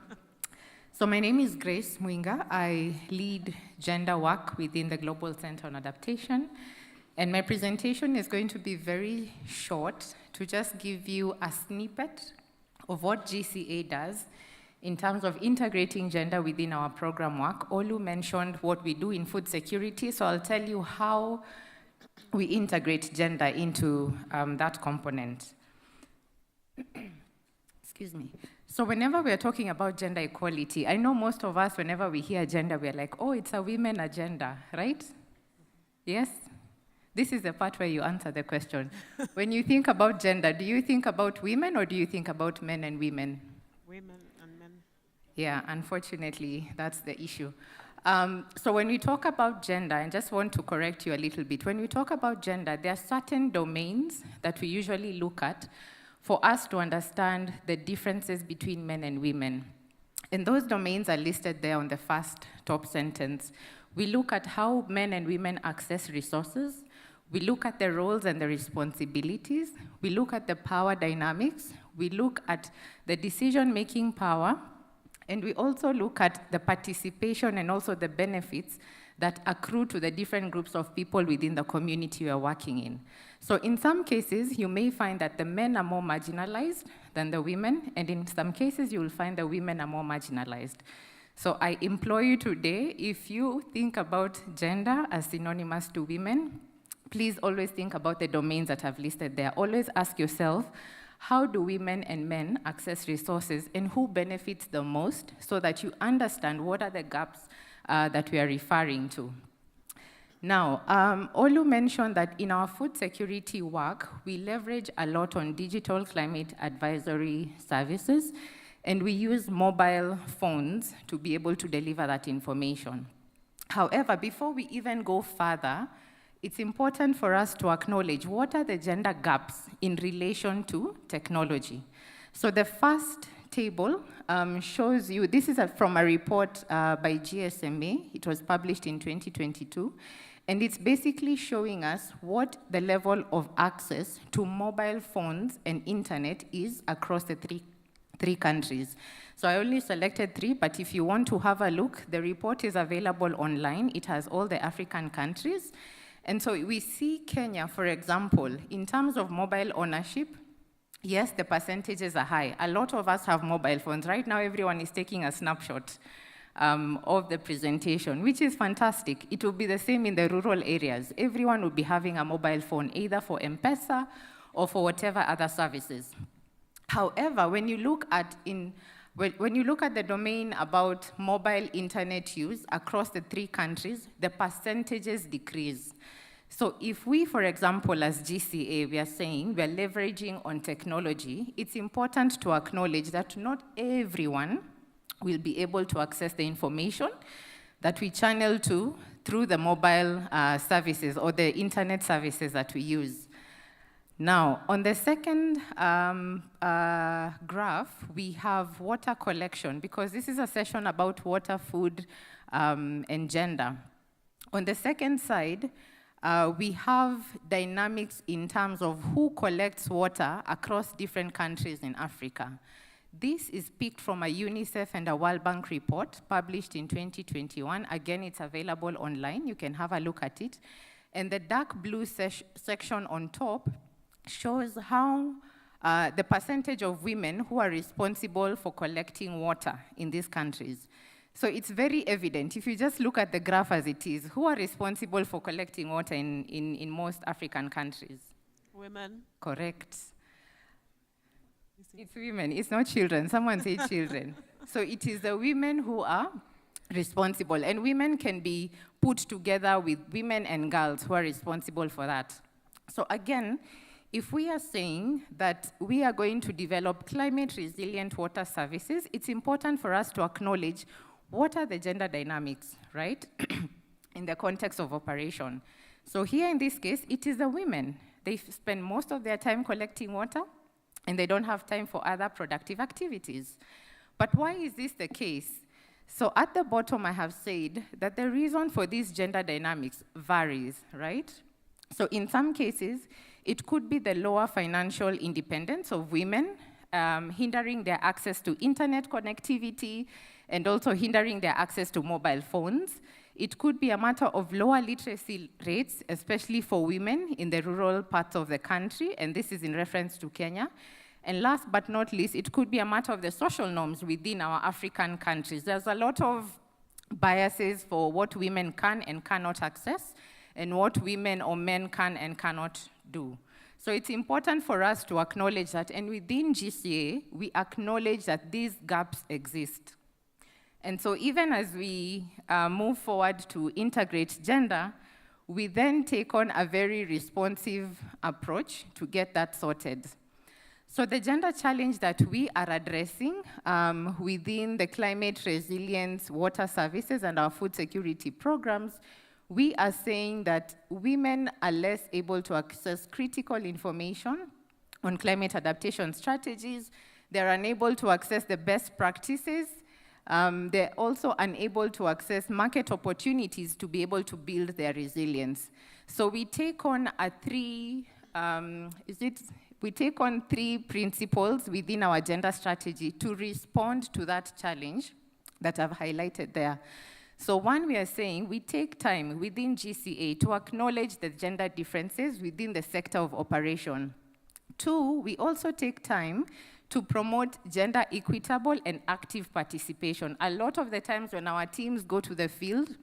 So my name is Grace Wanga. I lead gender work within the Global Center on Adaptation. And my presentation is going to be very short to just give you a snippet of what GCA does in terms of integrating gender within our program work. Olu mentioned what we do in food security, so I'll tell you how we integrate gender into that component. Excuse me. So whenever we're talking about gender equality, I know most of us, whenever we hear gender, we're like, oh, it's a women agenda, right? Yes? This is the part where you answer the question. When you think about gender, do you think about women or do you think about men and women? Women and men. Yeah, unfortunately, that's the issue. So when we talk about gender, I just want to correct you a little bit. When we talk about gender, there are certain domains that we usually look at for us to understand the differences between men and women. And those domains are listed there on the first top sentence. We look at how men and women access resources. We look at the roles and the responsibilities. We look at the power dynamics. We look at the decision-making power. And we also look at the participation and also the benefits that accrue to the different groups of people within the community we are working in. So in some cases, you may find that the men are more marginalized than the women, and in some cases, you will find the women are more marginalized. So I implore you today, if you think about gender as synonymous to women, please always think about the domains that I've listed there. Always ask yourself, how do women and men access resources and who benefits the most so that you understand what are the gaps that we are referring to. Now, Olu mentioned that in our food security work, we leverage a lot on digital climate advisory services, and we use mobile phones to be able to deliver that information. However, before we even go further, it's important for us to acknowledge what are the gender gaps in relation to technology. So the first table shows you, this is from a report by GSMA. It was published in 2022. And it's basically showing us what the level of access to mobile phones and internet is across the three countries. So I only selected 3, but if you want to have a look, the report is available online. It has all the African countries. And so we see Kenya, for example, in terms of mobile ownership, yes, the percentages are high. A lot of us have mobile phones. Right now, everyone is taking a snapshot of the presentation, which is fantastic. It will be the same in the rural areas. Everyone will be having a mobile phone, either for M-Pesa or for whatever other services. However, when you look at the domain about mobile internet use across the 3 countries, the percentages decrease. So if we, for example, as GCA, we are saying we're leveraging on technology, it's important to acknowledge that not everyone will be able to access the information that we channel to through the mobile services or the internet services that we use. Now, on the second graph, we have water collection, because this is a session about water, food, and gender. On the second side, we have dynamics in terms of who collects water across different countries in Africa. This is picked from a UNICEF and a World Bank report published in 2021. Again, it's available online. You can have a look at it. And the dark blue section on top shows how the percentage of women who are responsible for collecting water in these countries. So it's very evident. If you just look at the graph as it is, who are responsible for collecting water in most African countries? Women. Correct. It's women, it's not children. Someone said children. So it is the women who are responsible, and women can be put together with women and girls who are responsible for that. So again, if we are saying that we are going to develop climate-resilient water services, it's important for us to acknowledge what are the gender dynamics, right, in the context of operation. So here in this case, it is the women. They spend most of their time collecting water, and they don't have time for other productive activities. But why is this the case? So at the bottom, I have said that the reason for these gender dynamics varies, right? So in some cases, it could be the lower financial independence of women, hindering their access to internet connectivity, and also hindering their access to mobile phones. It could be a matter of lower literacy rates, especially for women in the rural parts of the country, and this is in reference to Kenya. And last but not least, it could be a matter of the social norms within our African countries. There's a lot of biases for what women can and cannot access, and what women or men can and cannot do. So it's important for us to acknowledge that, and within GCA, we acknowledge that these gaps exist. And so even as we move forward to integrate gender, we then take on a very responsive approach to get that sorted. So the gender challenge that we are addressing within the climate resilience water services and our food security programs, we are saying that women are less able to access critical information on climate adaptation strategies. They're unable to access the best practices. They're also unable to access market opportunities to be able to build their resilience. So we take on three principles within our gender strategy to respond to that challenge that I've highlighted there. So one, we are saying we take time within GCA to acknowledge the gender differences within the sector of operation. Two, we also take time to promote gender equitable and active participation. A lot of the times when our teams go to the field,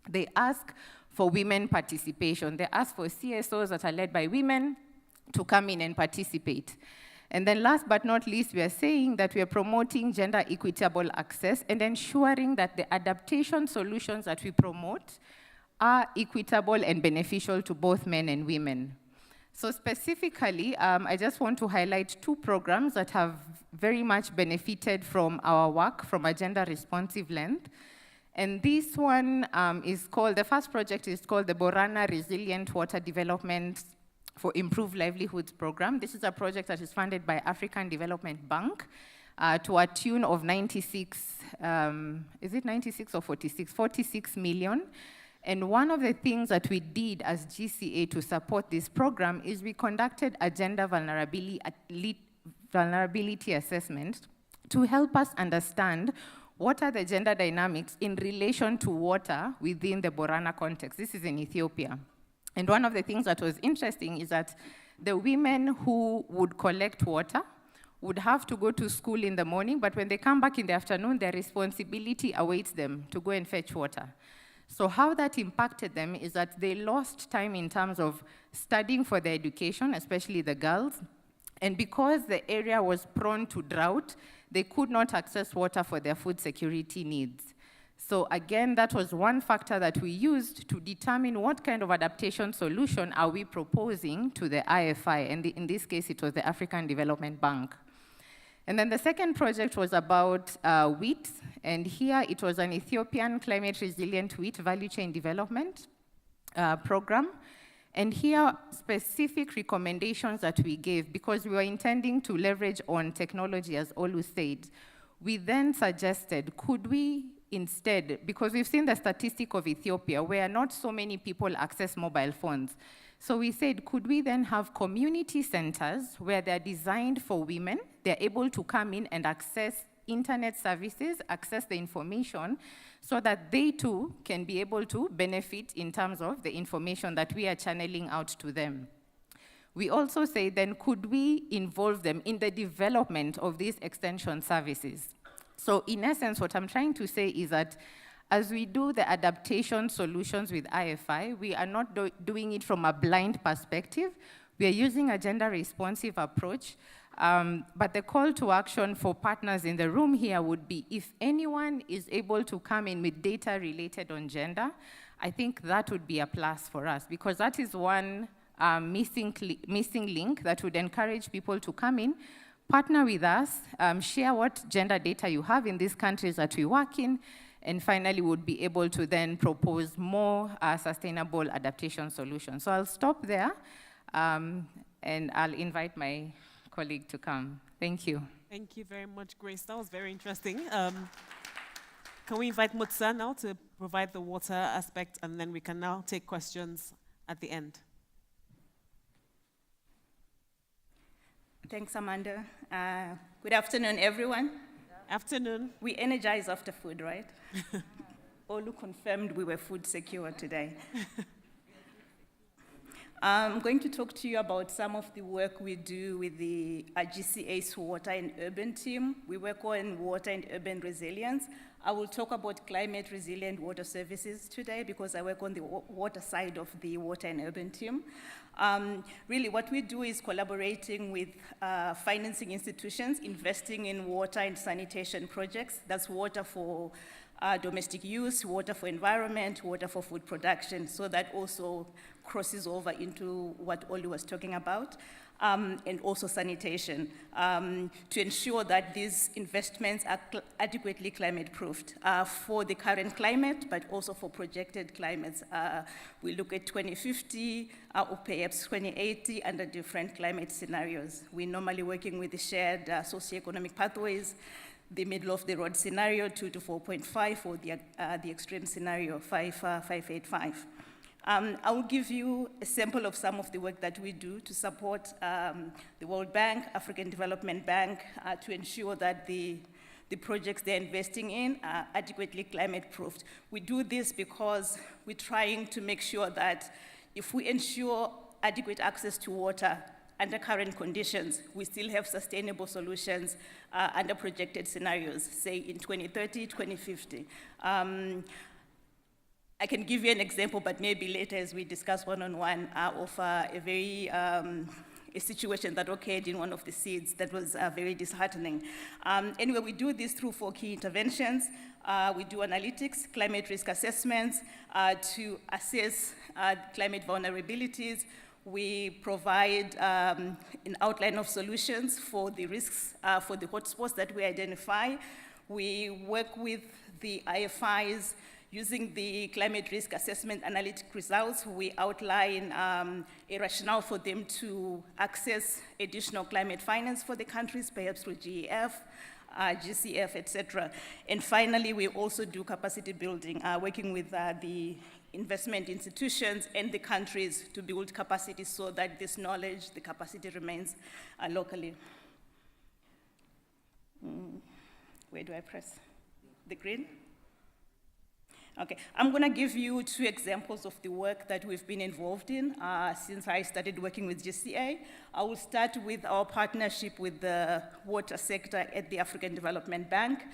they ask for women participation. They ask for CSOs that are led by women to come in and participate. And then last but not least, we are saying that we are promoting gender equitable access and ensuring that the adaptation solutions that we promote are equitable and beneficial to both men and women. So specifically, I just want to highlight two programs that have very much benefited from our work from a gender responsive lens. And this one is called, the first project is called the Borana Resilient Water Development for Improved Livelihoods Program. This is a project that is funded by African Development Bank to a tune of 96, is it 96 or 46? 46 million. And one of the things that we did as GCA to support this program is we conducted a gender vulnerability assessment to help us understand what are the gender dynamics in relation to water within the Borana context. This is in Ethiopia. And one of the things that was interesting is that the women who would collect water would have to go to school in the morning, but when they come back in the afternoon, their responsibility awaits them to go and fetch water. So how that impacted them is that they lost time in terms of studying for their education, especially the girls, and because the area was prone to drought, they could not access water for their food security needs. So again, that was one factor that we used to determine what kind of adaptation solution are we proposing to the IFI, and in this case, it was the African Development Bank. And then the second project was about wheat, and here it was an Ethiopian climate resilient wheat value chain development program. And here, specific recommendations that we gave, because we were intending to leverage on technology, as Olu said, we then suggested, could we instead, because we've seen the statistic of Ethiopia, where not so many people access mobile phones. So we said, could we then have community centers where they're designed for women, they're able to come in and access internet services, access the information, so that they too can be able to benefit in terms of the information that we are channeling out to them. We also say, then, could we involve them in the development of these extension services? So in essence, what I'm trying to say is that as we do the adaptation solutions with IFI, we are not doing it from a blind perspective. We are using a gender-responsive approach, but the call to action for partners in the room here would be, if anyone is able to come in with data related on gender, I think that would be a plus for us, because that is one missing link that would encourage people to come in, partner with us, share what gender data you have in these countries that we work in, and finally would be able to then propose more sustainable adaptation solutions. So I'll stop there, and I'll invite my colleague to come. Thank you. Thank you very much, Grace. That was very interesting. Can we invite Mutsa now to provide the water aspect, and then we can now take questions at the end. Thanks, Amanda. Good afternoon, everyone. Afternoon. We energize after food, right? Olu confirmed we were food secure today. I'm going to talk to you about some of the work we do with the GCA's Water and Urban team. We work on water and urban resilience. I will talk about climate resilient water services today because I work on the water side of the water and urban team. Really, what we do is collaborating with financing institutions, investing in water and sanitation projects. That's water for domestic use, water for environment, water for food production. So that also crosses over into what Olu was talking about. And also sanitation, to ensure that these investments are adequately climate-proofed for the current climate, but also for projected climates. We look at 2050 or perhaps 2080 under different climate scenarios. We're normally working with the shared socioeconomic pathways, the middle-of-the-road scenario, 2 to 4.5, or the extreme scenario, 5.85. I will give you a sample of some of the work that we do to support the World Bank, African Development Bank, to ensure that the projects they're investing in are adequately climate-proofed. We do this because we're trying to make sure that if we ensure adequate access to water under current conditions, we still have sustainable solutions under projected scenarios, say in 2030, 2050. I can give you an example, but maybe later as we discuss one-on-one of a very a situation that occurred in one of the seeds that was very disheartening. Anyway, we do this through 4 key interventions. We do analytics, climate risk assessments to assess climate vulnerabilities. We provide an outline of solutions for the risks, for the hotspots that we identify. We work with the IFIs using the climate risk assessment analytic results. We outline a rationale for them to access additional climate finance for the countries, perhaps through GEF, GCF, etc. And finally, we also do capacity building, working with the investment institutions and the countries to build capacity so that this knowledge, the capacity remains locally. Where do I press? The green? Okay, I'm going to give you 2 examples of the work that we've been involved in since I started working with GCA. I will start with our partnership with the water sector at the African Development Bank.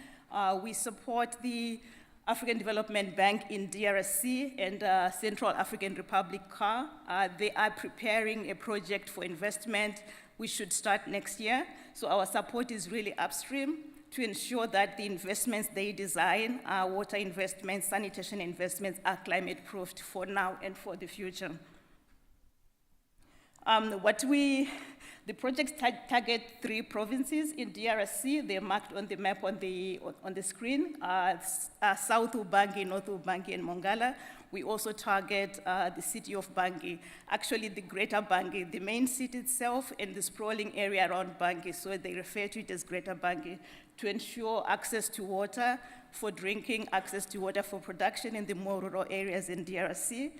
We support the African Development Bank in DRC and Central African Republic, CAR. They are preparing a project for investment. We should start next year. So our support is really upstream to ensure that the investments they design, water investments, sanitation investments, are climate-proofed for now and for the future. The projects target 3 provinces in DRC. They're marked on the map on the screen, South Ubangi, North Ubangi, and Mongala. We also target the city of Bangi, actually the greater Bangi, the main city itself, and the sprawling area around Bangi, so they refer to it as greater Bangi, to ensure access to water for drinking, access to water for production in the more rural areas in DRC.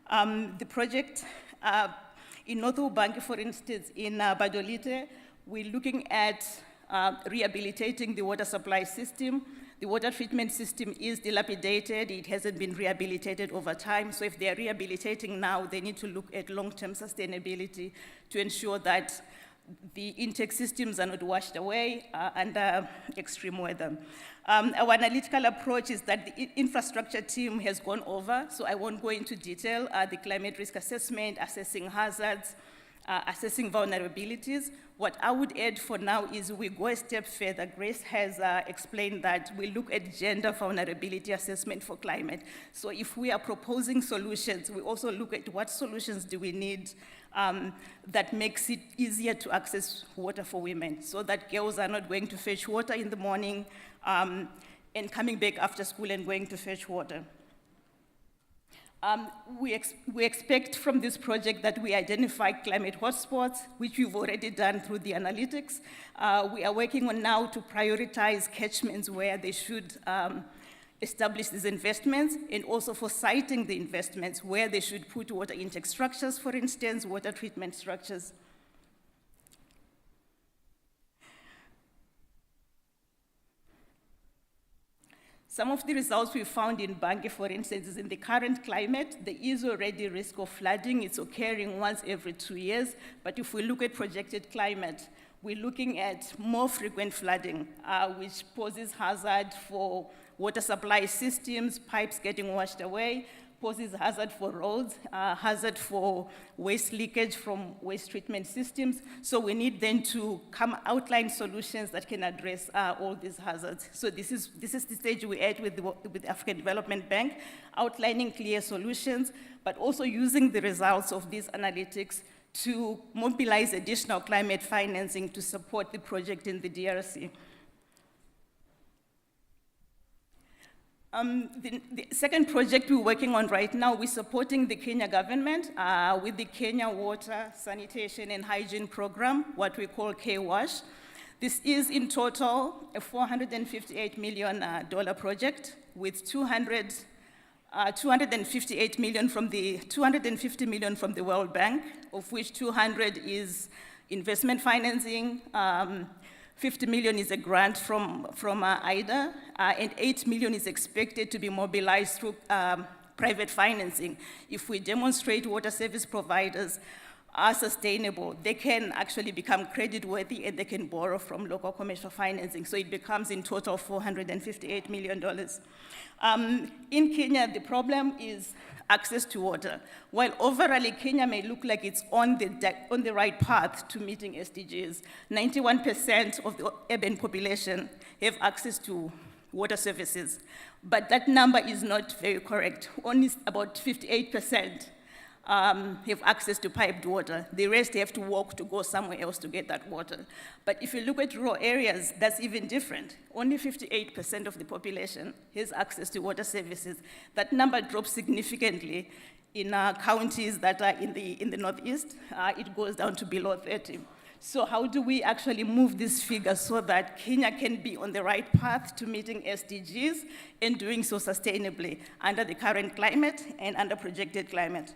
The project in North Ubangi, for instance, in Badolite, we're looking at rehabilitating the water supply system. The water treatment system is dilapidated. It hasn't been rehabilitated over time. So if they're rehabilitating now, they need to look at long-term sustainability to ensure that the intake systems are not washed away under extreme weather. Our analytical approach is that the infrastructure team has gone over, so I won't go into detail, the climate risk assessment, assessing hazards, assessing vulnerabilities. What I would add for now is we go a step further. Grace has explained that we look at gender vulnerability assessment for climate. So if we are proposing solutions, we also look at what solutions do we need that makes it easier to access water for women, so that girls are not going to fetch water in the morning and coming back after school and going to fetch water. We expect from this project that we identify climate hotspots, which we've already done through the analytics. We are working on now to prioritize catchments where they should establish these investments, and also for siting the investments where they should put water intake structures, for instance, water treatment structures. Some of the results we found in Bangi, for instance, is in the current climate, there is already risk of flooding. It's occurring once every 2 years. But if we look at projected climate, we're looking at more frequent flooding, which poses hazard for water supply systems, pipes getting washed away, poses hazard for roads, hazard for waste leakage from waste treatment systems. So we need then to outline solutions that can address all these hazards. So this is the stage we're at with the African Development Bank, outlining clear solutions, but also using the results of these analytics to mobilize additional climate financing to support the project in the DRC. The second project we're working on right now, we're supporting the Kenya government with the Kenya Water, Sanitation and Hygiene Program, what we call K-WASH. This is in total a $458 million project with 258 million from the 250 million from the World Bank, of which 200 is investment financing, 50 million is a grant from IDA, and 8 million is expected to be mobilized through private financing. If we demonstrate water service providers are sustainable, they can actually become credit-worthy and they can borrow from local commercial financing. So it becomes in total $458 million. In Kenya, the problem is access to water. While overall Kenya may look like it's on the right path to meeting SDGs, 91% of the urban population have access to water services. But that number is not very correct. Only about 58% have access to piped water. The rest have to walk to go somewhere else to get that water. But if you look at rural areas, that's even different. Only 58% of the population has access to water services. That number drops significantly in counties that are in the northeast. It goes down to below 30. So how do we actually move this figure so that Kenya can be on the right path to meeting SDGs and doing so sustainably under the current climate and under projected climate?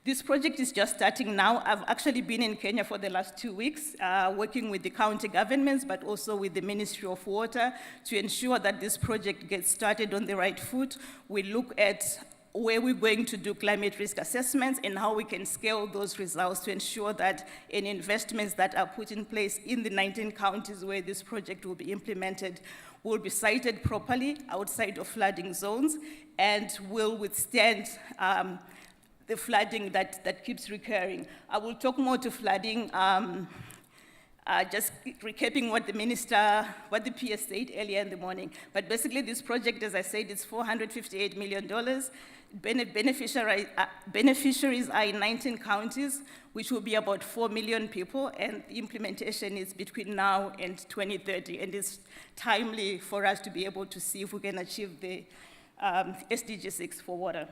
This project is just starting now. I've actually been in Kenya for the last 2 weeks, working with the county governments, but also with the Ministry of Water to ensure that this project gets started on the right foot. We look at where we're going to do climate risk assessments and how we can scale those results to ensure that any investments that are put in place in the 19 counties where this project will be implemented will be sited properly outside of flooding zones and will withstand the flooding that keeps recurring. I will talk more to flooding, just recapping what the PS said earlier in the morning. But basically this project, as I said, is $458 million. Beneficiaries are in 19 counties, which will be about 4 million people, and the implementation is between now and 2030, and it's timely for us to be able to see if we can achieve the SDG 6 for water.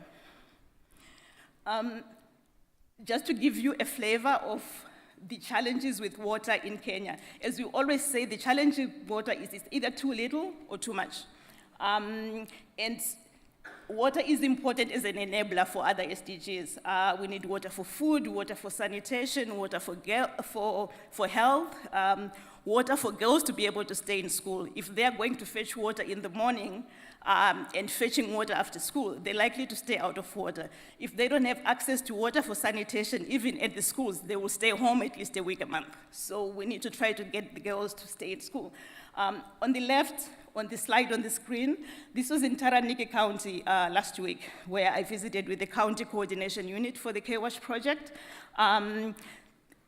Just to give you a flavor of the challenges with water in Kenya. As we always say, the challenge with water is it's either too little or too much. And water is important as an enabler for other SDGs. We need water for food, water for sanitation, water for health, water for girls to be able to stay in school. If they're going to fetch water in the morning and fetching water after school, they're likely to stay out of water. If they don't have access to water for sanitation, even at the schools, they will stay home at least a week a month. So we need to try to get the girls to stay in school. On the left, on the slide on the screen, this was in Taranaki County last week, where I visited with the County Coordination Unit for the K-Wash project.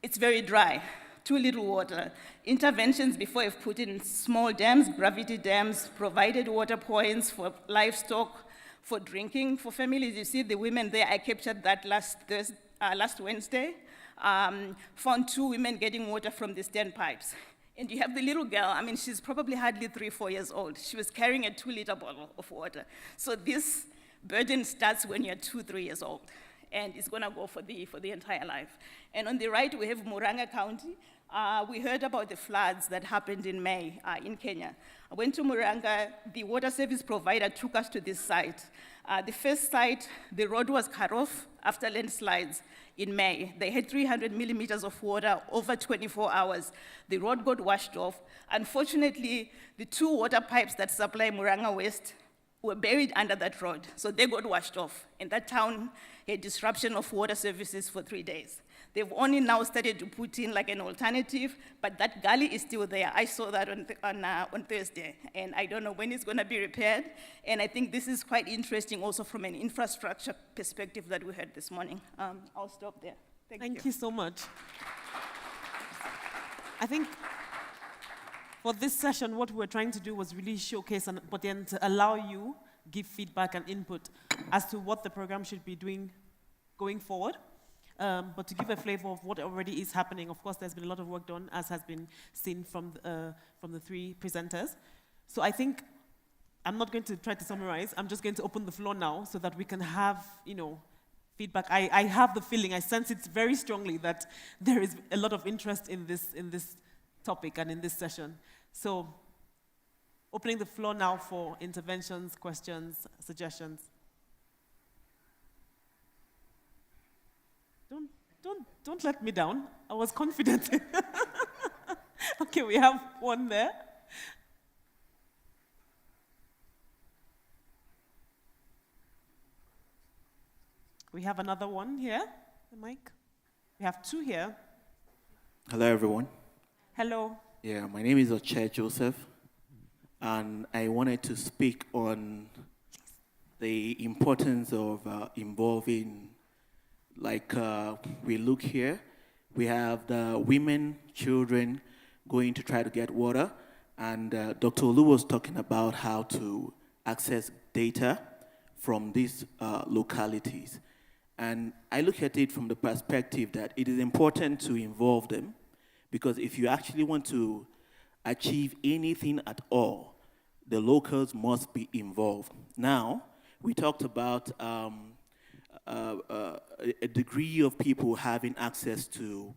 It's very dry, too little water. Interventions before have put in small dams, gravity dams, provided water points for livestock, for drinking, for families. You see the women there, I captured that last Wednesday. Found 2 women getting water from the standpipes. And you have the little girl, I mean, she's probably hardly 3-4 years old. She was carrying a 2-liter bottle of water. So this burden starts when you're 2-3 years old, and it's gonna go for the entire life. And on the right, we have Murang'a County. We heard about the floods that happened in May in Kenya. I went to Murang'a, the water service provider took us to this site. The first site, the road was cut off after landslides in May. They had 300 millimeters of water over 24 hours. The road got washed off. Unfortunately, the 2 water pipes that supply Murang'a West were buried under that road, so they got washed off. And that town had disruption of water services for 3 days. They've only now started to put in like an alternative, but that gully is still there. I saw that on Thursday, and I don't know when it's gonna be repaired. And I think this is quite interesting also from an infrastructure perspective that we heard this morning. I'll stop there. Thank you so much. I think for this session, what we're trying to do was really showcase but then to allow you give feedback and input as to what the program should be doing going forward. But to give a flavor of what already is happening, of course, there's been a lot of work done, as has been seen from the 3 presenters. So I think I'm not going to try to summarize. I'm just going to open the floor now so that we can have, feedback. I have the feeling, I sense it very strongly that there is a lot of interest in this topic and in this session. So opening the floor now for interventions, questions, suggestions. Don't let me down. I was confident. Okay, we have one there. We have another one here, the mic. We have 2 here. Hello, everyone. Hello. Yeah, my name is Oche Joseph, and I wanted to speak on the importance of involving, like we look here, we have the women, children going to try to get water, and Dr. Olu was talking about how to access data from these localities. And I look at it from the perspective that it is important to involve them, because if you actually want to achieve anything at all, the locals must be involved. Now, we talked about a degree of people having access to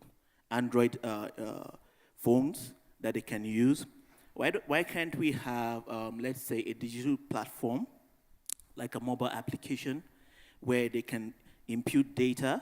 Android phones that they can use. Why can't we have, let's say, a digital platform, like a mobile application, where they can impute data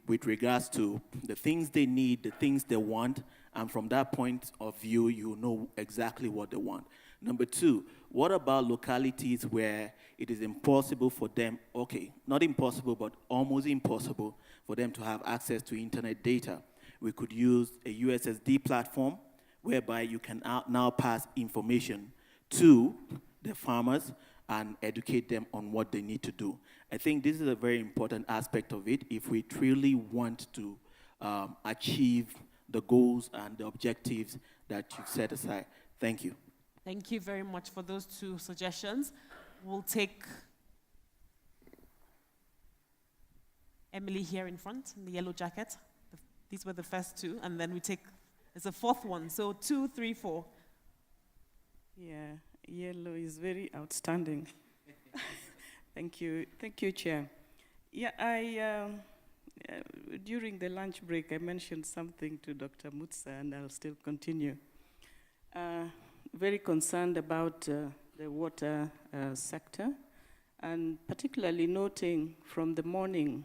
with regards to the things they need, the things they want, and from that point of view, you know exactly what they want. Number 2, what about localities where it is impossible for them, okay, not impossible, but almost impossible for them to have access to internet data? We could use a USSD platform whereby you can now pass information to the farmers and educate them on what they need to do. I think this is a very important aspect of it if we truly want to achieve the goals and the objectives that you've set aside. Thank you. Thank you very much for those 2 suggestions. We'll take Emily here in front in the yellow jacket. These were the first 2, and then we take, there's a 4th one. So 2, 3, 4. Yeah, yellow is very outstanding. Thank you, Chair. Yeah, during the lunch break, I mentioned something to Dr. Mutsa, and I'll still continue. Very concerned about the water sector and particularly noting from the morning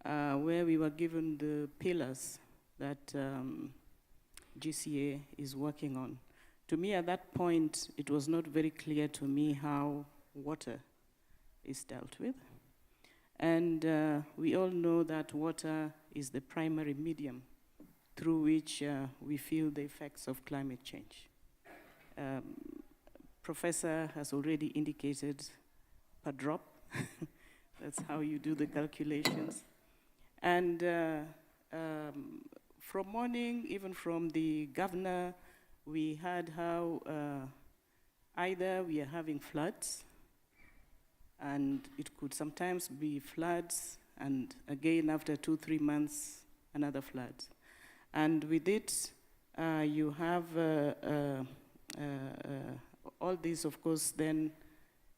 where we were given the pillars that GCA is working on. To me, at that point, it was not very clear to me how water is dealt with. And we all know that water is the primary medium through which we feel the effects of climate change. Professor has already indicated per drop. That's how you do the calculations. And from morning, even from the governor, we heard how either we are having floods, and it could sometimes be floods, and again after 2-3 months, another flood. And with it, you have all these, of course, then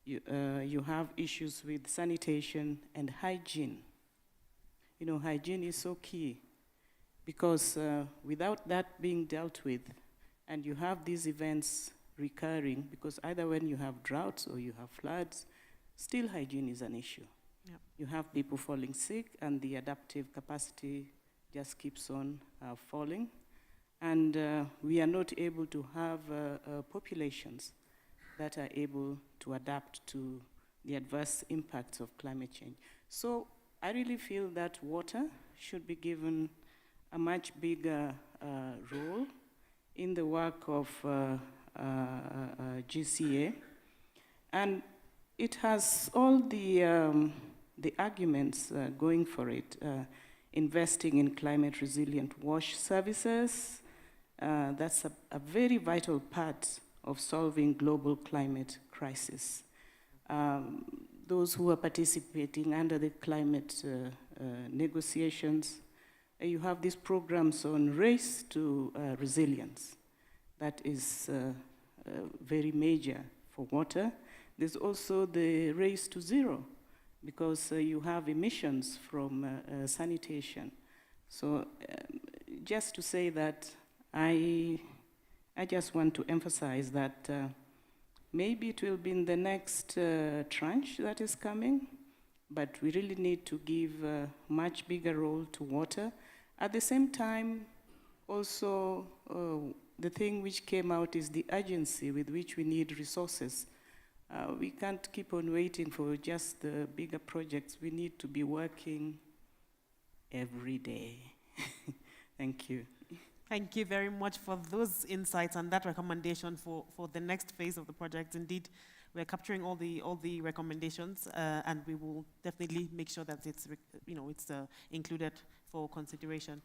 you have issues with sanitation and hygiene. You know, hygiene is so key because without that being dealt with, and you have these events recurring, because either when you have droughts or you have floods, still hygiene is an issue. Yep. You have people falling sick, and the adaptive capacity just keeps on falling. And we are not able to have populations that are able to adapt to the adverse impacts of climate change. So I really feel that water should be given a much bigger role in the work of GCA. And it has all the arguments going for it. Investing in climate resilient wash services, that's a very vital part of solving global climate crisis. Those who are participating under the climate negotiations, you have these programs on race to resilience. That is very major for water. There's also the race to zero, because you have emissions from sanitation. So just to say that I just want to emphasize that maybe it will be in the next tranche that is coming, but we really need to give a much bigger role to water. At the same time, also the thing which came out is the urgency with which we need resources. We can't keep on waiting for just the bigger projects. We need to be working every day. Thank you. Thank you very much for those insights and that recommendation for the next phase of the project. Indeed, we're capturing all the recommendations, and we will definitely make sure that it's included for consideration.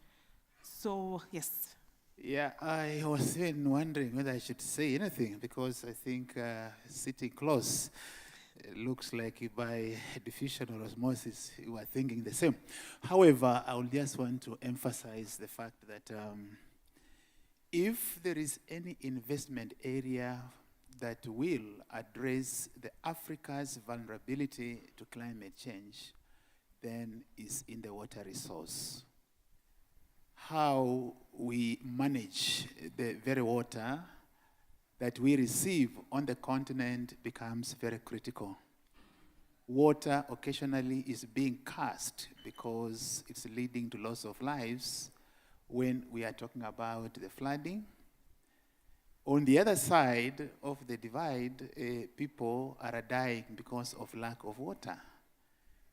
So yes. Yeah, I was even wondering whether I should say anything, because I think sitting close, it looks like by diffusion or osmosis, you are thinking the same. However, I would just want to emphasize the fact that if there is any investment area that will address the Africa's vulnerability to climate change, then is in the water resource. How we manage the very water that we receive on the continent becomes very critical. Water occasionally is being cast because it's leading to loss of lives when we are talking about the flooding. On the other side of the divide, people are dying because of lack of water.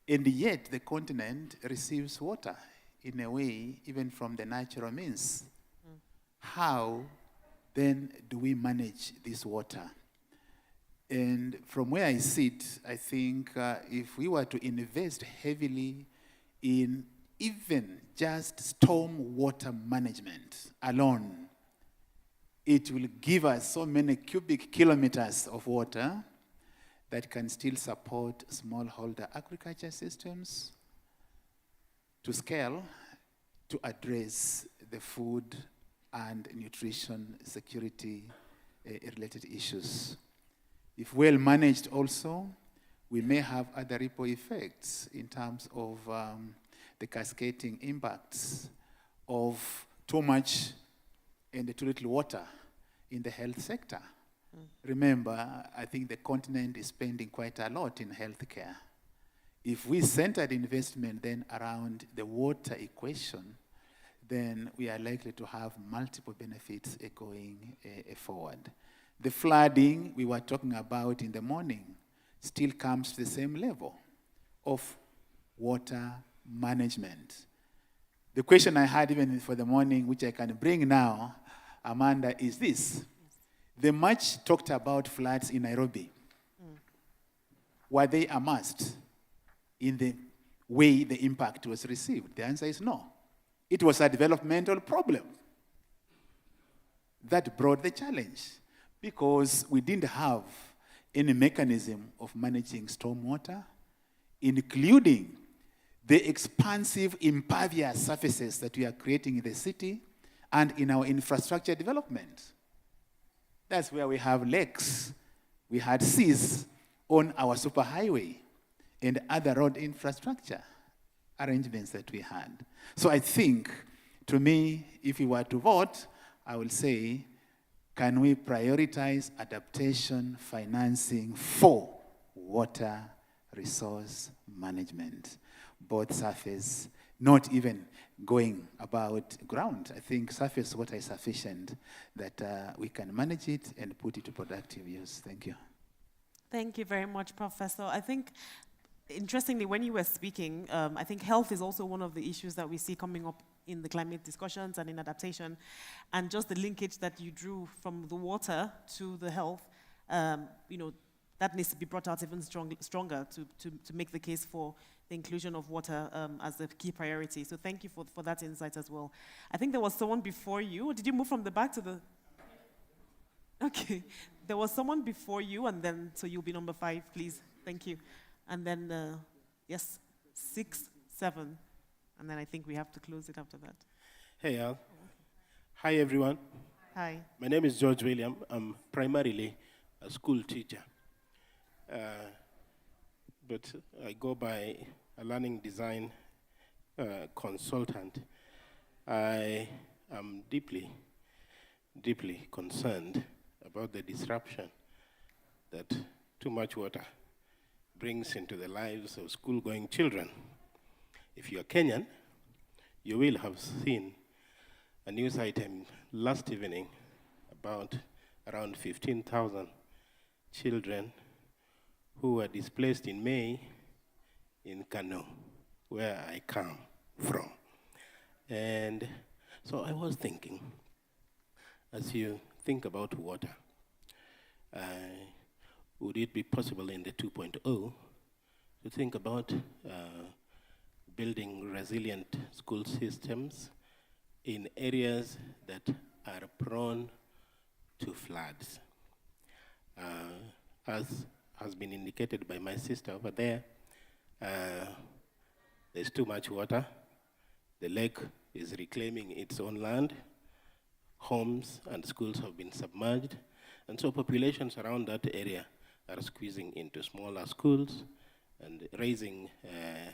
And yet the continent receives water in a way, even from the natural means. How then do we manage this water? And from where I sit, I think if we were to invest heavily in even just storm water management alone, it will give us so many cubic kilometers of water that can still support smallholder agriculture systems to scale to address the food and nutrition security related issues. If well managed also, we may have other ripple effects in terms of the cascading impacts of too much and too little water in the health sector. Remember, I think the continent is spending quite a lot in healthcare. If we centered investment then around the water equation, then we are likely to have multiple benefits going forward. The flooding we were talking about in the morning still comes to the same level of water management. The question I had even for the morning, which I can bring now, Amanda, is this. The much talked about floods in Nairobi, were they a must in the way the impact was received? The answer is no. It was a developmental problem that brought the challenge because we didn't have any mechanism of managing stormwater, including the expansive impervious surfaces that we are creating in the city and in our infrastructure development. That's where we have lakes, we had seas on our superhighway and other road infrastructure arrangements that we had. So I think, to me, if we were to vote, I will say, can we prioritize adaptation financing for water resource management, both surface, not even going about ground. I think surface water is sufficient that we can manage it and put it to productive use. Thank you. Thank you very much, Professor. I think, interestingly, when you were speaking, I think health is also one of the issues that we see coming up in the climate discussions and in adaptation. And just the linkage that you drew from the water to the health, you know, that needs to be brought out even stronger to make the case for the inclusion of water as a key priority. So thank you for that insight as well. I think there was someone before you. Did you move from the back to the... Okay. There was someone before you, and then, so you'll be number 5, please. Thank you. And then, yes, 6, 7. And then I think we have to close it after that. Hey, Al. Hi, everyone. Hi. My name is George William. I'm primarily a school teacher. But I go by a learning design consultant. I am deeply, deeply concerned about the disruption that too much water brings into the lives of school-going children. If you're Kenyan, you will have seen a news item last evening about around 15,000 children who were displaced in May in Kano, where I come from. And so I was thinking, as you think about water, would it be possible in the 2.0 to think about building resilient school systems in areas that are prone to floods? As has been indicated by my sister over there, there's too much water. The lake is reclaiming its own land. Homes and schools have been submerged. And so populations around that area are squeezing into smaller schools and raising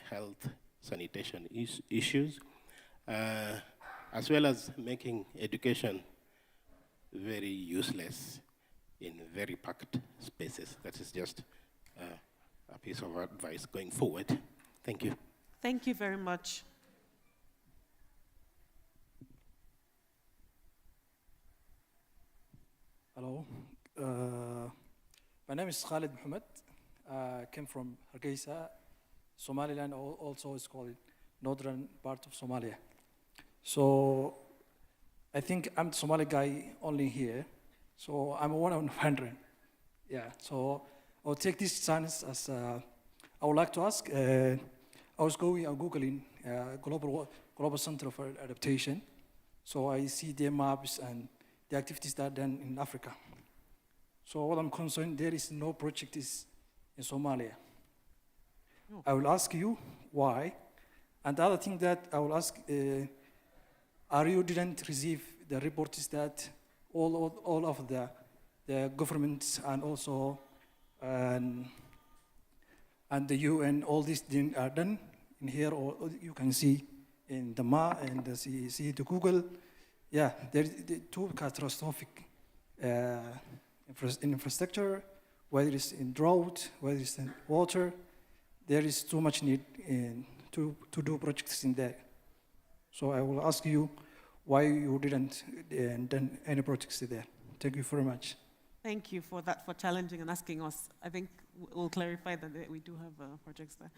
health sanitation issues, as well as making education very useless in very packed spaces. That is just a piece of advice going forward. Thank you. Thank you very much. Hello. My name is Khalid Mohammed. I came from Hargeisa, Somaliland, also is called northern part of Somalia. So I think I'm the Somali guy only here. So I'm one of 100. Yeah, so I'll take this chance as I would like to ask. I was Googling Global Center for Adaptation. So I see their maps and the activities that are done in Africa. So what I'm concerned, there is no project is in Somalia. Oh. I will ask you why. And the other thing that I will ask, are you didn't receive the reports that all of the governments and also and the UN, all these things are done in here, or you can see in the map and see the Google. Yeah, there are two catastrophic infrastructure, whether it's in drought, whether it's in water, there is too much need to do projects in there. So I will ask you why you didn't done any projects there. Thank you very much. Thank you for that, for challenging and asking us. I think we'll clarify that we do have projects there.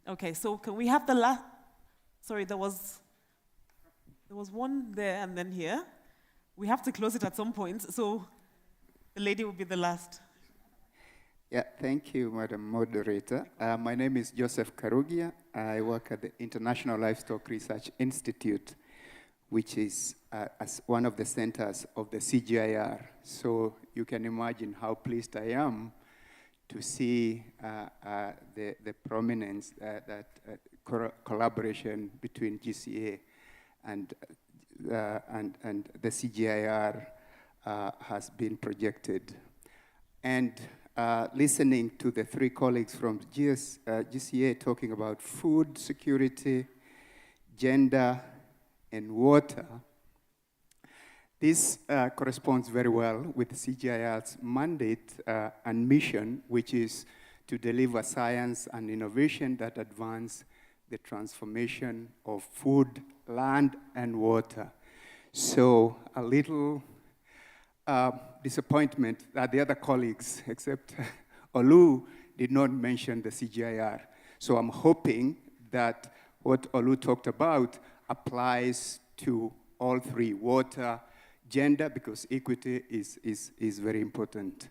Okay, so can we have the last? Sorry, there was one there and then here. We have to close it at some point, so the lady will be the last. Yeah, thank you, Madam Moderator. My name is Joseph Kariuki. I work at the International Livestock Research Institute, which is as one of the centers of the CGIR. So you can imagine how pleased I am to see the prominence that collaboration between GCA and the CGIR has been projected. And listening to the three colleagues from GCA talking about food security, gender, and water, this corresponds very well with CGIR's mandate and mission, which is to deliver science and innovation that advance the transformation of food, land, and water. So a little disappointment that the other colleagues, except Olu, did not mention the CGIR. So I'm hoping that what Olu talked about applies to all three: water, gender, because equity is very important.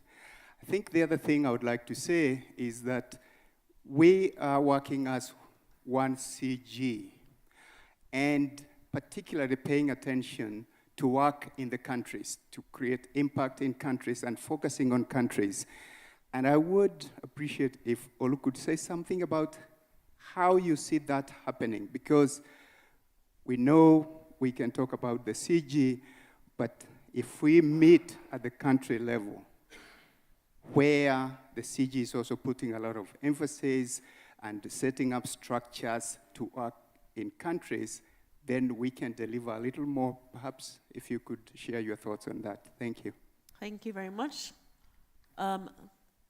I think the other thing I would like to say is that we are working as one CG, and particularly paying attention to work in the countries, to create impact in countries and focusing on countries. And I would appreciate if Olu could say something about how you see that happening, because we know we can talk about the CG, but if we meet at the country level, where the CG is also putting a lot of emphasis and setting up structures to work in countries, then we can deliver a little more. Perhaps if you could share your thoughts on that. Thank you. Thank you very much.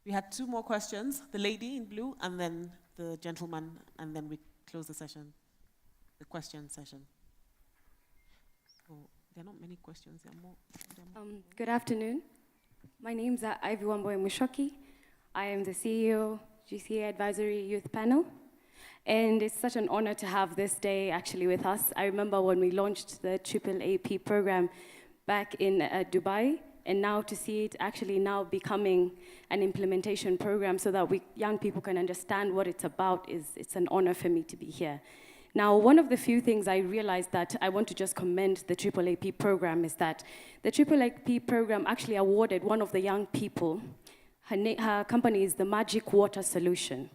We had two more questions, the lady in blue and then the gentleman, and then we close the session, the question session. So there are not many questions, there are more. Good afternoon. My name is Ivy Wamboy Mushoki. I am the CEO, GCA Advisory Youth Panel. And it's such an honor to have this day actually with us. I remember when we launched the AAAP program back in Dubai, and now to see it actually now becoming an implementation program so that young people can understand what it's about, it's an honor for me to be here. Now, one of the few things I realized that I want to just commend the AAAP program is that the AAAP program actually awarded one of the young people, her company is the Magic Water Solution,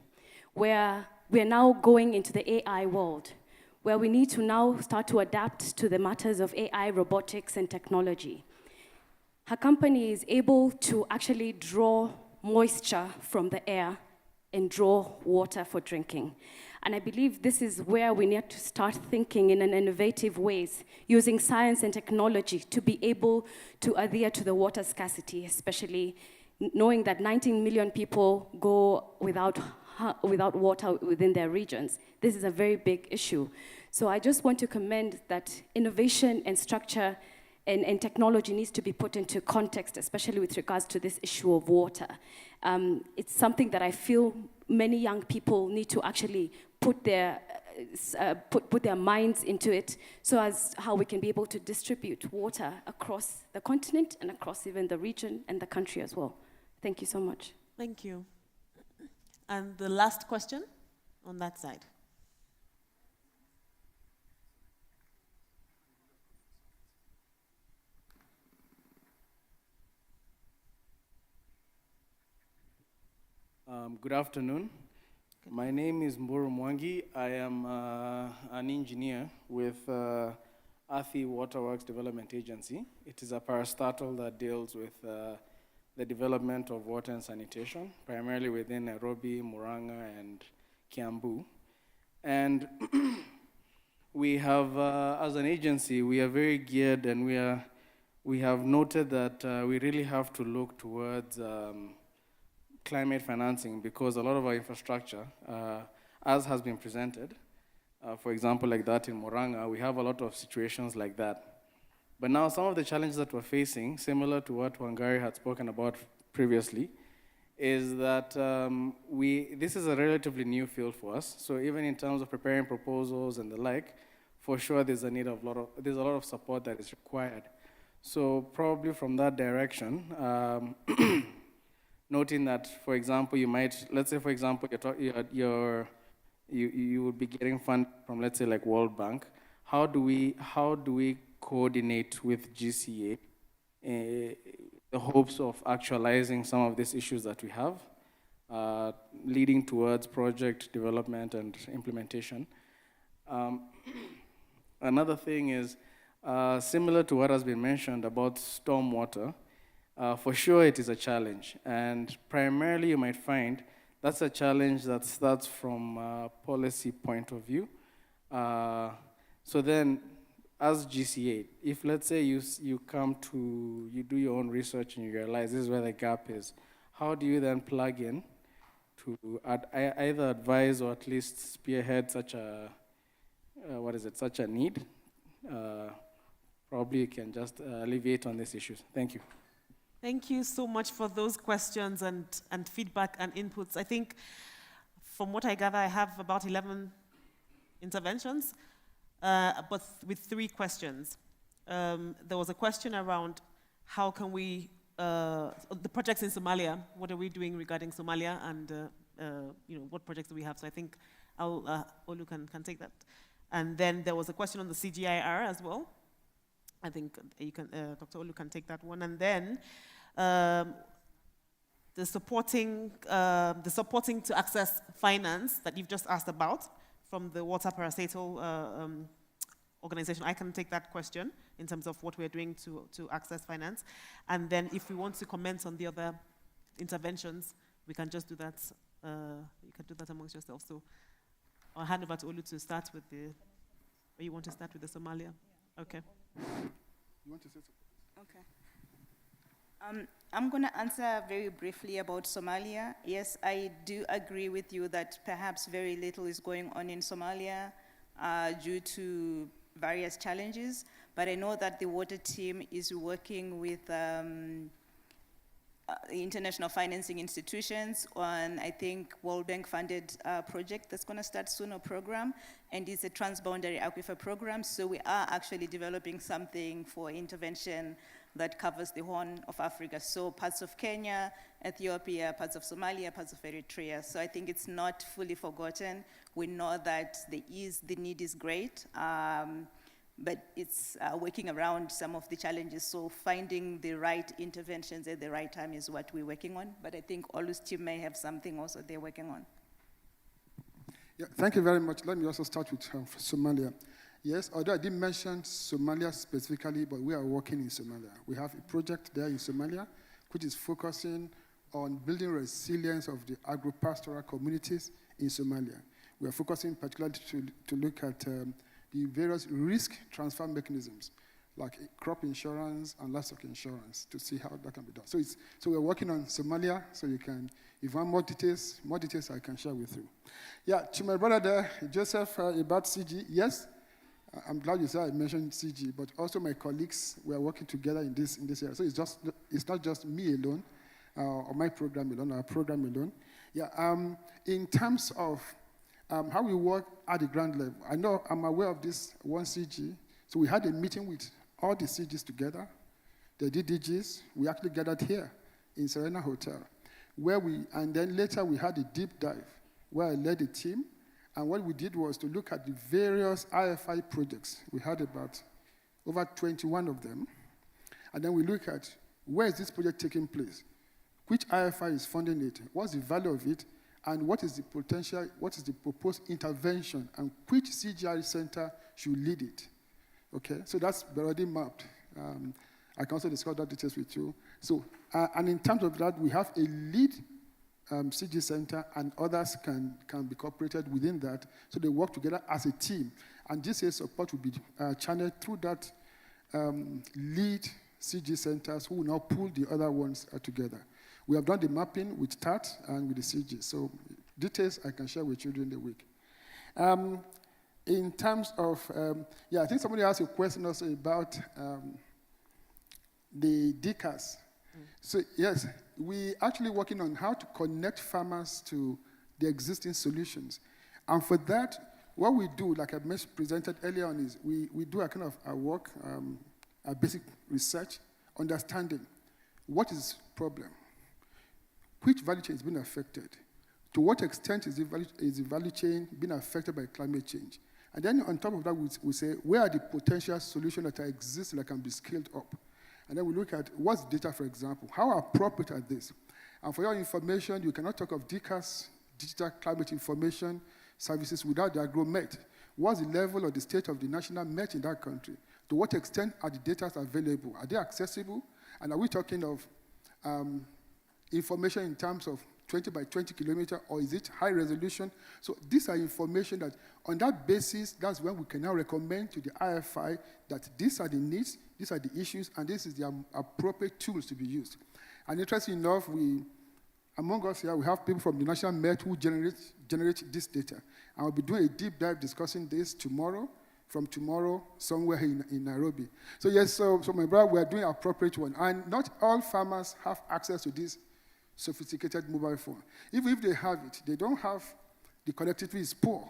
where we're now going into the AI world, where we need to now start to adapt to the matters of AI, robotics, and technology. Her company is able to actually draw moisture from the air and draw water for drinking. And I believe this is where we need to start thinking in an innovative ways, using science and technology to be able to adhere to the water scarcity, especially knowing that 19 million people go without water within their regions. This is a very big issue. So I just want to commend that innovation and structure and technology needs to be put into context, especially with regards to this issue of water. It's something that I feel many young people need to actually put their minds into it, so as how we can be able to distribute water across the continent and across even the region and the country as well. Thank you so much. Thank you. And the last question on that side. Good afternoon. My name is Mburu Mwangi. I am an engineer with Athi Waterworks Development Agency. It is a parastatal that deals with the development of water and sanitation, primarily within Nairobi, Murang'a, and Kiambu. And we have, as an agency, we are very geared and we are we have noted that we really have to look towards climate financing because a lot of our infrastructure, as has been presented, for example, like that in Moranga, we have a lot of situations like that. But now some of the challenges that we're facing, similar to what Wangari had spoken about previously, is that this is a relatively new field for us. So even in terms of preparing proposals and the like, for sure there's a lot of support that is required. So probably from that direction, noting that, for example, let's say, for example, you would be getting funds from, let's say, like World Bank. How do we coordinate with GCA the hopes of actualizing some of these issues that we have, leading towards project development and implementation? Another thing is, similar to what has been mentioned about stormwater, for sure it is a challenge. And primarily you might find that's a challenge that starts from a policy point of view. So then, as GCA, if let's say you do your own research and you realize this is where the gap is, how do you then plug in to either advise or at least spearhead such a, such a need? Probably you can just alleviate on these issues. Thank you. Thank you so much for those questions and feedback and inputs. I think from what I gather, I have about 11 interventions, but with 3 questions. There was a question around how can we, the projects in Somalia, what are we doing regarding Somalia, and what projects do we have? So I think Olu can take that. And then there was a question on the CGIR as well. I think you can, Dr. Olu can take that one. And then the supporting to access finance that you've just asked about from the water parastatal organization. I can take that question in terms of what we're doing to access finance. And then if we want to comment on the other interventions, we can just do that. You can do that amongst yourselves. So I'll hand over to Olu to start with or you want to start with the Somalia? Okay. You want to say something? Okay. I'm going to answer very briefly about Somalia. Yes, I do agree with you that perhaps very little is going on in Somalia due to various challenges, but I know that the water team is working with international financing institutions on, I think, World Bank funded project that's going to start soon, a program, and it's a transboundary aquifer program. So we are actually developing something for intervention that covers the Horn of Africa. So parts of Kenya, Ethiopia, parts of Somalia, parts of Eritrea. So I think it's not fully forgotten. We know that the need is great, but it's working around some of the challenges. So finding the right interventions at the right time is what we're working on. But I think Olu's team may have something also they're working on. Yeah, thank you very much. Let me also start with Somalia. Yes, although I didn't mention Somalia specifically, but we are working in Somalia. We have a project there in Somalia, which is focusing on building resilience of the agro-pastoral communities in Somalia. We are focusing particularly to look at the various risk transfer mechanisms, like crop insurance and livestock insurance, to see how that can be done. So we're working on Somalia, so you can, if you want more details I can share with you. Yeah, to my brother there, Joseph, about CG, yes, I'm glad you said I mentioned CG, but also my colleagues, we are working together in this area. So it's not just me alone, or my program alone, our program alone. Yeah, in terms of how we work at the ground level, I'm aware of this one CG. So we had a meeting with all the CGs together, the DDGs. We actually gathered here in Serena Hotel, and then later we had a deep dive where I led the team. And what we did was to look at the various IFI projects. We had about over 21 of them. And then we look at where is this project taking place? Which IFI is funding it? What's the value of it? And what is the potential, what is the proposed intervention, and which CGI center should lead it? Okay, so that's already mapped. I can also discuss that details with you. So, and in terms of that, we have a lead CG center, and others can be incorporated within that, so they work together as a team. And GCA support will be channeled through that lead CG centers who will now pull the other ones together. We have done the mapping with TAT and with the CG. So details I can share with you during the week. In terms of, I think somebody asked a question also about the DCAS. So yes, we actually working on how to connect farmers to the existing solutions. And for that, what we do, like I presented earlier on, is we do a kind of a work, a basic research, understanding what is the problem, which value chain is being affected, to what extent is the value chain being affected by climate change. And then on top of that, we say, where are the potential solutions that exist that can be scaled up? And then we look at what's data, for example. How appropriate are this? And for your information, you cannot talk of DCAS, digital climate information services, without the agro-met. What's the level or the state of the national met in that country? To what extent are the data available? Are they accessible? And are we talking of information in terms of 20 by 20 kilometer, or is it high resolution? So these are information that, on that basis, that's when we can now recommend to the IFI that these are the needs, these are the issues, and this is the appropriate tools to be used. And interestingly enough, among us here, we have people from the National Met who generate this data. And we'll be doing a deep dive discussing this from tomorrow, somewhere in Nairobi. So yes, so my brother, we are doing appropriate one. And not all farmers have access to this sophisticated mobile phone. Even if they have it, they don't have, the connectivity is poor,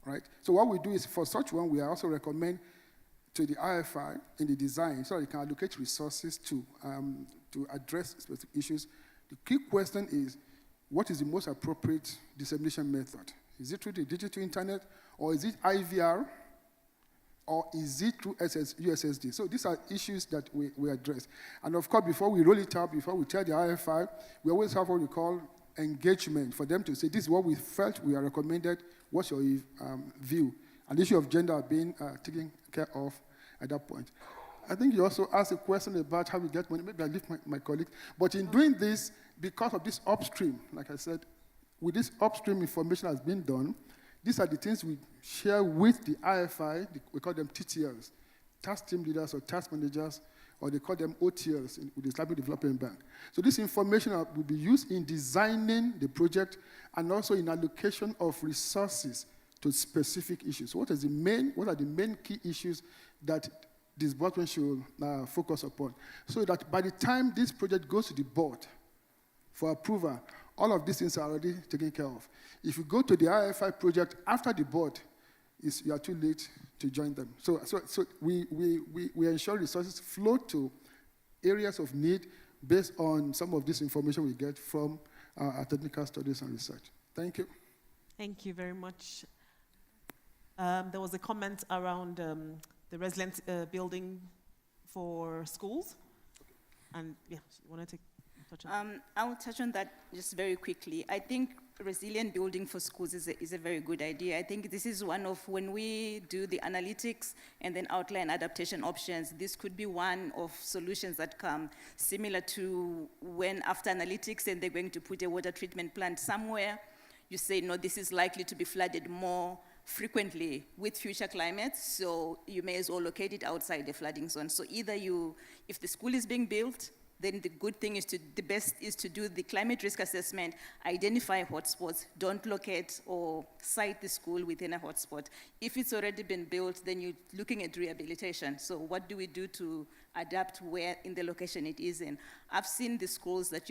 right? So what we do is, for such one, we also recommend to the IFI in the design so that you can allocate resources to address specific issues. The key question is, what is the most appropriate dissemination method? Is it through the digital internet, or is it IVR, or is it through USSD? So these are issues that we address. And of course, before we roll it out, before we tell the IFI, we always have what we call engagement for them to say, this is what we felt we are recommended, what's your view? And the issue of gender being taken care of at that point. I think you also asked a question about how we get money. Maybe I leave my colleague. But in doing this, because of this upstream, like I said, with this upstream information has been done, these are the things we share with the IFI. We call them TTLs, task team leaders or task managers, or they call them OTLs with the Islamic Development Bank. So this information will be used in designing the project and also in allocation of resources to specific issues. What are the main key issues that this board should focus upon? So that by the time this project goes to the board for approval, all of these things are already taken care of. If you go to the IFI project after the board, you are too late to join them. So we ensure resources flow to areas of need based on some of this information we get from our technical studies and research. Thank you. Thank you very much. There was a comment around the resilient building for schools. And yeah, you want to touch on I will touch on that just very quickly. I think resilient building for schools is a very good idea. I think this is one of, when we do the analytics and then outline adaptation options, this could be one of solutions that come similar to when after analytics and they're going to put a water treatment plant somewhere, you say, no, this is likely to be flooded more frequently with future climates, so you may as well locate it outside the flooding zone. So either if the school is being built, then the best is to do the climate risk assessment, identify hotspots, don't locate or site the school within a hotspot. If it's already been built, then you're looking at rehabilitation. So what do we do to adapt where in the location it is in? I've seen the schools that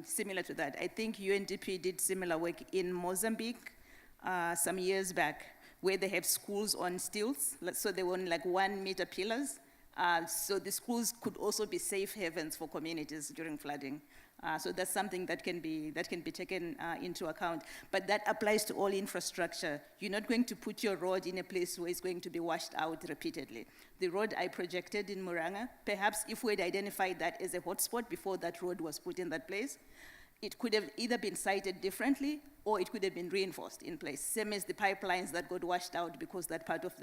similar to that. I think UNDP did similar work in Mozambique some years back, where they have schools on stilts, so they were on like 1 meter pillars. So the schools could also be safe havens for communities during flooding. So that's something that can be taken into account. But that applies to all infrastructure. You're not going to put your road in a place where it's going to be washed out repeatedly. The road I projected in Muranga, perhaps if we had identified that as a hotspot before that road was put in that place, it could have either been sited differently or it could have been reinforced in place. Same as the pipelines that got washed out because that part of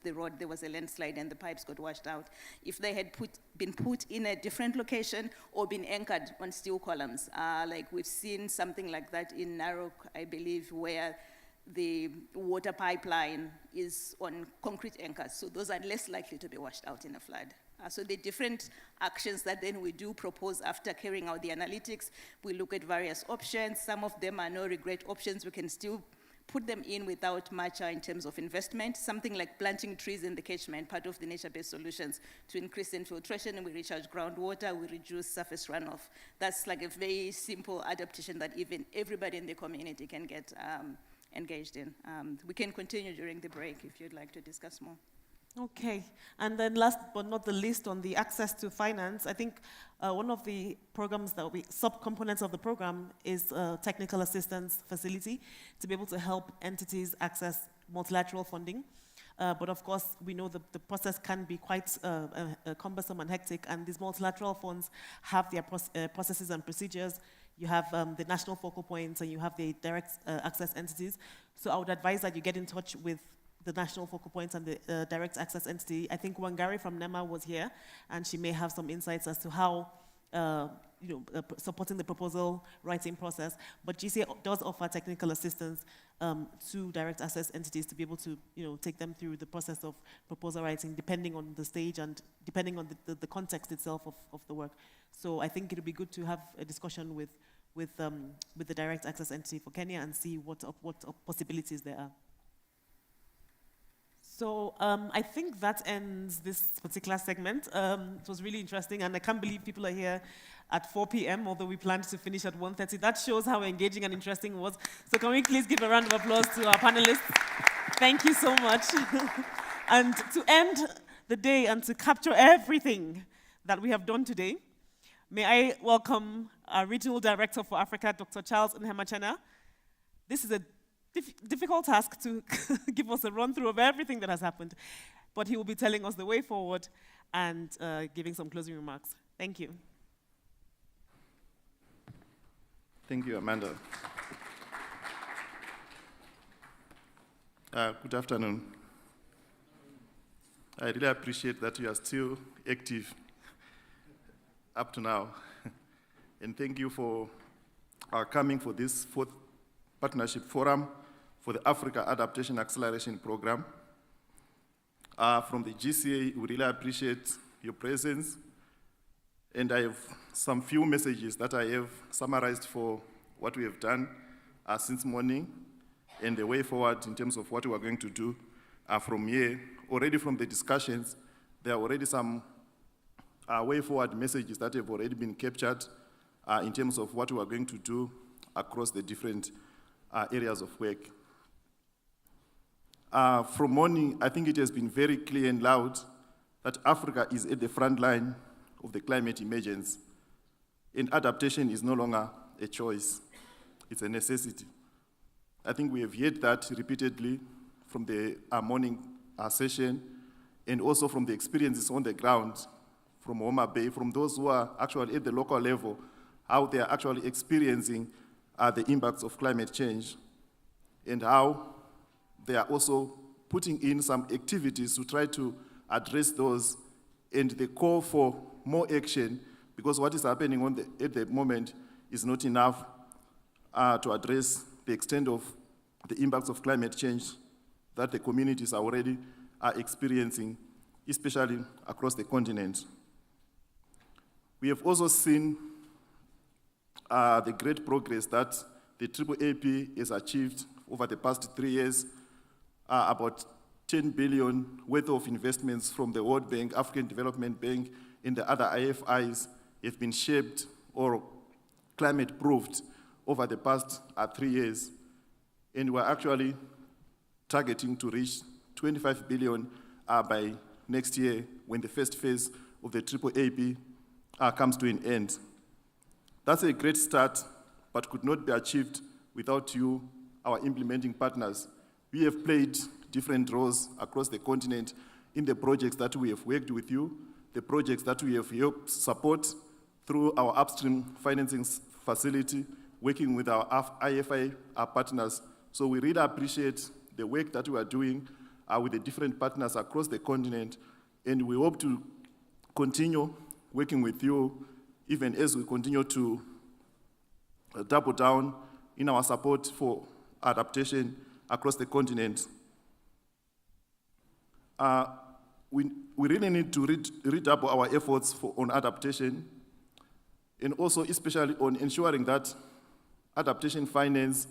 the road, there was a landslide and the pipes got washed out. If they had been put in a different location or been anchored on steel columns, like we've seen something like that in Narok, I believe, where the water pipeline is on concrete anchors. So those are less likely to be washed out in a flood. So the different actions that then we do propose after carrying out the analytics, we look at various options. Some of them are no regret options. We can still put them in without much in terms of investment. Something like planting trees in the catchment, part of the nature-based solutions to increase infiltration, and we recharge groundwater, we reduce surface runoff. That's like a very simple adaptation that even everybody in the community can get engaged in. We can continue during the break if you'd like to discuss more. Okay, and then last but not the least, on the access to finance, I think one of the programs that sub-components of the program is a technical assistance facility to be able to help entities access multilateral funding. But of course, we know the process can be quite cumbersome and hectic, and these multilateral funds have their processes and procedures. You have the national focal points, and you have the direct access entities. So I would advise that you get in touch with the national focal points and the direct access entity. I think Wanga from NEMA was here, and she may have some insights as to how supporting the proposal writing process. But GCA does offer technical assistance to direct access entities to be able to take them through the process of proposal writing, depending on the stage and depending on the context itself of the work. So I think it would be good to have a discussion with the direct access entity for Kenya and see what possibilities there are. So I think that ends this particular segment. It was really interesting, and I can't believe people are here at 4 p.m., although we planned to finish at 1:30. That shows how engaging and interesting it was. So can we please give a round of applause to our panelists? Thank you so much. And to end the day and to capture everything that we have done today, may I welcome our Regional Director for Africa, Dr. Charles Nhemachana. This is a difficult task to give us a run-through of everything that has happened, but he will be telling us the way forward and giving some closing remarks. Thank you. Thank you, Amanda. Good afternoon. I really appreciate that you are still active up to now. And thank you for coming for this fourth partnership forum for the Africa Adaptation Acceleration Program. From the GCA, we really appreciate your presence. And I have some few messages that I have summarized for what we have done since morning and the way forward in terms of what we are going to do from here. Already from the discussions, there are already some way forward messages that have already been captured in terms of what we are going to do across the different areas of work. From morning, I think it has been very clear and loud that Africa is at the front line of the climate emergence, and adaptation is no longer a choice, it's a necessity. I think we have heard that repeatedly from the morning session, and also from the experiences on the ground, from Homa Bay, from those who are actually at the local level, how they are actually experiencing the impacts of climate change, and how they are also putting in some activities to try to address those, and the call for more action, because what is happening at the moment is not enough to address the extent of the impacts of climate change that the communities are already experiencing, especially across the continent. We have also seen the great progress that the AAAP has achieved over the past 3 years, about 10 billion worth of investments from the World Bank, African Development Bank, and the other IFIs have been shaped or climate-proofed over the past 3 years. And we're actually targeting to reach 25 billion by next year when the first phase of the AAAP comes to an end. That's a great start, but could not be achieved without you, our implementing partners. We have played different roles across the continent in the projects that we have worked with you, the projects that we have helped support through our upstream financing facility, working with our IFI partners. So we really appreciate the work that we are doing with the different partners across the continent, and we hope to continue working with you even as we continue to double down in our support for adaptation across the continent. we really need to redouble our efforts on adaptation, and also especially on ensuring that adaptation finance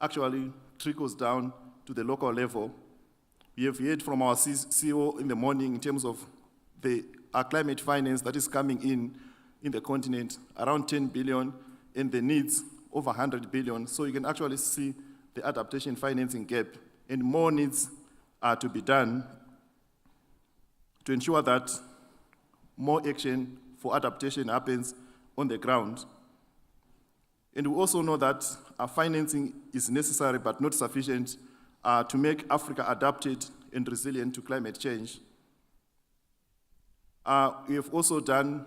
actually trickles down to the local level. We have heard from our CEO in the morning in terms of the climate finance that is coming in the continent, around 10 billion, and the needs over 100 billion. So you can actually see the adaptation financing gap, and more needs are to be done to ensure that more action for adaptation happens on the ground. And we also know that financing is necessary but not sufficient to make Africa adapted and resilient to climate change. We have also done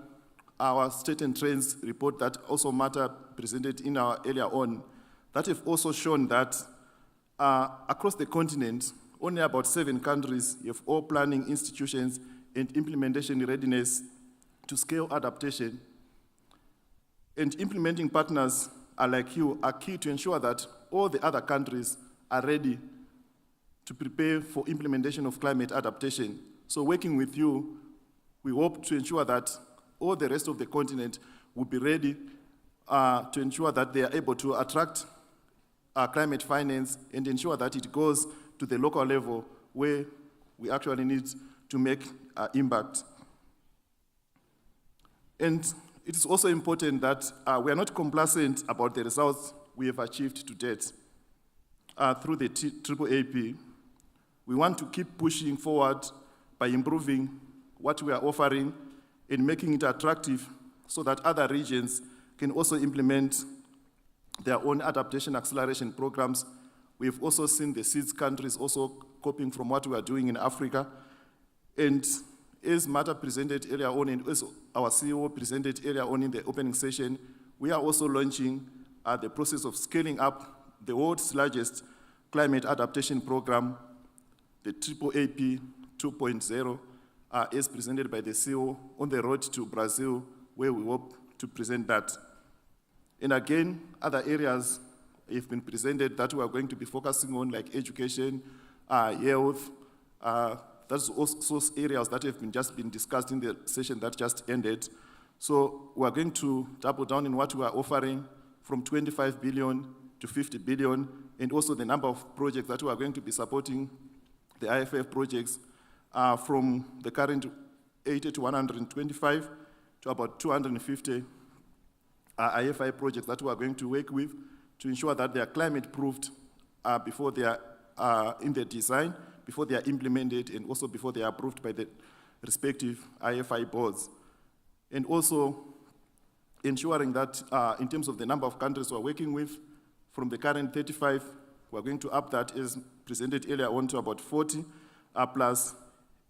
our state and trends report that also Martha presented in our earlier on, that have also shown that across the continent, only about 7 countries have all planning institutions and implementation readiness to scale adaptation. And implementing partners like you are key to ensure that all the other countries are ready to prepare for implementation of climate adaptation. So working with you, we hope to ensure that all the rest of the continent will be ready to ensure that they are able to attract climate finance and ensure that it goes to the local level where we actually need to make impact. And it is also important that we are not complacent about the results we have achieved to date through the AAAP. We want to keep pushing forward by improving what we are offering and making it attractive so that other regions can also implement their own adaptation acceleration programs. We've also seen the SEEDS countries also copying from what we are doing in Africa. And as Martha presented earlier on, and as our CEO presented earlier on in the opening session, we are also launching the process of scaling up the world's largest climate adaptation program, the AAAP 2.0, as presented by the CEO on the road to Brazil, where we hope to present that. And again, other areas have been presented that we are going to be focusing on, like education, health. That's also areas that have just been discussed in the session that just ended. So we are going to double down in what we are offering, from 25 billion to 50 billion, and also the number of projects that we are going to be supporting, the IFF projects, from the current 80 to 125 to about 250 IFI projects that we are going to work with to ensure that they are climate-proofed before they are in their design, before they are implemented, and also before they are approved by the respective IFI boards. And also ensuring that in terms of the number of countries we are working with, from the current 35, we are going to up that, as presented earlier on, to about 40 plus,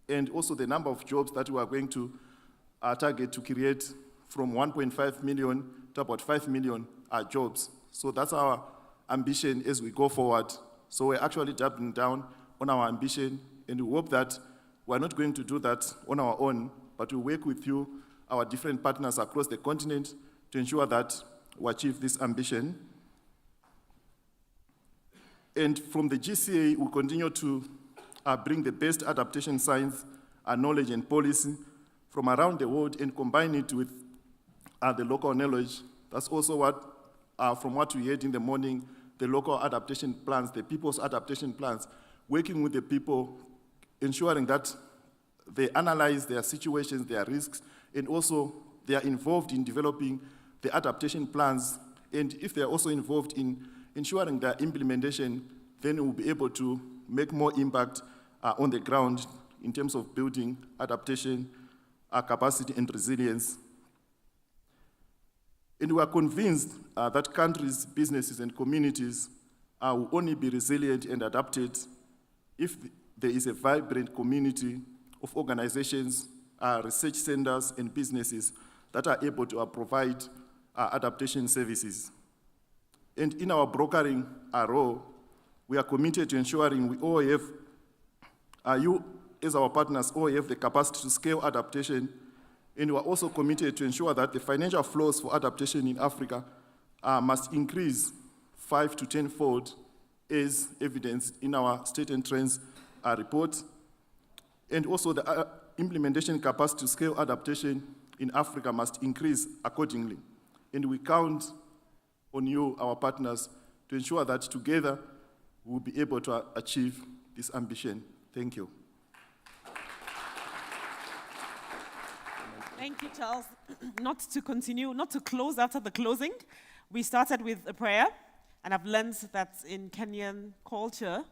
and also the number of jobs that we are going to target to create from 1.5 million to about 5 million jobs. So that's our ambition as we go forward. So we're actually doubling down on our ambition, and we hope that we're not going to do that on our own, but we work with you, our different partners across the continent, to ensure that we achieve this ambition. And from the GCA, we continue to bring the best adaptation science, knowledge, and policy from around the world and combine it with the local knowledge. That's also what, from what we heard in the morning, the local adaptation plans, the people's adaptation plans, working with the people, ensuring that they analyze their situations, their risks, and also they are involved in developing the adaptation plans. And if they are also involved in ensuring their implementation, then we'll be able to make more impact on the ground in terms of building adaptation, capacity, and resilience. And we are convinced that countries, businesses, and communities will only be resilient and adapted if there is a vibrant community of organizations, research centers, and businesses that are able to provide adaptation services. And in our brokering role, we are committed to ensuring we all have, you as our partners, all have the capacity to scale adaptation, and we are also committed to ensure that the financial flows for adaptation in Africa must increase 5 to 10-fold, as evidenced in our state and trends report. And also the implementation capacity to scale adaptation in Africa must increase accordingly. And we count on you, our partners, to ensure that together we'll be able to achieve this ambition. Thank you. Thank you, Charles. Not to close after the closing, we started with a prayer, and I've learned that in Kenyan culture,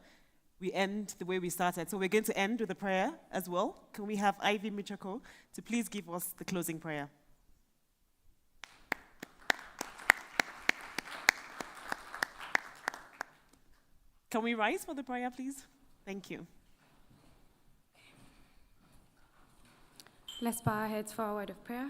we end the way we started. So we're going to end with a prayer as well. Can we have Ivy Michako to please give us the closing prayer? Can we rise for the prayer, please? Thank you. Let's bow our heads for a word of prayer.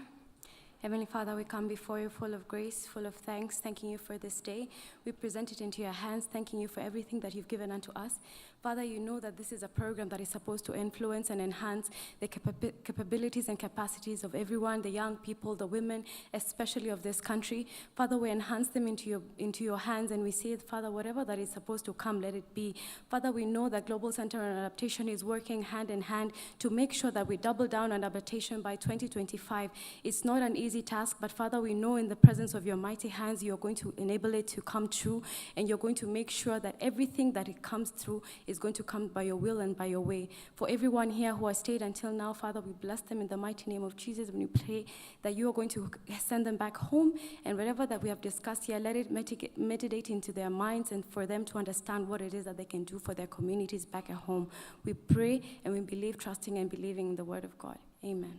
Heavenly Father, we come before you full of grace, full of thanks, thanking you for this day. We present it into your hands, thanking you for everything that you've given unto us. Father, you know that this is a program that is supposed to influence and enhance the capabilities and capacities of everyone, the young people, the women, especially of this country. Father, we enhance them into your hands, and we say, Father, whatever that is supposed to come, let it be. Father, we know that Global Center on Adaptation is working hand in hand to make sure that we double down on adaptation by 2025. It's not an easy task, but Father, we know in the presence of your mighty hands, you're going to enable it to come true, and you're going to make sure that everything that it comes through is going to come by your will and by your way. For everyone here who has stayed until now, Father, we bless them in the mighty name of Jesus, and we pray that you are going to send them back home, and whatever that we have discussed here, let it meditate into their minds, and for them to understand what it is that they can do for their communities back at home. We pray and we believe, trusting and believing in the word of God. Amen.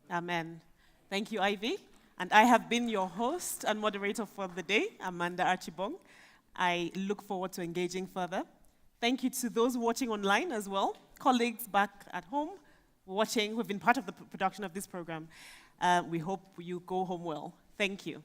Amen. Thank you, Ivy. And I have been your host and moderator for the day, Amanda Archibong. I look forward to engaging further. Thank you to those watching online as well, colleagues back at home watching who've been part of the production of this program. We hope you go home well. Thank you.